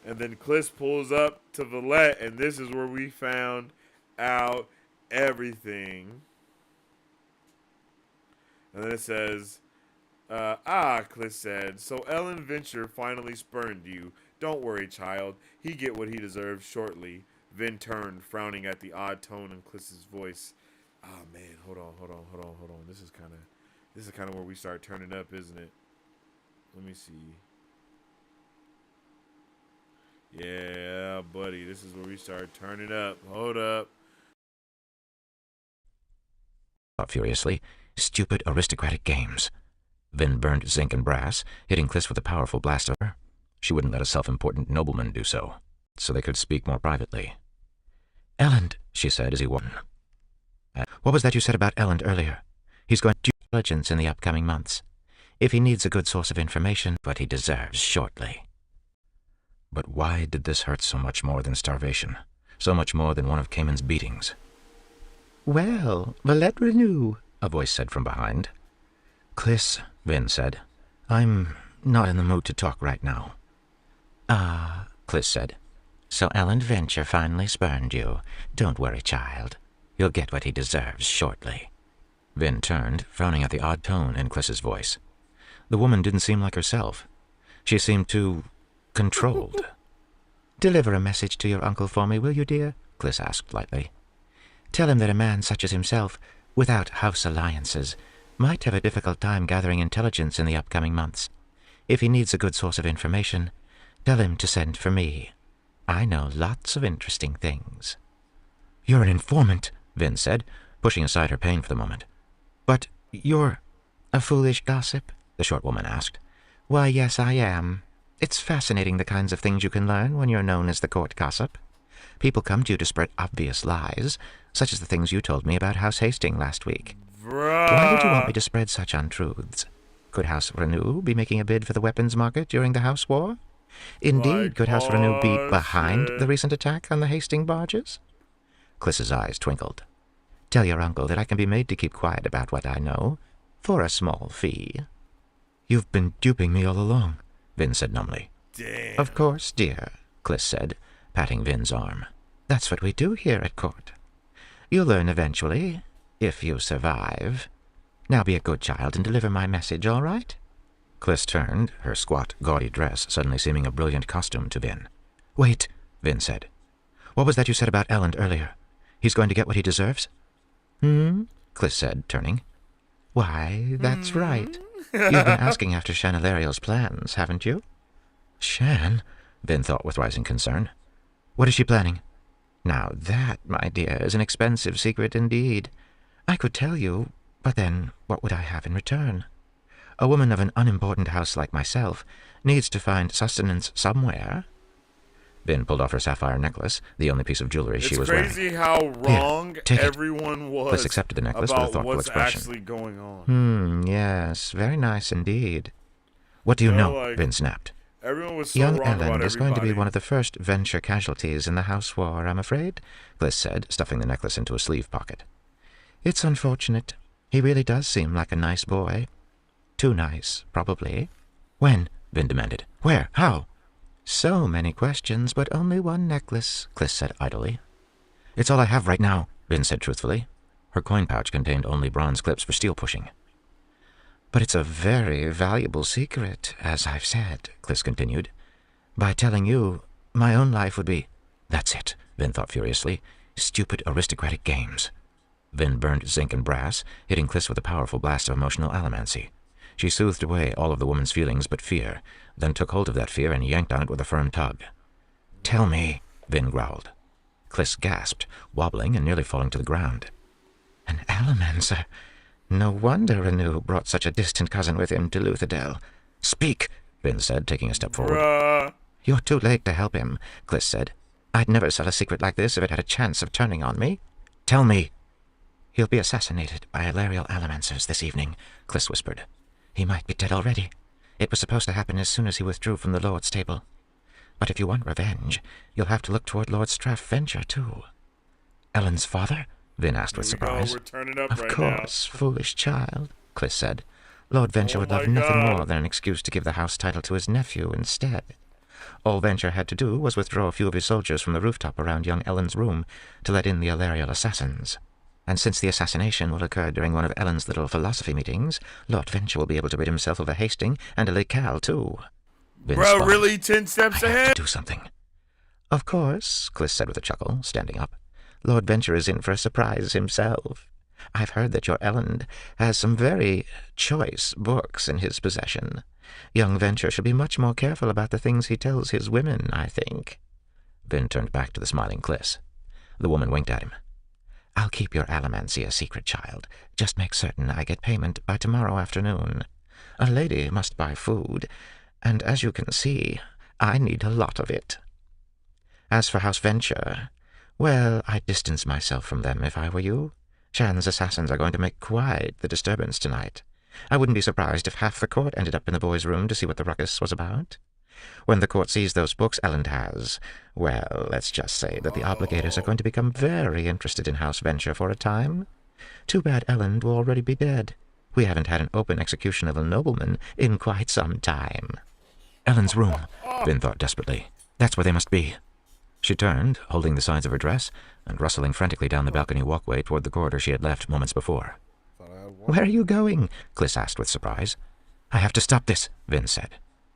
And then Cliss pulls up to Valette, and this is where we found out everything. And then it says, Cliss said, so Ellen Venture finally spurned you. Don't worry, child. He get what he deserves shortly. Vin turned, frowning at the odd tone in Cliss's voice. Oh, man, hold on. This is kind of where we start turning up, isn't it? Let me see. Yeah, buddy, this is where we start turning up. Hold up. Furiously, stupid aristocratic games. Vin burned zinc and brass, hitting Cliss with a powerful blaster. She wouldn't let a self-important nobleman do so they could speak more privately. Elend, she said as he won. What was that you said about Elend earlier? He's going to due diligence in the upcoming months. If he needs a good source of information, what he deserves shortly. But why did this hurt so much more than starvation? So much more than one of Cayman's beatings? Well, Valette Renew, a voice said from behind. Cliss, Vin said. I'm not in the mood to talk right now. Ah, Cliss said. So Ellen Venture finally spurned you. Don't worry, child. You'll get what he deserves shortly. Vin turned, frowning at the odd tone in Cliss's voice. The woman didn't seem like herself. She seemed too controlled. Deliver a message to your uncle for me, will you, dear? Cliss asked lightly. Tell him that a man such as himself, without house alliances, might have a difficult time gathering intelligence in the upcoming months. If he needs a good source of information, tell him to send for me. I know lots of interesting things. You're an informant, Vin said, pushing aside her pain for the moment. But you're a foolish gossip? The short woman asked. Why, yes, I am. It's fascinating the kinds of things you can learn when you're known as the court gossip. People come to you to spread obvious lies, such as the things you told me about House Hastings last week. Bruh. Why would you want me to spread such untruths? Could House Renew be making a bid for the weapons market during the House War? Indeed, could House Renew be behind the recent attack on the Hastings barges? Cliss's eyes twinkled. Tell your uncle that I can be made to keep quiet about what I know, for a small fee. You've been duping me all along, Vin said numbly. Damn. Of course, dear, Cliss said, patting Vin's arm. That's what we do here at court. You'll learn eventually, if you survive. Now be a good child and deliver my message, all right? Cliss turned, her squat, gaudy dress suddenly seeming a brilliant costume to Vin. Wait, Vin said. What was that you said about Elend earlier? He's going to get what he deserves? Cliss said, turning. Why, that's right. You've been asking after Shanalario's plans, haven't you? Shan? Vin thought with rising concern. What is she planning? Now that, my dear, is an expensive secret indeed. I could tell you, But then, what would I have in return? A woman of an unimportant house like myself needs to find sustenance somewhere. Vin pulled off her sapphire necklace, the only piece of jewelry she was wearing. It's crazy how wrong everyone was Bliss accepted the necklace with a about thoughtful what's expression. actually going on. Yes, very nice indeed. What do you know? Like, Vin snapped. Everyone was so Young wrong Ellen about is going to be everybody. one of the first venture casualties in the house war, I'm afraid, Bliss said, stuffing the necklace into a sleeve pocket. It's unfortunate. He really does seem like a nice boy. Too nice, probably. When? Vin demanded. Where? How? So many questions, but only one necklace, Kliss said idly. It's all I have right now, Vin said truthfully. Her coin pouch contained only bronze clips for steel pushing. But it's a very valuable secret, as I've said, Kliss continued. By telling you, my own life would be... That's it, Vin thought furiously. Stupid aristocratic games. Vin burned zinc and brass, hitting Kliss with a powerful blast of emotional allomancy. She soothed away all of the woman's feelings but fear, then took hold of that fear and yanked on it with a firm tug. Tell me, Vin growled. Kliss gasped, wobbling and nearly falling to the ground. An allomancer? No wonder Anu brought such a distant cousin with him to Luthadel. Speak, Vin said, taking a step forward. Bruh. You're too late to help him, Kliss said. I'd never sell a secret like this if it had a chance of turning on me. Tell me. He'll be assassinated by Ilarial allomancers this evening, Kliss whispered. He might be dead already. It was supposed to happen as soon as he withdrew from the Lord's table. But if you want revenge, you'll have to look toward Lord Straff-Venture, too. Ellen's father? Vin asked with surprise. We're turning up Of right course, foolish child, Kliss said. Lord Venture would love nothing more than an excuse to give the house title to his nephew instead. All Venture had to do was withdraw a few of his soldiers from the rooftop around young Ellen's room to let in the Ilarial assassins. And since the assassination will occur during one of Ellen's little philosophy meetings, Lord Venture will be able to rid himself of a Hasting and a Lecal, too. Vin Bro, spun. really 10 steps I have ahead? to do something. Of course, Kliss said with a chuckle, standing up. Lord Venture is in for a surprise himself. I've heard that your Ellen has some very choice books in his possession. Young Venture should be much more careful about the things he tells his women, I think. Vin turned back to the smiling Kliss. The woman winked at him. I'll keep your allomancy a secret, child. Just make certain I get payment by tomorrow afternoon. A lady must buy food, and as you can see, I need a lot of it. As for House Venture, well, I'd distance myself from them if I were you. Shan's assassins are going to make quite the disturbance tonight. I wouldn't be surprised if half the court ended up in the boys' room to see what the ruckus was about. When the court sees those books Ellen has, well, let's just say that the obligators are going to become very interested in House Venture for a time. Too bad Ellen will already be dead. We haven't had an open execution of a nobleman in quite some time. Ellen's room, Vin thought desperately. That's where they must be. She turned, holding the sides of her dress, and rustling frantically down the balcony walkway toward the corridor she had left moments before. Where are you going? Kliss asked with surprise. I have to stop this, Vin said.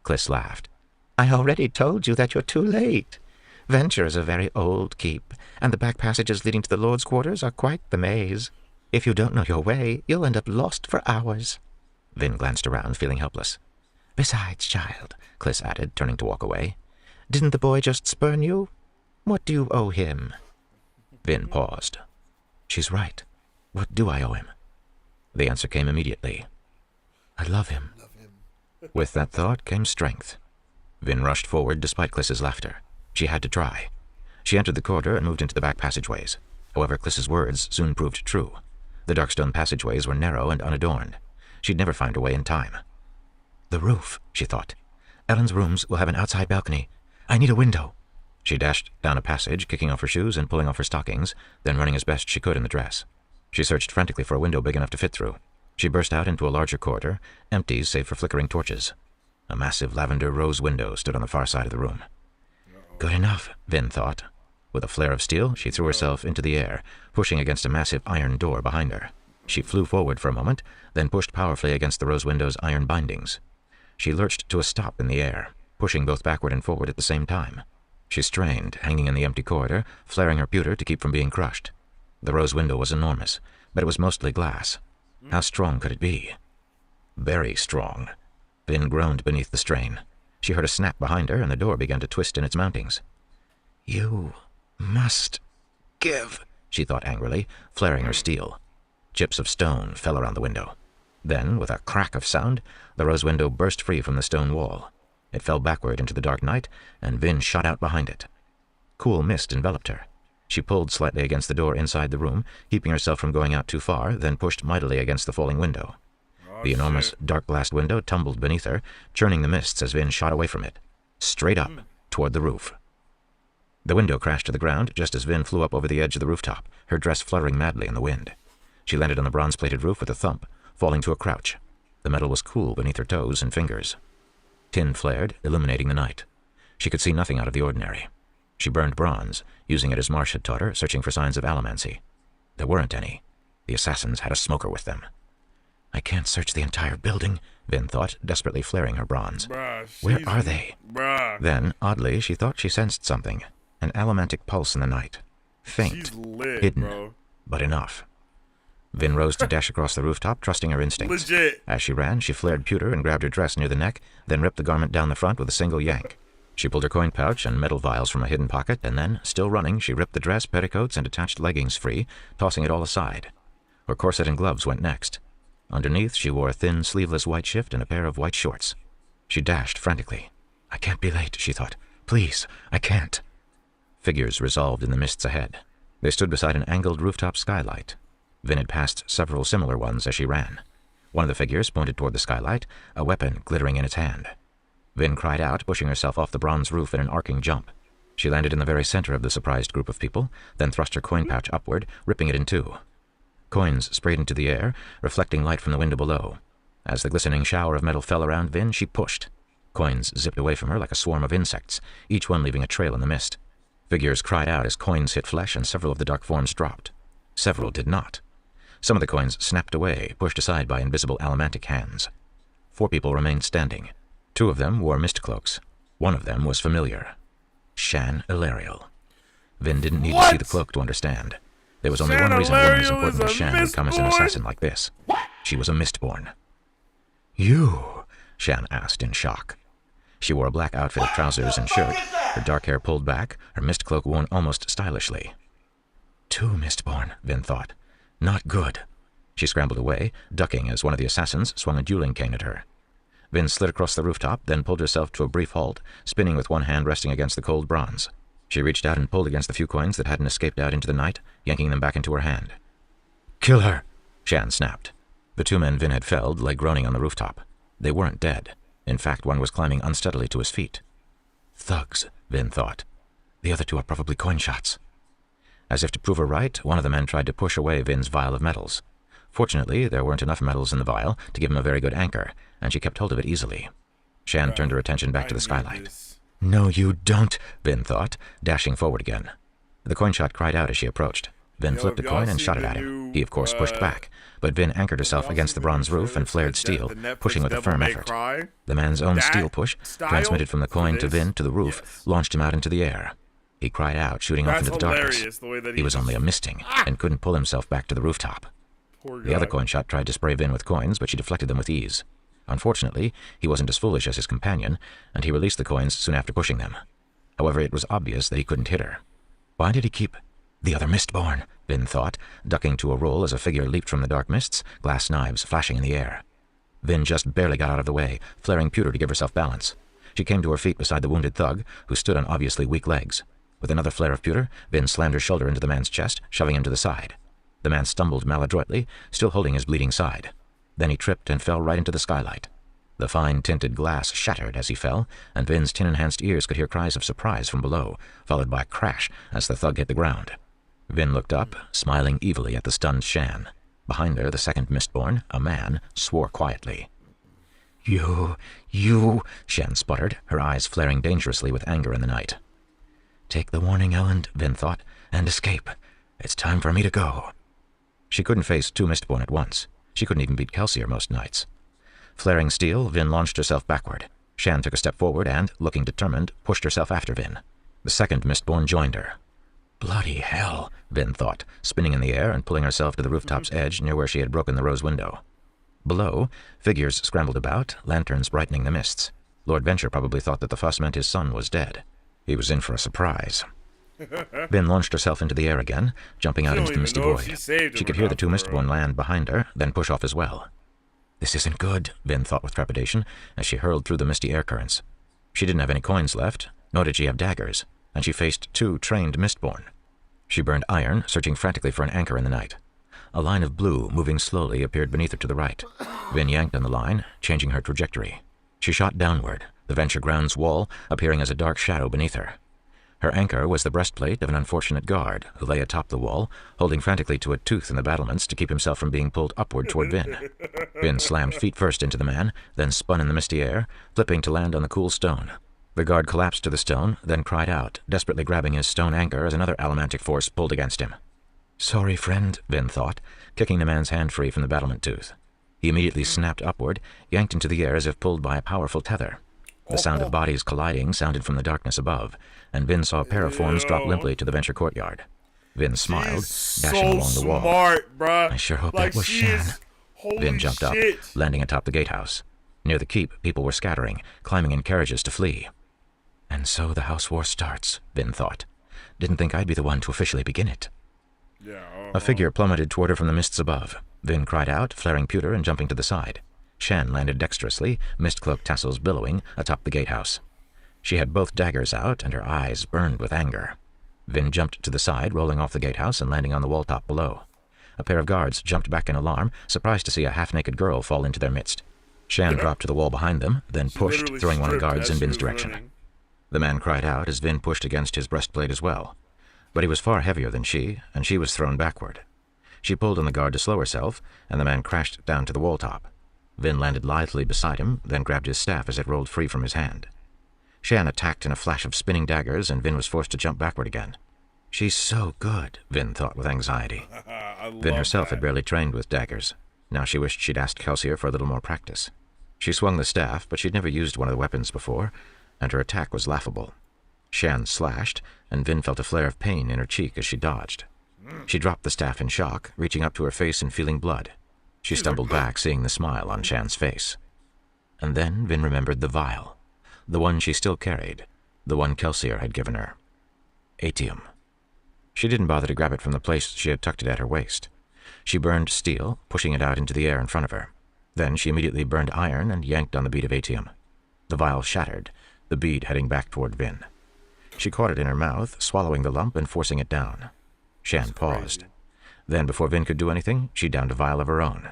Kliss laughed. I already told you that you're too late. Venture is a very old keep, and the back passages leading to the Lord's quarters are quite the maze. If you don't know your way, you'll end up lost for hours. Vin glanced around, feeling helpless. Besides, child, Kliss added, turning to walk away, didn't the boy just spurn you? What do you owe him? Vin paused. She's right. What do I owe him? The answer came immediately. I love him. With that thought came strength. Vin rushed forward despite Kliss's laughter. She had to try. She entered the corridor and moved into the back passageways. However, Kliss's words soon proved true. The dark stone passageways were narrow and unadorned. She'd never find her way in time. The roof, she thought. Ellen's rooms will have an outside balcony. I need a window. She dashed down a passage, kicking off her shoes and pulling off her stockings, then running as best she could in the dress. She searched frantically for a window big enough to fit through. She burst out into a larger corridor, empty save for flickering torches. A massive lavender rose window stood on the far side of the room. Good enough, Vin thought. With a flare of steel, she threw herself into the air, pushing against a massive iron door behind her. She flew forward for a moment, then pushed powerfully against the rose window's iron bindings. She lurched to a stop in the air, pushing both backward and forward at the same time. She strained, hanging in the empty corridor, flaring her pewter to keep from being crushed. The rose window was enormous, but it was mostly glass. How strong could it be? Very strong. Vin groaned beneath the strain. She heard a snap behind her, and the door began to twist in its mountings. You must give, she thought angrily, flaring her steel. Chips of stone fell around the window. Then, with a crack of sound, the rose window burst free from the stone wall. It fell backward into the dark night, and Vin shot out behind it. Cool mist enveloped her. She pulled slightly against the door inside the room, keeping herself from going out too far, then pushed mightily against the falling window. The enormous dark-glassed window tumbled beneath her, churning the mists as Vin shot away from it, straight up toward the roof. The window crashed to the ground just as Vin flew up over the edge of the rooftop, her dress fluttering madly in the wind. She landed on the bronze-plated roof with a thump, falling to a crouch. The metal was cool beneath her toes and fingers. Tin flared, illuminating the night. She could see nothing out of the ordinary. She burned bronze, using it as Marsh had taught her, searching for signs of allomancy. There weren't any. The assassins had a smoker with them. I can't search the entire building, Vin thought, desperately flaring her bronze. Where are they? Then, oddly, she thought she sensed something. An allomantic pulse in the night. Faint, hidden, but enough. Vin rose to dash across the rooftop, trusting her instincts. Legit. As she ran, she flared pewter and grabbed her dress near the neck, then ripped the garment down the front with a single yank. She pulled her coin pouch and metal vials from a hidden pocket, and then, still running, she ripped the dress, petticoats, and attached leggings free, tossing it all aside. Her corset and gloves went next. Underneath, she wore a thin, sleeveless white shift and a pair of white shorts. She dashed frantically. I can't be late, she thought. Please, I can't. Figures resolved in the mists ahead. They stood beside an angled rooftop skylight. Vin had passed several similar ones as she ran. One of the figures pointed toward the skylight, a weapon glittering in its hand. Vin cried out, pushing herself off the bronze roof in an arcing jump. She landed in the very center of the surprised group of people, then thrust her coin pouch upward, ripping it in two. Coins sprayed into the air, reflecting light from the window below. As the glistening shower of metal fell around Vin, she pushed. Coins zipped away from her like a swarm of insects, each one leaving a trail in the mist. Figures cried out as coins hit flesh, and several of the dark forms dropped. Several did not. Some of the coins snapped away, pushed aside by invisible allomantic hands. 4 people remained standing. 2 of them wore mist cloaks. One of them was familiar. Shan Ilariel. Vin didn't need to see the cloak to understand. There was only one reason a woman as important as Shan would come as an assassin like this. She was a Mistborn. You? Shan asked in shock. She wore a black outfit of trousers and shirt, her dark hair pulled back, her mist cloak worn almost stylishly. 2 Mistborn, Vin thought. Not good. She scrambled away, ducking as one of the assassins swung a dueling cane at her. Vin slid across the rooftop, then pulled herself to a brief halt, spinning with one hand resting against the cold bronze. She reached out and pulled against the few coins that hadn't escaped out into the night, yanking them back into her hand. Kill her, Shan snapped. The 2 men Vin had felled lay groaning on the rooftop. They weren't dead. In fact, one was climbing unsteadily to his feet. Thugs, Vin thought. The other 2 are probably coin shots. As if to prove her right, one of the men tried to push away Vin's vial of metals. Fortunately, there weren't enough metals in the vial to give him a very good anchor, and she kept hold of it easily. Shan turned her attention back to the skylight. No, you don't, Vin thought, dashing forward again. The coin shot cried out as she approached. Vin flipped a coin and shot it at him. He, of course, pushed back, but Vin anchored herself against the bronze roof and flared steel, pushing with a firm effort. The man's own steel push, transmitted from the coin to Vin to the roof, launched him out into the air. He cried out, shooting off into the darkness. He was only a misting, and couldn't pull himself back to the rooftop. The other coin shot tried to spray Vin with coins, but she deflected them with ease. Unfortunately, he wasn't as foolish as his companion, and he released the coins soon after pushing them. However, it was obvious that he couldn't hit her. Why did he keep the other Mistborn? Vin thought, ducking to a roll as a figure leaped from the dark mists, glass knives flashing in the air. Vin just barely got out of the way, flaring pewter to give herself balance. She came to her feet beside the wounded thug, who stood on obviously weak legs. With another flare of pewter, Vin slammed her shoulder into the man's chest, shoving him to the side. The man stumbled maladroitly, still holding his bleeding side. Then he tripped and fell right into the skylight. The fine tinted glass shattered as he fell, and Vin's tin-enhanced ears could hear cries of surprise from below, followed by a crash as the thug hit the ground. Vin looked up, smiling evilly at the stunned Shan. Behind her, the second Mistborn, a man, swore quietly. You, Shan sputtered, her eyes flaring dangerously with anger in the night. Take the warning, Elend, Vin thought, and escape. It's time for me to go. She couldn't face 2 Mistborn at once. She couldn't even beat Kelsier most nights. Flaring steel, Vin launched herself backward. Shan took a step forward and, looking determined, pushed herself after Vin. The second Mistborn joined her. Bloody hell, Vin thought, spinning in the air and pulling herself to the rooftop's edge near where she had broken the rose window. Below, figures scrambled about, lanterns brightening the mists. Lord Venture probably thought that the fuss meant his son was dead. He was in for a surprise. Vin launched herself into the air again, jumping out into the misty void. She She could hear the two Mistborn land behind her, then push off as well. This isn't good, Vin thought with trepidation, as she hurled through the misty air currents. She didn't have any coins left, nor did she have daggers, and she faced two trained Mistborn. She burned iron, searching frantically for an anchor in the night. A line of blue, moving slowly, appeared beneath her to the right. Vin yanked on the line, changing her trajectory. She shot downward, the Venture Grounds wall appearing as a dark shadow beneath her. Her anchor was the breastplate of an unfortunate guard, who lay atop the wall, holding frantically to a tooth in the battlements to keep himself from being pulled upward toward Vin. Vin slammed feet first into the man, then spun in the misty air, flipping to land on the cool stone. The guard collapsed to the stone, then cried out, desperately grabbing his stone anchor as another allomantic force pulled against him. Sorry, friend, Vin thought, kicking the man's hand free from the battlement tooth. He immediately snapped upward, yanked into the air as if pulled by a powerful tether. The sound of bodies colliding sounded from the darkness above, and Vin saw a pair of forms drop limply to the Venture courtyard. Vin smiled, dashing along the wall. Smart, bruh. I sure hope that was Shan. Vin jumped up, landing atop the gatehouse. Near the keep, people were scattering, climbing in carriages to flee. And so the house war starts, Vin thought. Didn't think I'd be the one to officially begin it. A figure plummeted toward her from the mists above. Vin cried out, flaring pewter and jumping to the side. Shan landed dexterously, mist-cloak tassels billowing, atop the gatehouse. She had both daggers out, and her eyes burned with anger. Vin jumped to the side, rolling off the gatehouse and landing on the wall-top below. A pair of guards jumped back in alarm, surprised to see a half-naked girl fall into their midst. Shan dropped to the wall behind them, then pushed, throwing one of the guards in Vin's direction. The man cried out as Vin pushed against his breastplate as well. But he was far heavier than she, and she was thrown backward. She pulled on the guard to slow herself, and the man crashed down to the wall-top. Vin landed lithely beside him, then grabbed his staff as it rolled free from his hand. Shan attacked in a flash of spinning daggers, and Vin was forced to jump backward again. She's so good, Vin thought with anxiety. Vin herself had barely trained with daggers. Now she wished she'd asked Kelsier for a little more practice. She swung the staff, but she'd never used one of the weapons before, and her attack was laughable. Shan slashed, and Vin felt a flare of pain in her cheek as she dodged. She dropped the staff in shock, reaching up to her face and feeling blood. She stumbled back, seeing the smile on Shan's face. And then Vin remembered the vial, the one she still carried, the one Kelsier had given her. Atium. She didn't bother to grab it from the place she had tucked it at her waist. She burned steel, pushing it out into the air in front of her. Then she immediately burned iron and yanked on the bead of atium. The vial shattered, the bead heading back toward Vin. She caught it in her mouth, swallowing the lump and forcing it down. Shan paused. Then, before Vin could do anything, she downed a vial of her own.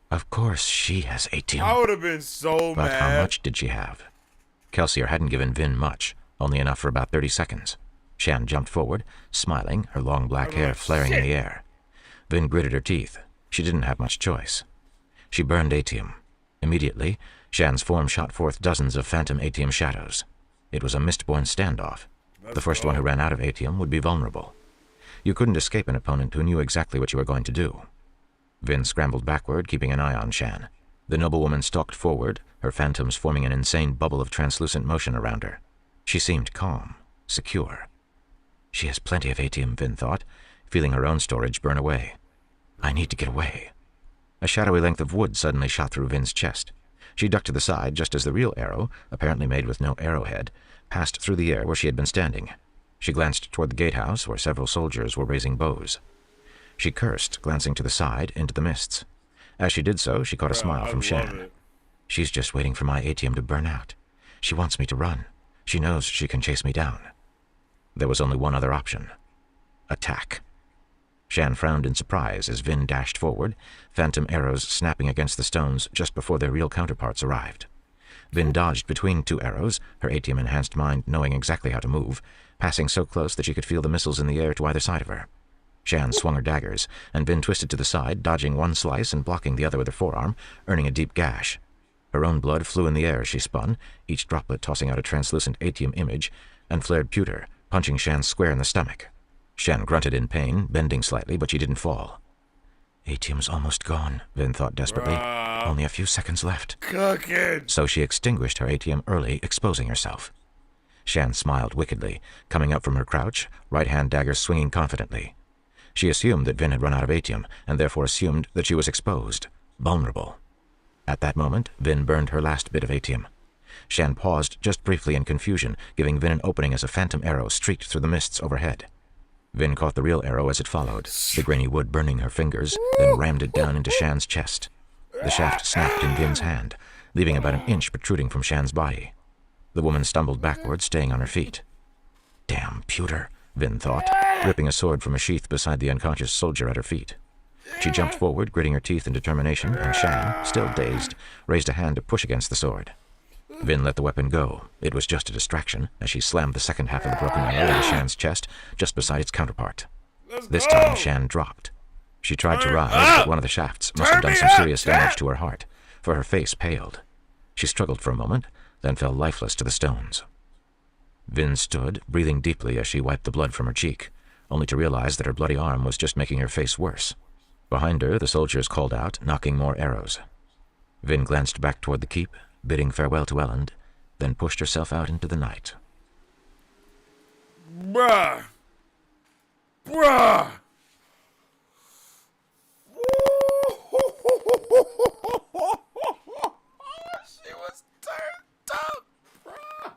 Of course she has atium. I would have been so But mad. how much did she have? Kelsier hadn't given Vin much, only enough for about 30 seconds. Shan jumped forward, smiling, her long black hair flaring in the air. Vin gritted her teeth. She didn't have much choice. She burned atium. Immediately, Shan's form shot forth dozens of phantom atium shadows. It was a Mistborn standoff. The first one who ran out of atium would be vulnerable. You couldn't escape an opponent who knew exactly what you were going to do. Vin scrambled backward, keeping an eye on Shan. The noblewoman stalked forward, her phantoms forming an insane bubble of translucent motion around her. She seemed calm, secure. She has plenty of atium, Vin thought, feeling her own storage burn away. I need to get away. A shadowy length of wood suddenly shot through Vin's chest. She ducked to the side just as the real arrow, apparently made with no arrowhead, passed through the air where she had been standing. She glanced toward the gatehouse where several soldiers were raising bows. She cursed, glancing to the side into the mists. As she did so, she caught a smile from Shan. She's just waiting for my atium to burn out. She wants me to run. She knows she can chase me down. There was only one other option. Attack. Shan frowned in surprise as Vin dashed forward, phantom arrows snapping against the stones just before their real counterparts arrived. Vin dodged between two arrows, her atium-enhanced mind knowing exactly how to move, passing so close that she could feel the missiles in the air to either side of her. Shan swung her daggers, and Vin twisted to the side, dodging one slice and blocking the other with her forearm, earning a deep gash. Her own blood flew in the air as she spun, each droplet tossing out a translucent atium image, and flared pewter, punching Shan square in the stomach. Shan grunted in pain, bending slightly, but she didn't fall. Atium's almost gone, Vin thought desperately. Only a few seconds left. Cooking. So she extinguished her atium early, exposing herself. Shan smiled wickedly, coming up from her crouch, right-hand dagger swinging confidently. She assumed that Vin had run out of atium, and therefore assumed that she was exposed, vulnerable. At that moment, Vin burned her last bit of atium. Shan paused just briefly in confusion, giving Vin an opening as a phantom arrow streaked through the mists overhead. Vin caught the real arrow as it followed, the grainy wood burning her fingers, then rammed it down into Shan's chest. The shaft snapped in Vin's hand, leaving about an inch protruding from Shan's body. The woman stumbled backward, staying on her feet. Damn pewter, Vin thought, ripping a sword from a sheath beside the unconscious soldier at her feet. She jumped forward, gritting her teeth in determination, and Shan, still dazed, raised a hand to push against the sword. Vin let the weapon go. It was just a distraction, as she slammed the second half of the broken arrow into Shan's chest, just beside its counterpart. This time, Shan dropped. She tried to rise, but one of the shafts must have done some serious damage to her heart, for her face paled. She struggled for a moment, then fell lifeless to the stones. Vin stood, breathing deeply as she wiped the blood from her cheek, only to realize that her bloody arm was just making her face worse. Behind her, the soldiers called out, knocking more arrows. Vin glanced back toward the keep, bidding farewell to Elend, then pushed herself out into the night. Bruh! Bruh! She was turned up, bruh!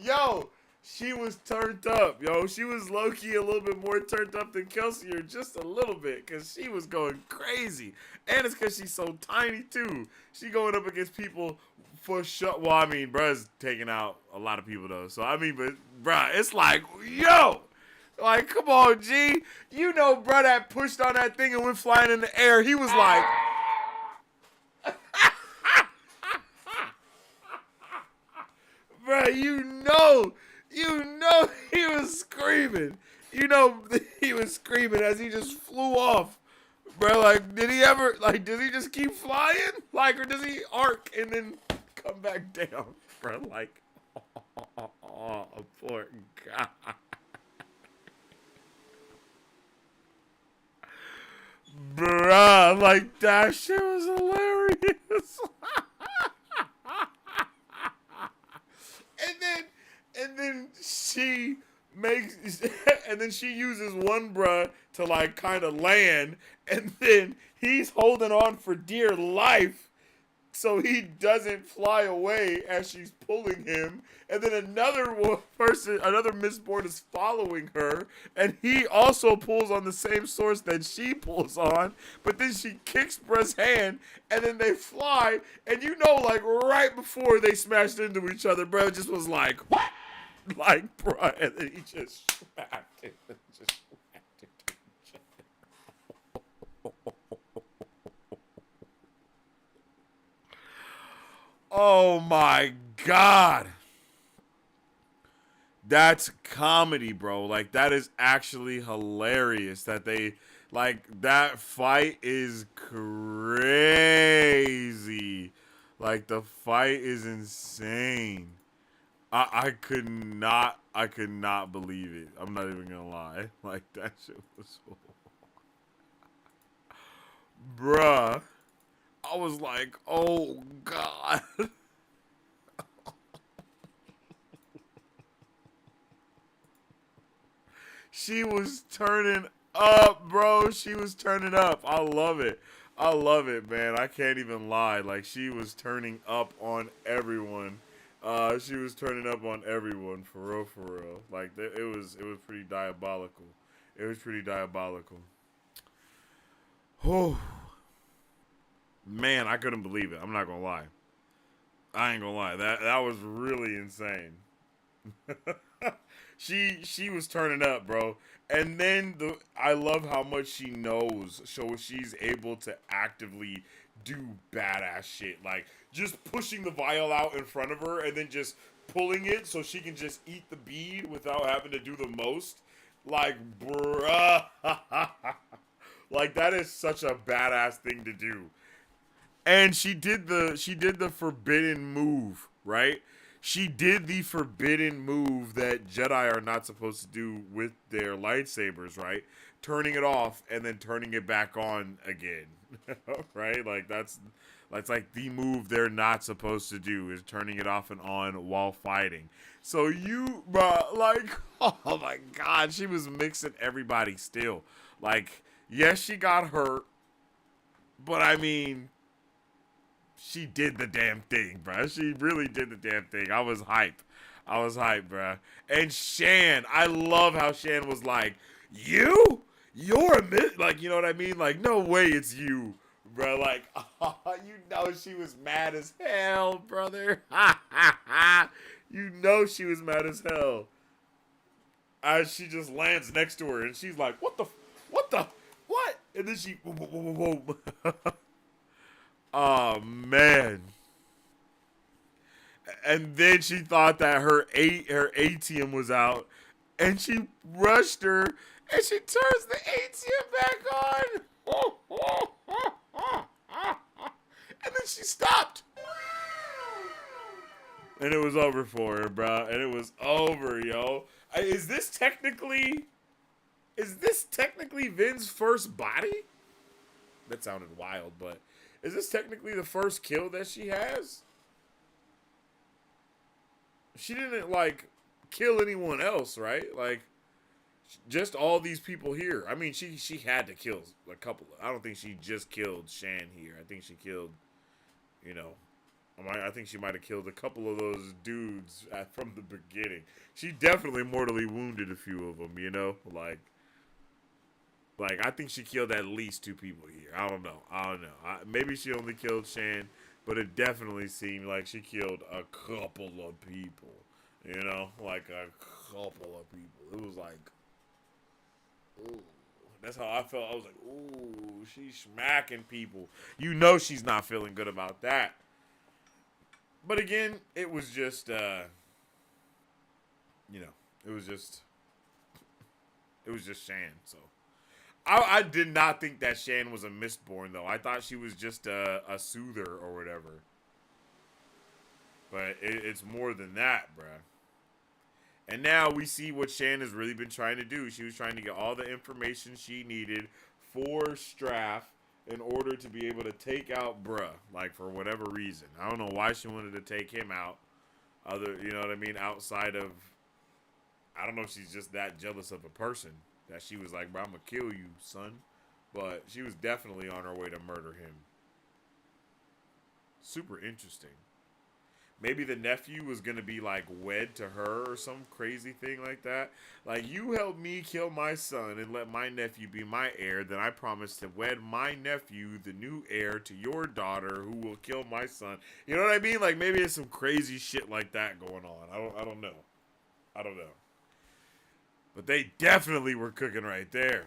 Yo! She was turned up, yo. She was low-key a little bit more turned up than Kelsey, or just a little bit, because she was going crazy. And it's because she's so tiny, too. She going up against people for sure. Well, I mean, bruh's taking out a lot of people, though. So, I mean, but, bruh, it's like, yo! Like, come on, G. You know, bruh, that pushed on that thing and went flying in the air. He was like... bruh, you know he was screaming. You know he was screaming as he just flew off. Bro, like, did he ever, like, does he just keep flying? Like, or does he arc and then come back down? Bro, like, oh, poor guy. Bruh, like, that shit was hilarious. And then she makes, and then she uses one bruh to like kind of land, and then he's holding on for dear life so he doesn't fly away as she's pulling him. And then another Mistborn is following her, and he also pulls on the same source that she pulls on, but then she kicks bruh's hand, and then they fly, and you know, like, right before they smashed into each other, bro just was like, what? Like, bruh, and then he just smacked it. Oh my God. That's comedy, bro. Like, that is actually hilarious that they, like, that fight is crazy. Like, the fight is insane. I could not believe it. I'm not even gonna lie. Like, that shit was so... Bruh. I was like, oh, God. She was turning up, bro. She was turning up. I love it. I love it, man. I can't even lie. Like, she was turning up on everyone. She was turning up on everyone, for real, for real. Like, it was pretty diabolical. It was pretty diabolical. Oh. Man, I couldn't believe it. I'm not gonna lie. I ain't gonna lie. That was really insane. She was turning up, bro. And then I love how much she knows. So she's able to actively do badass shit. Like, just pushing the vial out in front of her and then just pulling it so she can just eat the bead without having to do the most. Like, bruh. Like, that is such a badass thing to do. And she did the forbidden move, right? She did the forbidden move that Jedi are not supposed to do with their lightsabers, right? Turning it off and then turning it back on again, right? Like, that's like the move they're not supposed to do, is turning it off and on while fighting. So you, bro, like, oh my God, she was mixing everybody still. Like, yes, she got hurt, but I mean, she did the damn thing, bro. She really did the damn thing. I was hype. Bro. And Shan, I love how Shan was like, you? You're a like, you know what I mean? Like, no way it's you, bro. Like, you know she was mad as hell, brother. You know she was mad as hell. As she just lands next to her, and she's like, what? And then she, whoa. Oh, man. And then she thought that her ATM was out, and she rushed her, and she turns the ATM back on. And then she stopped. And it was over for her, bro. And it was over, yo. Is this technically Vin's first body? That sounded wild, but is this technically the first kill that she has? She didn't, like, kill anyone else, right? Like, just all these people here. I mean, she had to kill a couple. I don't think she just killed Shan here. I think she killed, you know, I think she might have killed a couple of those dudes from the beginning. She definitely mortally wounded a few of them, you know? Like I think she killed at least 2 people here. I don't know. Maybe she only killed Shan, but it definitely seemed like she killed a couple of people. You know? Like a couple of people. It was like, ooh. That's how I felt. I was like, ooh, she's smacking people. You know she's not feeling good about that. But again, it was just, you know, it was just Shan, so. I did not think that Shan was a Mistborn, though. I thought she was just a soother or whatever. But it's more than that, bruh. And now we see what Shan has really been trying to do. She was trying to get all the information she needed for Straff in order to be able to take out Bruh, like, for whatever reason. I don't know why she wanted to take him out. You know what I mean? Outside of, I don't know if she's just that jealous of a person that she was like, bro, I'm gonna kill you, son. But she was definitely on her way to murder him. Super interesting. Maybe the nephew was gonna be, like, wed to her or some crazy thing like that. Like, you help me kill my son and let my nephew be my heir, then I promise to wed my nephew, the new heir, to your daughter who will kill my son. You know what I mean? Like, maybe it's some crazy shit like that going on. I don't know. But they definitely were cooking right there.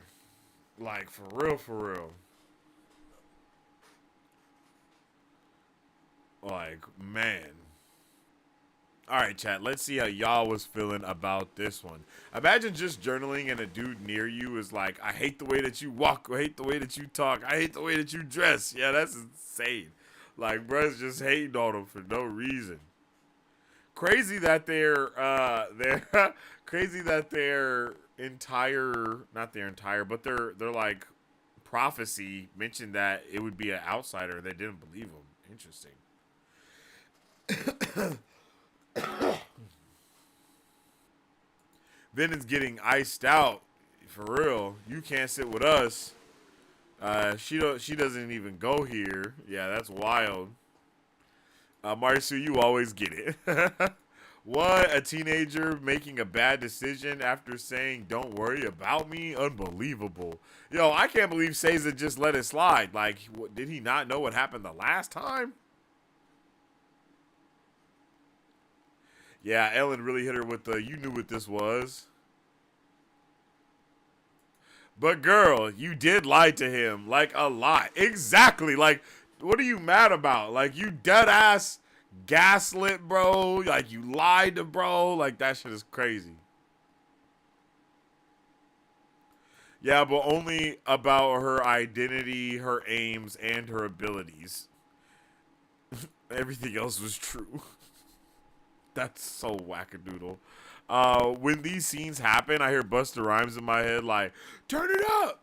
Like, for real. Like, man. Alright, chat, let's see how y'all was feeling about this one. Imagine just journaling and a dude near you is like, I hate the way that you walk, I hate the way that you talk, I hate the way that you dress. Yeah, that's insane. Like, bruh's just hating on him for no reason. Crazy that their like prophecy mentioned that it would be an outsider. They didn't believe him. Interesting. Then it's getting iced out. For real. You can't sit with us. She doesn't even go here. Yeah, that's wild. Marisu, you always get it. What? A teenager making a bad decision after saying, don't worry about me? Unbelievable. Yo, I can't believe Seiza just let it slide. Like, did he not know what happened the last time? Yeah, Ellen really hit her with the, you knew what this was. But girl, you did lie to him, like, a lot. Exactly. Like, what are you mad about? Like, you dead ass gaslit, bro. Like, you lied to bro. Like, that shit is crazy. Yeah, but only about her identity, her aims, and her abilities. Everything else was true. That's so wackadoodle. When these scenes happen, I hear Busta Rhymes in my head like, turn it up!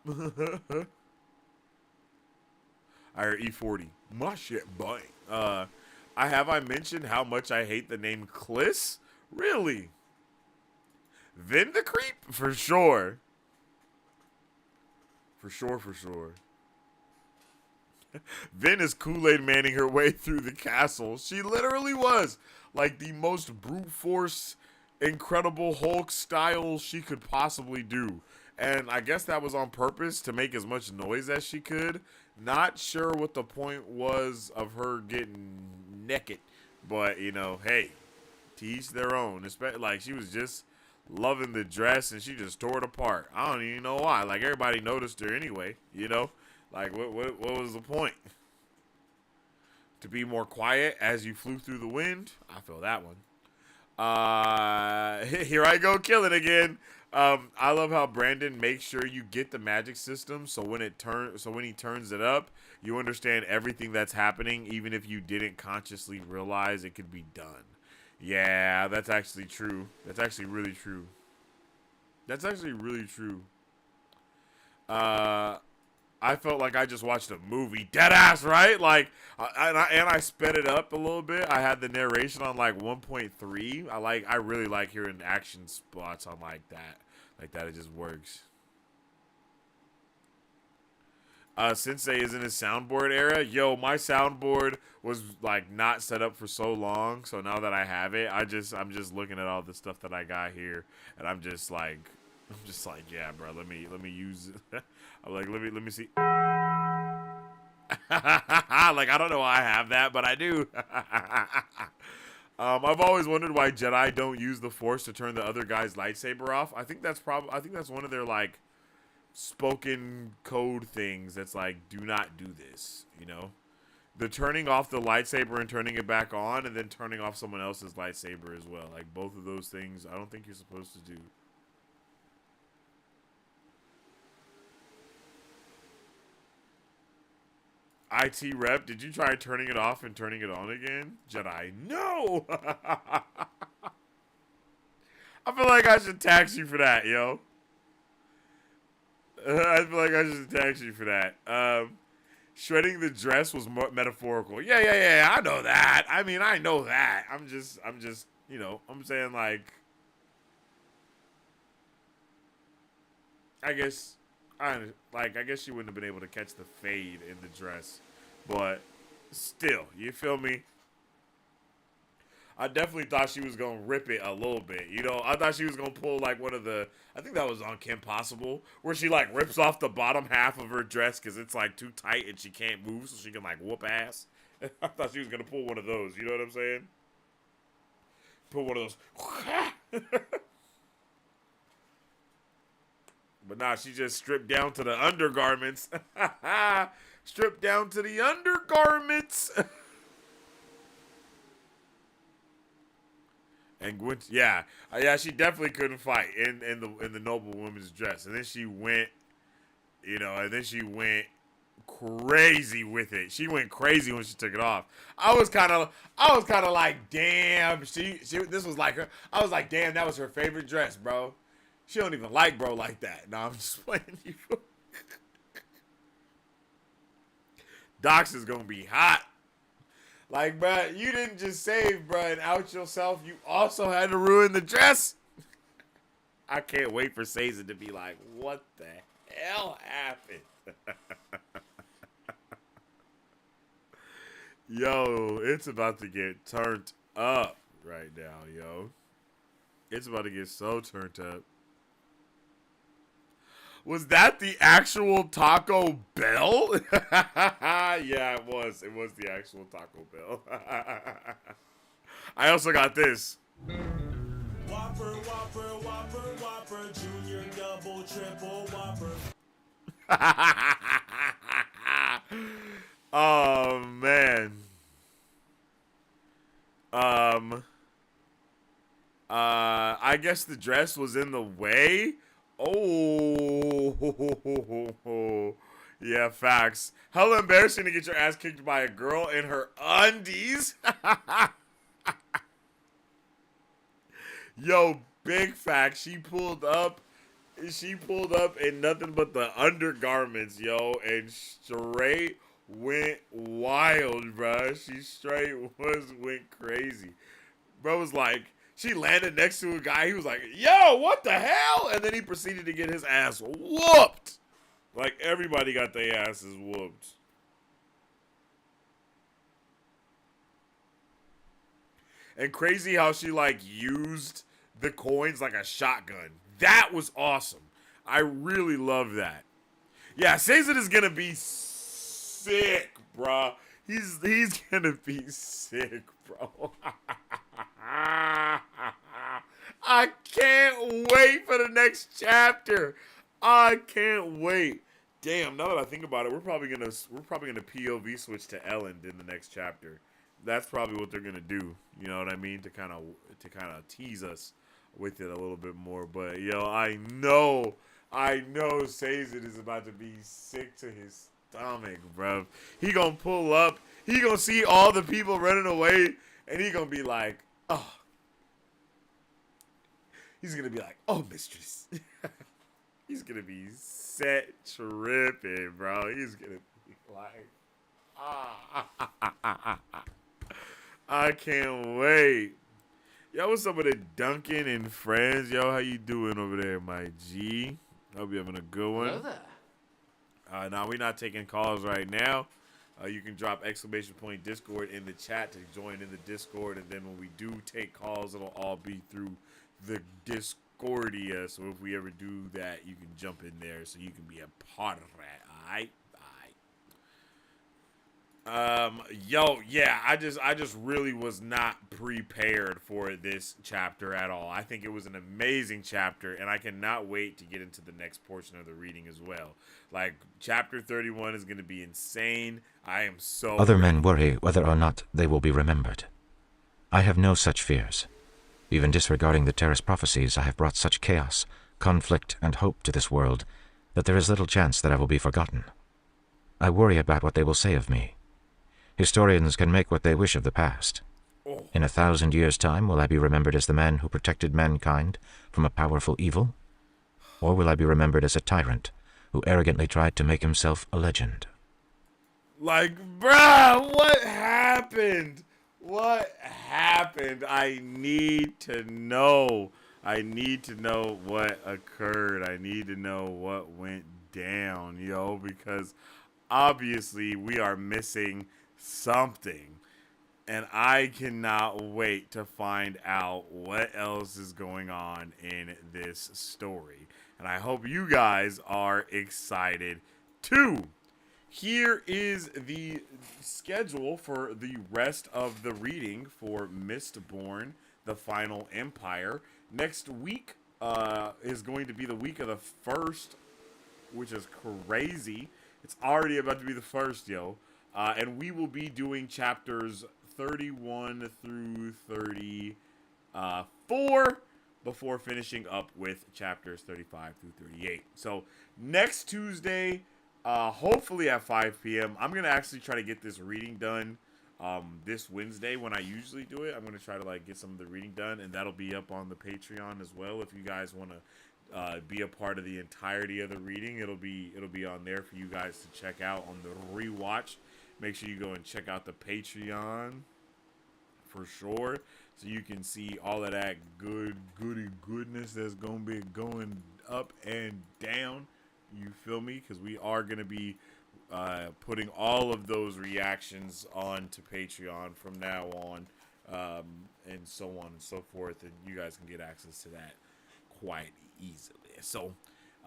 I hear E40. My shit bang. I mentioned how much I hate the name Kliss? Really? Vin the Creep? For sure. For sure. Vin is Kool-Aid Manning her way through the castle. She literally was like the most brute force, incredible Hulk style she could possibly do. And I guess that was on purpose to make as much noise as she could. Not sure what the point was of her getting naked. But, you know, hey, to each their own. Like, she was just loving the dress and she just tore it apart. I don't even know why. Like, everybody noticed her anyway, you know? Like, what was the point? To be more quiet as you flew through the wind? I feel that one. Here I go killing again. I love how Brandon makes sure you get the magic system, so when he turns it up, you understand everything that's happening, even if you didn't consciously realize it could be done. Yeah, that's actually true. That's actually really true. That's actually really true. I felt like I just watched a movie, dead ass, right? Like, and I sped it up a little bit. I had the narration on like 1.3. I really like hearing action spots on like that. Like that, it just works. Sensei is in his soundboard era. Yo, my soundboard was like not set up for so long, so now that I have it, I'm just looking at all the stuff that I got here, and I'm just like, yeah, bro, let me use it. I'm like, let me see. Like, I don't know why I have that, but I do. I've always wondered why Jedi don't use the Force to turn the other guy's lightsaber off. I think that's one of their like spoken code things that's like, do not do this, you know? The turning off the lightsaber and turning it back on, and then turning off someone else's lightsaber as well. Like, both of those things, I don't think you're supposed to do. IT rep, did you try turning it off and turning it on again? Jedi, no! I feel like I should tax you for that, yo. I feel like I should tax you for that. Shredding the dress was metaphorical. Yeah, I know that. I mean, I know that. I'm just, you know, I'm saying like, I guess she wouldn't have been able to catch the fade in the dress, but still, you feel me? I definitely thought she was gonna rip it a little bit, you know. I thought she was gonna pull like one of the, I think that was on Kim Possible, where she like rips off the bottom half of her dress because it's like too tight and she can't move, so she can like whoop ass. I thought she was gonna pull one of those, you know what I'm saying? Pull one of those. But nah, she just stripped down to the undergarments. Stripped down to the undergarments. And Gwen, yeah, she definitely couldn't fight in the noble woman's dress. And then she went, you know, crazy with it. She went crazy when she took it off. I was kind of like, damn, this was like her. I was like, damn, that was her favorite dress, bro. She don't even like bro like that. No, I'm just playing you. Docs is gonna be hot. Like, bro, you didn't just save, bro, and out yourself. You also had to ruin the dress. I can't wait for Sazin to be like, what the hell happened? Yo, it's about to get turned up right now, yo. It's about to get so turned up. Was that the actual Taco Bell? Yeah, it was. It was the actual Taco Bell. I also got this. Whopper, Whopper, Whopper, Whopper, Junior, Double, Triple, Whopper. Oh, man. I guess the dress was in the way. Oh, yeah, facts. Hella embarrassing to get your ass kicked by a girl in her undies. Yo, big fact. She pulled up in nothing but the undergarments, yo, and straight went wild, bro. She straight went crazy. Bro was like, she landed next to a guy. He was like, yo, what the hell? And then he proceeded to get his ass whooped. Like, everybody got their asses whooped. And crazy how she like used the coins like a shotgun. That was awesome. I really love that. Yeah, Sazed is gonna be sick, bruh. He's gonna be sick, bro. I can't wait for the next chapter. I can't wait. Damn, now that I think about it, we're probably gonna POV switch to Ellen in the next chapter. That's probably what they're gonna do. You know what I mean? To kind of tease us with it a little bit more. But yo, I know Sazed is about to be sick to his stomach, bro. He gonna pull up. He gonna see all the people running away, and he gonna be like, oh. He's gonna be like, oh, mistress. He's gonna be set tripping, bro. He's gonna be like, I can't wait. Yo, what's up with it, Duncan and friends? Yo, how you doing over there, my G? Hope you're having a good one. Hello there. Now, we're not taking calls right now. You can drop ! Discord in the chat to join in the Discord, and then when we do take calls, it'll all be through the Discordia. So if we ever do that, you can jump in there so you can be a part of that. All right. Yo, yeah, I just really was not prepared for this chapter at all. I think it was an amazing chapter, and I cannot wait to get into the next portion of the reading as well. Like, chapter 31 is going to be insane. I am so Other men worry whether or not they will be remembered. I have no such fears. Even disregarding the terrorist prophecies, I have brought such chaos, conflict, and hope to this world that there is little chance that I will be forgotten. I worry about what they will say of me. Historians can make what they wish of the past. In 1,000 years' time, will I be remembered as the man who protected mankind from a powerful evil? Or will I be remembered as a tyrant who arrogantly tried to make himself a legend? Like, bruh, what happened? What happened? I need to know. I need to know what occurred. I need to know what went down, yo, because obviously we are missing something. And I cannot wait to find out what else is going on in this story. And I hope you guys are excited too. Here is the schedule for the rest of the reading for Mistborn, the Final Empire. Next week is going to be the week of the 1st, which is crazy. It's already about to be the 1st, yo. And we will be doing chapters 31 through 34 before finishing up with chapters 35 through 38. So next Tuesday, hopefully at 5 p.m. I'm going to actually try to get this reading done this Wednesday when I usually do it. I'm going to try to like get some of the reading done, and that'll be up on the Patreon as well. If you guys want to be a part of the entirety of the reading, it'll be on there for you guys to check out on the rewatch. Make sure you go and check out the Patreon for sure, so you can see all of that goodness that's gonna be going up and down. You feel me? Because we are gonna be putting all of those reactions onto Patreon from now on, and so on and so forth, and you guys can get access to that quite easily. So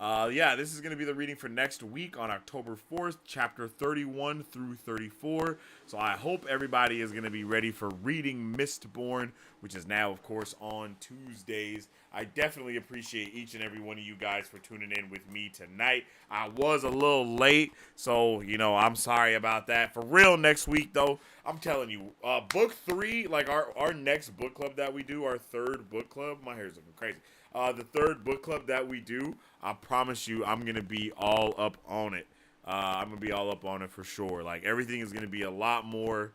yeah, this is going to be the reading for next week on October 4th, chapter 31 through 34. So I hope everybody is going to be ready for reading Mistborn, which is now, of course, on Tuesdays. I definitely appreciate each and every one of you guys for tuning in with me tonight. I was a little late, so, you know, I'm sorry about that. For real, next week, though, I'm telling you, book 3, like our next book club that we do, our 3rd book club, my hair's looking crazy. The 3rd book club that we do, I promise you, I'm going to be all up on it. I'm going to be all up on it for sure. Like, everything is going to be a lot more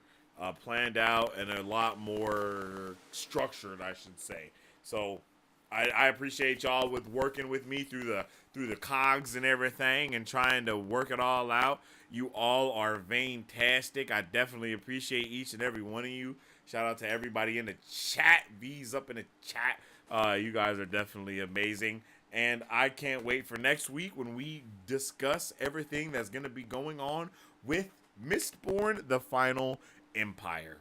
planned out and a lot more structured, I should say. So, I appreciate y'all with working with me through the cogs and everything and trying to work it all out. You all are fantastic. I definitely appreciate each and every one of you. Shout out to everybody in the chat. V's up in the chat. You guys are definitely amazing. And I can't wait for next week when we discuss everything that's going to be going on with Mistborn, the Final Empire.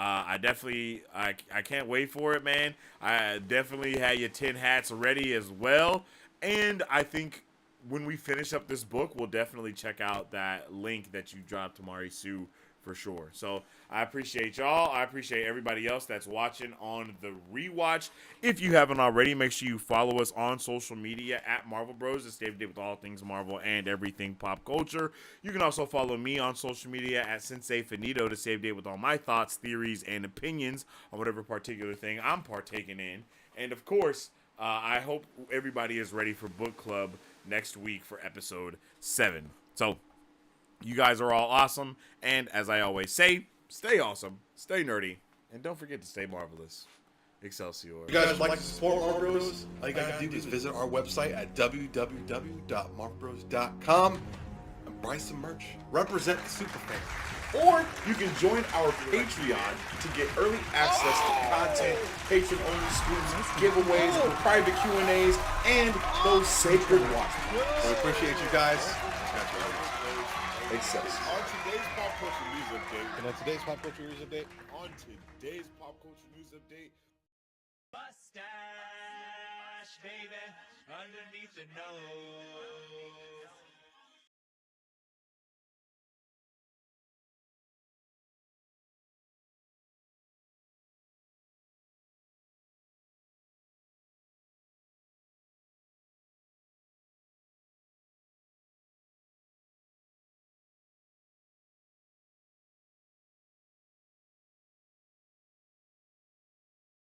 I definitely, I can't wait for it, man. I definitely had your 10 hats ready as well. And I think when we finish up this book, we'll definitely check out that link that you dropped to Mari Sue for sure. So I appreciate y'all. I appreciate everybody else that's watching on the rewatch. If you haven't already, make sure you follow us on social media at Marvel Bros. It's Dave with all things Marvel and everything pop culture. You can also follow me on social media at Sensei Finito to save Dave with all my thoughts, theories, and opinions on whatever particular thing I'm partaking in. And of course, I hope everybody is ready for book club next week for episode 7. So you guys are all awesome, and as I always say, stay awesome, stay nerdy, and don't forget to stay marvelous. Excelsior. If you guys would like to support Marvel Bros, all you gotta do is visit our website at www.marvelbros.com and buy some merch. Represent the superfan. Or you can join our Patreon to get early access to content, patron-only scoops, giveaways, private Q&As, and those sacred watch parties. We appreciate you guys. Excelsior. On today's pop culture news update. And on today's pop culture news update, Mustache, baby, underneath the nose.